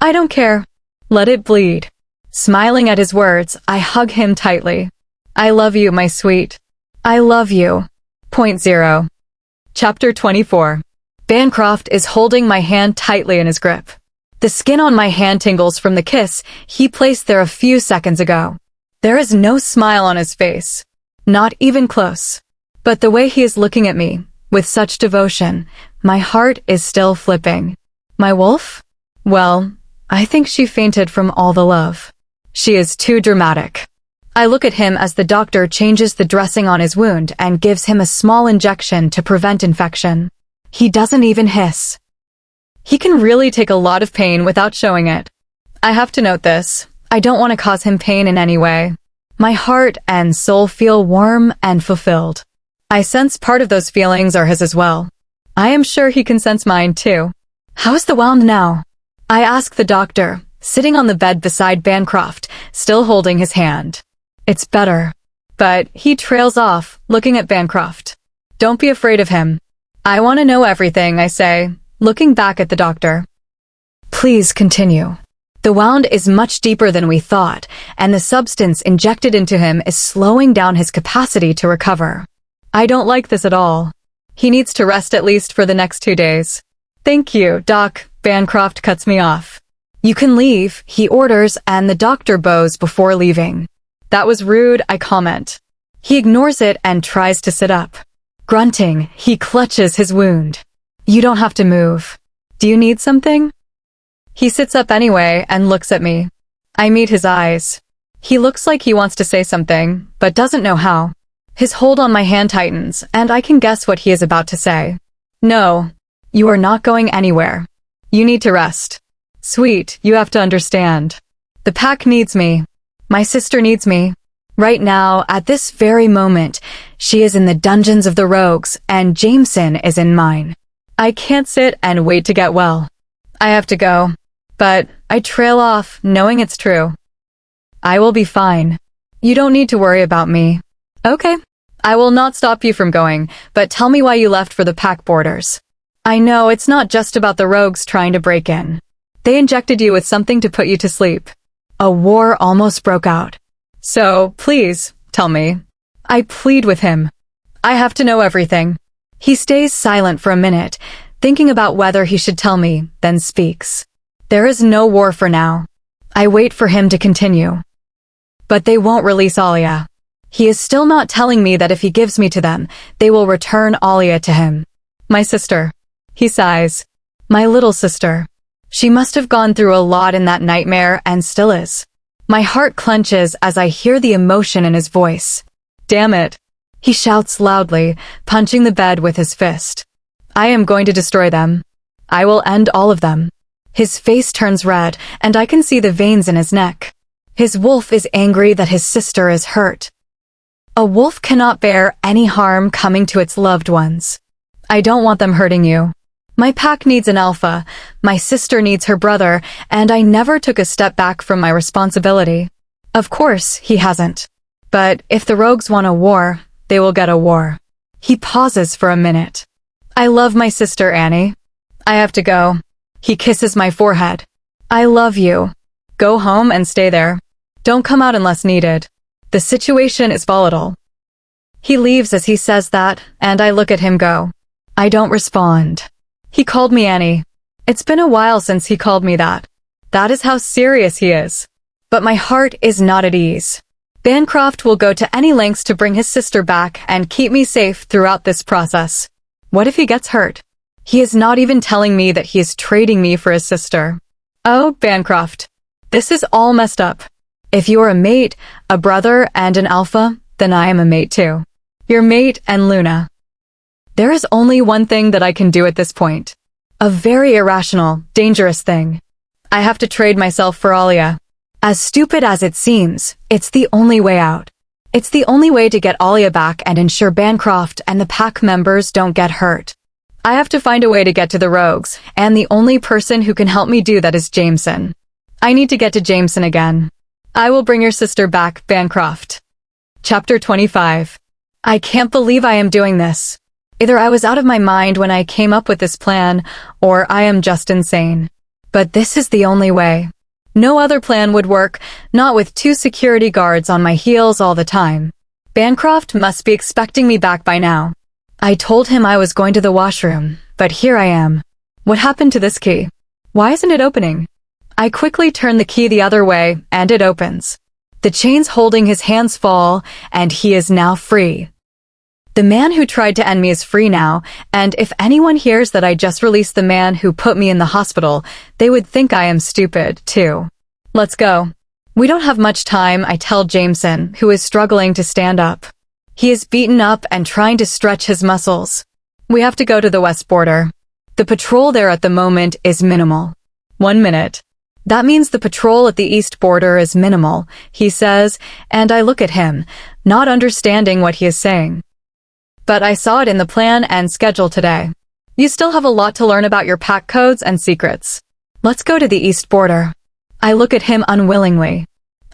I don't care. Let it bleed. Smiling at his words, I hug him tightly. I love you, my sweet. I love you. Point 0. Chapter 24. Bancroft is holding my hand tightly in his grip. The skin on my hand tingles from the kiss he placed there a few seconds ago. There is no smile on his face. Not even close. But the way he is looking at me, with such devotion, my heart is still flipping. My wolf? Well, I think she fainted from all the love. She is too dramatic. I look at him as the doctor changes the dressing on his wound and gives him a small injection to prevent infection. He doesn't even hiss. He can really take a lot of pain without showing it. I have to note this. I don't want to cause him pain in any way. My heart and soul feel warm and fulfilled. I sense part of those feelings are his as well. I am sure he can sense mine too. How is the wound now? I ask the doctor, sitting on the bed beside Bancroft, still holding his hand. It's better. But he trails off, looking at Bancroft. Don't be afraid of him. I want to know everything, I say, looking back at the doctor. Please continue. The wound is much deeper than we thought, and the substance injected into him is slowing down his capacity to recover. I don't like this at all. He needs to rest at least for the next 2 days. Thank you, Doc. Bancroft cuts me off. You can leave, he orders, and the doctor bows before leaving. That was rude, I comment. He ignores it and tries to sit up. Grunting, he clutches his wound. You don't have to move. Do you need something? He sits up anyway and looks at me. I meet his eyes. He looks like he wants to say something, but doesn't know how. His hold on my hand tightens, and I can guess what he is about to say. No, you are not going anywhere. You need to rest. Sweet, you have to understand. The pack needs me. My sister needs me. Right now, at this very moment, she is in the dungeons of the rogues, and Jameson is in mine. I can't sit and wait to get well. I have to go. But I trail off, knowing it's true. I will be fine. You don't need to worry about me. Okay. I will not stop you from going, but tell me why you left for the pack borders. I know it's not just about the rogues trying to break in. They injected you with something to put you to sleep. A war almost broke out. So, please, tell me. I plead with him. I have to know everything. He stays silent for a minute, thinking about whether he should tell me, then speaks. There is no war for now. I wait for him to continue. But they won't release Alia. He is still not telling me that if he gives me to them, they will return Alia to him. My sister. He sighs. My little sister. She must have gone through a lot in that nightmare and still is. My heart clenches as I hear the emotion in his voice. Damn it. He shouts loudly, punching the bed with his fist. I am going to destroy them. I will end all of them. His face turns red, and I can see the veins in his neck. His wolf is angry that his sister is hurt. A wolf cannot bear any harm coming to its loved ones. I don't want them hurting you. My pack needs an alpha, my sister needs her brother, and I never took a step back from my responsibility. Of course, he hasn't. But if the rogues want a war, they will get a war. He pauses for a minute. I love my sister, Annie. I have to go. He kisses my forehead. I love you. Go home and stay there. Don't come out unless needed. The situation is volatile. He leaves as he says that, and I look at him go. I don't respond. He called me Annie. It's been a while since he called me that. That is how serious he is. But my heart is not at ease. Bancroft will go to any lengths to bring his sister back and keep me safe throughout this process. What if he gets hurt? He is not even telling me that he is trading me for his sister. Oh, Bancroft. This is all messed up. If you are a mate, a brother, and an alpha, then I am a mate too. Your mate and Luna. There is only one thing that I can do at this point. A very irrational, dangerous thing. I have to trade myself for Alia. As stupid as it seems, it's the only way out. It's the only way to get Alia back and ensure Bancroft and the pack members don't get hurt. I have to find a way to get to the rogues, and the only person who can help me do that is Jameson. I need to get to Jameson again. I will bring your sister back, Bancroft. Chapter 25. I can't believe I am doing this. Either I was out of my mind when I came up with this plan, or I am just insane. But this is the only way. No other plan would work, not with 2 security guards on my heels all the time. Bancroft must be expecting me back by now. I told him I was going to the washroom, but here I am. What happened to this key? Why isn't it opening? I quickly turn the key the other way, and it opens. The chains holding his hands fall, and he is now free. The man who tried to end me is free now, and if anyone hears that I just released the man who put me in the hospital, they would think I am stupid, too. Let's go. We don't have much time, I tell Jameson, who is struggling to stand up. He is beaten up and trying to stretch his muscles. We have to go to the west border. The patrol there at the moment is minimal. 1 minute. That means the patrol at the east border is minimal, he says, and I look at him, not understanding what he is saying. But I saw it in the plan and schedule today. You still have a lot to learn about your pack codes and secrets. Let's go to the east border. I look at him unwillingly.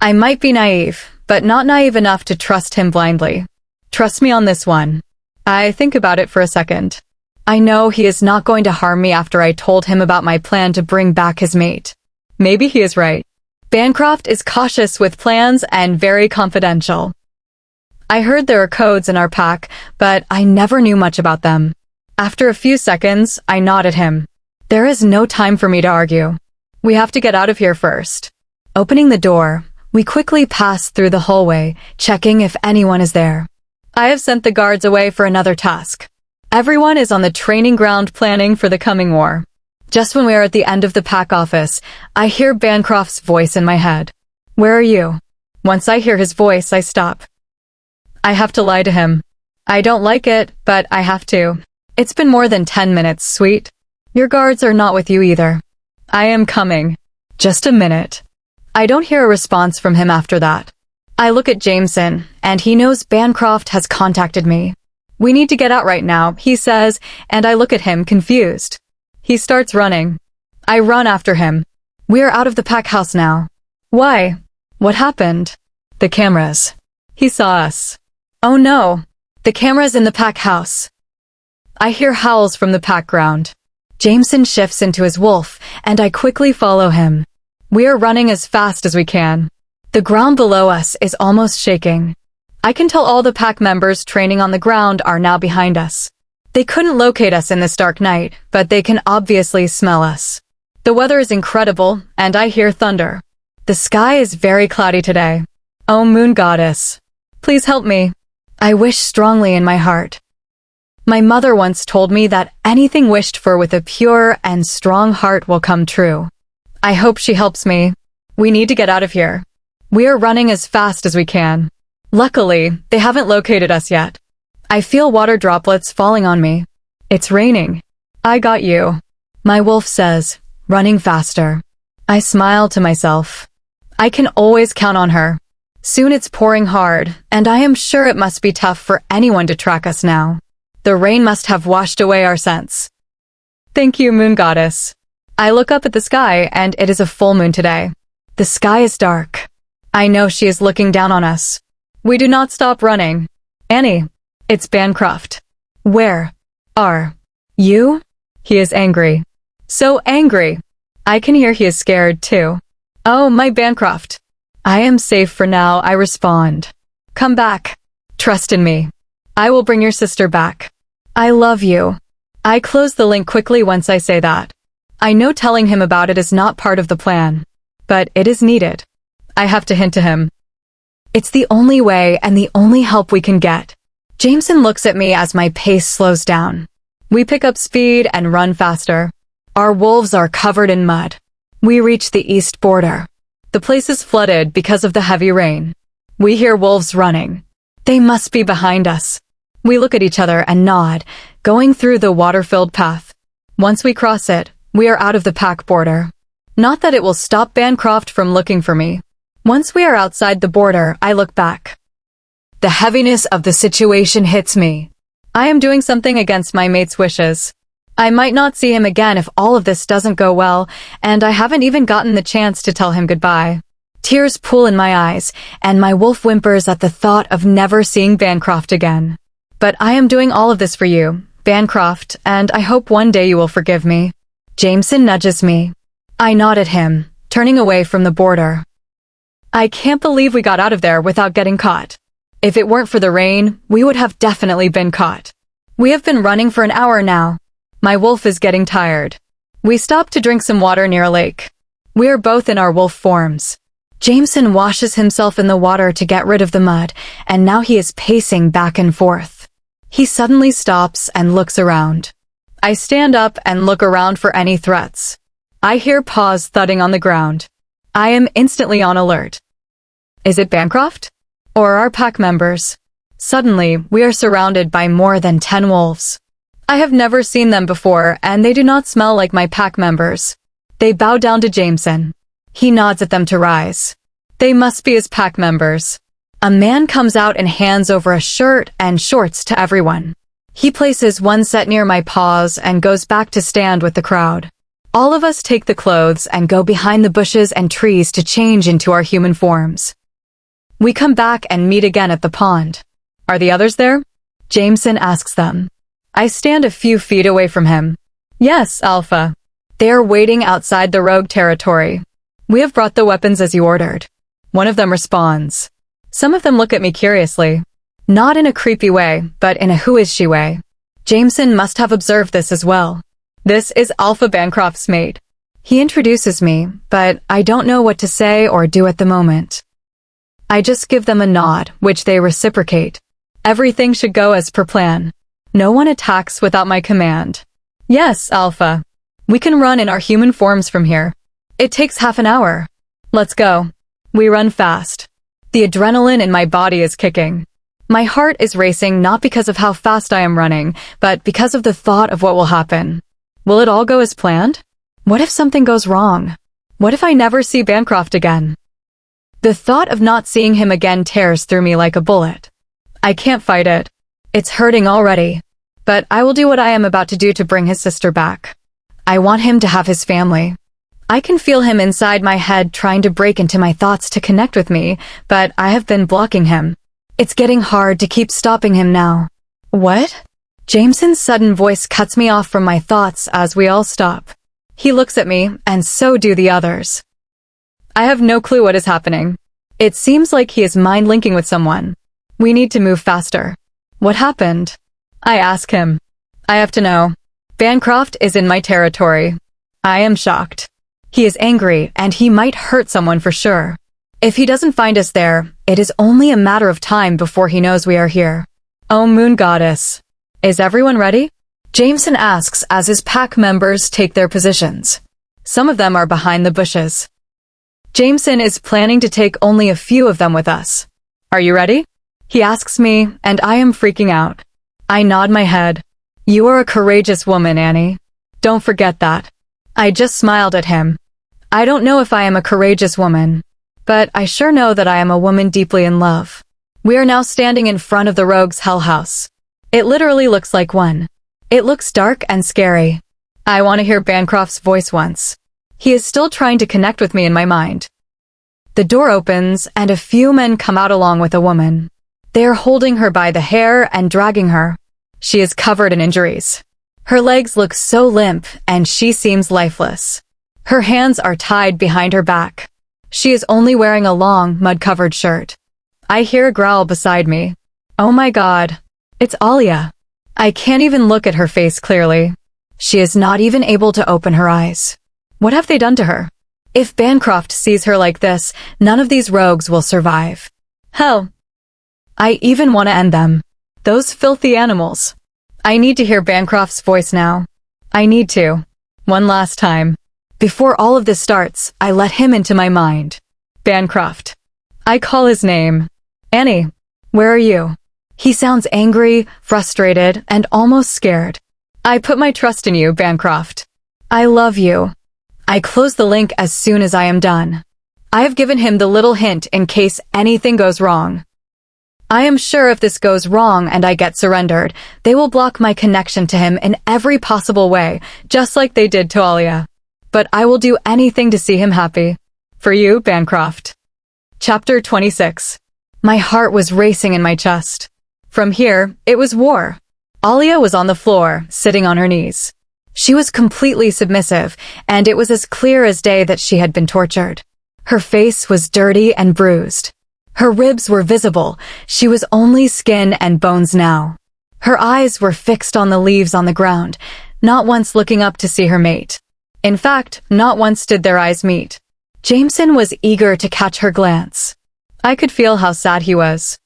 I might be naive, but not naive enough to trust him blindly. Trust me on this one. I think about it for a second. I know he is not going to harm me after I told him about my plan to bring back his mate. Maybe he is right. Bancroft is cautious with plans and very confidential. I heard there are codes in our pack, but I never knew much about them. After a few seconds, I nodded him. There is no time for me to argue. We have to get out of here first. Opening the door, we quickly pass through the hallway, checking if anyone is there. I have sent the guards away for another task. Everyone is on the training ground planning for the coming war. Just when we are at the end of the pack office, I hear Bancroft's voice in my head. Where are you? Once I hear his voice, I stop. I have to lie to him. I don't like it, but I have to. It's been more than 10 minutes, sweet. Your guards are not with you either. I am coming. Just a minute. I don't hear a response from him after that. I look at Jameson, and he knows Bancroft has contacted me. We need to get out right now, he says, and I look at him confused. He starts running. I run after him. We are out of the pack house now. Why? What happened? The cameras. He saw us. Oh no. The cameras in the pack house. I hear howls from the pack ground. Jameson shifts into his wolf, and I quickly follow him. We are running as fast as we can. The ground below us is almost shaking. I can tell all the pack members training on the ground are now behind us. They couldn't locate us in this dark night, but they can obviously smell us. The weather is incredible, and I hear thunder. The sky is very cloudy today. Oh, moon goddess. Please help me. I wish strongly in my heart. My mother once told me that anything wished for with a pure and strong heart will come true. I hope she helps me. We need to get out of here. We are running as fast as we can. Luckily, they haven't located us yet. I feel water droplets falling on me. It's raining. I got you. My wolf says, running faster. I smile to myself. I can always count on her. Soon it's pouring hard, and I am sure it must be tough for anyone to track us now. The rain must have washed away our scents. Thank you, moon goddess. I look up at the sky, and it is a full moon today. The sky is dark. I know she is looking down on us. We do not stop running. Annie, it's Bancroft. Where are you? He is angry. So angry. I can hear he is scared too. Oh, my Bancroft. I am safe for now, I respond. Come back. Trust in me. I will bring your sister back. I love you. I close the link quickly once I say that. I know telling him about it is not part of the plan, but it is needed. I have to hint to him. It's the only way and the only help we can get. Jameson looks at me as my pace slows down. We pick up speed and run faster. Our wolves are covered in mud. We reach the east border. The place is flooded because of the heavy rain. We hear wolves running. They must be behind us. We look at each other and nod, going through the water-filled path. Once we cross it, we are out of the pack border. Not that it will stop Bancroft from looking for me. Once we are outside the border, I look back. The heaviness of the situation hits me. I am doing something against my mate's wishes. I might not see him again if all of this doesn't go well, and I haven't even gotten the chance to tell him goodbye. Tears pool in my eyes, and my wolf whimpers at the thought of never seeing Bancroft again. But I am doing all of this for you, Bancroft, and I hope one day you will forgive me. Jameson nudges me. I nod at him, turning away from the border. I can't believe we got out of there without getting caught. If it weren't for the rain, we would have definitely been caught. We have been running for an hour now. My wolf is getting tired. We stop to drink some water near a lake. We are both in our wolf forms. Jameson washes himself in the water to get rid of the mud, and now he is pacing back and forth. He suddenly stops and looks around. I stand up and look around for any threats. I hear paws thudding on the ground. I am instantly on alert. Is it Bancroft? Or our pack members? Suddenly, we are surrounded by more than 10 wolves. I have never seen them before, and they do not smell like my pack members. They bow down to Jameson. He nods at them to rise. They must be his pack members. A man comes out and hands over a shirt and shorts to everyone. He places one set near my paws and goes back to stand with the crowd. All of us take the clothes and go behind the bushes and trees to change into our human forms. We come back and meet again at the pond. Are the others there? Jameson asks them. I stand a few feet away from him. Yes, Alpha. They are waiting outside the rogue territory. We have brought the weapons as you ordered. One of them responds. Some of them look at me curiously. Not in a creepy way, but in a who is she way. Jameson must have observed this as well. This is Alpha Bancroft's mate. He introduces me, but I don't know what to say or do at the moment. I just give them a nod, which they reciprocate. Everything should go as per plan. No one attacks without my command. Yes, Alpha. We can run in our human forms from here. It takes half an hour. Let's go. We run fast. The adrenaline in my body is kicking. My heart is racing not because of how fast I am running, but because of the thought of what will happen. Will it all go as planned? What if something goes wrong? What if I never see Bancroft again? The thought of not seeing him again tears through me like a bullet. I can't fight it. It's hurting already. But I will do what I am about to do to bring his sister back. I want him to have his family. I can feel him inside my head trying to break into my thoughts to connect with me, but I have been blocking him. It's getting hard to keep stopping him now. What? Jameson's sudden voice cuts me off from my thoughts as we all stop. He looks at me, and so do the others. I have no clue what is happening. It seems like he is mind-linking with someone. We need to move faster. What happened? I ask him. I have to know. Bancroft is in my territory. I am shocked. He is angry, and he might hurt someone for sure. If he doesn't find us there, it is only a matter of time before he knows we are here. Oh, Moon Goddess. Is everyone ready? Jameson asks as his pack members take their positions. Some of them are behind the bushes. Jameson is planning to take only a few of them with us. Are you ready? He asks me, and I am freaking out. I nod my head. You are a courageous woman, Annie. Don't forget that. I just smiled at him. I don't know if I am a courageous woman, but I sure know that I am a woman deeply in love. We are now standing in front of the rogue's hell house. It literally looks like one. It looks dark and scary. I want to hear Bancroft's voice once. He is still trying to connect with me in my mind. The door opens, and a few men come out along with a woman. They are holding her by the hair and dragging her. She is covered in injuries. Her legs look so limp, and she seems lifeless. Her hands are tied behind her back. She is only wearing a long, mud-covered shirt. I hear a growl beside me. Oh my God. It's Alia. I can't even look at her face clearly. She is not even able to open her eyes. What have they done to her? If Bancroft sees her like this, none of these rogues will survive. Hell. I even want to end them. Those filthy animals. I need to hear Bancroft's voice now. I need to. One last time. Before all of this starts, I let him into my mind. Bancroft. I call his name. Annie, where are you? He sounds angry, frustrated, and almost scared. I put my trust in you, Bancroft. I love you. I close the link as soon as I am done. I have given him the little hint in case anything goes wrong. I am sure if this goes wrong and I get surrendered, they will block my connection to him in every possible way, just like they did to Alia. But I will do anything to see him happy. For you, Bancroft. Chapter 26. My heart was racing in my chest. From here, it was war. Alia was on the floor, sitting on her knees. She was completely submissive, and it was as clear as day that she had been tortured. Her face was dirty and bruised. Her ribs were visible. She was only skin and bones now. Her eyes were fixed on the leaves on the ground, not once looking up to see her mate. In fact, not once did their eyes meet. Jameson was eager to catch her glance. I could feel how sad he was.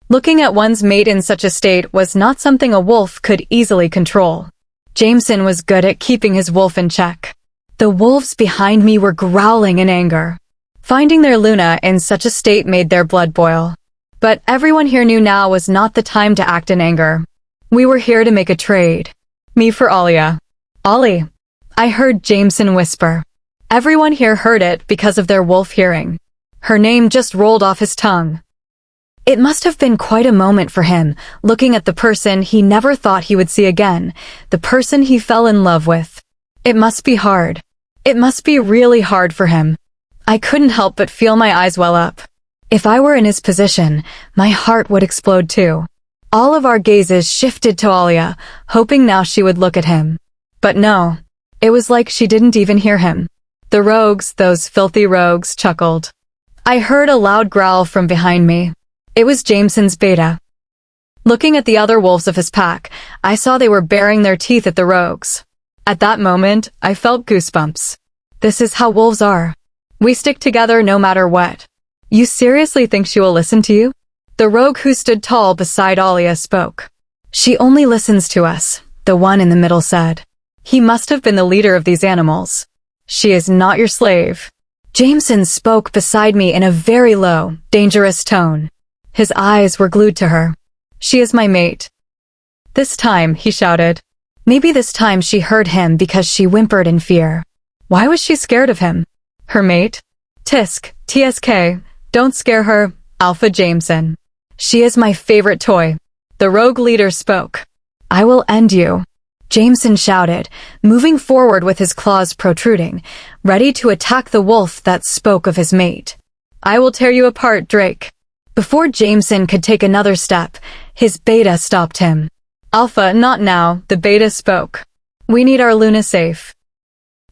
Looking at one's mate in such a state was not something a wolf could easily control. Jameson was good at keeping his wolf in check. The wolves behind me were growling in anger. Finding their Luna in such a state made their blood boil. But everyone here knew now was not the time to act in anger. We were here to make a trade. Me for Alia. Ollie. I heard Jameson whisper. Everyone here heard it because of their wolf hearing. Her name just rolled off his tongue. It must have been quite a moment for him, looking at the person he never thought he would see again, the person he fell in love with. It must be hard. It must be really hard for him. I couldn't help but feel my eyes well up. If I were in his position, my heart would explode too. All of our gazes shifted to Alia, hoping now she would look at him. But no. It was like she didn't even hear him. The rogues, those filthy rogues, chuckled. I heard a loud growl from behind me. It was Jameson's beta. Looking at the other wolves of his pack, I saw they were baring their teeth at the rogues. At that moment, I felt goosebumps. This is how wolves are. We stick together no matter what. You seriously think she will listen to you? The rogue who stood tall beside Alia spoke. She only listens to us, the one in the middle said. He must have been the leader of these animals. She is not your slave. Jameson spoke beside me in a very low, dangerous tone. His eyes were glued to her. She is my mate. This time, he shouted. Maybe this time she heard him because she whimpered in fear. Why was she scared of him? Her mate? Tisk, TSK, don't scare her, Alpha Jameson. She is my favorite toy. The rogue leader spoke. I will end you. Jameson shouted, moving forward with his claws protruding, ready to attack the wolf that spoke of his mate. I will tear you apart, Drake. Before Jameson could take another step, his beta stopped him. Alpha, not now, the beta spoke. We need our Luna safe.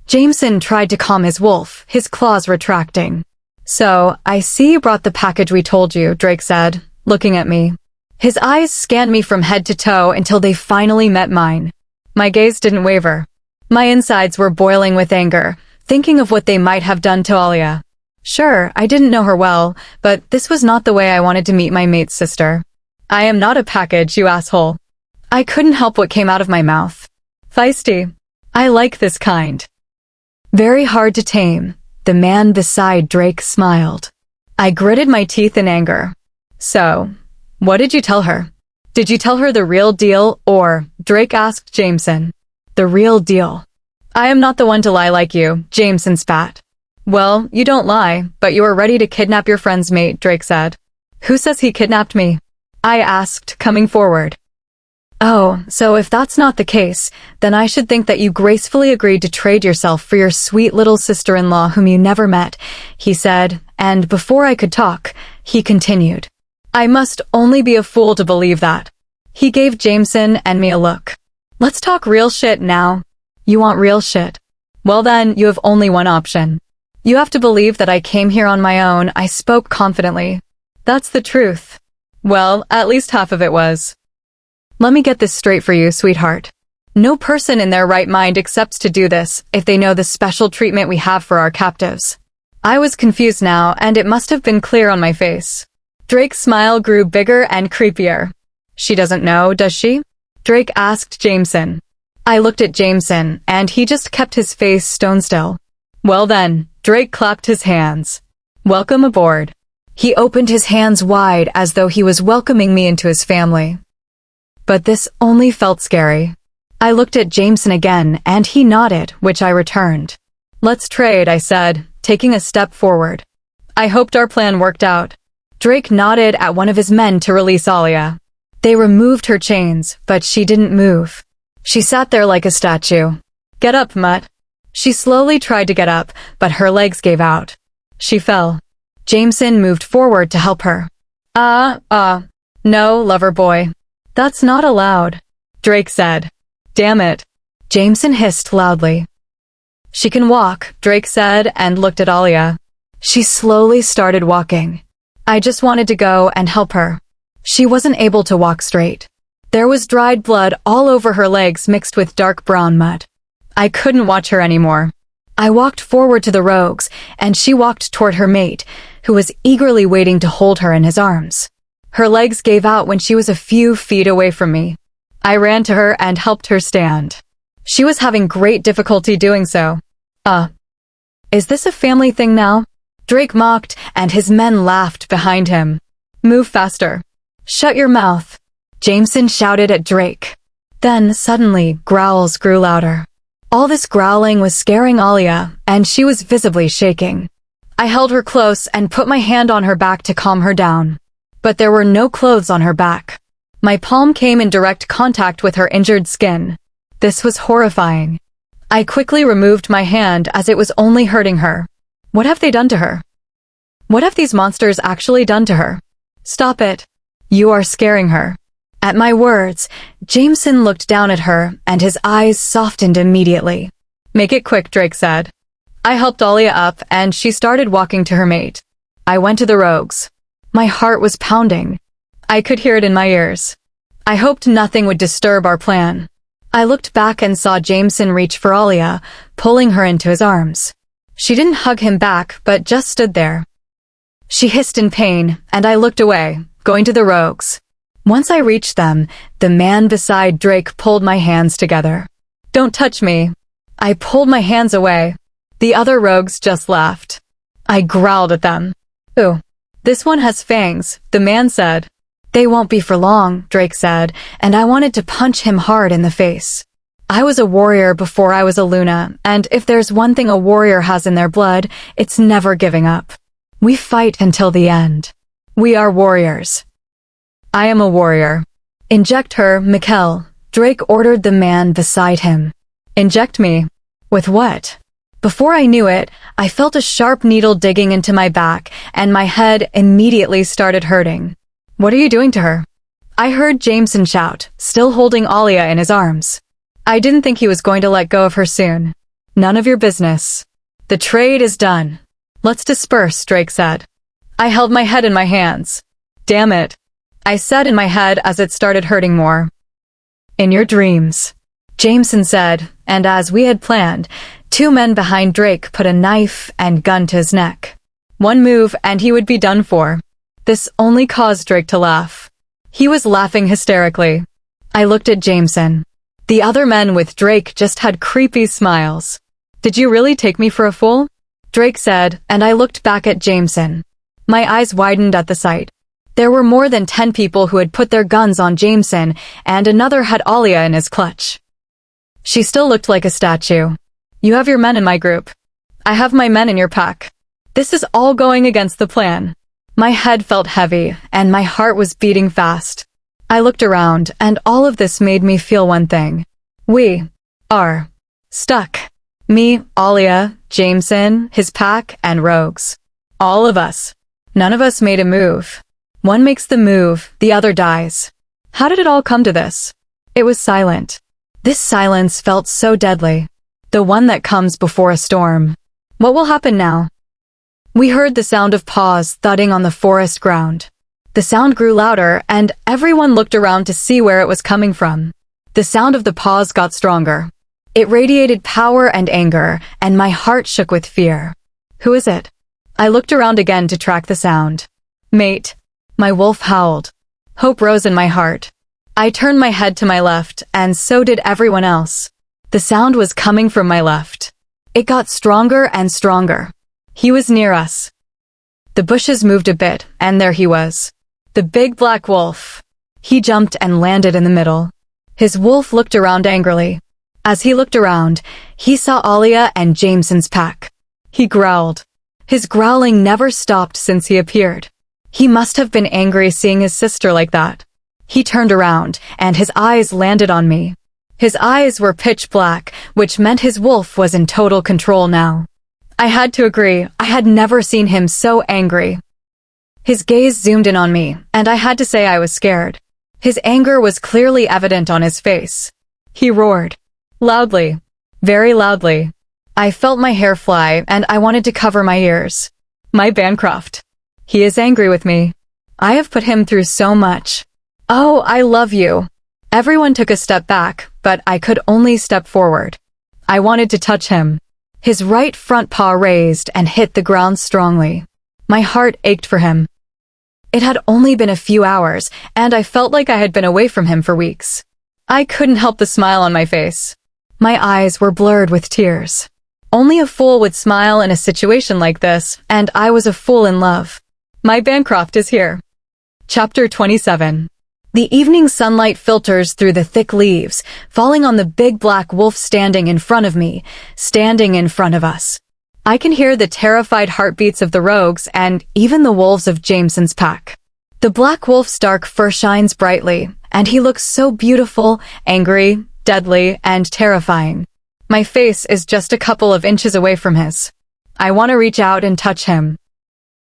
Jameson tried to calm his wolf, his claws retracting. So, I see you brought the package we told you, Drake said, looking at me. His eyes scanned me from head to toe until they finally met mine. My gaze didn't waver. My insides were boiling with anger, thinking of what they might have done to Alia. Sure, I didn't know her well, but this was not the way I wanted to meet my mate's sister. I am not a package, you asshole. I couldn't help what came out of my mouth. Feisty. I like this kind. Very hard to tame. The man beside Drake smiled. I gritted my teeth in anger. So, what did you tell her? Did you tell her the real deal, or, Drake asked Jameson. The real deal. I am not the one to lie like you, Jameson spat. Well, you don't lie, but you are ready to kidnap your friend's mate, Drake said. Who says he kidnapped me? I asked, coming forward. Oh, so if that's not the case, then I should think that you gracefully agreed to trade yourself for your sweet little sister-in-law whom you never met, he said, and before I could talk, he continued. I must only be a fool to believe that. He gave Jameson and me a look. Let's talk real shit now. You want real shit? Well then, you have only one option. You have to believe that I came here on my own, I spoke confidently. That's the truth. Well, at least half of it was. Let me get this straight for you, sweetheart. No person in their right mind accepts to do this if they know the special treatment we have for our captives. I was confused now, and it must have been clear on my face. Drake's smile grew bigger and creepier. She doesn't know, does she? Drake asked Jameson. I looked at Jameson, and he just kept his face stone still. Well then, Drake clapped his hands. Welcome aboard. He opened his hands wide as though he was welcoming me into his family. But this only felt scary. I looked at Jameson again, and he nodded, which I returned. Let's trade, I said, taking a step forward. I hoped our plan worked out. Drake nodded at one of his men to release Alia. They removed her chains, but she didn't move. She sat there like a statue. Get up, mutt. She slowly tried to get up, but her legs gave out. She fell. Jameson moved forward to help her. No, lover boy. That's not allowed, Drake said. Damn it. Jameson hissed loudly. She can walk, Drake said and looked at Alia. She slowly started walking. I just wanted to go and help her. She wasn't able to walk straight. There was dried blood all over her legs mixed with dark brown mud. I couldn't watch her anymore. I walked forward to the rogues, and she walked toward her mate, who was eagerly waiting to hold her in his arms. Her legs gave out when she was a few feet away from me. I ran to her and helped her stand. She was having great difficulty doing so. Is this a family thing now? Drake mocked, and his men laughed behind him. Move faster. Shut your mouth. Jameson shouted at Drake. Then, suddenly, growls grew louder. All this growling was scaring Alia, and she was visibly shaking. I held her close and put my hand on her back to calm her down. But there were no clothes on her back. My palm came in direct contact with her injured skin. This was horrifying. I quickly removed my hand as it was only hurting her. What have they done to her? What have these monsters actually done to her? Stop it. You are scaring her. At my words, Jameson looked down at her, and his eyes softened immediately. Make it quick, Drake said. I helped Alia up and she started walking to her mate. I went to the rogues. My heart was pounding. I could hear it in my ears. I hoped nothing would disturb our plan. I looked back and saw Jameson reach for Alia, pulling her into his arms. She didn't hug him back, but just stood there. She hissed in pain, and I looked away, going to the rogues. Once I reached them, the man beside Drake pulled my hands together. "Don't touch me." I pulled my hands away. The other rogues just laughed. I growled at them. "Ooh, this one has fangs," the man said. "They won't be for long," Drake said, and I wanted to punch him hard in the face. I was a warrior before I was a Luna, and if there's one thing a warrior has in their blood, it's never giving up. We fight until the end. We are warriors. I am a warrior. "Inject her, Mikkel," Drake ordered the man beside him. "Inject me? With what?" Before I knew it, I felt a sharp needle digging into my back, and my head immediately started hurting. "What are you doing to her?" I heard Jameson shout, still holding Alia in his arms. I didn't think he was going to let go of her soon. "None of your business. The trade is done. Let's disperse," Drake said. I held my head in my hands. "Damn it," I said in my head as it started hurting more. "In your dreams," Jameson said, and as we had planned, 2 men behind Drake put a knife and gun to his neck. One move and he would be done for. This only caused Drake to laugh. He was laughing hysterically. I looked at Jameson. The other men with Drake just had creepy smiles. "Did you really take me for a fool?" Drake said, and I looked back at Jameson. My eyes widened at the sight. There were more than 10 people who had put their guns on Jameson, and another had Alia in his clutch. She still looked like a statue. "You have your men in my group. I have my men in your pack. This is all going against the plan." My head felt heavy, and my heart was beating fast. I looked around, and all of this made me feel one thing. We are stuck. Me, Alia, Jameson, his pack, and rogues. All of us. None of us made a move. One makes the move, the other dies. How did it all come to this? It was silent. This silence felt so deadly. The one that comes before a storm. What will happen now? We heard the sound of paws thudding on the forest ground. The sound grew louder, and everyone looked around to see where it was coming from. The sound of the paws got stronger. It radiated power and anger, and my heart shook with fear. Who is it? I looked around again to track the sound. "Mate." My wolf howled. Hope rose in my heart. I turned my head to my left, and so did everyone else. The sound was coming from my left. It got stronger and stronger. He was near us. The bushes moved a bit, and there he was. The big black wolf. He jumped and landed in the middle. His wolf looked around angrily. As he looked around, he saw Alia and Jameson's pack. He growled. His growling never stopped since he appeared. He must have been angry seeing his sister like that. He turned around, and his eyes landed on me. His eyes were pitch black, which meant his wolf was in total control now. I had to agree, I had never seen him so angry. His gaze zoomed in on me, and I had to say I was scared. His anger was clearly evident on his face. He roared. Loudly. Very loudly. I felt my hair fly, and I wanted to cover my ears. My Bancroft. He is angry with me. I have put him through so much. Oh, I love you. Everyone took a step back, but I could only step forward. I wanted to touch him. His right front paw raised and hit the ground strongly. My heart ached for him. It had only been a few hours, and I felt like I had been away from him for weeks. I couldn't help the smile on my face. My eyes were blurred with tears. Only a fool would smile in a situation like this, and I was a fool in love. My Bancroft is here. Chapter 27. The evening sunlight filters through the thick leaves, falling on the big black wolf standing in front of me, standing in front of us. I can hear the terrified heartbeats of the rogues and even the wolves of Jameson's pack. The black wolf's dark fur shines brightly, and he looks so beautiful, angry, deadly, and terrifying. My face is just a couple of inches away from his. I want to reach out and touch him.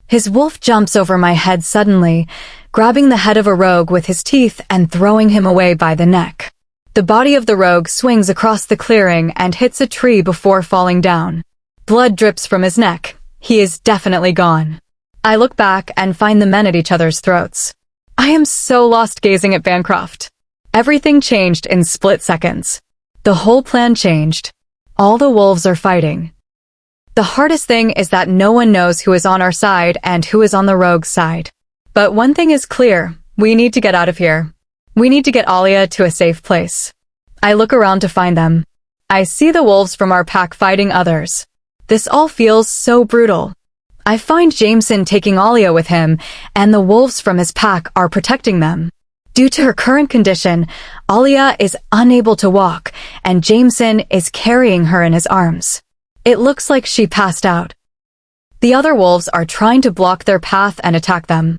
His wolf jumps over my head suddenly, grabbing the head of a rogue with his teeth and throwing him away by the neck. The body of the rogue swings across the clearing and hits a tree before falling down. Blood drips from his neck. He is definitely gone. I look back and find the men at each other's throats. I am so lost gazing at Bancroft. Everything changed in split seconds. The whole plan changed. All the wolves are fighting. The hardest thing is that no one knows who is on our side and who is on the rogue's side. But one thing is clear, we need to get out of here. We need to get Alia to a safe place. I look around to find them. I see the wolves from our pack fighting others. This all feels so brutal. I find Jameson taking Alia with him, and the wolves from his pack are protecting them. Due to her current condition, Alia is unable to walk, and Jameson is carrying her in his arms. It looks like she passed out. The other wolves are trying to block their path and attack them.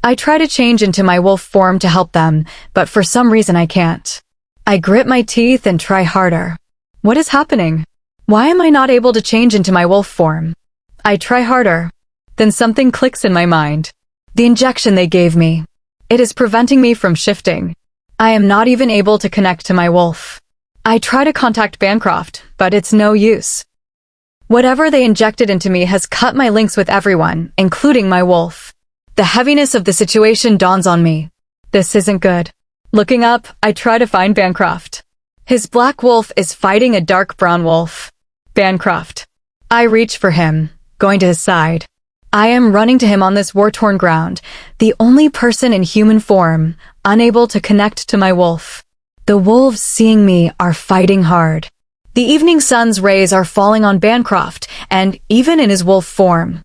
I try to change into my wolf form to help them, but for some reason I can't. I grit my teeth and try harder. What is happening? Why am I not able to change into my wolf form? I try harder. Then something clicks in my mind. The injection they gave me. It is preventing me from shifting. I am not even able to connect to my wolf. I try to contact Bancroft, but it's no use. Whatever they injected into me has cut my links with everyone, including my wolf. The heaviness of the situation dawns on me. This isn't good. Looking up, I try to find Bancroft. His black wolf is fighting a dark brown wolf. Bancroft. I reach for him, going to his side. I am running to him on this war-torn ground, the only person in human form, unable to connect to my wolf. The wolves, seeing me, are fighting hard. The evening sun's rays are falling on Bancroft, and even in his wolf form.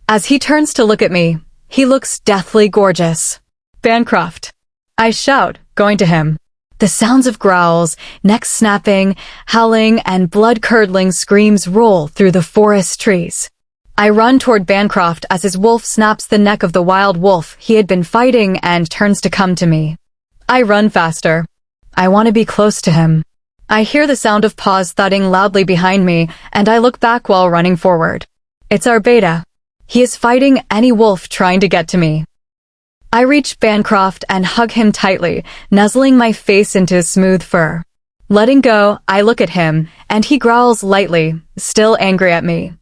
As he turns to look at me, he looks deathly gorgeous. Bancroft. I shout, going to him. The sounds of growls, necks snapping, howling, and blood-curdling screams roll through the forest trees. I run toward Bancroft as his wolf snaps the neck of the wild wolf he had been fighting and turns to come to me. I run faster. I want to be close to him. I hear the sound of paws thudding loudly behind me, and I look back while running forward. It's our beta. He is fighting any wolf trying to get to me. I reach Bancroft and hug him tightly, nuzzling my face into his smooth fur. Letting go, I look at him, and he growls lightly, still angry at me.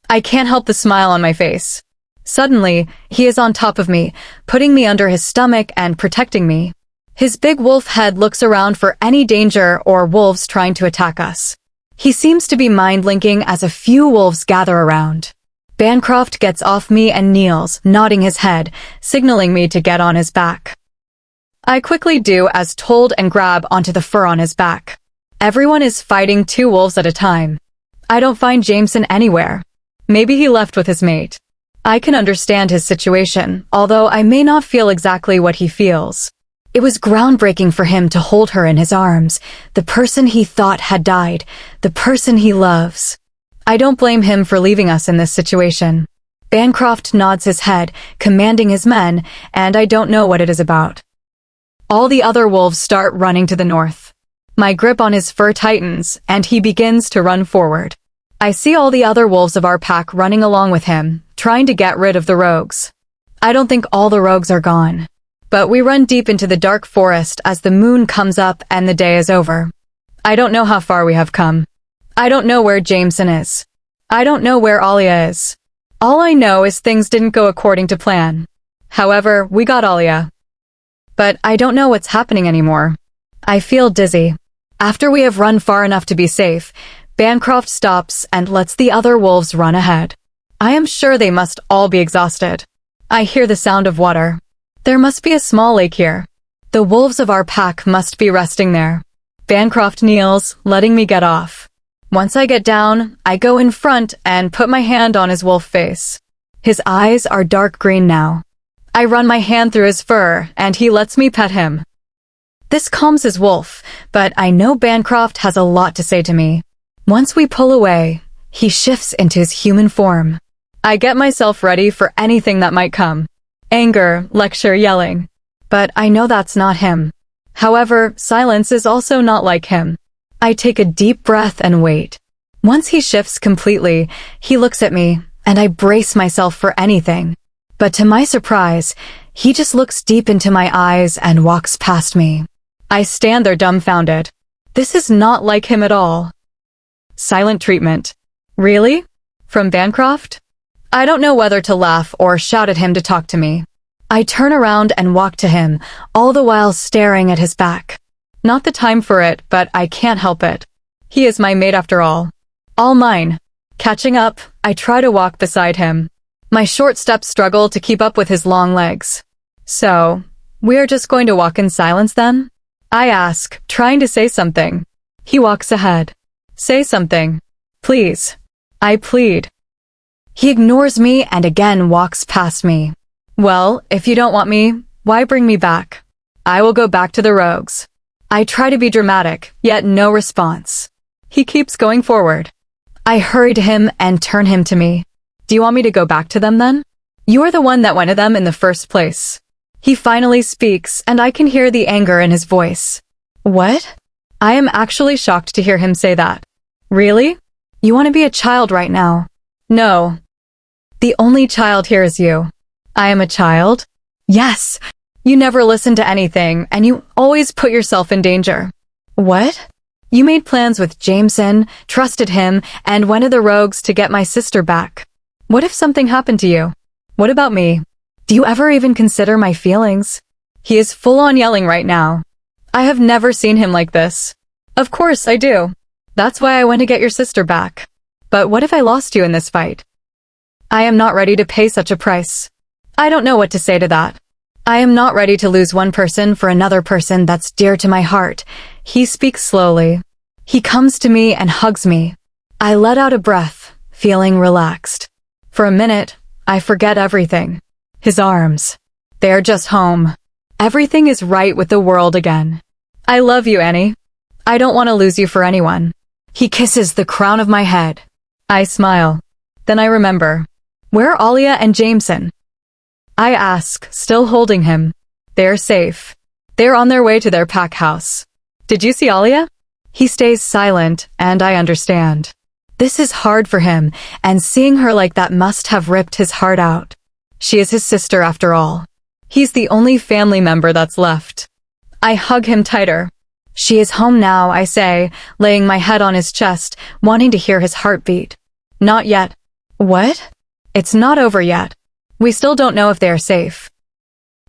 I can't help the smile on my face. Suddenly, he is on top of me, putting me under his stomach and protecting me. His big wolf head looks around for any danger or wolves trying to attack us. He seems to be mind-linking as a few wolves gather around. Bancroft gets off me and kneels, nodding his head, signaling me to get on his back. I quickly do as told and grab onto the fur on his back. Everyone is fighting 2 wolves at a time. I don't find Jameson anywhere. Maybe he left with his mate. I can understand his situation, although I may not feel exactly what he feels. It was groundbreaking for him to hold her in his arms, the person he thought had died, the person he loves. I don't blame him for leaving us in this situation. Bancroft nods his head, commanding his men, and I don't know what it is about. All the other wolves start running to the north. My grip on his fur tightens, and he begins to run forward. I see all the other wolves of our pack running along with him, trying to get rid of the rogues. I don't think all the rogues are gone. But we run deep into the dark forest as the moon comes up and the day is over. I don't know how far we have come. I don't know where Jameson is. I don't know where Alia is. All I know is things didn't go according to plan. However, we got Alia. But I don't know what's happening anymore. I feel dizzy. After we have run far enough to be safe, Bancroft stops and lets the other wolves run ahead. I am sure they must all be exhausted. I hear the sound of water. There must be a small lake here. The wolves of our pack must be resting there. Bancroft kneels, letting me get off. Once I get down, I go in front and put my hand on his wolf face. His eyes are dark green now. I run my hand through his fur, and he lets me pet him. This calms his wolf, but I know Bancroft has a lot to say to me. Once we pull away, he shifts into his human form. I get myself ready for anything that might come. Anger, lecture, yelling. But I know that's not him. However, silence is also not like him. I take a deep breath and wait. Once he shifts completely, he looks at me, and I brace myself for anything. But to my surprise, he just looks deep into my eyes and walks past me. I stand there dumbfounded. This is not like him at all. Silent treatment. Really? From Bancroft? I don't know whether to laugh or shout at him to talk to me. I turn around and walk to him, all the while staring at his back. Not the time for it, but I can't help it. He is my mate after all. All mine. Catching up, I try to walk beside him. My short steps struggle to keep up with his long legs. So, we are just going to walk in silence then? I ask, trying to say something. He walks ahead. Say something. Please. I plead. He ignores me and again walks past me. Well, if you don't want me, why bring me back? I will go back to the rogues. I try to be dramatic, yet no response. He keeps going forward. I hurry to him and turn him to me. Do you want me to go back to them then? You are the one that went to them in the first place. He finally speaks, and I can hear the anger in his voice. What? I am actually shocked to hear him say that. Really? You want to be a child right now? No. The only child here is you. I am a child? Yes. You never listen to anything, and you always put yourself in danger. What? You made plans with Jameson, trusted him, and went to the rogues to get my sister back. What if something happened to you? What about me? Do you ever even consider my feelings? He is full on yelling right now. I have never seen him like this. Of course I do. That's why I went to get your sister back. But what if I lost you in this fight? I am not ready to pay such a price. I don't know what to say to that. I am not ready to lose one person for another person that's dear to my heart. He speaks slowly. He comes to me and hugs me. I let out a breath, feeling relaxed. For a minute, I forget everything. His arms. They are just home. Everything is right with the world again. I love you, Annie. I don't want to lose you for anyone. He kisses the crown of my head. I smile. Then I remember. Where are Alia and Jameson? I ask, still holding him. They are safe. They are on their way to their pack house. Did you see Alia? He stays silent, and I understand. This is hard for him, and seeing her like that must have ripped his heart out. She is his sister after all. He's the only family member that's left. I hug him tighter. She is home now, I say, laying my head on his chest, wanting to hear his heartbeat. Not yet. What? It's not over yet. We still don't know if they are safe.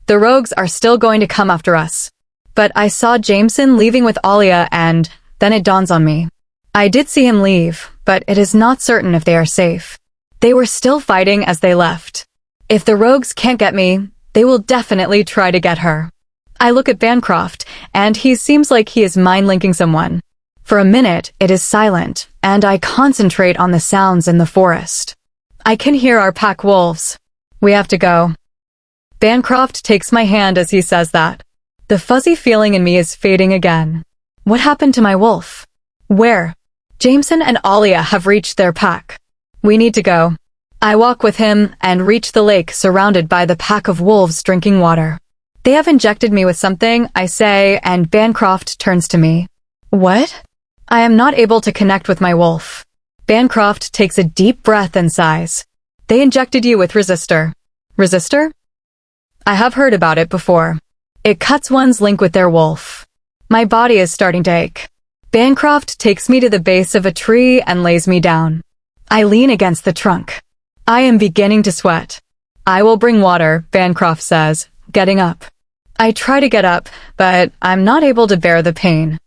The rogues are still going to come after us. But I saw Jameson leaving with Alia and then it dawns on me. I did see him leave, but it is not certain if they are safe. They were still fighting as they left. If the rogues can't get me, they will definitely try to get her. I look at Bancroft, and he seems like he is mind-linking someone. For a minute, it is silent, and I concentrate on the sounds in the forest. I can hear our pack wolves. We have to go. Bancroft takes my hand as he says that. The fuzzy feeling in me is fading again. What happened to my wolf? Where? Jameson and Alia have reached their pack. We need to go. I walk with him and reach the lake surrounded by the pack of wolves drinking water. They have injected me with something, I say, and Bancroft turns to me. What? I am not able to connect with my wolf. Bancroft takes a deep breath and sighs. They injected you with resistor. Resistor? I have heard about it before. It cuts one's link with their wolf. My body is starting to ache. Bancroft takes me to the base of a tree and lays me down. I lean against the trunk. I am beginning to sweat. I will bring water, Bancroft says, getting up. I try to get up, but I'm not able to bear the pain.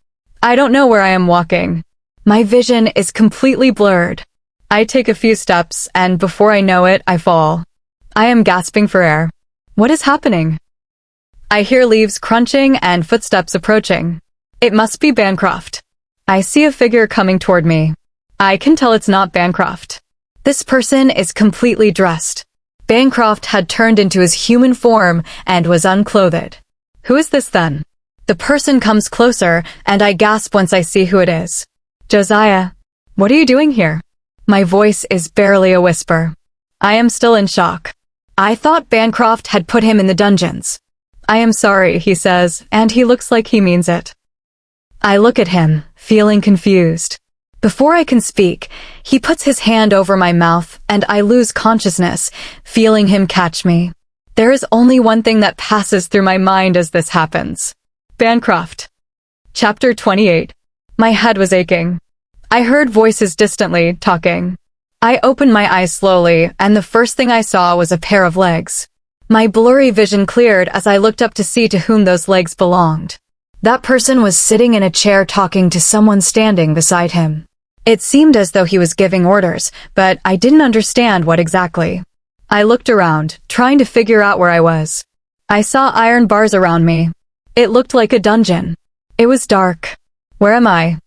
I don't know where I am walking. My vision is completely blurred. I take a few steps, and before I know it, I fall. I am gasping for air. What is happening? I hear leaves crunching and footsteps approaching. It must be Bancroft. I see a figure coming toward me. I can tell it's not Bancroft. This person is completely dressed. Bancroft had turned into his human form and was unclothed. Who is this then? The person comes closer, and I gasp once I see who it is. Josiah, what are you doing here? My voice is barely a whisper. I am still in shock. I thought Bancroft had put him in the dungeons. I am sorry, he says, and he looks like he means it. I look at him, feeling confused. Before I can speak, he puts his hand over my mouth, and I lose consciousness, feeling him catch me. There is only one thing that passes through my mind as this happens. Bancroft. Chapter 28. My head was aching. I heard voices distantly, talking. I opened my eyes slowly, and the first thing I saw was a pair of legs. My blurry vision cleared as I looked up to see to whom those legs belonged. That person was sitting in a chair talking to someone standing beside him. It seemed as though he was giving orders, but I didn't understand what exactly. I looked around, trying to figure out where I was. I saw iron bars around me. It looked like a dungeon. It was dark. Where am I?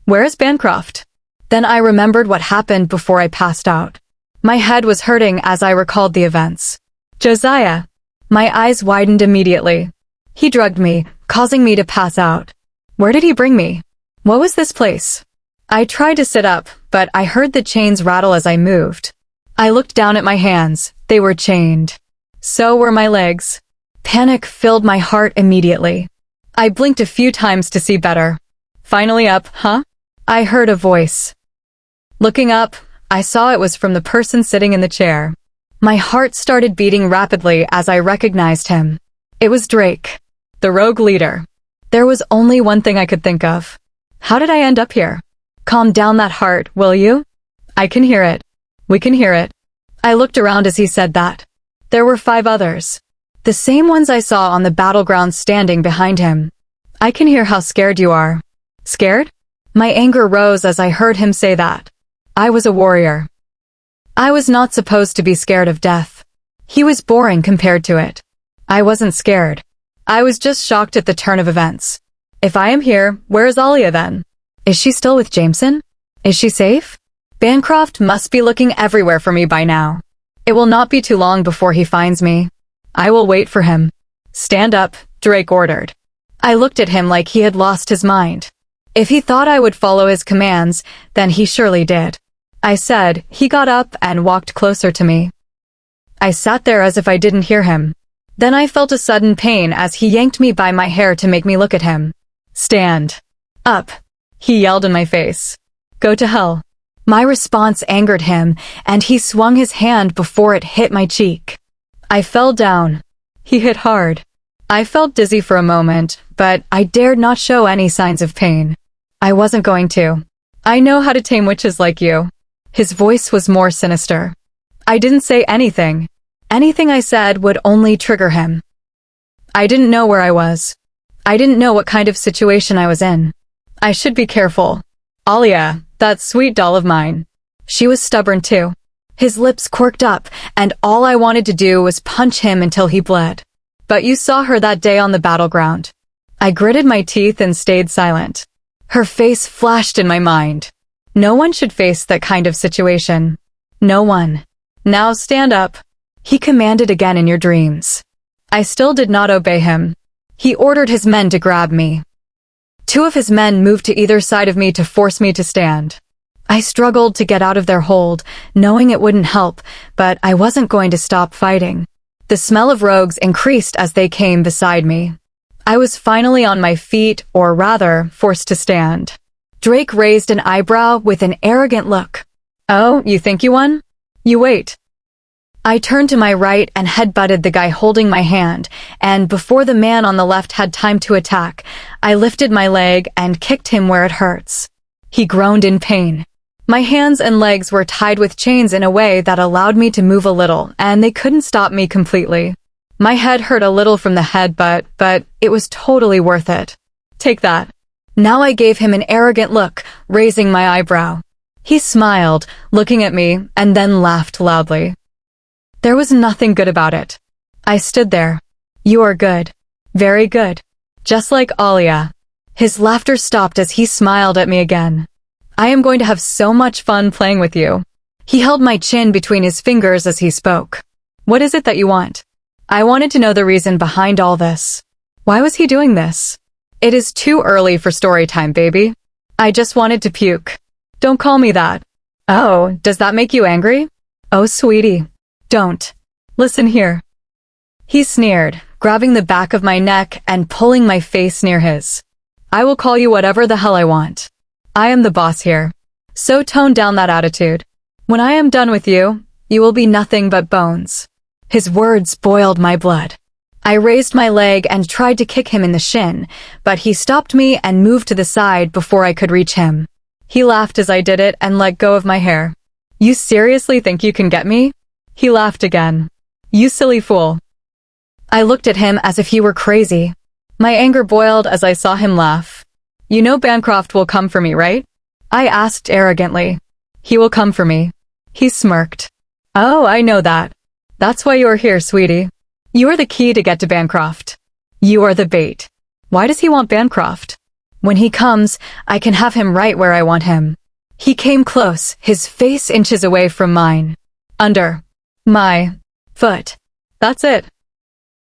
Where is Bancroft? Then I remembered what happened before I passed out. My head was hurting as I recalled the events. Josiah. My eyes widened immediately. He drugged me, causing me to pass out. Where did he bring me? What was this place? I tried to sit up, but I heard the chains rattle as I moved. I looked down at my hands. They were chained. So were my legs. Panic filled my heart immediately. I blinked a few times to see better. Finally up, huh? I heard a voice. Looking up, I saw it was from the person sitting in the chair. My heart started beating rapidly as I recognized him. It was Drake, the rogue leader. There was only one thing I could think of. How did I end up here? Calm down that heart, will you? I can hear it. We can hear it. I looked around as he said that. There were 5 others. The same ones I saw on the battleground standing behind him. I can hear how scared you are. Scared? My anger rose as I heard him say that. I was a warrior. I was not supposed to be scared of death. He was boring compared to it. I wasn't scared. I was just shocked at the turn of events. If I am here, where is Alia then? Is she still with Jameson? Is she safe? Bancroft must be looking everywhere for me by now. It will not be too long before he finds me. I will wait for him. Stand up, Drake ordered. I looked at him like he had lost his mind. If he thought I would follow his commands, then he surely did. I said. He got up and walked closer to me. I sat there as if I didn't hear him. Then I felt a sudden pain as he yanked me by my hair to make me look at him. Stand up, he yelled in my face. Go to hell. My response angered him, and he swung his hand before it hit my cheek. I fell down. He hit hard. I felt dizzy for a moment, but I dared not show any signs of pain. I wasn't going to. I know how to tame witches like you. His voice was more sinister. I didn't say anything. Anything I said would only trigger him. I didn't know where I was. I didn't know what kind of situation I was in. I should be careful. Alia, that sweet doll of mine. She was stubborn too. His lips quirked up, and all I wanted to do was punch him until he bled. But you saw her that day on the battleground. I gritted my teeth and stayed silent. Her face flashed in my mind. No one should face that kind of situation. No one. Now stand up. He commanded again in your dreams. I still did not obey him. He ordered his men to grab me. 2 of his men moved to either side of me to force me to stand. I struggled to get out of their hold, knowing it wouldn't help, but I wasn't going to stop fighting. The smell of rogues increased as they came beside me. I was finally on my feet, or rather, forced to stand. Drake raised an eyebrow with an arrogant look. Oh, you think you won? You wait. I turned to my right and headbutted the guy holding my hand, and before the man on the left had time to attack, I lifted my leg and kicked him where it hurts. He groaned in pain. My hands and legs were tied with chains in a way that allowed me to move a little, and they couldn't stop me completely. My head hurt a little from the headbutt, but it was totally worth it. Take that. Now I gave him an arrogant look, raising my eyebrow. He smiled, looking at me, and then laughed loudly. There was nothing good about it. I stood there. You are good. Very good. Just like Alia. His laughter stopped as he smiled at me again. I am going to have so much fun playing with you. He held my chin between his fingers as he spoke. What is it that you want? I wanted to know the reason behind all this. Why was he doing this? It is too early for story time, baby. I just wanted to puke. Don't call me that. Oh, does that make you angry? Oh, sweetie. Don't. Listen here. He sneered, grabbing the back of my neck and pulling my face near his. I will call you whatever the hell I want. I am the boss here. So tone down that attitude. When I am done with you, you will be nothing but bones. His words boiled my blood. I raised my leg and tried to kick him in the shin, but he stopped me and moved to the side before I could reach him. He laughed as I did it and let go of my hair. You seriously think you can get me? He laughed again. You silly fool. I looked at him as if he were crazy. My anger boiled as I saw him laugh. You know Bancroft will come for me, right? I asked arrogantly. He will come for me. He smirked. Oh, I know that. That's why you're here, sweetie. You are the key to get to Bancroft. You are the bait. Why does he want Bancroft? When he comes, I can have him right where I want him. He came close, his face inches away from mine. Under my foot. That's it.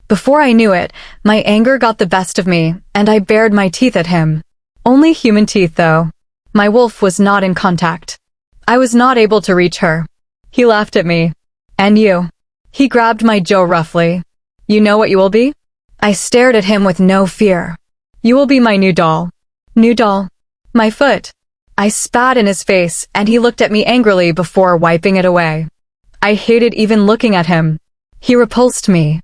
Before I knew it, my anger got the best of me, and I bared my teeth at him. Only human teeth, though. My wolf was not in contact. I was not able to reach her. He laughed at me. And you? He grabbed my jaw roughly. You know what you will be? I stared at him with no fear. You will be my new doll. New doll. My foot. I spat in his face, and he looked at me angrily before wiping it away. I hated even looking at him. He repulsed me.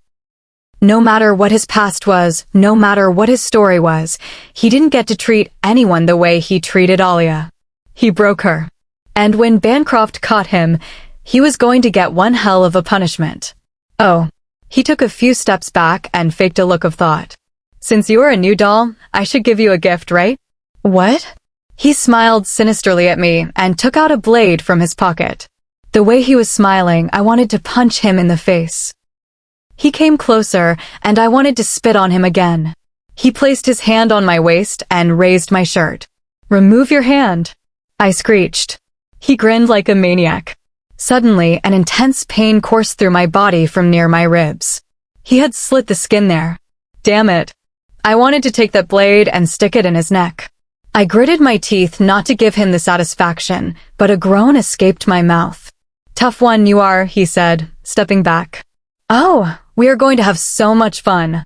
No matter what his past was, no matter what his story was, he didn't get to treat anyone the way he treated Alia. He broke her. And when Bancroft caught him, he was going to get one hell of a punishment. Oh. He took a few steps back and faked a look of thought. Since you are a new doll, I should give you a gift, right? What? He smiled sinisterly at me and took out a blade from his pocket. The way he was smiling, I wanted to punch him in the face. He came closer, and I wanted to spit on him again. He placed his hand on my waist and raised my shirt. Remove your hand, I screeched. He grinned like a maniac. Suddenly, an intense pain coursed through my body from near my ribs. He had slit the skin there. Damn it. I wanted to take that blade and stick it in his neck. I gritted my teeth not to give him the satisfaction, but a groan escaped my mouth. Tough one you are, he said, stepping back. Oh, we are going to have so much fun.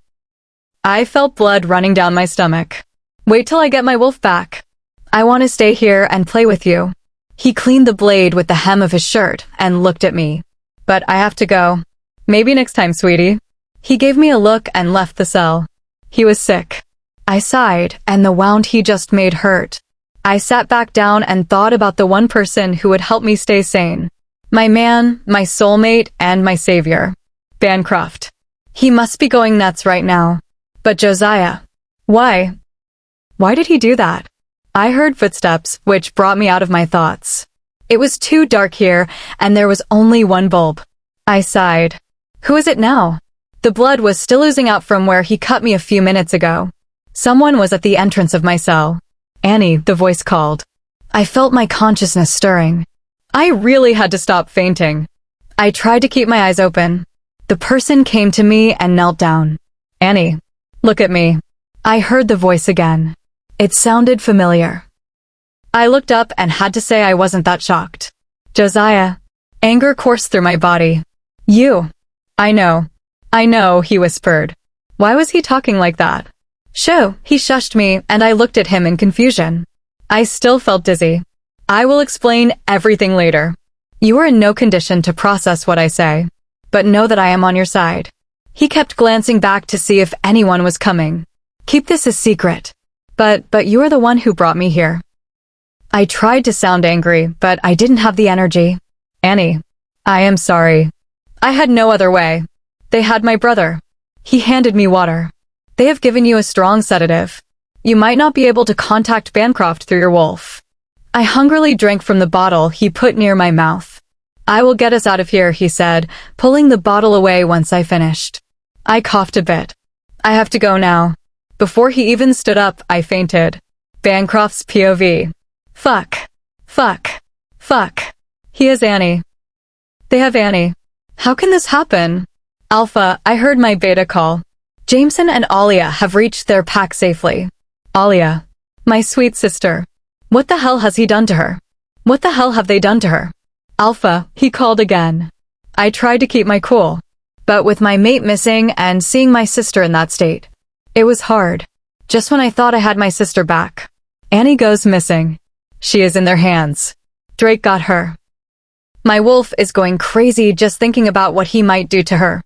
I felt blood running down my stomach. Wait till I get my wolf back. I want to stay here and play with you. He cleaned the blade with the hem of his shirt and looked at me. But I have to go. Maybe next time, sweetie. He gave me a look and left the cell. He was sick. I sighed, and the wound he just made hurt. I sat back down and thought about the one person who would help me stay sane. My man, my soulmate, and my savior. Bancroft. He must be going nuts right now. But Josiah. Why? Why did he do that? I heard footsteps, which brought me out of my thoughts. It was too dark here, and there was only one bulb. I sighed. Who is it now? The blood was still oozing out from where he cut me a few minutes ago. Someone was at the entrance of my cell. Annie, the voice called. I felt my consciousness stirring. I really had to stop fainting. I tried to keep my eyes open. The person came to me and knelt down. Annie, look at me. I heard the voice again. It sounded familiar. I looked up and had to say I wasn't that shocked. Josiah. Anger coursed through my body. You. I know, he whispered. Why was he talking like that? Shoo, he shushed me, and I looked at him in confusion. I still felt dizzy. I will explain everything later. You are in no condition to process what I say, but know that I am on your side. He kept glancing back to see if anyone was coming. Keep this a secret. But you are the one who brought me here. I tried to sound angry, but I didn't have the energy. Annie, I am sorry. I had no other way. They had my brother. He handed me water. They have given you a strong sedative. You might not be able to contact Bancroft through your wolf. I hungrily drank from the bottle he put near my mouth. I will get us out of here, he said, pulling the bottle away once I finished. I coughed a bit. I have to go now. Before he even stood up, I fainted. Bancroft's POV. Fuck. He has Annie. They have Annie. How can this happen? Alpha, I heard my beta call. Jameson and Alia have reached their pack safely. Alia. My sweet sister. What the hell has he done to her? What the hell have they done to her? Alpha, he called again. I tried to keep my cool. But with my mate missing and seeing my sister in that state, it was hard. Just when I thought I had my sister back, Annie goes missing. She is in their hands. Drake got her. My wolf is going crazy just thinking about what he might do to her.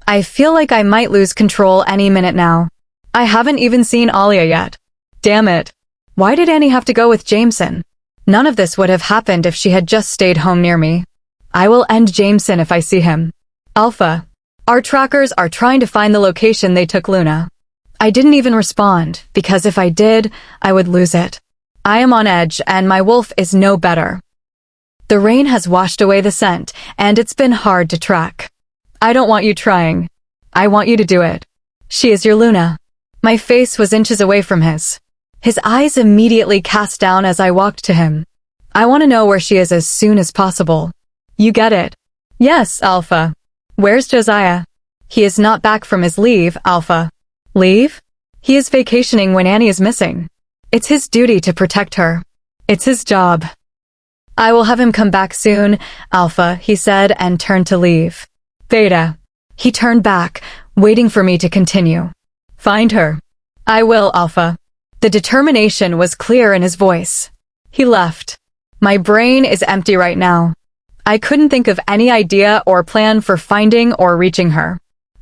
I feel like I might lose control any minute now. I haven't even seen Alia yet. Damn it. Why did Annie have to go with Jameson? None of this would have happened if she had just stayed home near me. I will end Jameson if I see him. Alpha. Our trackers are trying to find the location they took Luna. I didn't even respond, because if I did, I would lose it. I am on edge, and my wolf is no better. The rain has washed away the scent, and it's been hard to track. I don't want you trying. I want you to do it. She is your Luna. My face was inches away from his. His eyes immediately cast down as I walked to him. I want to know where she is as soon as possible. You get it? Yes, Alpha. Where's Josiah? He is not back from his leave, Alpha. Leave? He is vacationing when Annie is missing. It's his duty to protect her. It's his job. I will have him come back soon, Alpha, he said and turned to leave. Beta. He turned back, waiting for me to continue. Find her. I will, Alpha. The determination was clear in his voice. He left. My brain is empty right now. I couldn't think of any idea or plan for finding or reaching her.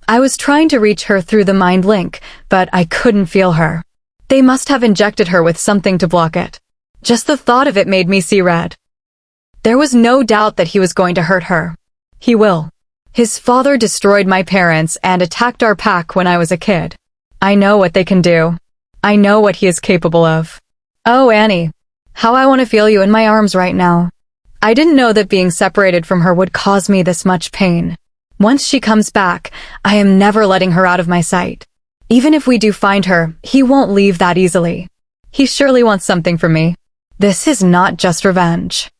I was trying to reach her through the mind link, but I couldn't feel her. They must have injected her with something to block it. Just the thought of it made me see red. There was no doubt that he was going to hurt her. He will. His father destroyed my parents and attacked our pack when I was a kid. I know what they can do. I know what he is capable of. Oh, Annie. How I want to feel you in my arms right now. I didn't know that being separated from her would cause me this much pain. Once she comes back, I am never letting her out of my sight. Even if we do find her, he won't leave that easily. He surely wants something from me. This is not just revenge.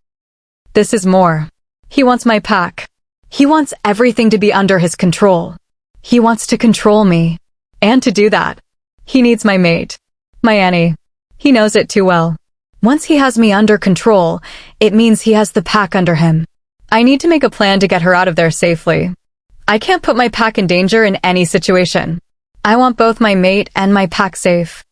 This is more. He wants my pack. He wants everything to be under his control. He wants to control me. And to do that, he needs my mate. My Annie. He knows it too well. Once he has me under control, it means he has the pack under him. I need to make a plan to get her out of there safely. I can't put my pack in danger in any situation. I want both my mate and my pack safe.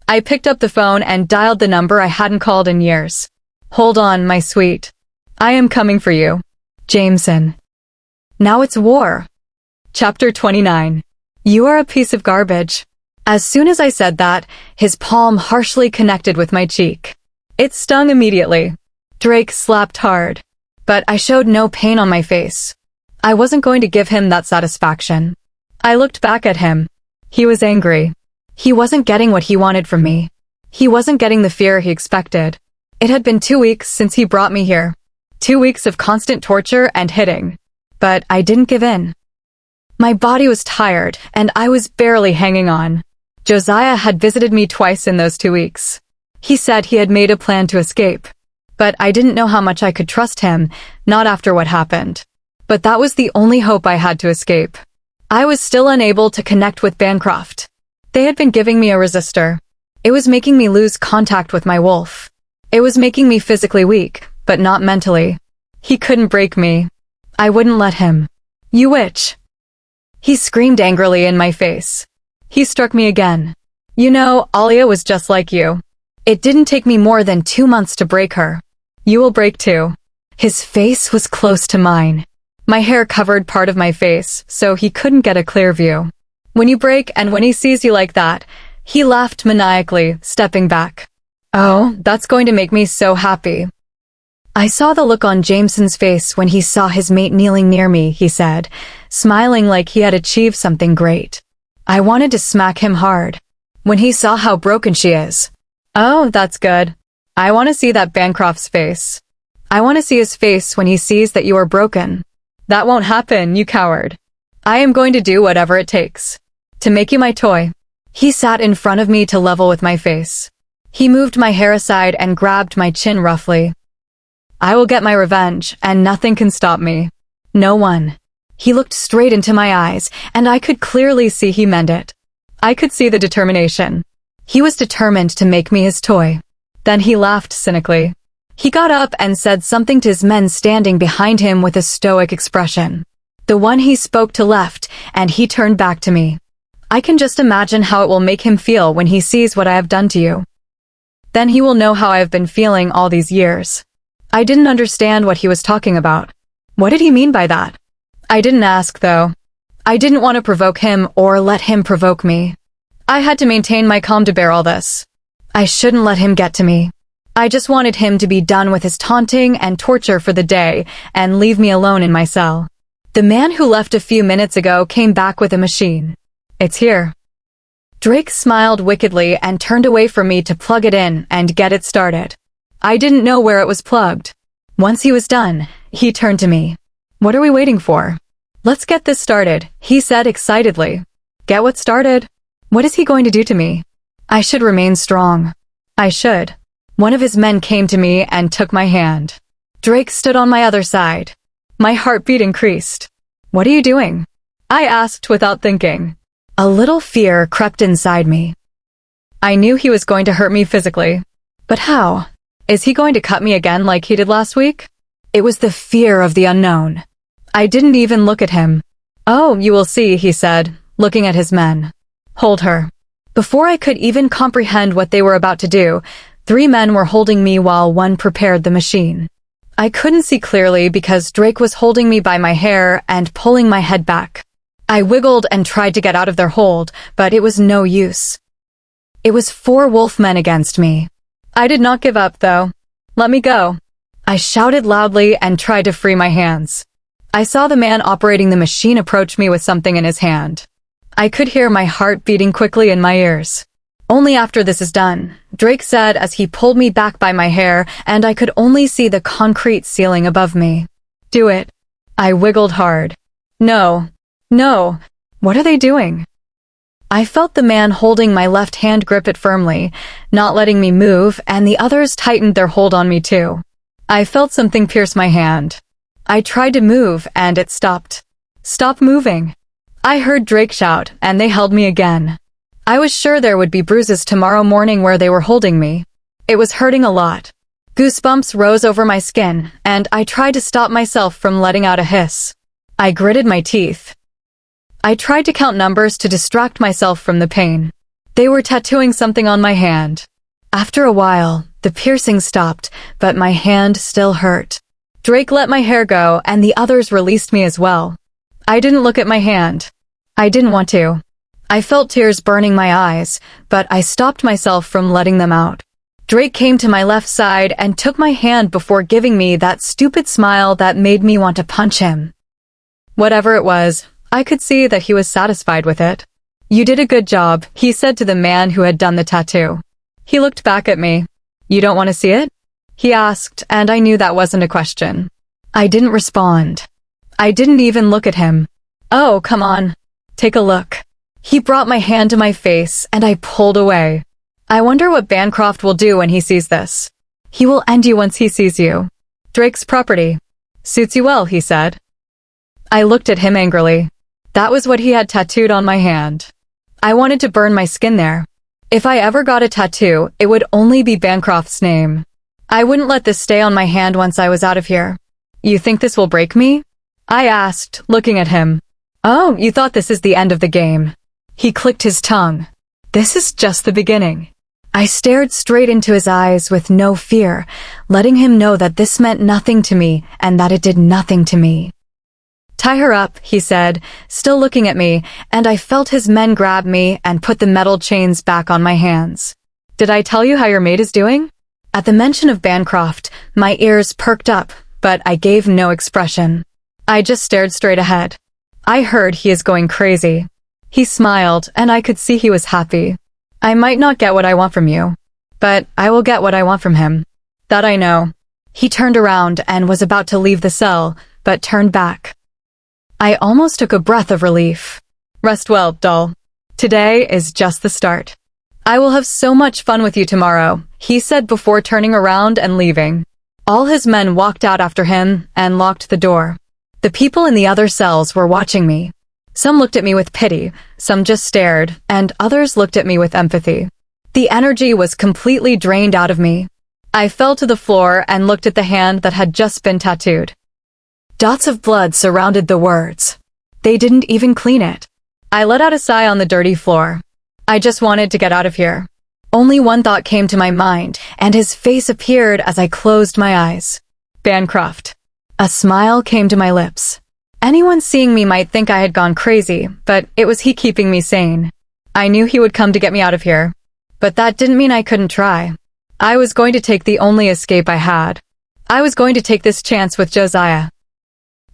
I picked up the phone and dialed the number I hadn't called in years. Hold on, my sweet. I am coming for you. Jameson. Now it's war. Chapter 29. You are a piece of garbage. As soon as I said that, his palm harshly connected with my cheek. It stung immediately. Drake slapped hard. But I showed no pain on my face. I wasn't going to give him that satisfaction. I looked back at him. He was angry. He wasn't getting what he wanted from me. He wasn't getting the fear he expected. It had been 2 weeks since he brought me here. 2 weeks of constant torture and hitting. But I didn't give in. My body was tired, and I was barely hanging on. Josiah had visited me twice in those 2 weeks. He said he had made a plan to escape. But I didn't know how much I could trust him, not after what happened. But that was the only hope I had to escape. I was still unable to connect with Bancroft. They had been giving me a resistor. It was making me lose contact with my wolf. It was making me physically weak, but not mentally. He couldn't break me. I wouldn't let him. You witch. He screamed angrily in my face. He struck me again. You know, Alia was just like you. It didn't take me more than 2 months to break her. You will break too. His face was close to mine. My hair covered part of my face, so he couldn't get a clear view. When you break and when he sees you like that, he laughed maniacally, stepping back. Oh, that's going to make me so happy. I saw the look on Jameson's face when he saw his mate kneeling near me, he said, smiling like he had achieved something great. I wanted to smack him hard. When he saw how broken she is. Oh, that's good. I want to see that Bancroft's face. I want to see his face when he sees that you are broken. That won't happen, you coward. I am going to do whatever it takes. To make you my toy. He sat in front of me to level with my face. He moved my hair aside and grabbed my chin roughly. I will get my revenge, and nothing can stop me. No one. He looked straight into my eyes, and I could clearly see he meant it. I could see the determination. He was determined to make me his toy. Then he laughed cynically. He got up and said something to his men standing behind him with a stoic expression. The one he spoke to left, and he turned back to me. I can just imagine how it will make him feel when he sees what I have done to you. Then he will know how I have been feeling all these years. I didn't understand what he was talking about. What did he mean by that? I didn't ask, though. I didn't want to provoke him or let him provoke me. I had to maintain my calm to bear all this. I shouldn't let him get to me. I just wanted him to be done with his taunting and torture for the day and leave me alone in my cell. The man who left a few minutes ago came back with a machine. It's here. Drake smiled wickedly and turned away from me to plug it in and get it started. I didn't know where it was plugged. Once he was done, he turned to me. What are we waiting for? Let's get this started, he said excitedly. Get what started? What is he going to do to me? I should remain strong. I should. One of his men came to me and took my hand. Drake stood on my other side. My heartbeat increased. What are you doing? I asked without thinking. A little fear crept inside me. I knew he was going to hurt me physically. But how? Is he going to cut me again like he did last week? It was the fear of the unknown. I didn't even look at him. Oh, you will see, he said, looking at his men. Hold her. Before I could even comprehend what they were about to do, 3 men were holding me while one prepared the machine. I couldn't see clearly because Drake was holding me by my hair and pulling my head back. I wiggled and tried to get out of their hold, but it was no use. It was 4 wolfmen against me. I did not give up, though. Let me go. I shouted loudly and tried to free my hands. I saw the man operating the machine approach me with something in his hand. I could hear my heart beating quickly in my ears. Only after this is done, Drake said as he pulled me back by my hair and I could only see the concrete ceiling above me. Do it. I wiggled hard. No. No. What are they doing? I felt the man holding my left hand grip it firmly, not letting me move, and the others tightened their hold on me too. I felt something pierce my hand. I tried to move and it stopped. Stop moving. I heard Drake shout and they held me again. I was sure there would be bruises tomorrow morning where they were holding me. It was hurting a lot. Goosebumps rose over my skin and I tried to stop myself from letting out a hiss. I gritted my teeth. I tried to count numbers to distract myself from the pain. They were tattooing something on my hand. After a while, the piercing stopped, but my hand still hurt. Drake let my hair go and the others released me as well. I didn't look at my hand. I didn't want to. I felt tears burning my eyes, but I stopped myself from letting them out. Drake came to my left side and took my hand before giving me that stupid smile that made me want to punch him. Whatever it was, I could see that he was satisfied with it. You did a good job, he said to the man who had done the tattoo. He looked back at me. You don't want to see it? He asked, and I knew that wasn't a question. I didn't respond. I didn't even look at him. Oh, come on. Take a look. He brought my hand to my face, and I pulled away. I wonder what Bancroft will do when he sees this. He will end you once he sees you. Drake's property. Suits you well, he said. I looked at him angrily. That was what he had tattooed on my hand. I wanted to burn my skin there. If I ever got a tattoo, it would only be Bancroft's name. I wouldn't let this stay on my hand once I was out of here. You think this will break me? I asked, looking at him. Oh, you thought this is the end of the game. He clicked his tongue. This is just the beginning. I stared straight into his eyes with no fear, letting him know that this meant nothing to me and that it did nothing to me. Tie her up, he said, still looking at me, and I felt his men grab me and put the metal chains back on my hands. Did I tell you how your mate is doing? At the mention of Bancroft, my ears perked up, but I gave no expression. I just stared straight ahead. I heard he is going crazy. He smiled, and I could see he was happy. I might not get what I want from you, but I will get what I want from him. That I know. He turned around and was about to leave the cell, but turned back. I almost took a breath of relief. Rest well, doll. Today is just the start. I will have so much fun with you tomorrow, he said before turning around and leaving. All his men walked out after him and locked the door. The people in the other cells were watching me. Some looked at me with pity, some just stared, and others looked at me with empathy. The energy was completely drained out of me. I fell to the floor and looked at the hand that had just been tattooed. Dots of blood surrounded the words. They didn't even clean it. I let out a sigh on the dirty floor. I just wanted to get out of here. Only one thought came to my mind, and his face appeared as I closed my eyes. Bancroft. A smile came to my lips. Anyone seeing me might think I had gone crazy, but it was he keeping me sane. I knew he would come to get me out of here. But that didn't mean I couldn't try. I was going to take the only escape I had. I was going to take this chance with Josiah.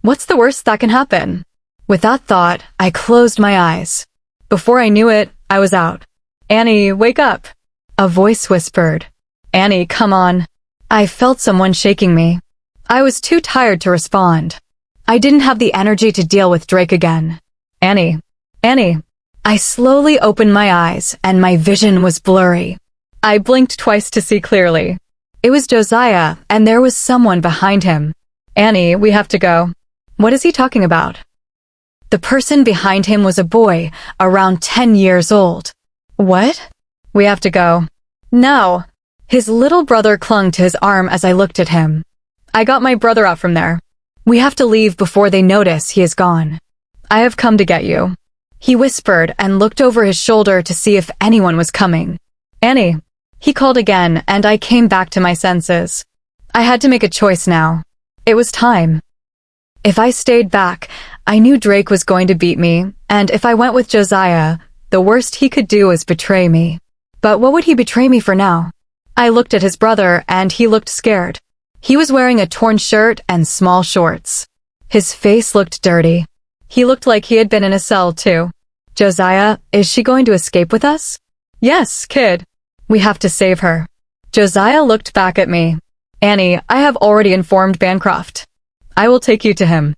What's the worst that can happen? With that thought, I closed my eyes. Before I knew it, I was out. Annie, wake up. A voice whispered. Annie, come on. I felt someone shaking me. I was too tired to respond. I didn't have the energy to deal with Drake again. Annie. Annie. I slowly opened my eyes, and my vision was blurry. I blinked twice to see clearly. It was Josiah, and there was someone behind him. Annie, we have to go. What is he talking about? The person behind him was a boy, around 10 years old. What? We have to go. No. His little brother clung to his arm as I looked at him. I got my brother out from there. We have to leave before they notice he is gone. I have come to get you. He whispered and looked over his shoulder to see if anyone was coming. Annie. He called again, and I came back to my senses. I had to make a choice now. It was time. If I stayed back, I knew Drake was going to beat me, and if I went with Josiah, the worst he could do was betray me. But what would he betray me for now? I looked at his brother, and he looked scared. He was wearing a torn shirt and small shorts. His face looked dirty. He looked like he had been in a cell, too. Josiah, is she going to escape with us? Yes, kid. We have to save her. Josiah looked back at me. Annie, I have already informed Bancroft. I will take you to him.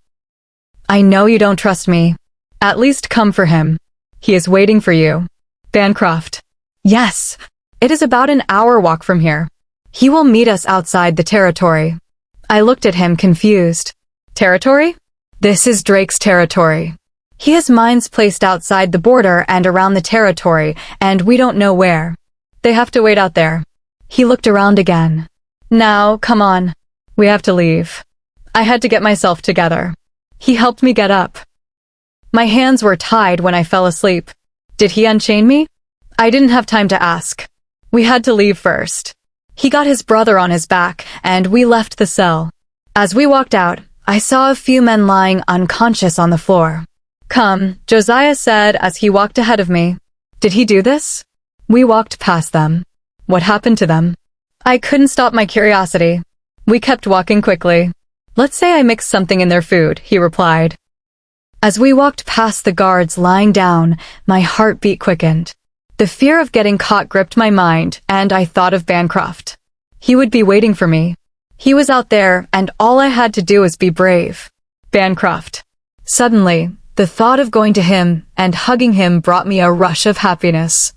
I know you don't trust me. At least come for him. He is waiting for you. Bancroft. Yes. It is about an hour walk from here. He will meet us outside the territory. I looked at him confused. Territory? This is Drake's territory. He has mines placed outside the border and around the territory, and we don't know where. They have to wait out there. He looked around again. Now, come on. We have to leave. I had to get myself together. He helped me get up. My hands were tied when I fell asleep. Did he unchain me? I didn't have time to ask. We had to leave first. He got his brother on his back, and we left the cell. As we walked out, I saw a few men lying unconscious on the floor. Come, Josiah said as he walked ahead of me. Did he do this? We walked past them. What happened to them? I couldn't stop my curiosity. We kept walking quickly. Let's say I mixed something in their food, he replied. As we walked past the guards lying down, my heartbeat quickened. The fear of getting caught gripped my mind, and I thought of Bancroft. He would be waiting for me. He was out there, and all I had to do was be brave. Bancroft. Suddenly, the thought of going to him and hugging him brought me a rush of happiness.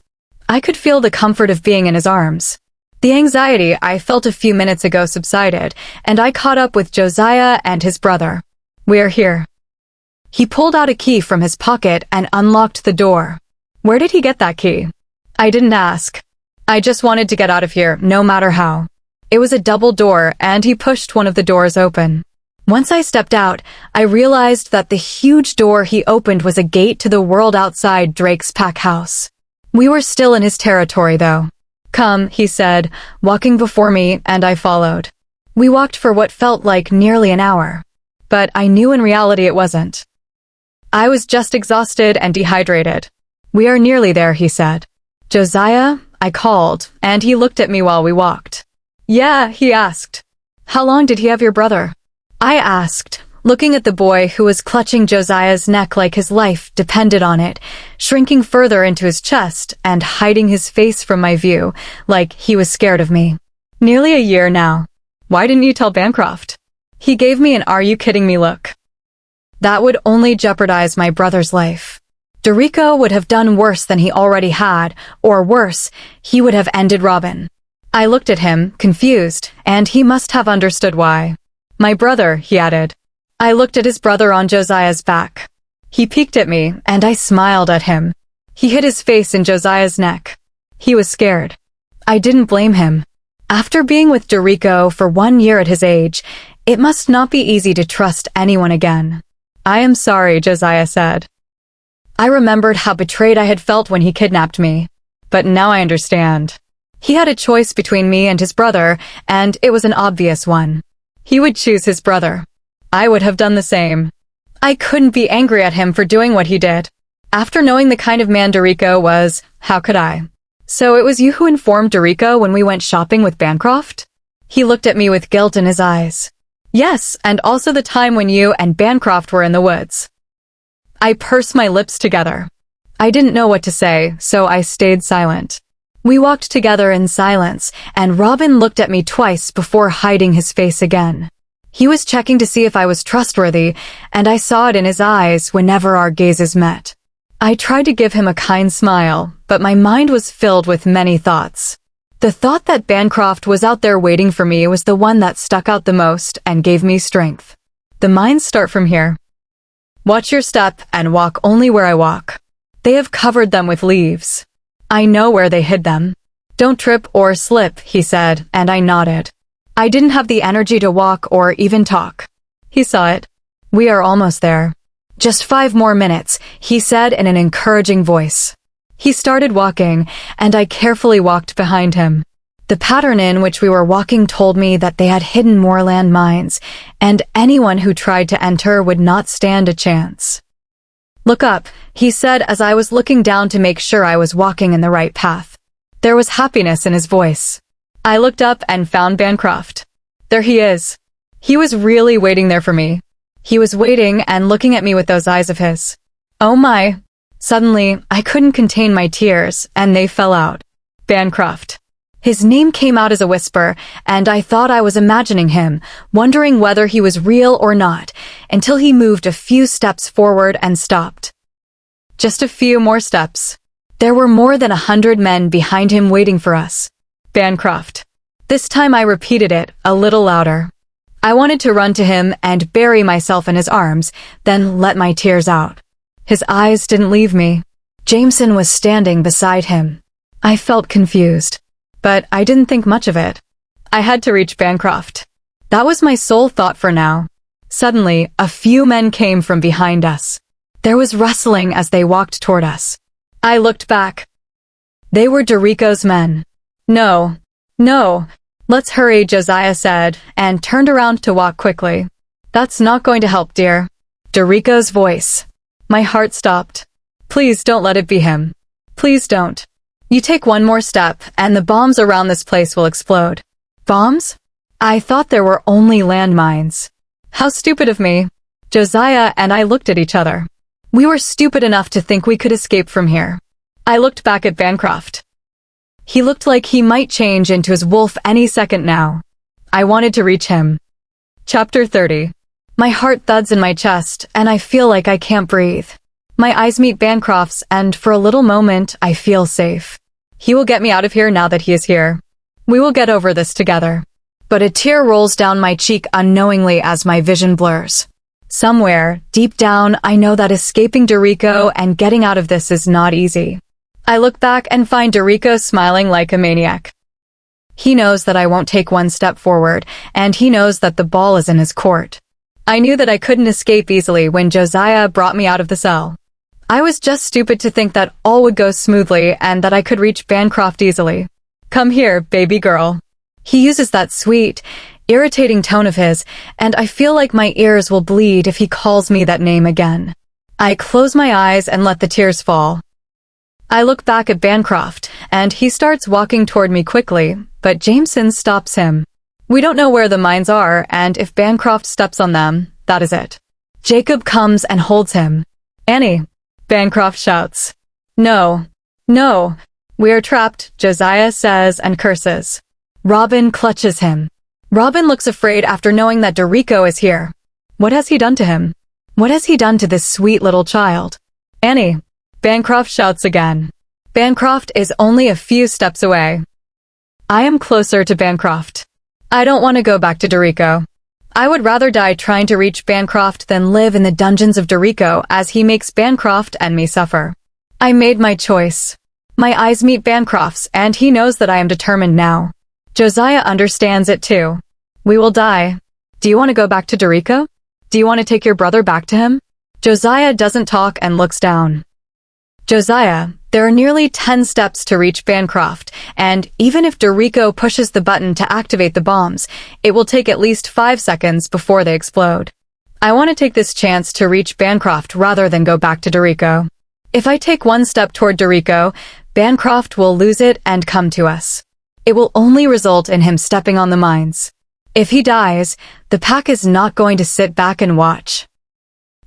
I could feel the comfort of being in his arms. The anxiety I felt a few minutes ago subsided, and I caught up with Josiah and his brother. We are here. He pulled out a key from his pocket and unlocked the door. Where did he get that key? I didn't ask. I just wanted to get out of here, no matter how. It was a double door, and he pushed one of the doors open. Once I stepped out, I realized that the huge door he opened was a gate to the world outside Drake's pack house. We were still in his territory, though. Come, he said, walking before me, and I followed. We walked for what felt like nearly an hour. But I knew in reality it wasn't. I was just exhausted and dehydrated. We are nearly there, he said. Josiah, I called, and he looked at me while we walked. Yeah, he asked. How long did he have your brother? I asked, looking at the boy who was clutching Josiah's neck like his life depended on it, shrinking further into his chest and hiding his face from my view, like he was scared of me. Nearly a year now. Why didn't you tell Bancroft? He gave me an "are you kidding me" look. That would only jeopardize my brother's life. Dorico would have done worse than he already had, or worse, he would have ended Robin. I looked at him, confused, and he must have understood why. My brother, he added. I looked at his brother on Josiah's back. He peeked at me, and I smiled at him. He hid his face in Josiah's neck. He was scared. I didn't blame him. After being with Dorico for 1 year at his age, it must not be easy to trust anyone again. I am sorry, Josiah said. I remembered how betrayed I had felt when he kidnapped me. But now I understand. He had a choice between me and his brother, and it was an obvious one. He would choose his brother. I would have done the same. I couldn't be angry at him for doing what he did. After knowing the kind of man Dorico was, how could I? So it was you who informed Dorico when we went shopping with Bancroft? He looked at me with guilt in his eyes. Yes, and also the time when you and Bancroft were in the woods. I pursed my lips together. I didn't know what to say, so I stayed silent. We walked together in silence, and Robin looked at me twice before hiding his face again. He was checking to see if I was trustworthy, and I saw it in his eyes whenever our gazes met. I tried to give him a kind smile, but my mind was filled with many thoughts. The thought that Bancroft was out there waiting for me was the one that stuck out the most and gave me strength. The mines start from here. Watch your step and walk only where I walk. They have covered them with leaves. I know where they hid them. Don't trip or slip, he said, and I nodded. I didn't have the energy to walk or even talk. He saw it. We are almost there. Just 5 more minutes, he said in an encouraging voice. He started walking, and I carefully walked behind him. The pattern in which we were walking told me that they had hidden more landmines, and anyone who tried to enter would not stand a chance. Look up, he said as I was looking down to make sure I was walking in the right path. There was happiness in his voice. I looked up and found Bancroft. There he is. He was really waiting there for me. He was waiting and looking at me with those eyes of his. Oh my. Suddenly, I couldn't contain my tears, and they fell out. Bancroft. His name came out as a whisper, and I thought I was imagining him, wondering whether he was real or not, until he moved a few steps forward and stopped. Just a few more steps. There were more than 100 men behind him waiting for us. Bancroft. This time I repeated it, a little louder. I wanted to run to him and bury myself in his arms, then let my tears out. His eyes didn't leave me. Jameson was standing beside him. I felt confused, but I didn't think much of it. I had to reach Bancroft. That was my sole thought for now. Suddenly, a few men came from behind us. There was rustling as they walked toward us. I looked back. They were Dorico's men. No. Let's hurry, Josiah said, and turned around to walk quickly. That's not going to help, dear. Dorico's voice. My heart stopped. Please don't let it be him. Please don't. You take one more step, and the bombs around this place will explode. Bombs? I thought there were only landmines. How stupid of me. Josiah and I looked at each other. We were stupid enough to think we could escape from here. I looked back at Bancroft. He looked like he might change into his wolf any second now. I wanted to reach him. Chapter 30. My heart thuds in my chest, and I feel like I can't breathe. My eyes meet Bancroft's, and for a little moment, I feel safe. He will get me out of here now that he is here. We will get over this together. But a tear rolls down my cheek unknowingly as my vision blurs. Somewhere, deep down, I know that escaping Dorico and getting out of this is not easy. I look back and find Dorico smiling like a maniac. He knows that I won't take one step forward, and he knows that the ball is in his court. I knew that I couldn't escape easily when Josiah brought me out of the cell. I was just stupid to think that all would go smoothly and that I could reach Bancroft easily. Come here, baby girl. He uses that sweet, irritating tone of his, and I feel like my ears will bleed if he calls me that name again. I close my eyes and let the tears fall. I look back at Bancroft, and he starts walking toward me quickly, but Jameson stops him. We don't know where the mines are, and if Bancroft steps on them, that is it. Jacob comes and holds him. Annie, Bancroft shouts. No. We are trapped, Josiah says and curses. Robin clutches him. Robin looks afraid after knowing that Dorico is here. What has he done to him? What has he done to this sweet little child? Annie, Bancroft shouts again. Bancroft is only a few steps away. I am closer to Bancroft. I don't want to go back to Dorico. I would rather die trying to reach Bancroft than live in the dungeons of Dorico as he makes Bancroft and me suffer. I made my choice. My eyes meet Bancroft's, and he knows that I am determined now. Josiah understands it too. We will die. Do you want to go back to Dorico? Do you want to take your brother back to him? Josiah doesn't talk and looks down. Josiah, there are nearly 10 steps to reach Bancroft, and even if Dorico pushes the button to activate the bombs, it will take at least 5 seconds before they explode. I want to take this chance to reach Bancroft rather than go back to Dorico. If I take one step toward Dorico, Bancroft will lose it and come to us. It will only result in him stepping on the mines. If he dies, the pack is not going to sit back and watch.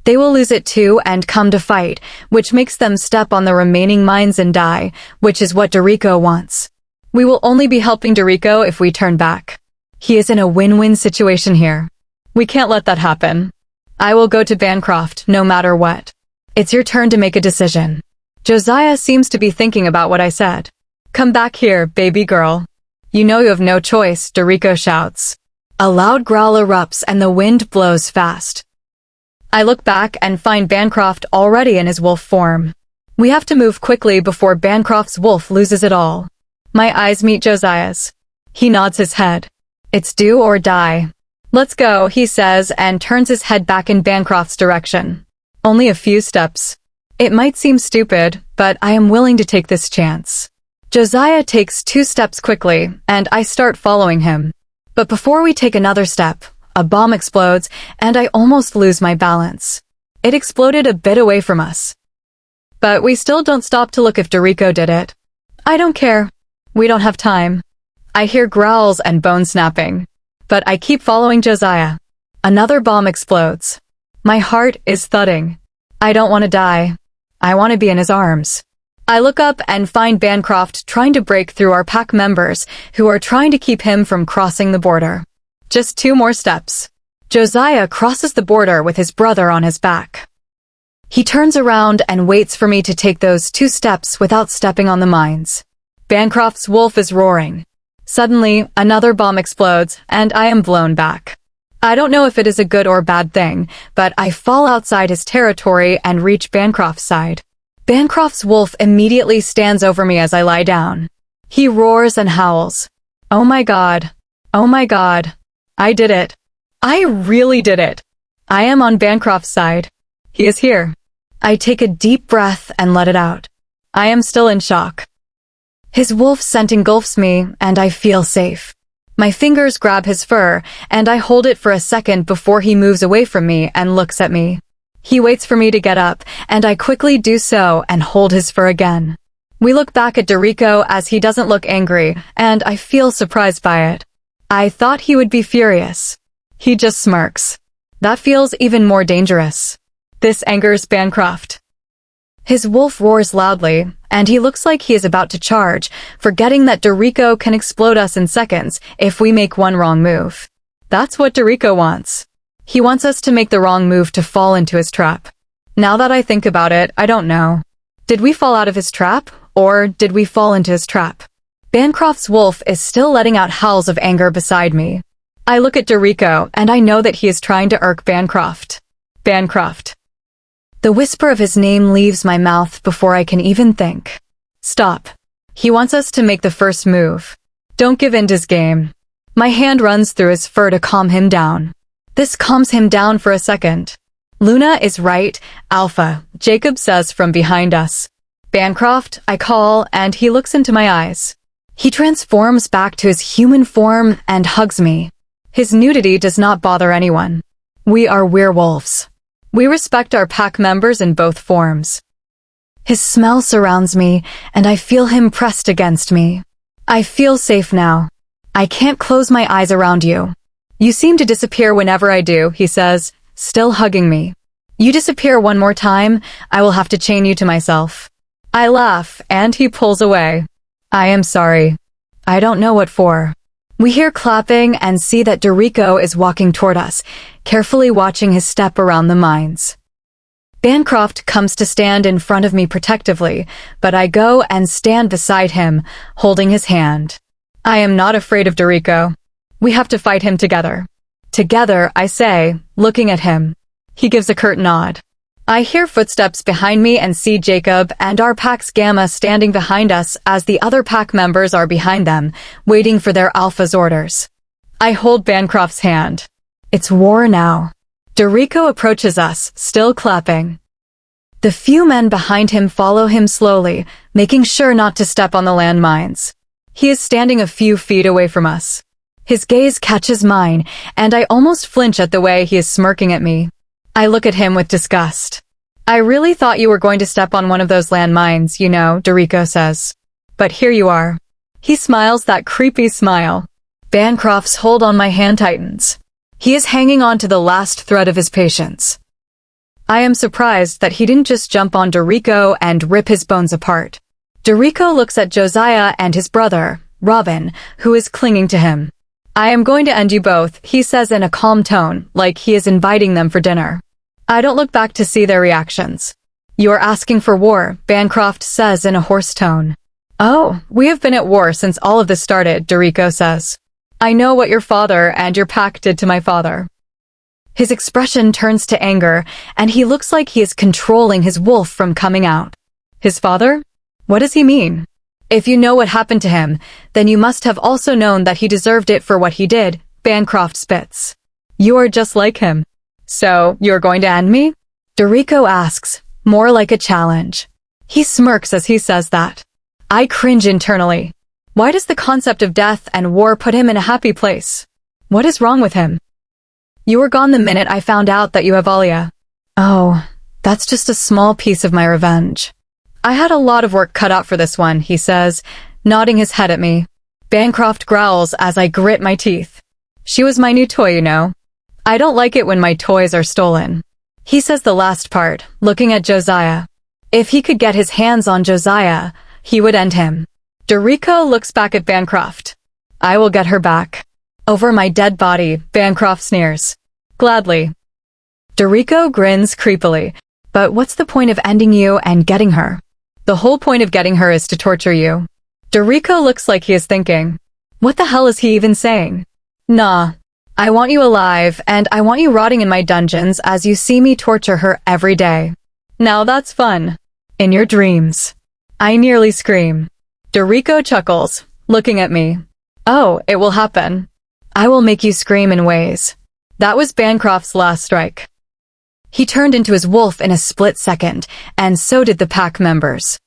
They will lose it too and come to fight, which makes them step on the remaining mines and die, which is what Dorico wants. We will only be helping Dorico if we turn back. He is in a win-win situation here. We can't let that happen. I will go to Bancroft no matter what. It's your turn to make a decision. Josiah seems to be thinking about what I said. Come back here, baby girl. You know you have no choice, Dorico shouts. A loud growl erupts and the wind blows fast. I look back and find Bancroft already in his wolf form. We have to move quickly before Bancroft's wolf loses it all. My eyes meet Josiah's. He nods his head. It's do or die. Let's go, he says and turns his head back in Bancroft's direction. Only a few steps. It might seem stupid, but I am willing to take this chance. Josiah takes 2 steps quickly, and I start following him. But before we take another step, a bomb explodes, and I almost lose my balance. It exploded a bit away from us. But we still don't stop to look if Dorico did it. I don't care. We don't have time. I hear growls and bone snapping. But I keep following Josiah. Another bomb explodes. My heart is thudding. I don't want to die. I want to be in his arms. I look up and find Bancroft trying to break through our pack members who are trying to keep him from crossing the border. Just 2 more steps. Josiah crosses the border with his brother on his back. He turns around and waits for me to take those 2 steps without stepping on the mines. Bancroft's wolf is roaring. Suddenly, another bomb explodes, and I am blown back. I don't know if it is a good or bad thing, but I fall outside his territory and reach Bancroft's side. Bancroft's wolf immediately stands over me as I lie down. He roars and howls. Oh my God. Oh my God. I did it. I really did it. I am on Bancroft's side. He is here. I take a deep breath and let it out. I am still in shock. His wolf scent engulfs me, and I feel safe. My fingers grab his fur, and I hold it for a second before he moves away from me and looks at me. He waits for me to get up, and I quickly do so and hold his fur again. We look back at Dorico as he doesn't look angry, and I feel surprised by it. I thought he would be furious. He just smirks. That feels even more dangerous. This angers Bancroft. His wolf roars loudly, and he looks like he is about to charge, forgetting that Dorico can explode us in seconds if we make one wrong move. That's what Dorico wants. He wants us to make the wrong move to fall into his trap. Now that I think about it, I don't know. Did we fall out of his trap, or did we fall into his trap? Bancroft's wolf is still letting out howls of anger beside me. I look at Dorico, and I know that he is trying to irk Bancroft. Bancroft. The whisper of his name leaves my mouth before I can even think. Stop. He wants us to make the first move. Don't give in to his game. My hand runs through his fur to calm him down. This calms him down for a second. Luna is right, Alpha, Jacob says from behind us. Bancroft, I call, and he looks into my eyes. He transforms back to his human form and hugs me. His nudity does not bother anyone. We are werewolves. We respect our pack members in both forms. His smell surrounds me, and I feel him pressed against me. I feel safe now. I can't close my eyes around you. You seem to disappear whenever I do, he says, still hugging me. You disappear one more time, I will have to chain you to myself. I laugh, and he pulls away. I am sorry. I don't know what for. We hear clapping and see that Dorico is walking toward us, carefully watching his step around the mines. Bancroft comes to stand in front of me protectively, but I go and stand beside him, holding his hand. I am not afraid of Dorico. We have to fight him together. Together, I say, looking at him. He gives a curt nod. I hear footsteps behind me and see Jacob and our pack's Gamma standing behind us as the other pack members are behind them, waiting for their Alpha's orders. I hold Bancroft's hand. It's war now. Dorico approaches us, still clapping. The few men behind him follow him slowly, making sure not to step on the landmines. He is standing a few feet away from us. His gaze catches mine, and I almost flinch at the way he is smirking at me. I look at him with disgust. I really thought you were going to step on one of those landmines, Doriko says. But here you are. He smiles that creepy smile. Bancroft's hold on my hand tightens. He is hanging on to the last thread of his patience. I am surprised that he didn't just jump on Doriko and rip his bones apart. Doriko looks at Josiah and his brother, Robin, who is clinging to him. I am going to end you both, he says in a calm tone, like he is inviting them for dinner. I don't look back to see their reactions. You are asking for war, Bancroft says in a hoarse tone. Oh, we have been at war since all of this started, Doriko says. I know what your father and your pack did to my father. His expression turns to anger, and he looks like he is controlling his wolf from coming out. His father? What does he mean? If you know what happened to him, then you must have also known that he deserved it for what he did, Bancroft spits. You are just like him. So, you're going to end me? Doriko asks, more like a challenge. He smirks as he says that. I cringe internally. Why does the concept of death and war put him in a happy place? What is wrong with him? You were gone the minute I found out that you have Alia. Oh, that's just a small piece of my revenge. I had a lot of work cut out for this one, he says, nodding his head at me. Bancroft growls as I grit my teeth. She was my new toy, I don't like it when my toys are stolen. He says the last part, looking at Josiah. If he could get his hands on Josiah, he would end him. Doriko looks back at Bancroft. I will get her back. Over my dead body, Bancroft sneers. Gladly. Doriko grins creepily. But what's the point of ending you and getting her? The whole point of getting her is to torture you. Doriko looks like he is thinking. What the hell is he even saying? Nah. I want you alive, and I want you rotting in my dungeons as you see me torture her every day. Now that's fun. In your dreams. I nearly scream. Doriko chuckles, looking at me. Oh, it will happen. I will make you scream in ways. That was Bancroft's last strike. He turned into his wolf in a split second, and so did the pack members.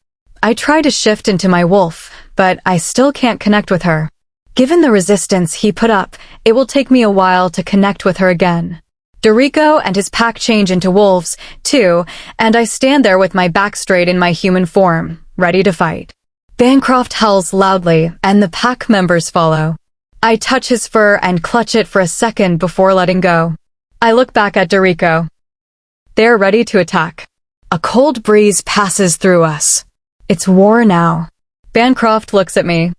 I try to shift into my wolf, but I still can't connect with her. Given the resistance he put up, it will take me a while to connect with her again. Doriko and his pack change into wolves, too, and I stand there with my back straight in my human form, ready to fight. Bancroft howls loudly, and the pack members follow. I touch his fur and clutch it for a second before letting go. I look back at Doriko. They are ready to attack. A cold breeze passes through us. It's war now. Bancroft looks at me.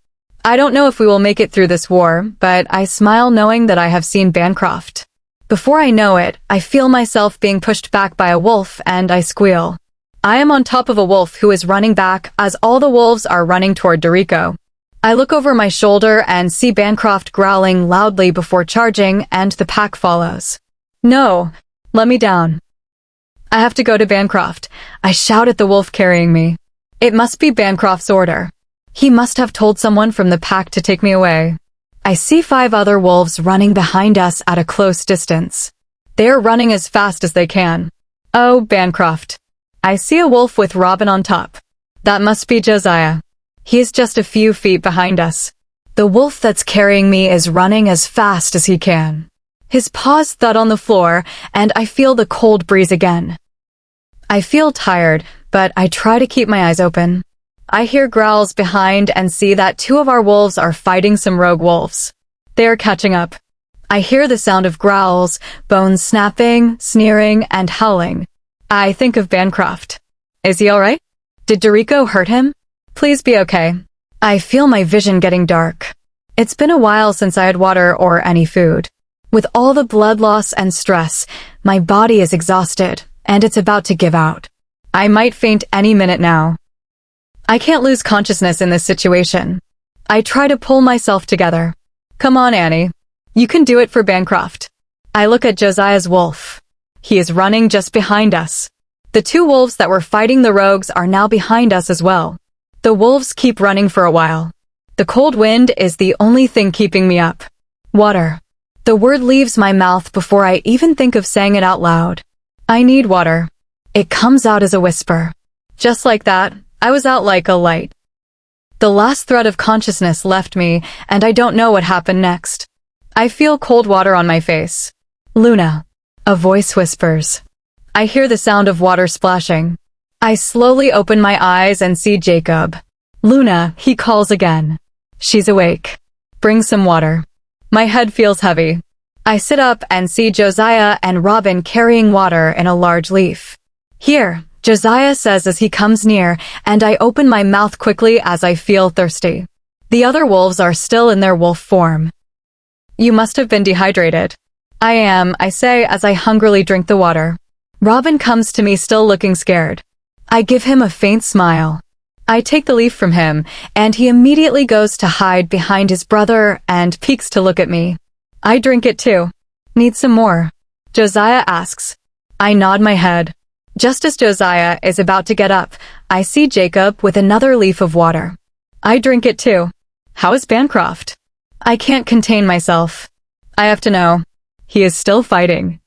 I don't know if we will make it through this war, but I smile knowing that I have seen Bancroft. Before I know it, I feel myself being pushed back by a wolf and I squeal. I am on top of a wolf who is running back as all the wolves are running toward Doriko. I look over my shoulder and see Bancroft growling loudly before charging, and the pack follows. No, let me down. I have to go to Bancroft. I shout at the wolf carrying me. It must be Bancroft's order. He must have told someone from the pack to take me away. I see 5 other wolves running behind us at a close distance. They are running as fast as they can. Oh, Bancroft. I see a wolf with Robin on top. That must be Josiah. He is just a few feet behind us. The wolf that's carrying me is running as fast as he can. His paws thud on the floor, and I feel the cold breeze again. I feel tired, but I try to keep my eyes open. I hear growls behind and see that 2 of our wolves are fighting some rogue wolves. They are catching up. I hear the sound of growls, bones snapping, sneering, and howling. I think of Bancroft. Is he alright? Did Doriko hurt him? Please be okay. I feel my vision getting dark. It's been a while since I had water or any food. With all the blood loss and stress, my body is exhausted, and it's about to give out. I might faint any minute now. I can't lose consciousness in this situation. I try to pull myself together. Come on, Annie. You can do it for Bancroft. I look at Josiah's wolf. He is running just behind us. The 2 wolves that were fighting the rogues are now behind us as well. The wolves keep running for a while. The cold wind is the only thing keeping me up. Water. The word leaves my mouth before I even think of saying it out loud. I need water. It comes out as a whisper. Just like that, I was out like a light. The last thread of consciousness left me, and I don't know what happened next. I feel cold water on my face. Luna. A voice whispers. I hear the sound of water splashing. I slowly open my eyes and see Jacob. Luna, he calls again. She's awake. Bring some water. My head feels heavy. I sit up and see Josiah and Robin carrying water in a large leaf. Here, Josiah says as he comes near, and I open my mouth quickly as I feel thirsty. The other wolves are still in their wolf form. You must have been dehydrated. I am, I say as I hungrily drink the water. Robin comes to me still looking scared. I give him a faint smile. I take the leaf from him, and he immediately goes to hide behind his brother and peeks to look at me. I drink it too. Need some more? Josiah asks. I nod my head. Just as Josiah is about to get up, I see Jacob with another leaf of water. I drink it too. How is Bancroft? I can't contain myself. I have to know. He is still fighting.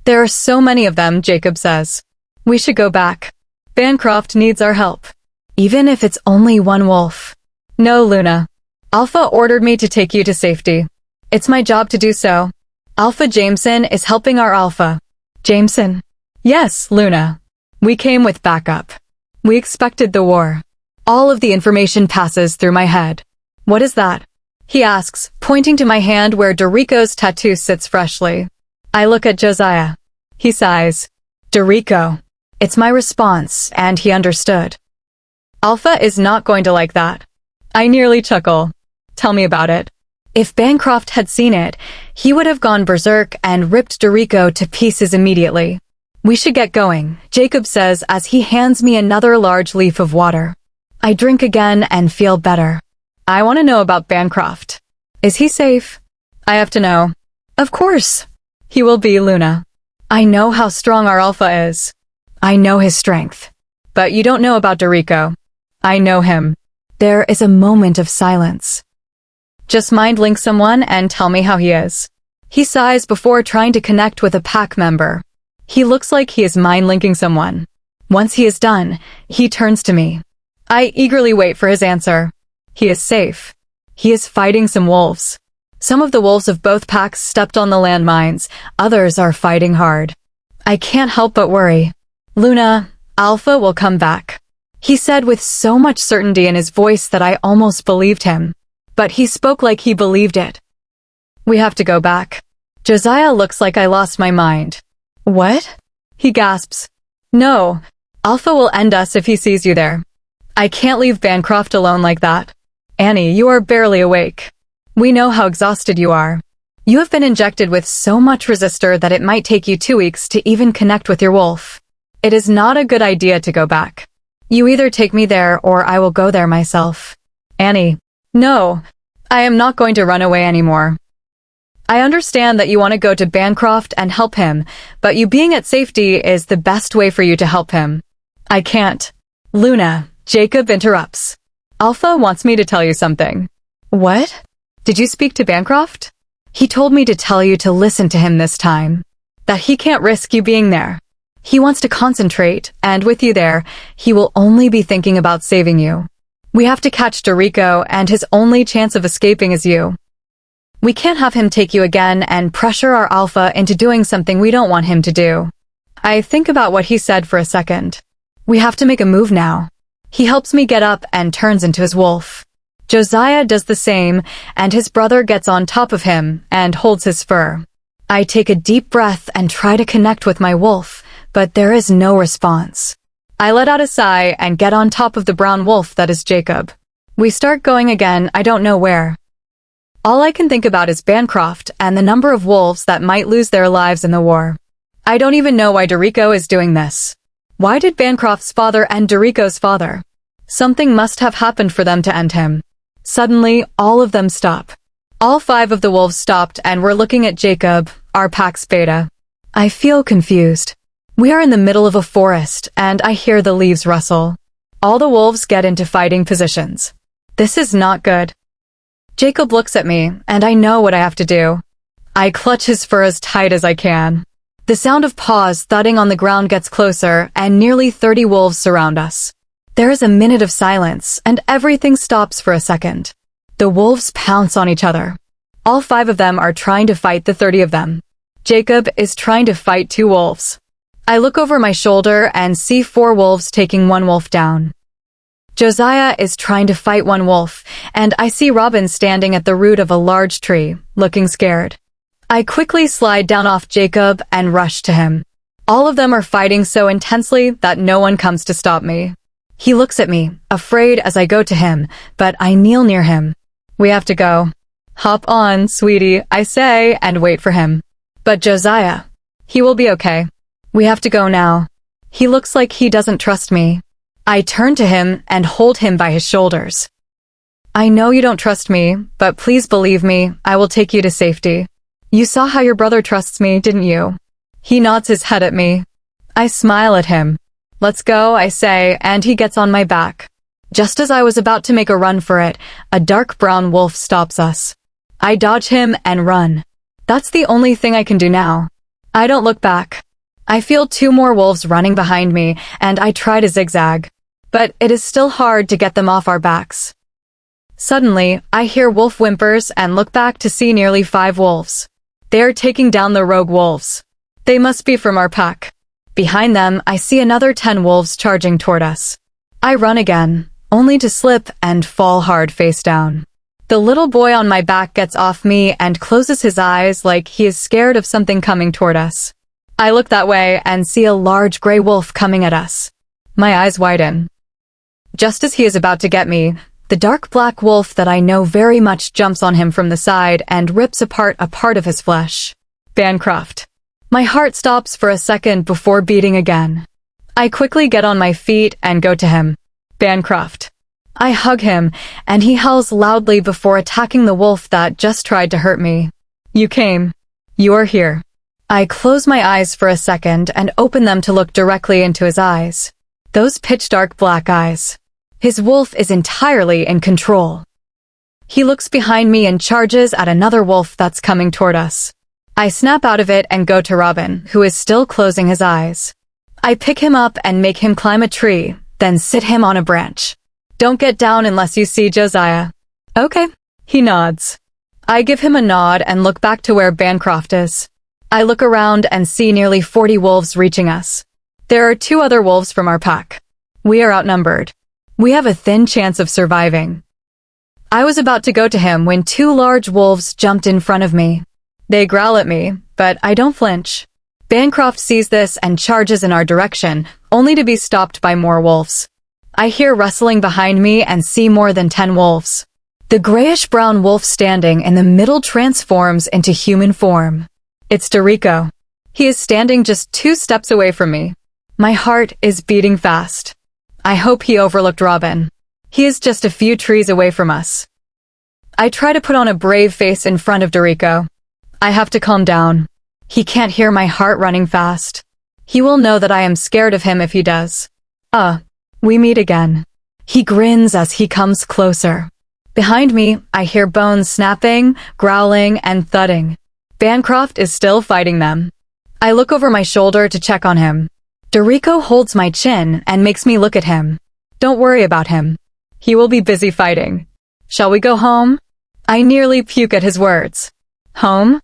There are so many of them, Jacob says. We should go back. Bancroft needs our help. Even if it's only one wolf. No, Luna. Alpha ordered me to take you to safety. It's my job to do so. Alpha Jameson is helping our Alpha. Jameson? Yes, Luna. We came with backup. We expected the war. All of the information passes through my head. What is that? He asks, pointing to my hand where Dorico's tattoo sits freshly. I look at Josiah. He sighs. Dorico. It's my response, and he understood. Alpha is not going to like that. I nearly chuckle. Tell me about it. If Bancroft had seen it, he would have gone berserk and ripped Dorico to pieces immediately. We should get going, Jacob says as he hands me another large leaf of water. I drink again and feel better. I want to know about Bancroft. Is he safe? I have to know. Of course. He will be, Luna. I know how strong our Alpha is. I know his strength. But you don't know about Dorico. I know him. There is a moment of silence. Just mind link someone and tell me how he is. He sighs before trying to connect with a pack member. He looks like he is mind linking someone. Once he is done, he turns to me. I eagerly wait for his answer. He is safe. He is fighting some wolves. Some of the wolves of both packs stepped on the landmines, others are fighting hard. I can't help but worry. Luna, Alpha will come back. He said with so much certainty in his voice that I almost believed him. But he spoke like he believed it. We have to go back. Josiah looks like I lost my mind. What? He gasps. No, Alpha will end us if he sees you there. I can't leave Bancroft alone like that. Annie, you are barely awake. We know how exhausted you are. You have been injected with so much resistor that it might take you 2 weeks to even connect with your wolf. It is not a good idea to go back. You either take me there or I will go there myself. Annie. No, I am not going to run away anymore. I understand that you want to go to Bancroft and help him, but you being at safety is the best way for you to help him. I can't. Luna, Jacob interrupts. Alpha wants me to tell you something. What? Did you speak to Bancroft? He told me to tell you to listen to him this time. That he can't risk you being there. He wants to concentrate, and with you there, he will only be thinking about saving you. We have to catch Dorico, and his only chance of escaping is you. We can't have him take you again and pressure our Alpha into doing something we don't want him to do. I think about what he said for a second. We have to make a move now. He helps me get up and turns into his wolf. Josiah does the same, and his brother gets on top of him and holds his fur. I take a deep breath and try to connect with my wolf, but there is no response. I let out a sigh and get on top of the brown wolf that is Jacob. We start going again, I don't know where. All I can think about is Bancroft and the number of wolves that might lose their lives in the war. I don't even know why Dorico is doing this. Why did Bancroft's father end Dorico's father? Something must have happened for them to end him. Suddenly, all of them stop. All 5 of the wolves stopped and were looking at Jacob, our pack's beta. I feel confused. We are in the middle of a forest, and I hear the leaves rustle. All the wolves get into fighting positions. This is not good. Jacob looks at me, and I know what I have to do. I clutch his fur as tight as I can. The sound of paws thudding on the ground gets closer, and nearly 30 wolves surround us. There is a minute of silence, and everything stops for a second. The wolves pounce on each other. All 5 of them are trying to fight the 30 of them. Jacob is trying to fight 2 wolves. I look over my shoulder and see 4 wolves taking one wolf down. Josiah is trying to fight one wolf, and I see Robin standing at the root of a large tree, looking scared. I quickly slide down off Jacob and rush to him. All of them are fighting so intensely that no one comes to stop me. He looks at me, afraid as I go to him, but I kneel near him. We have to go. Hop on, sweetie, I say, and wait for him. But Josiah, he will be okay. We have to go now. He looks like he doesn't trust me. I turn to him and hold him by his shoulders. I know you don't trust me, but please believe me, I will take you to safety. You saw how your brother trusts me, didn't you? He nods his head at me. I smile at him. Let's go, I say, and he gets on my back. Just as I was about to make a run for it, a dark brown wolf stops us. I dodge him and run. That's the only thing I can do now. I don't look back. I feel 2 more wolves running behind me, and I try to zigzag. But it is still hard to get them off our backs. Suddenly, I hear wolf whimpers and look back to see nearly 5 wolves. They are taking down the rogue wolves. They must be from our pack. Behind them, I see another 10 wolves charging toward us. I run again, only to slip and fall hard face down. The little boy on my back gets off me and closes his eyes like he is scared of something coming toward us. I look that way and see a large gray wolf coming at us. My eyes widen. Just as he is about to get me, the dark black wolf that I know very much jumps on him from the side and rips apart a part of his flesh. Bancroft. My heart stops for a second before beating again. I quickly get on my feet and go to him. Bancroft. I hug him, and he howls loudly before attacking the wolf that just tried to hurt me. You came. You are here. I close my eyes for a second and open them to look directly into his eyes. Those pitch-dark black eyes. His wolf is entirely in control. He looks behind me and charges at another wolf that's coming toward us. I snap out of it and go to Robin, who is still closing his eyes. I pick him up and make him climb a tree, then sit him on a branch. Don't get down unless you see Josiah. Okay. He nods. I give him a nod and look back to where Bancroft is. I look around and see nearly 40 wolves reaching us. There are 2 other wolves from our pack. We are outnumbered. We have a thin chance of surviving. I was about to go to him when 2 large wolves jumped in front of me. They growl at me, but I don't flinch. Bancroft sees this and charges in our direction, only to be stopped by more wolves. I hear rustling behind me and see more than 10 wolves. The grayish-brown wolf standing in the middle transforms into human form. It's Dorico. He is standing just 2 steps away from me. My heart is beating fast. I hope he overlooked Robin. He is just a few trees away from us. I try to put on a brave face in front of Dorico. I have to calm down. He can't hear my heart running fast. He will know that I am scared of him if he does. We meet again. He grins as he comes closer. Behind me, I hear bones snapping, growling, and thudding. Bancroft is still fighting them. I look over my shoulder to check on him. Dorico holds my chin and makes me look at him. Don't worry about him. He will be busy fighting. Shall we go home? I nearly puke at his words. Home?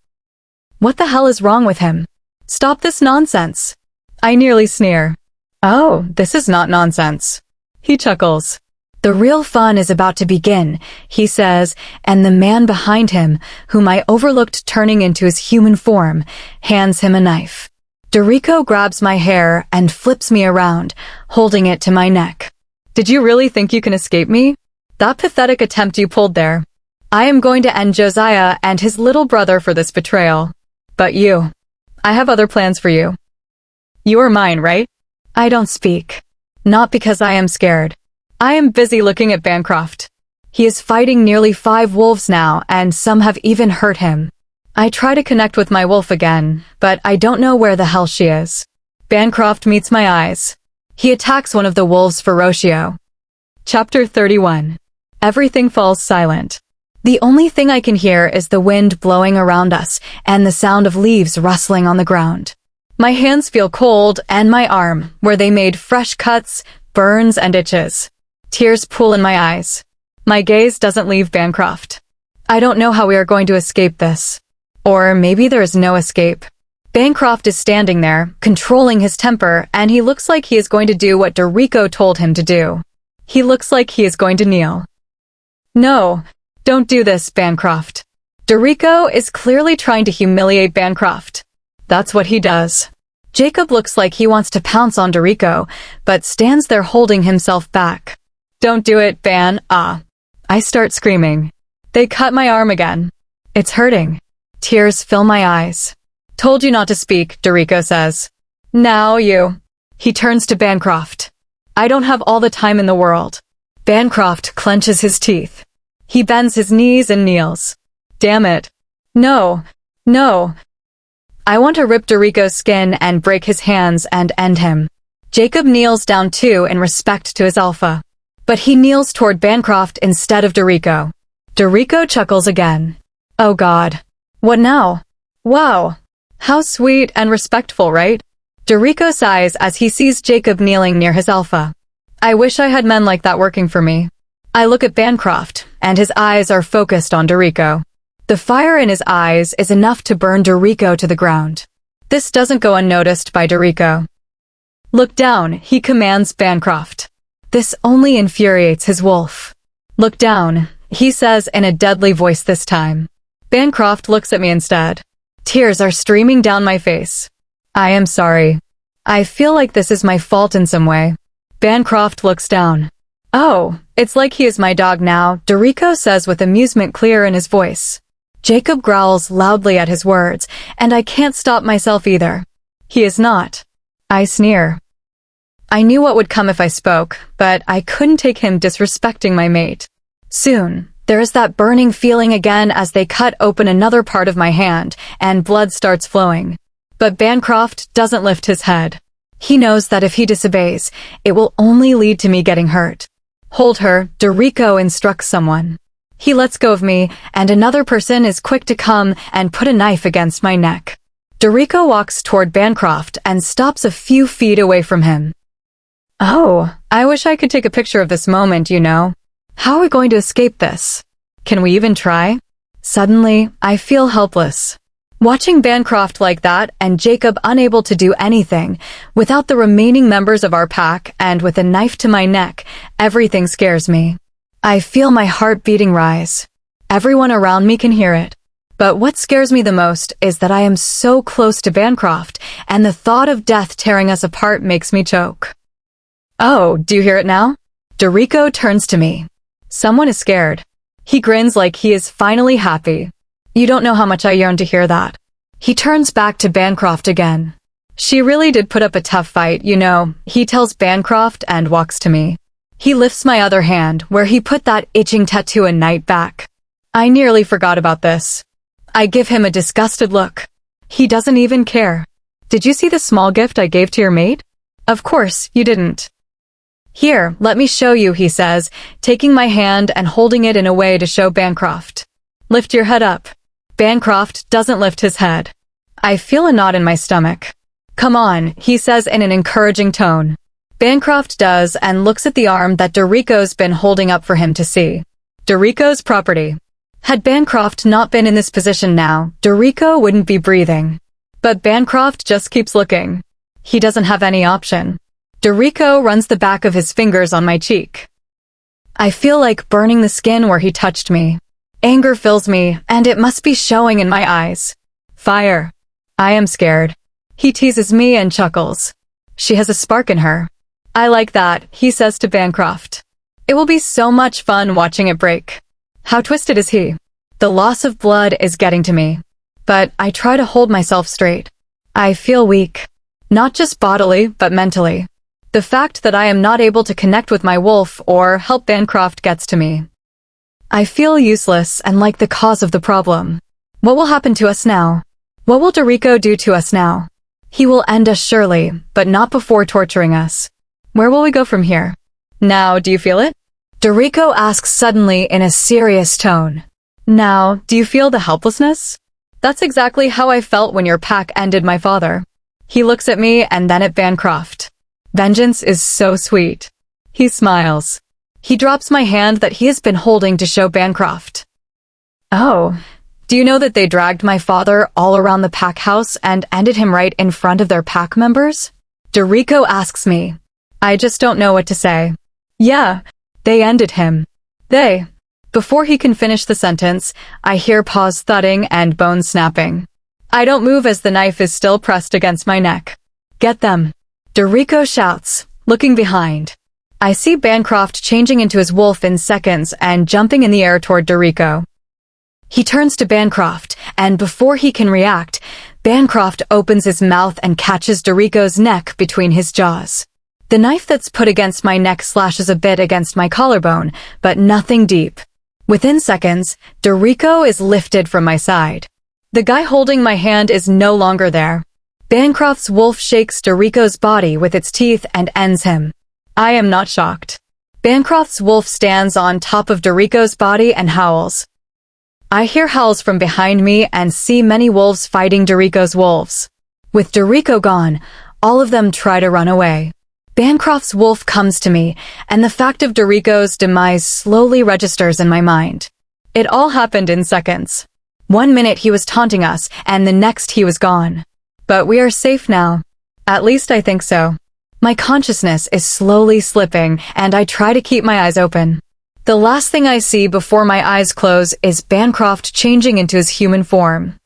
What the hell is wrong with him? Stop this nonsense. I nearly sneer. Oh, this is not nonsense. He chuckles. The real fun is about to begin, he says, and the man behind him, whom I overlooked turning into his human form, hands him a knife. Dorico grabs my hair and flips me around, holding it to my neck. Did you really think you can escape me? That pathetic attempt you pulled there. I am going to end Josiah and his little brother for this betrayal. But you. I have other plans for you. You are mine, right? I don't speak. Not because I am scared. I am busy looking at Bancroft. He is fighting nearly 5 wolves now, and some have even hurt him. I try to connect with my wolf again, but I don't know where the hell she is. Bancroft meets my eyes. He attacks one of the wolves ferocious. Chapter 31. Everything falls silent. The only thing I can hear is the wind blowing around us and the sound of leaves rustling on the ground. My hands feel cold, and my arm, where they made fresh cuts, burns and itches. Tears pool in my eyes. My gaze doesn't leave Bancroft. I don't know how we are going to escape this. Or maybe there is no escape. Bancroft is standing there, controlling his temper, and he looks like he is going to do what Dorico told him to do. He looks like he is going to kneel. No, don't do this, Bancroft. Dorico is clearly trying to humiliate Bancroft. That's what he does. Jacob looks like he wants to pounce on Dorico, but stands there holding himself back. Don't do it, Ban. I start screaming. They cut my arm again. It's hurting. Tears fill my eyes. Told you not to speak, Dorico says. Now you. He turns to Bancroft. I don't have all the time in the world. Bancroft clenches his teeth. He bends his knees and kneels. Damn it. No. No. I want to rip Dorico's skin and break his hands and end him. Jacob kneels down too in respect to his alpha. But he kneels toward Bancroft instead of Dorico. Dorico chuckles again. Oh God. What now? Wow. How sweet and respectful, right? Dorico sighs as he sees Jacob kneeling near his alpha. I wish I had men like that working for me. I look at Bancroft, and his eyes are focused on Dorico. The fire in his eyes is enough to burn Dorico to the ground. This doesn't go unnoticed by Dorico. Look down, he commands Bancroft. This only infuriates his wolf. Look down, he says in a deadly voice this time. Bancroft looks at me instead. Tears are streaming down my face. I am sorry. I feel like this is my fault in some way. Bancroft looks down. Oh, it's like he is my dog now, Dorico says with amusement clear in his voice. Jacob growls loudly at his words, and I can't stop myself either. He is not. I sneer. I knew what would come if I spoke, but I couldn't take him disrespecting my mate. Soon, there is that burning feeling again as they cut open another part of my hand, and blood starts flowing. But Bancroft doesn't lift his head. He knows that if he disobeys, it will only lead to me getting hurt. Hold her, Dorico instructs someone. He lets go of me, and another person is quick to come and put a knife against my neck. Dorico walks toward Bancroft and stops a few feet away from him. Oh, I wish I could take a picture of this moment, you know. How are we going to escape this? Can we even try? Suddenly, I feel helpless. Watching Bancroft like that and Jacob unable to do anything, without the remaining members of our pack and with a knife to my neck, everything scares me. I feel my heart beating rise. Everyone around me can hear it. But what scares me the most is that I am so close to Bancroft, and the thought of death tearing us apart makes me choke. Oh, do you hear it now? Dorico turns to me. Someone is scared. He grins like he is finally happy. You don't know how much I yearn to hear that. He turns back to Bancroft again. She really did put up a tough fight, you know, he tells Bancroft and walks to me. He lifts my other hand, where he put that itching tattoo a night back. I nearly forgot about this. I give him a disgusted look. He doesn't even care. Did you see the small gift I gave to your mate? Of course, you didn't. Here, let me show you, he says, taking my hand and holding it in a way to show Bancroft. Lift your head up. Bancroft doesn't lift his head. I feel a knot in my stomach. Come on, he says in an encouraging tone. Bancroft does and looks at the arm that Dorico's been holding up for him to see. Dorico's property. Had Bancroft not been in this position now, Dorico wouldn't be breathing. But Bancroft just keeps looking. He doesn't have any option. Dorico runs the back of his fingers on my cheek. I feel like burning the skin where he touched me. Anger fills me, and it must be showing in my eyes. Fire. I am scared. He teases me and chuckles. She has a spark in her. I like that, he says to Bancroft. It will be so much fun watching it break. How twisted is he? The loss of blood is getting to me. But I try to hold myself straight. I feel weak. Not just bodily, but mentally. The fact that I am not able to connect with my wolf or help Bancroft gets to me. I feel useless and like the cause of the problem. What will happen to us now? What will Dorico do to us now? He will end us surely, but not before torturing us. Where will we go from here? Now, do you feel it? Dorico asks suddenly in a serious tone. Now, do you feel the helplessness? That's exactly how I felt when your pack ended my father. He looks at me and then at Bancroft. Vengeance is so sweet. He smiles. He drops my hand that he has been holding to show Bancroft. Oh, Do you know that they dragged my father all around the pack house and ended him right in front of their pack members? Dorico asks me. I just don't know what to say. Yeah, they ended him. They. Before he can finish the sentence, I hear paws thudding and bones snapping. I don't move as the knife is still pressed against my neck. Get them. Dorico shouts, looking behind. I see Bancroft changing into his wolf in seconds and jumping in the air toward Dorico. He turns to Bancroft, and before he can react, Bancroft opens his mouth and catches Dorico's neck between his jaws. The knife that's put against my neck slashes a bit against my collarbone, but nothing deep. Within seconds, Dorico is lifted from my side. The guy holding my hand is no longer there. Bancroft's wolf shakes Dorico's body with its teeth and ends him. I am not shocked. Bancroft's wolf stands on top of Dorico's body and howls. I hear howls from behind me and see many wolves fighting Dorico's wolves. With Dorico gone, all of them try to run away. Bancroft's wolf comes to me, and the fact of Dorico's demise slowly registers in my mind. It all happened in seconds. 1 minute he was taunting us, and the next he was gone. But we are safe now. At least I think so. My consciousness is slowly slipping, and I try to keep my eyes open. The last thing I see before my eyes close is Bancroft changing into his human form.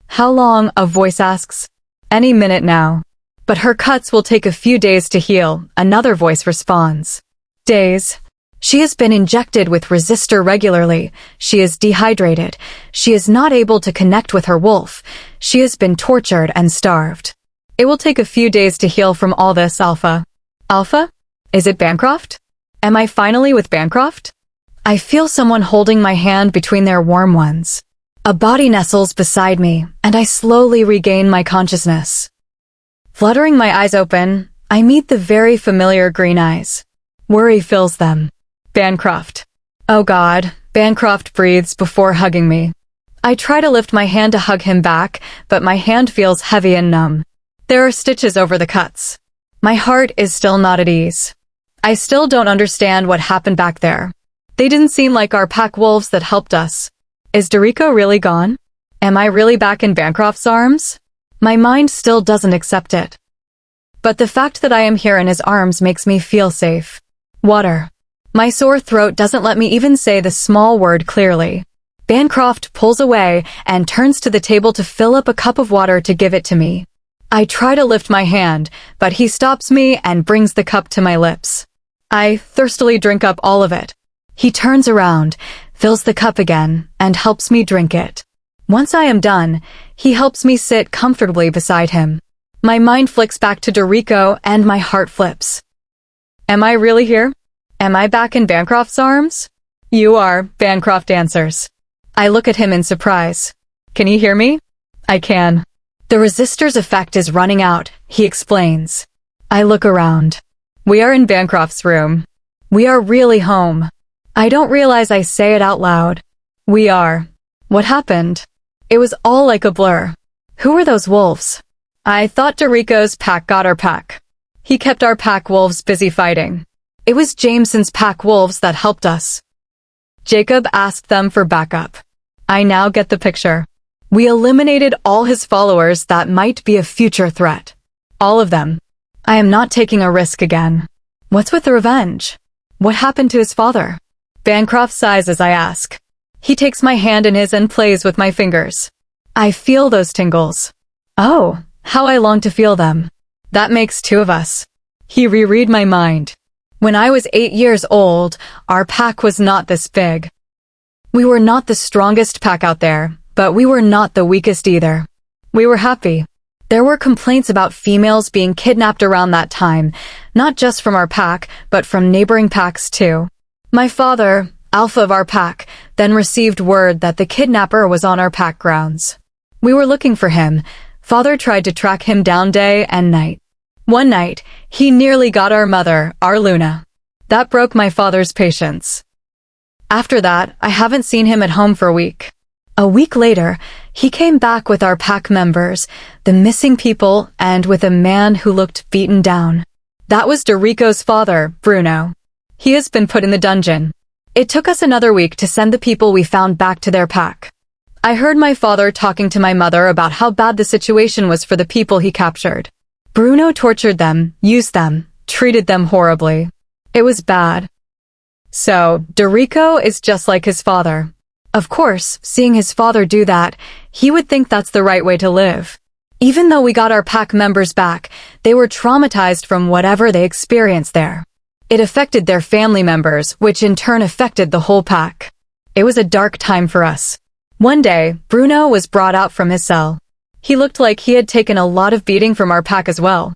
How long? A voice asks. Any minute now. But her cuts will take a few days to heal, another voice responds. Days. She has been injected with resistor regularly. She is dehydrated. She is not able to connect with her wolf. She has been tortured and starved. It will take a few days to heal from all this, Alpha. Alpha? Is it Bancroft? Am I finally with Bancroft? I feel someone holding my hand between their warm ones. A body nestles beside me, and I slowly regain my consciousness. Fluttering my eyes open, I meet the very familiar green eyes. Worry fills them. Bancroft. Oh God, Bancroft breathes before hugging me. I try to lift my hand to hug him back, but my hand feels heavy and numb. There are stitches over the cuts. My heart is still not at ease. I still don't understand what happened back there. They didn't seem like our pack wolves that helped us. Is Dorico really gone? Am I really back in Bancroft's arms? My mind still doesn't accept it. But the fact that I am here in his arms makes me feel safe. Water. My sore throat doesn't let me even say the small word clearly. Bancroft pulls away and turns to the table to fill up a cup of water to give it to me. I try to lift my hand, but he stops me and brings the cup to my lips. I thirstily drink up all of it. He turns around, fills the cup again, and helps me drink it. Once I am done, he helps me sit comfortably beside him. My mind flicks back to Dorico and my heart flips. Am I really here? Am I back in Bancroft's arms? You are, Bancroft answers. I look at him in surprise. Can you hear me? I can. The resistor's effect is running out, he explains. I look around. We are in Bancroft's room. We are really home. I don't realize I say it out loud. We are. What happened? It was all like a blur. Who were those wolves? I thought Dorico's pack got our pack. He kept our pack wolves busy fighting. It was Jameson's pack wolves that helped us. Jacob asked them for backup. I now get the picture. We eliminated all his followers that might be a future threat. All of them. I am not taking a risk again. What's with the revenge? What happened to his father? Bancroft sighs as I ask. He takes my hand in his and plays with my fingers. I feel those tingles. Oh, how I long to feel them. That makes two of us. He reread my mind. When I was 8 years old, our pack was not this big. We were not the strongest pack out there, but we were not the weakest either. We were happy. There were complaints about females being kidnapped around that time, not just from our pack, but from neighboring packs too. My father, Alpha of our pack, then received word that the kidnapper was on our pack grounds. We were looking for him. Father tried to track him down day and night. One night, he nearly got our mother, our Luna. That broke my father's patience. After that, I haven't seen him at home for a week. A week later, he came back with our pack members, the missing people, and with a man who looked beaten down. That was Dorico's father, Bruno. He has been put in the dungeon. It took us another week to send the people we found back to their pack. I heard my father talking to my mother about how bad the situation was for the people he captured. Bruno tortured them, used them, treated them horribly. It was bad. So, Dorico is just like his father. Of course, seeing his father do that, he would think that's the right way to live. Even though we got our pack members back, they were traumatized from whatever they experienced there. It affected their family members, which in turn affected the whole pack. It was a dark time for us. One day, Bruno was brought out from his cell. He looked like he had taken a lot of beating from our pack as well.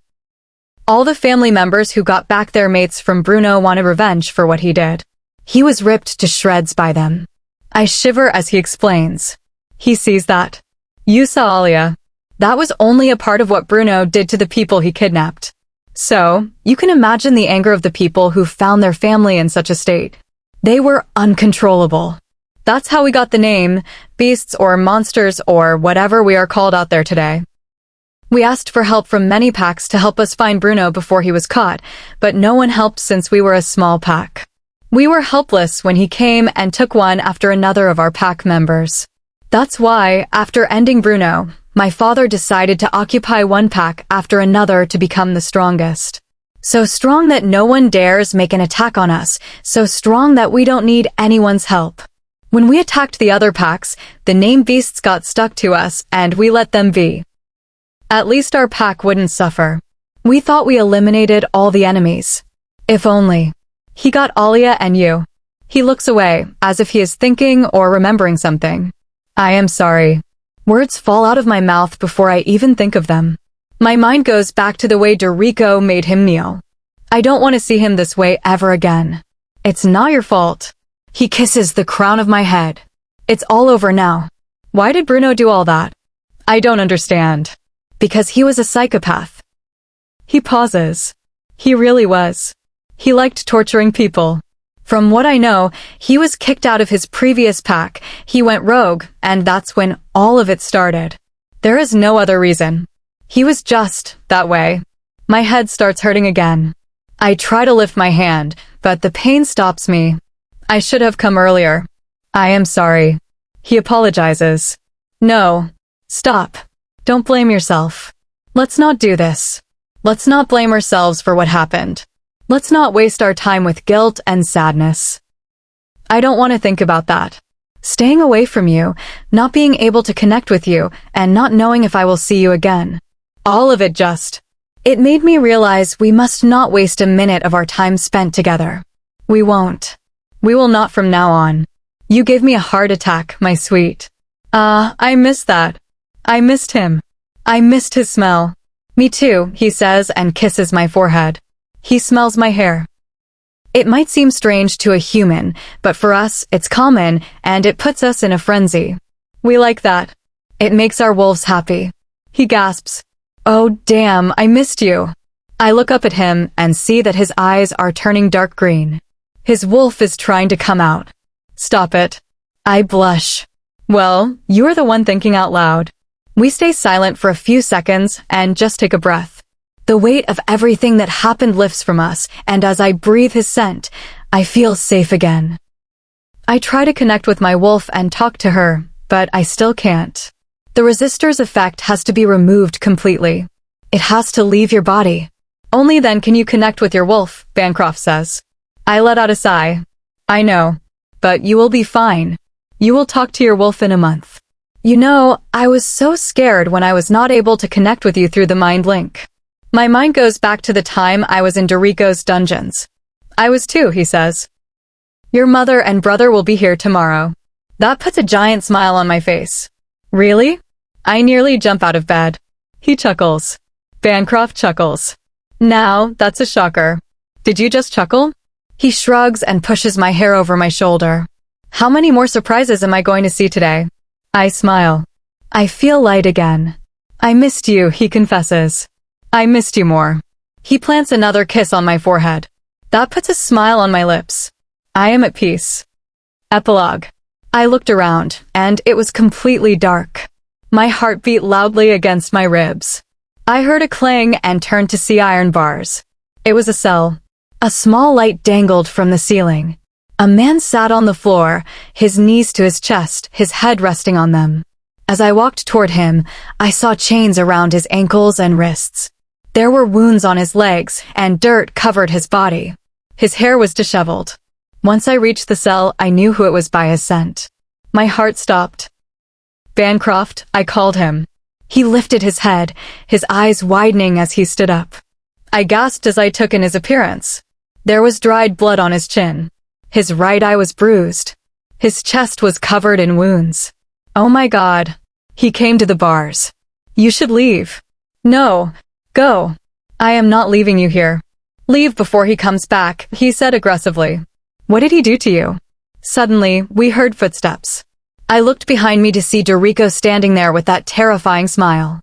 All the family members who got back their mates from Bruno wanted revenge for what he did. He was ripped to shreds by them. I shiver as he explains. He sees that. You saw Alia. That was only a part of what Bruno did to the people he kidnapped. So, you can imagine the anger of the people who found their family in such a state. They were uncontrollable. That's how we got the name, beasts or monsters or whatever we are called out there today. We asked for help from many packs to help us find Bruno before he was caught, but no one helped since we were a small pack. We were helpless when he came and took one after another of our pack members. That's why, after ending Bruno, my father decided to occupy one pack after another to become the strongest. So strong that no one dares make an attack on us, so strong that we don't need anyone's help. When we attacked the other packs, the name beasts got stuck to us and we let them be. At least our pack wouldn't suffer. We thought we eliminated all the enemies. If only. He got Alia and you. He looks away, as if he is thinking or remembering something. I am sorry. Words fall out of my mouth before I even think of them. My mind goes back to the way Dorico made him kneel. I don't want to see him this way ever again. It's not your fault. He kisses the crown of my head. It's all over now. Why did Bruno do all that? I don't understand. Because he was a psychopath. He pauses. He really was. He liked torturing people. From what I know, he was kicked out of his previous pack, he went rogue, and that's when all of it started. There is no other reason. He was just that way. My head starts hurting again. I try to lift my hand, but the pain stops me. I should have come earlier. I am sorry. He apologizes. No. Stop. Don't blame yourself. Let's not do this. Let's not blame ourselves for what happened. Let's not waste our time with guilt and sadness. I don't want to think about that. Staying away from you, not being able to connect with you, and not knowing if I will see you again. All of it just. It made me realize we must not waste a minute of our time spent together. We won't. We will not from now on. You gave me a heart attack, my sweet. I missed that. I missed him. I missed his smell. Me too, he says and kisses my forehead. He smells my hair. It might seem strange to a human, but for us, it's common, and it puts us in a frenzy. We like that. It makes our wolves happy. He gasps. Oh damn, I missed you. I look up at him and see that his eyes are turning dark green. His wolf is trying to come out. Stop it. I blush. Well, you're the one thinking out loud. We stay silent for a few seconds and just take a breath. The weight of everything that happened lifts from us, and as I breathe his scent, I feel safe again. I try to connect with my wolf and talk to her, but I still can't. The resistor's effect has to be removed completely. It has to leave your body. Only then can you connect with your wolf, Bancroft says. I let out a sigh. I know. But you will be fine. You will talk to your wolf in a month. You know, I was so scared when I was not able to connect with you through the mind link. My mind goes back to the time I was in Dorico's dungeons. I was too, he says. Your mother and brother will be here tomorrow. That puts a giant smile on my face. Really? I nearly jump out of bed. He chuckles. Bancroft chuckles. Now, that's a shocker. Did you just chuckle? He shrugs and pushes my hair over my shoulder. How many more surprises am I going to see today? I smile. I feel light again. I missed you, he confesses. I missed you more. He plants another kiss on my forehead. That puts a smile on my lips. I am at peace. Epilogue. I looked around, and it was completely dark. My heart beat loudly against my ribs. I heard a clang and turned to see iron bars. It was a cell. A small light dangled from the ceiling. A man sat on the floor, his knees to his chest, his head resting on them. As I walked toward him, I saw chains around his ankles and wrists. There were wounds on his legs, and dirt covered his body. His hair was disheveled. Once I reached the cell, I knew who it was by his scent. My heart stopped. Bancroft, I called him. He lifted his head, his eyes widening as he stood up. I gasped as I took in his appearance. There was dried blood on his chin. His right eye was bruised. His chest was covered in wounds. Oh my God. He came to the bars. You should leave. No. Go. I am not leaving you here. Leave before he comes back, he said aggressively. What did he do to you? Suddenly, we heard footsteps. I looked behind me to see Dorico standing there with that terrifying smile.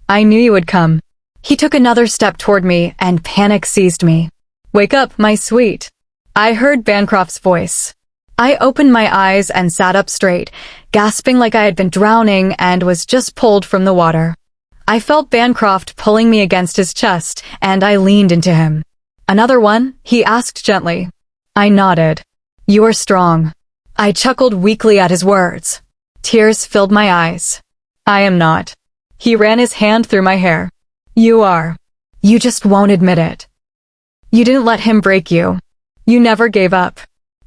I knew you would come. He took another step toward me, and panic seized me. Wake up, my sweet. I heard Bancroft's voice. I opened my eyes and sat up straight, gasping like I had been drowning and was just pulled from the water. I felt Bancroft pulling me against his chest, and I leaned into him. Another one? He asked gently. I nodded. You are strong. I chuckled weakly at his words. Tears filled my eyes. I am not. He ran his hand through my hair. You are. You just won't admit it. You didn't let him break you. You never gave up.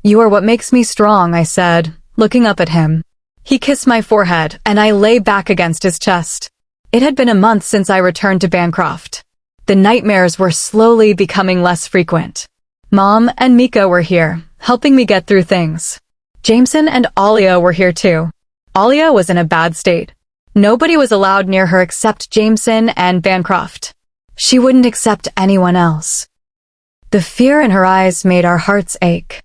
You are what makes me strong, I said, looking up at him. He kissed my forehead, and I lay back against his chest. It had been a month since I returned to Bancroft. The nightmares were slowly becoming less frequent. Mom and Mika were here, helping me get through things. Jameson and Alia were here too. Alia was in a bad state. Nobody was allowed near her except Jameson and Bancroft. She wouldn't accept anyone else. The fear in her eyes made our hearts ache.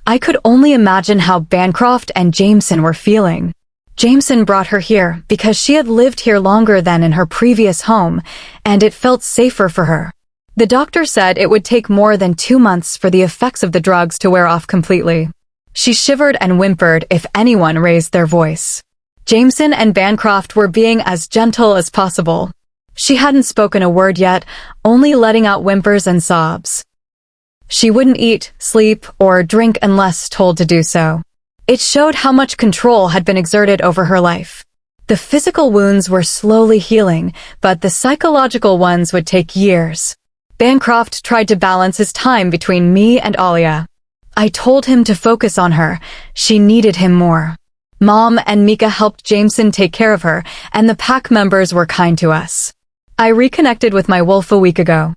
I could only imagine how Bancroft and Jameson were feeling. Jameson brought her here because she had lived here longer than in her previous home, and it felt safer for her. The doctor said it would take more than 2 months for the effects of the drugs to wear off completely. She shivered and whimpered if anyone raised their voice. Jameson and Bancroft were being as gentle as possible. She hadn't spoken a word yet, only letting out whimpers and sobs. She wouldn't eat, sleep, or drink unless told to do so. It showed how much control had been exerted over her life. The physical wounds were slowly healing, but the psychological ones would take years. Bancroft tried to balance his time between me and Alia. I told him to focus on her. She needed him more. Mom and Mika helped Jameson take care of her, and the pack members were kind to us. I reconnected with my wolf a week ago.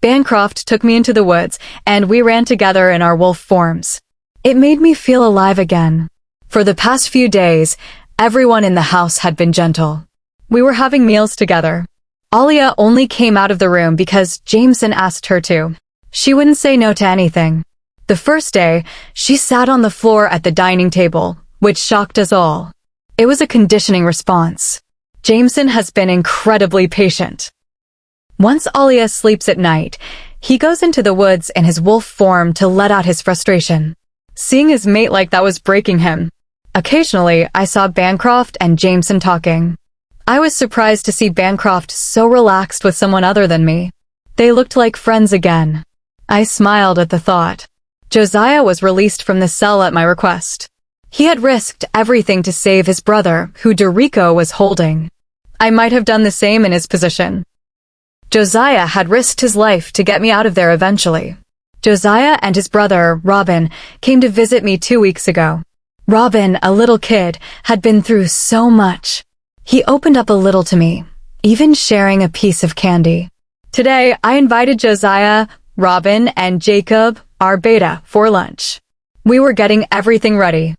Bancroft took me into the woods, and we ran together in our wolf forms. It made me feel alive again. For the past few days, everyone in the house had been gentle. We were having meals together. Alia only came out of the room because Jameson asked her to. She wouldn't say no to anything. The first day, she sat on the floor at the dining table, which shocked us all. It was a conditioning response. Jameson has been incredibly patient. Once Alia sleeps at night, he goes into the woods in his wolf form to let out his frustration. Seeing his mate like that was breaking him. Occasionally, I saw Bancroft and Jameson talking. I was surprised to see Bancroft so relaxed with someone other than me. They looked like friends again. I smiled at the thought. Josiah was released from the cell at my request. He had risked everything to save his brother, who Dorico was holding. I might have done the same in his position. Josiah had risked his life to get me out of there eventually. Josiah and his brother, Robin, came to visit me 2 weeks ago. Robin, a little kid, had been through so much. He opened up a little to me, even sharing a piece of candy. Today, I invited Josiah, Robin, and Jacob, our beta, for lunch. We were getting everything ready.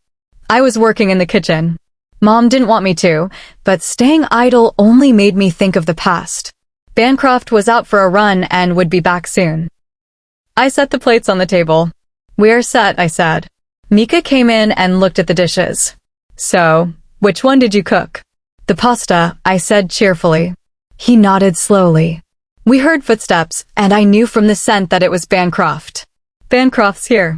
I was working in the kitchen. Mom didn't want me to, but staying idle only made me think of the past. Bancroft was out for a run and would be back soon. I set the plates on the table. We're set, I said. Mika came in and looked at the dishes. So, which one did you cook? The pasta, I said cheerfully. He nodded slowly. We heard footsteps, and I knew from the scent that it was Bancroft. Bancroft's here.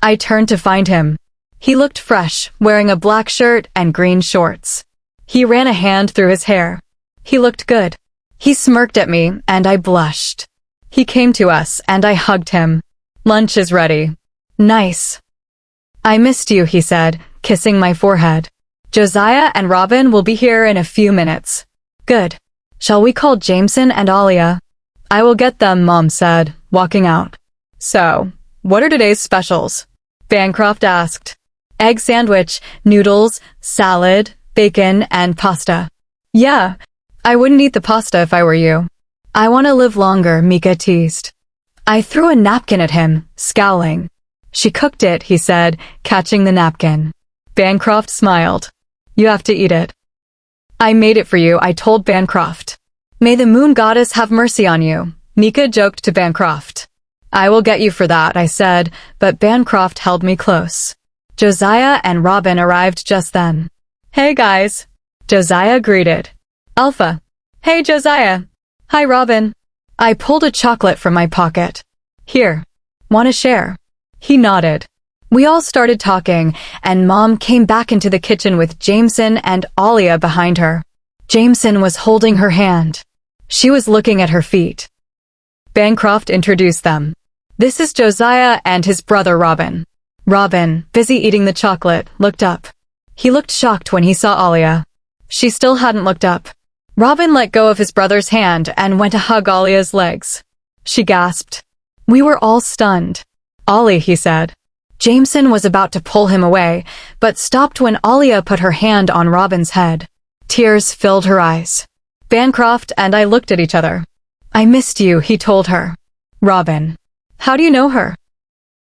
I turned to find him. He looked fresh, wearing a black shirt and green shorts. He ran a hand through his hair. He looked good. He smirked at me, and I blushed. He came to us, and I hugged him. Lunch is ready. Nice. I missed you, he said, kissing my forehead. Josiah and Robin will be here in a few minutes. Good. Shall we call Jameson and Alia? I will get them, Mom said, walking out. So, what are today's specials? Bancroft asked. Egg sandwich, noodles, salad, bacon, and pasta. Yeah, I wouldn't eat the pasta if I were you. I want to live longer, Mika teased. I threw a napkin at him, scowling. She cooked it, he said, catching the napkin. Bancroft smiled. You have to eat it. I made it for you, I told Bancroft. May the moon goddess have mercy on you, Mika joked to Bancroft. I will get you for that, I said, but Bancroft held me close. Josiah and Robin arrived just then. Hey guys. Josiah greeted. Alpha. Hey Josiah. Hi Robin. I pulled a chocolate from my pocket. Here. Want to share? He nodded. We all started talking, and Mom came back into the kitchen with Jameson and Alia behind her. Jameson was holding her hand. She was looking at her feet. Bancroft introduced them. This is Josiah and his brother Robin. Robin, busy eating the chocolate, looked up. He looked shocked when he saw Alia. She still hadn't looked up. Robin let go of his brother's hand and went to hug Alia's legs. She gasped. We were all stunned. Ollie, he said. Jameson was about to pull him away, but stopped when Alia put her hand on Robin's head. Tears filled her eyes. Bancroft and I looked at each other. I missed you, he told her. Robin. How do you know her?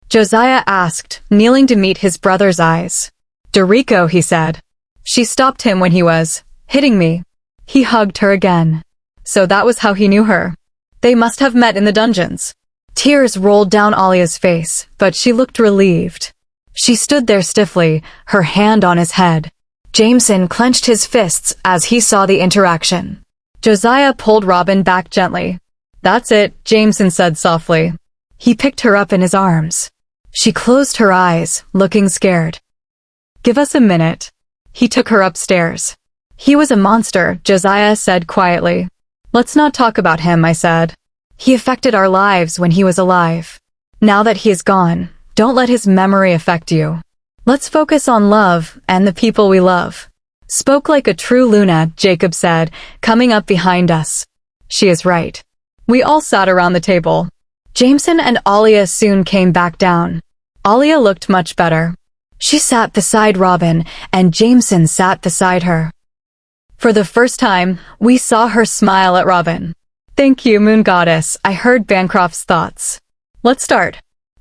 Josiah asked, kneeling to meet his brother's eyes. Dorico, he said. She stopped him when he was hitting me. He hugged her again. So that was how he knew her. They must have met in the dungeons. Tears rolled down Alia's face, but she looked relieved. She stood there stiffly, her hand on his head. Jameson clenched his fists as he saw the interaction. Josiah pulled Robin back gently. That's it, Jameson said softly. He picked her up in his arms. She closed her eyes, looking scared. Give us a minute. He took her upstairs. He was a monster, Josiah said quietly. Let's not talk about him, I said. He affected our lives when he was alive. Now that he is gone, don't let his memory affect you. Let's focus on love and the people we love. Spoke like a true Luna, Jacob said, coming up behind us. She is right. We all sat around the table. Jameson and Alia soon came back down. Alia looked much better. She sat beside Robin, and Jameson sat beside her. For the first time, we saw her smile at Robin. Thank you, Moon Goddess, I heard Bancroft's thoughts. Let's start.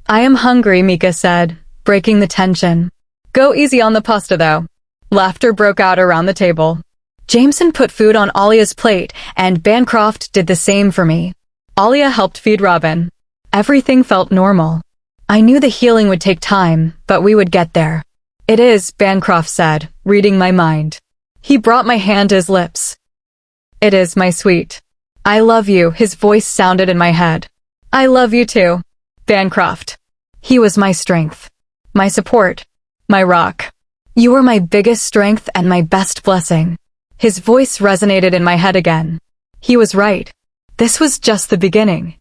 I am hungry, Mika said, breaking the tension. Go easy on the pasta, though. Laughter broke out around the table. Jameson put food on Alia's plate, and Bancroft did the same for me. Alia helped feed Robin. Everything felt normal. I knew the healing would take time, but we would get there. It is, Bancroft said, reading my mind. He brought my hand to his lips. It is, my sweet. I love you, his voice sounded in my head. I love you too, Bancroft. He was my strength, my support, my rock. You were my biggest strength and my best blessing. His voice resonated in my head again. He was right. This was just the beginning.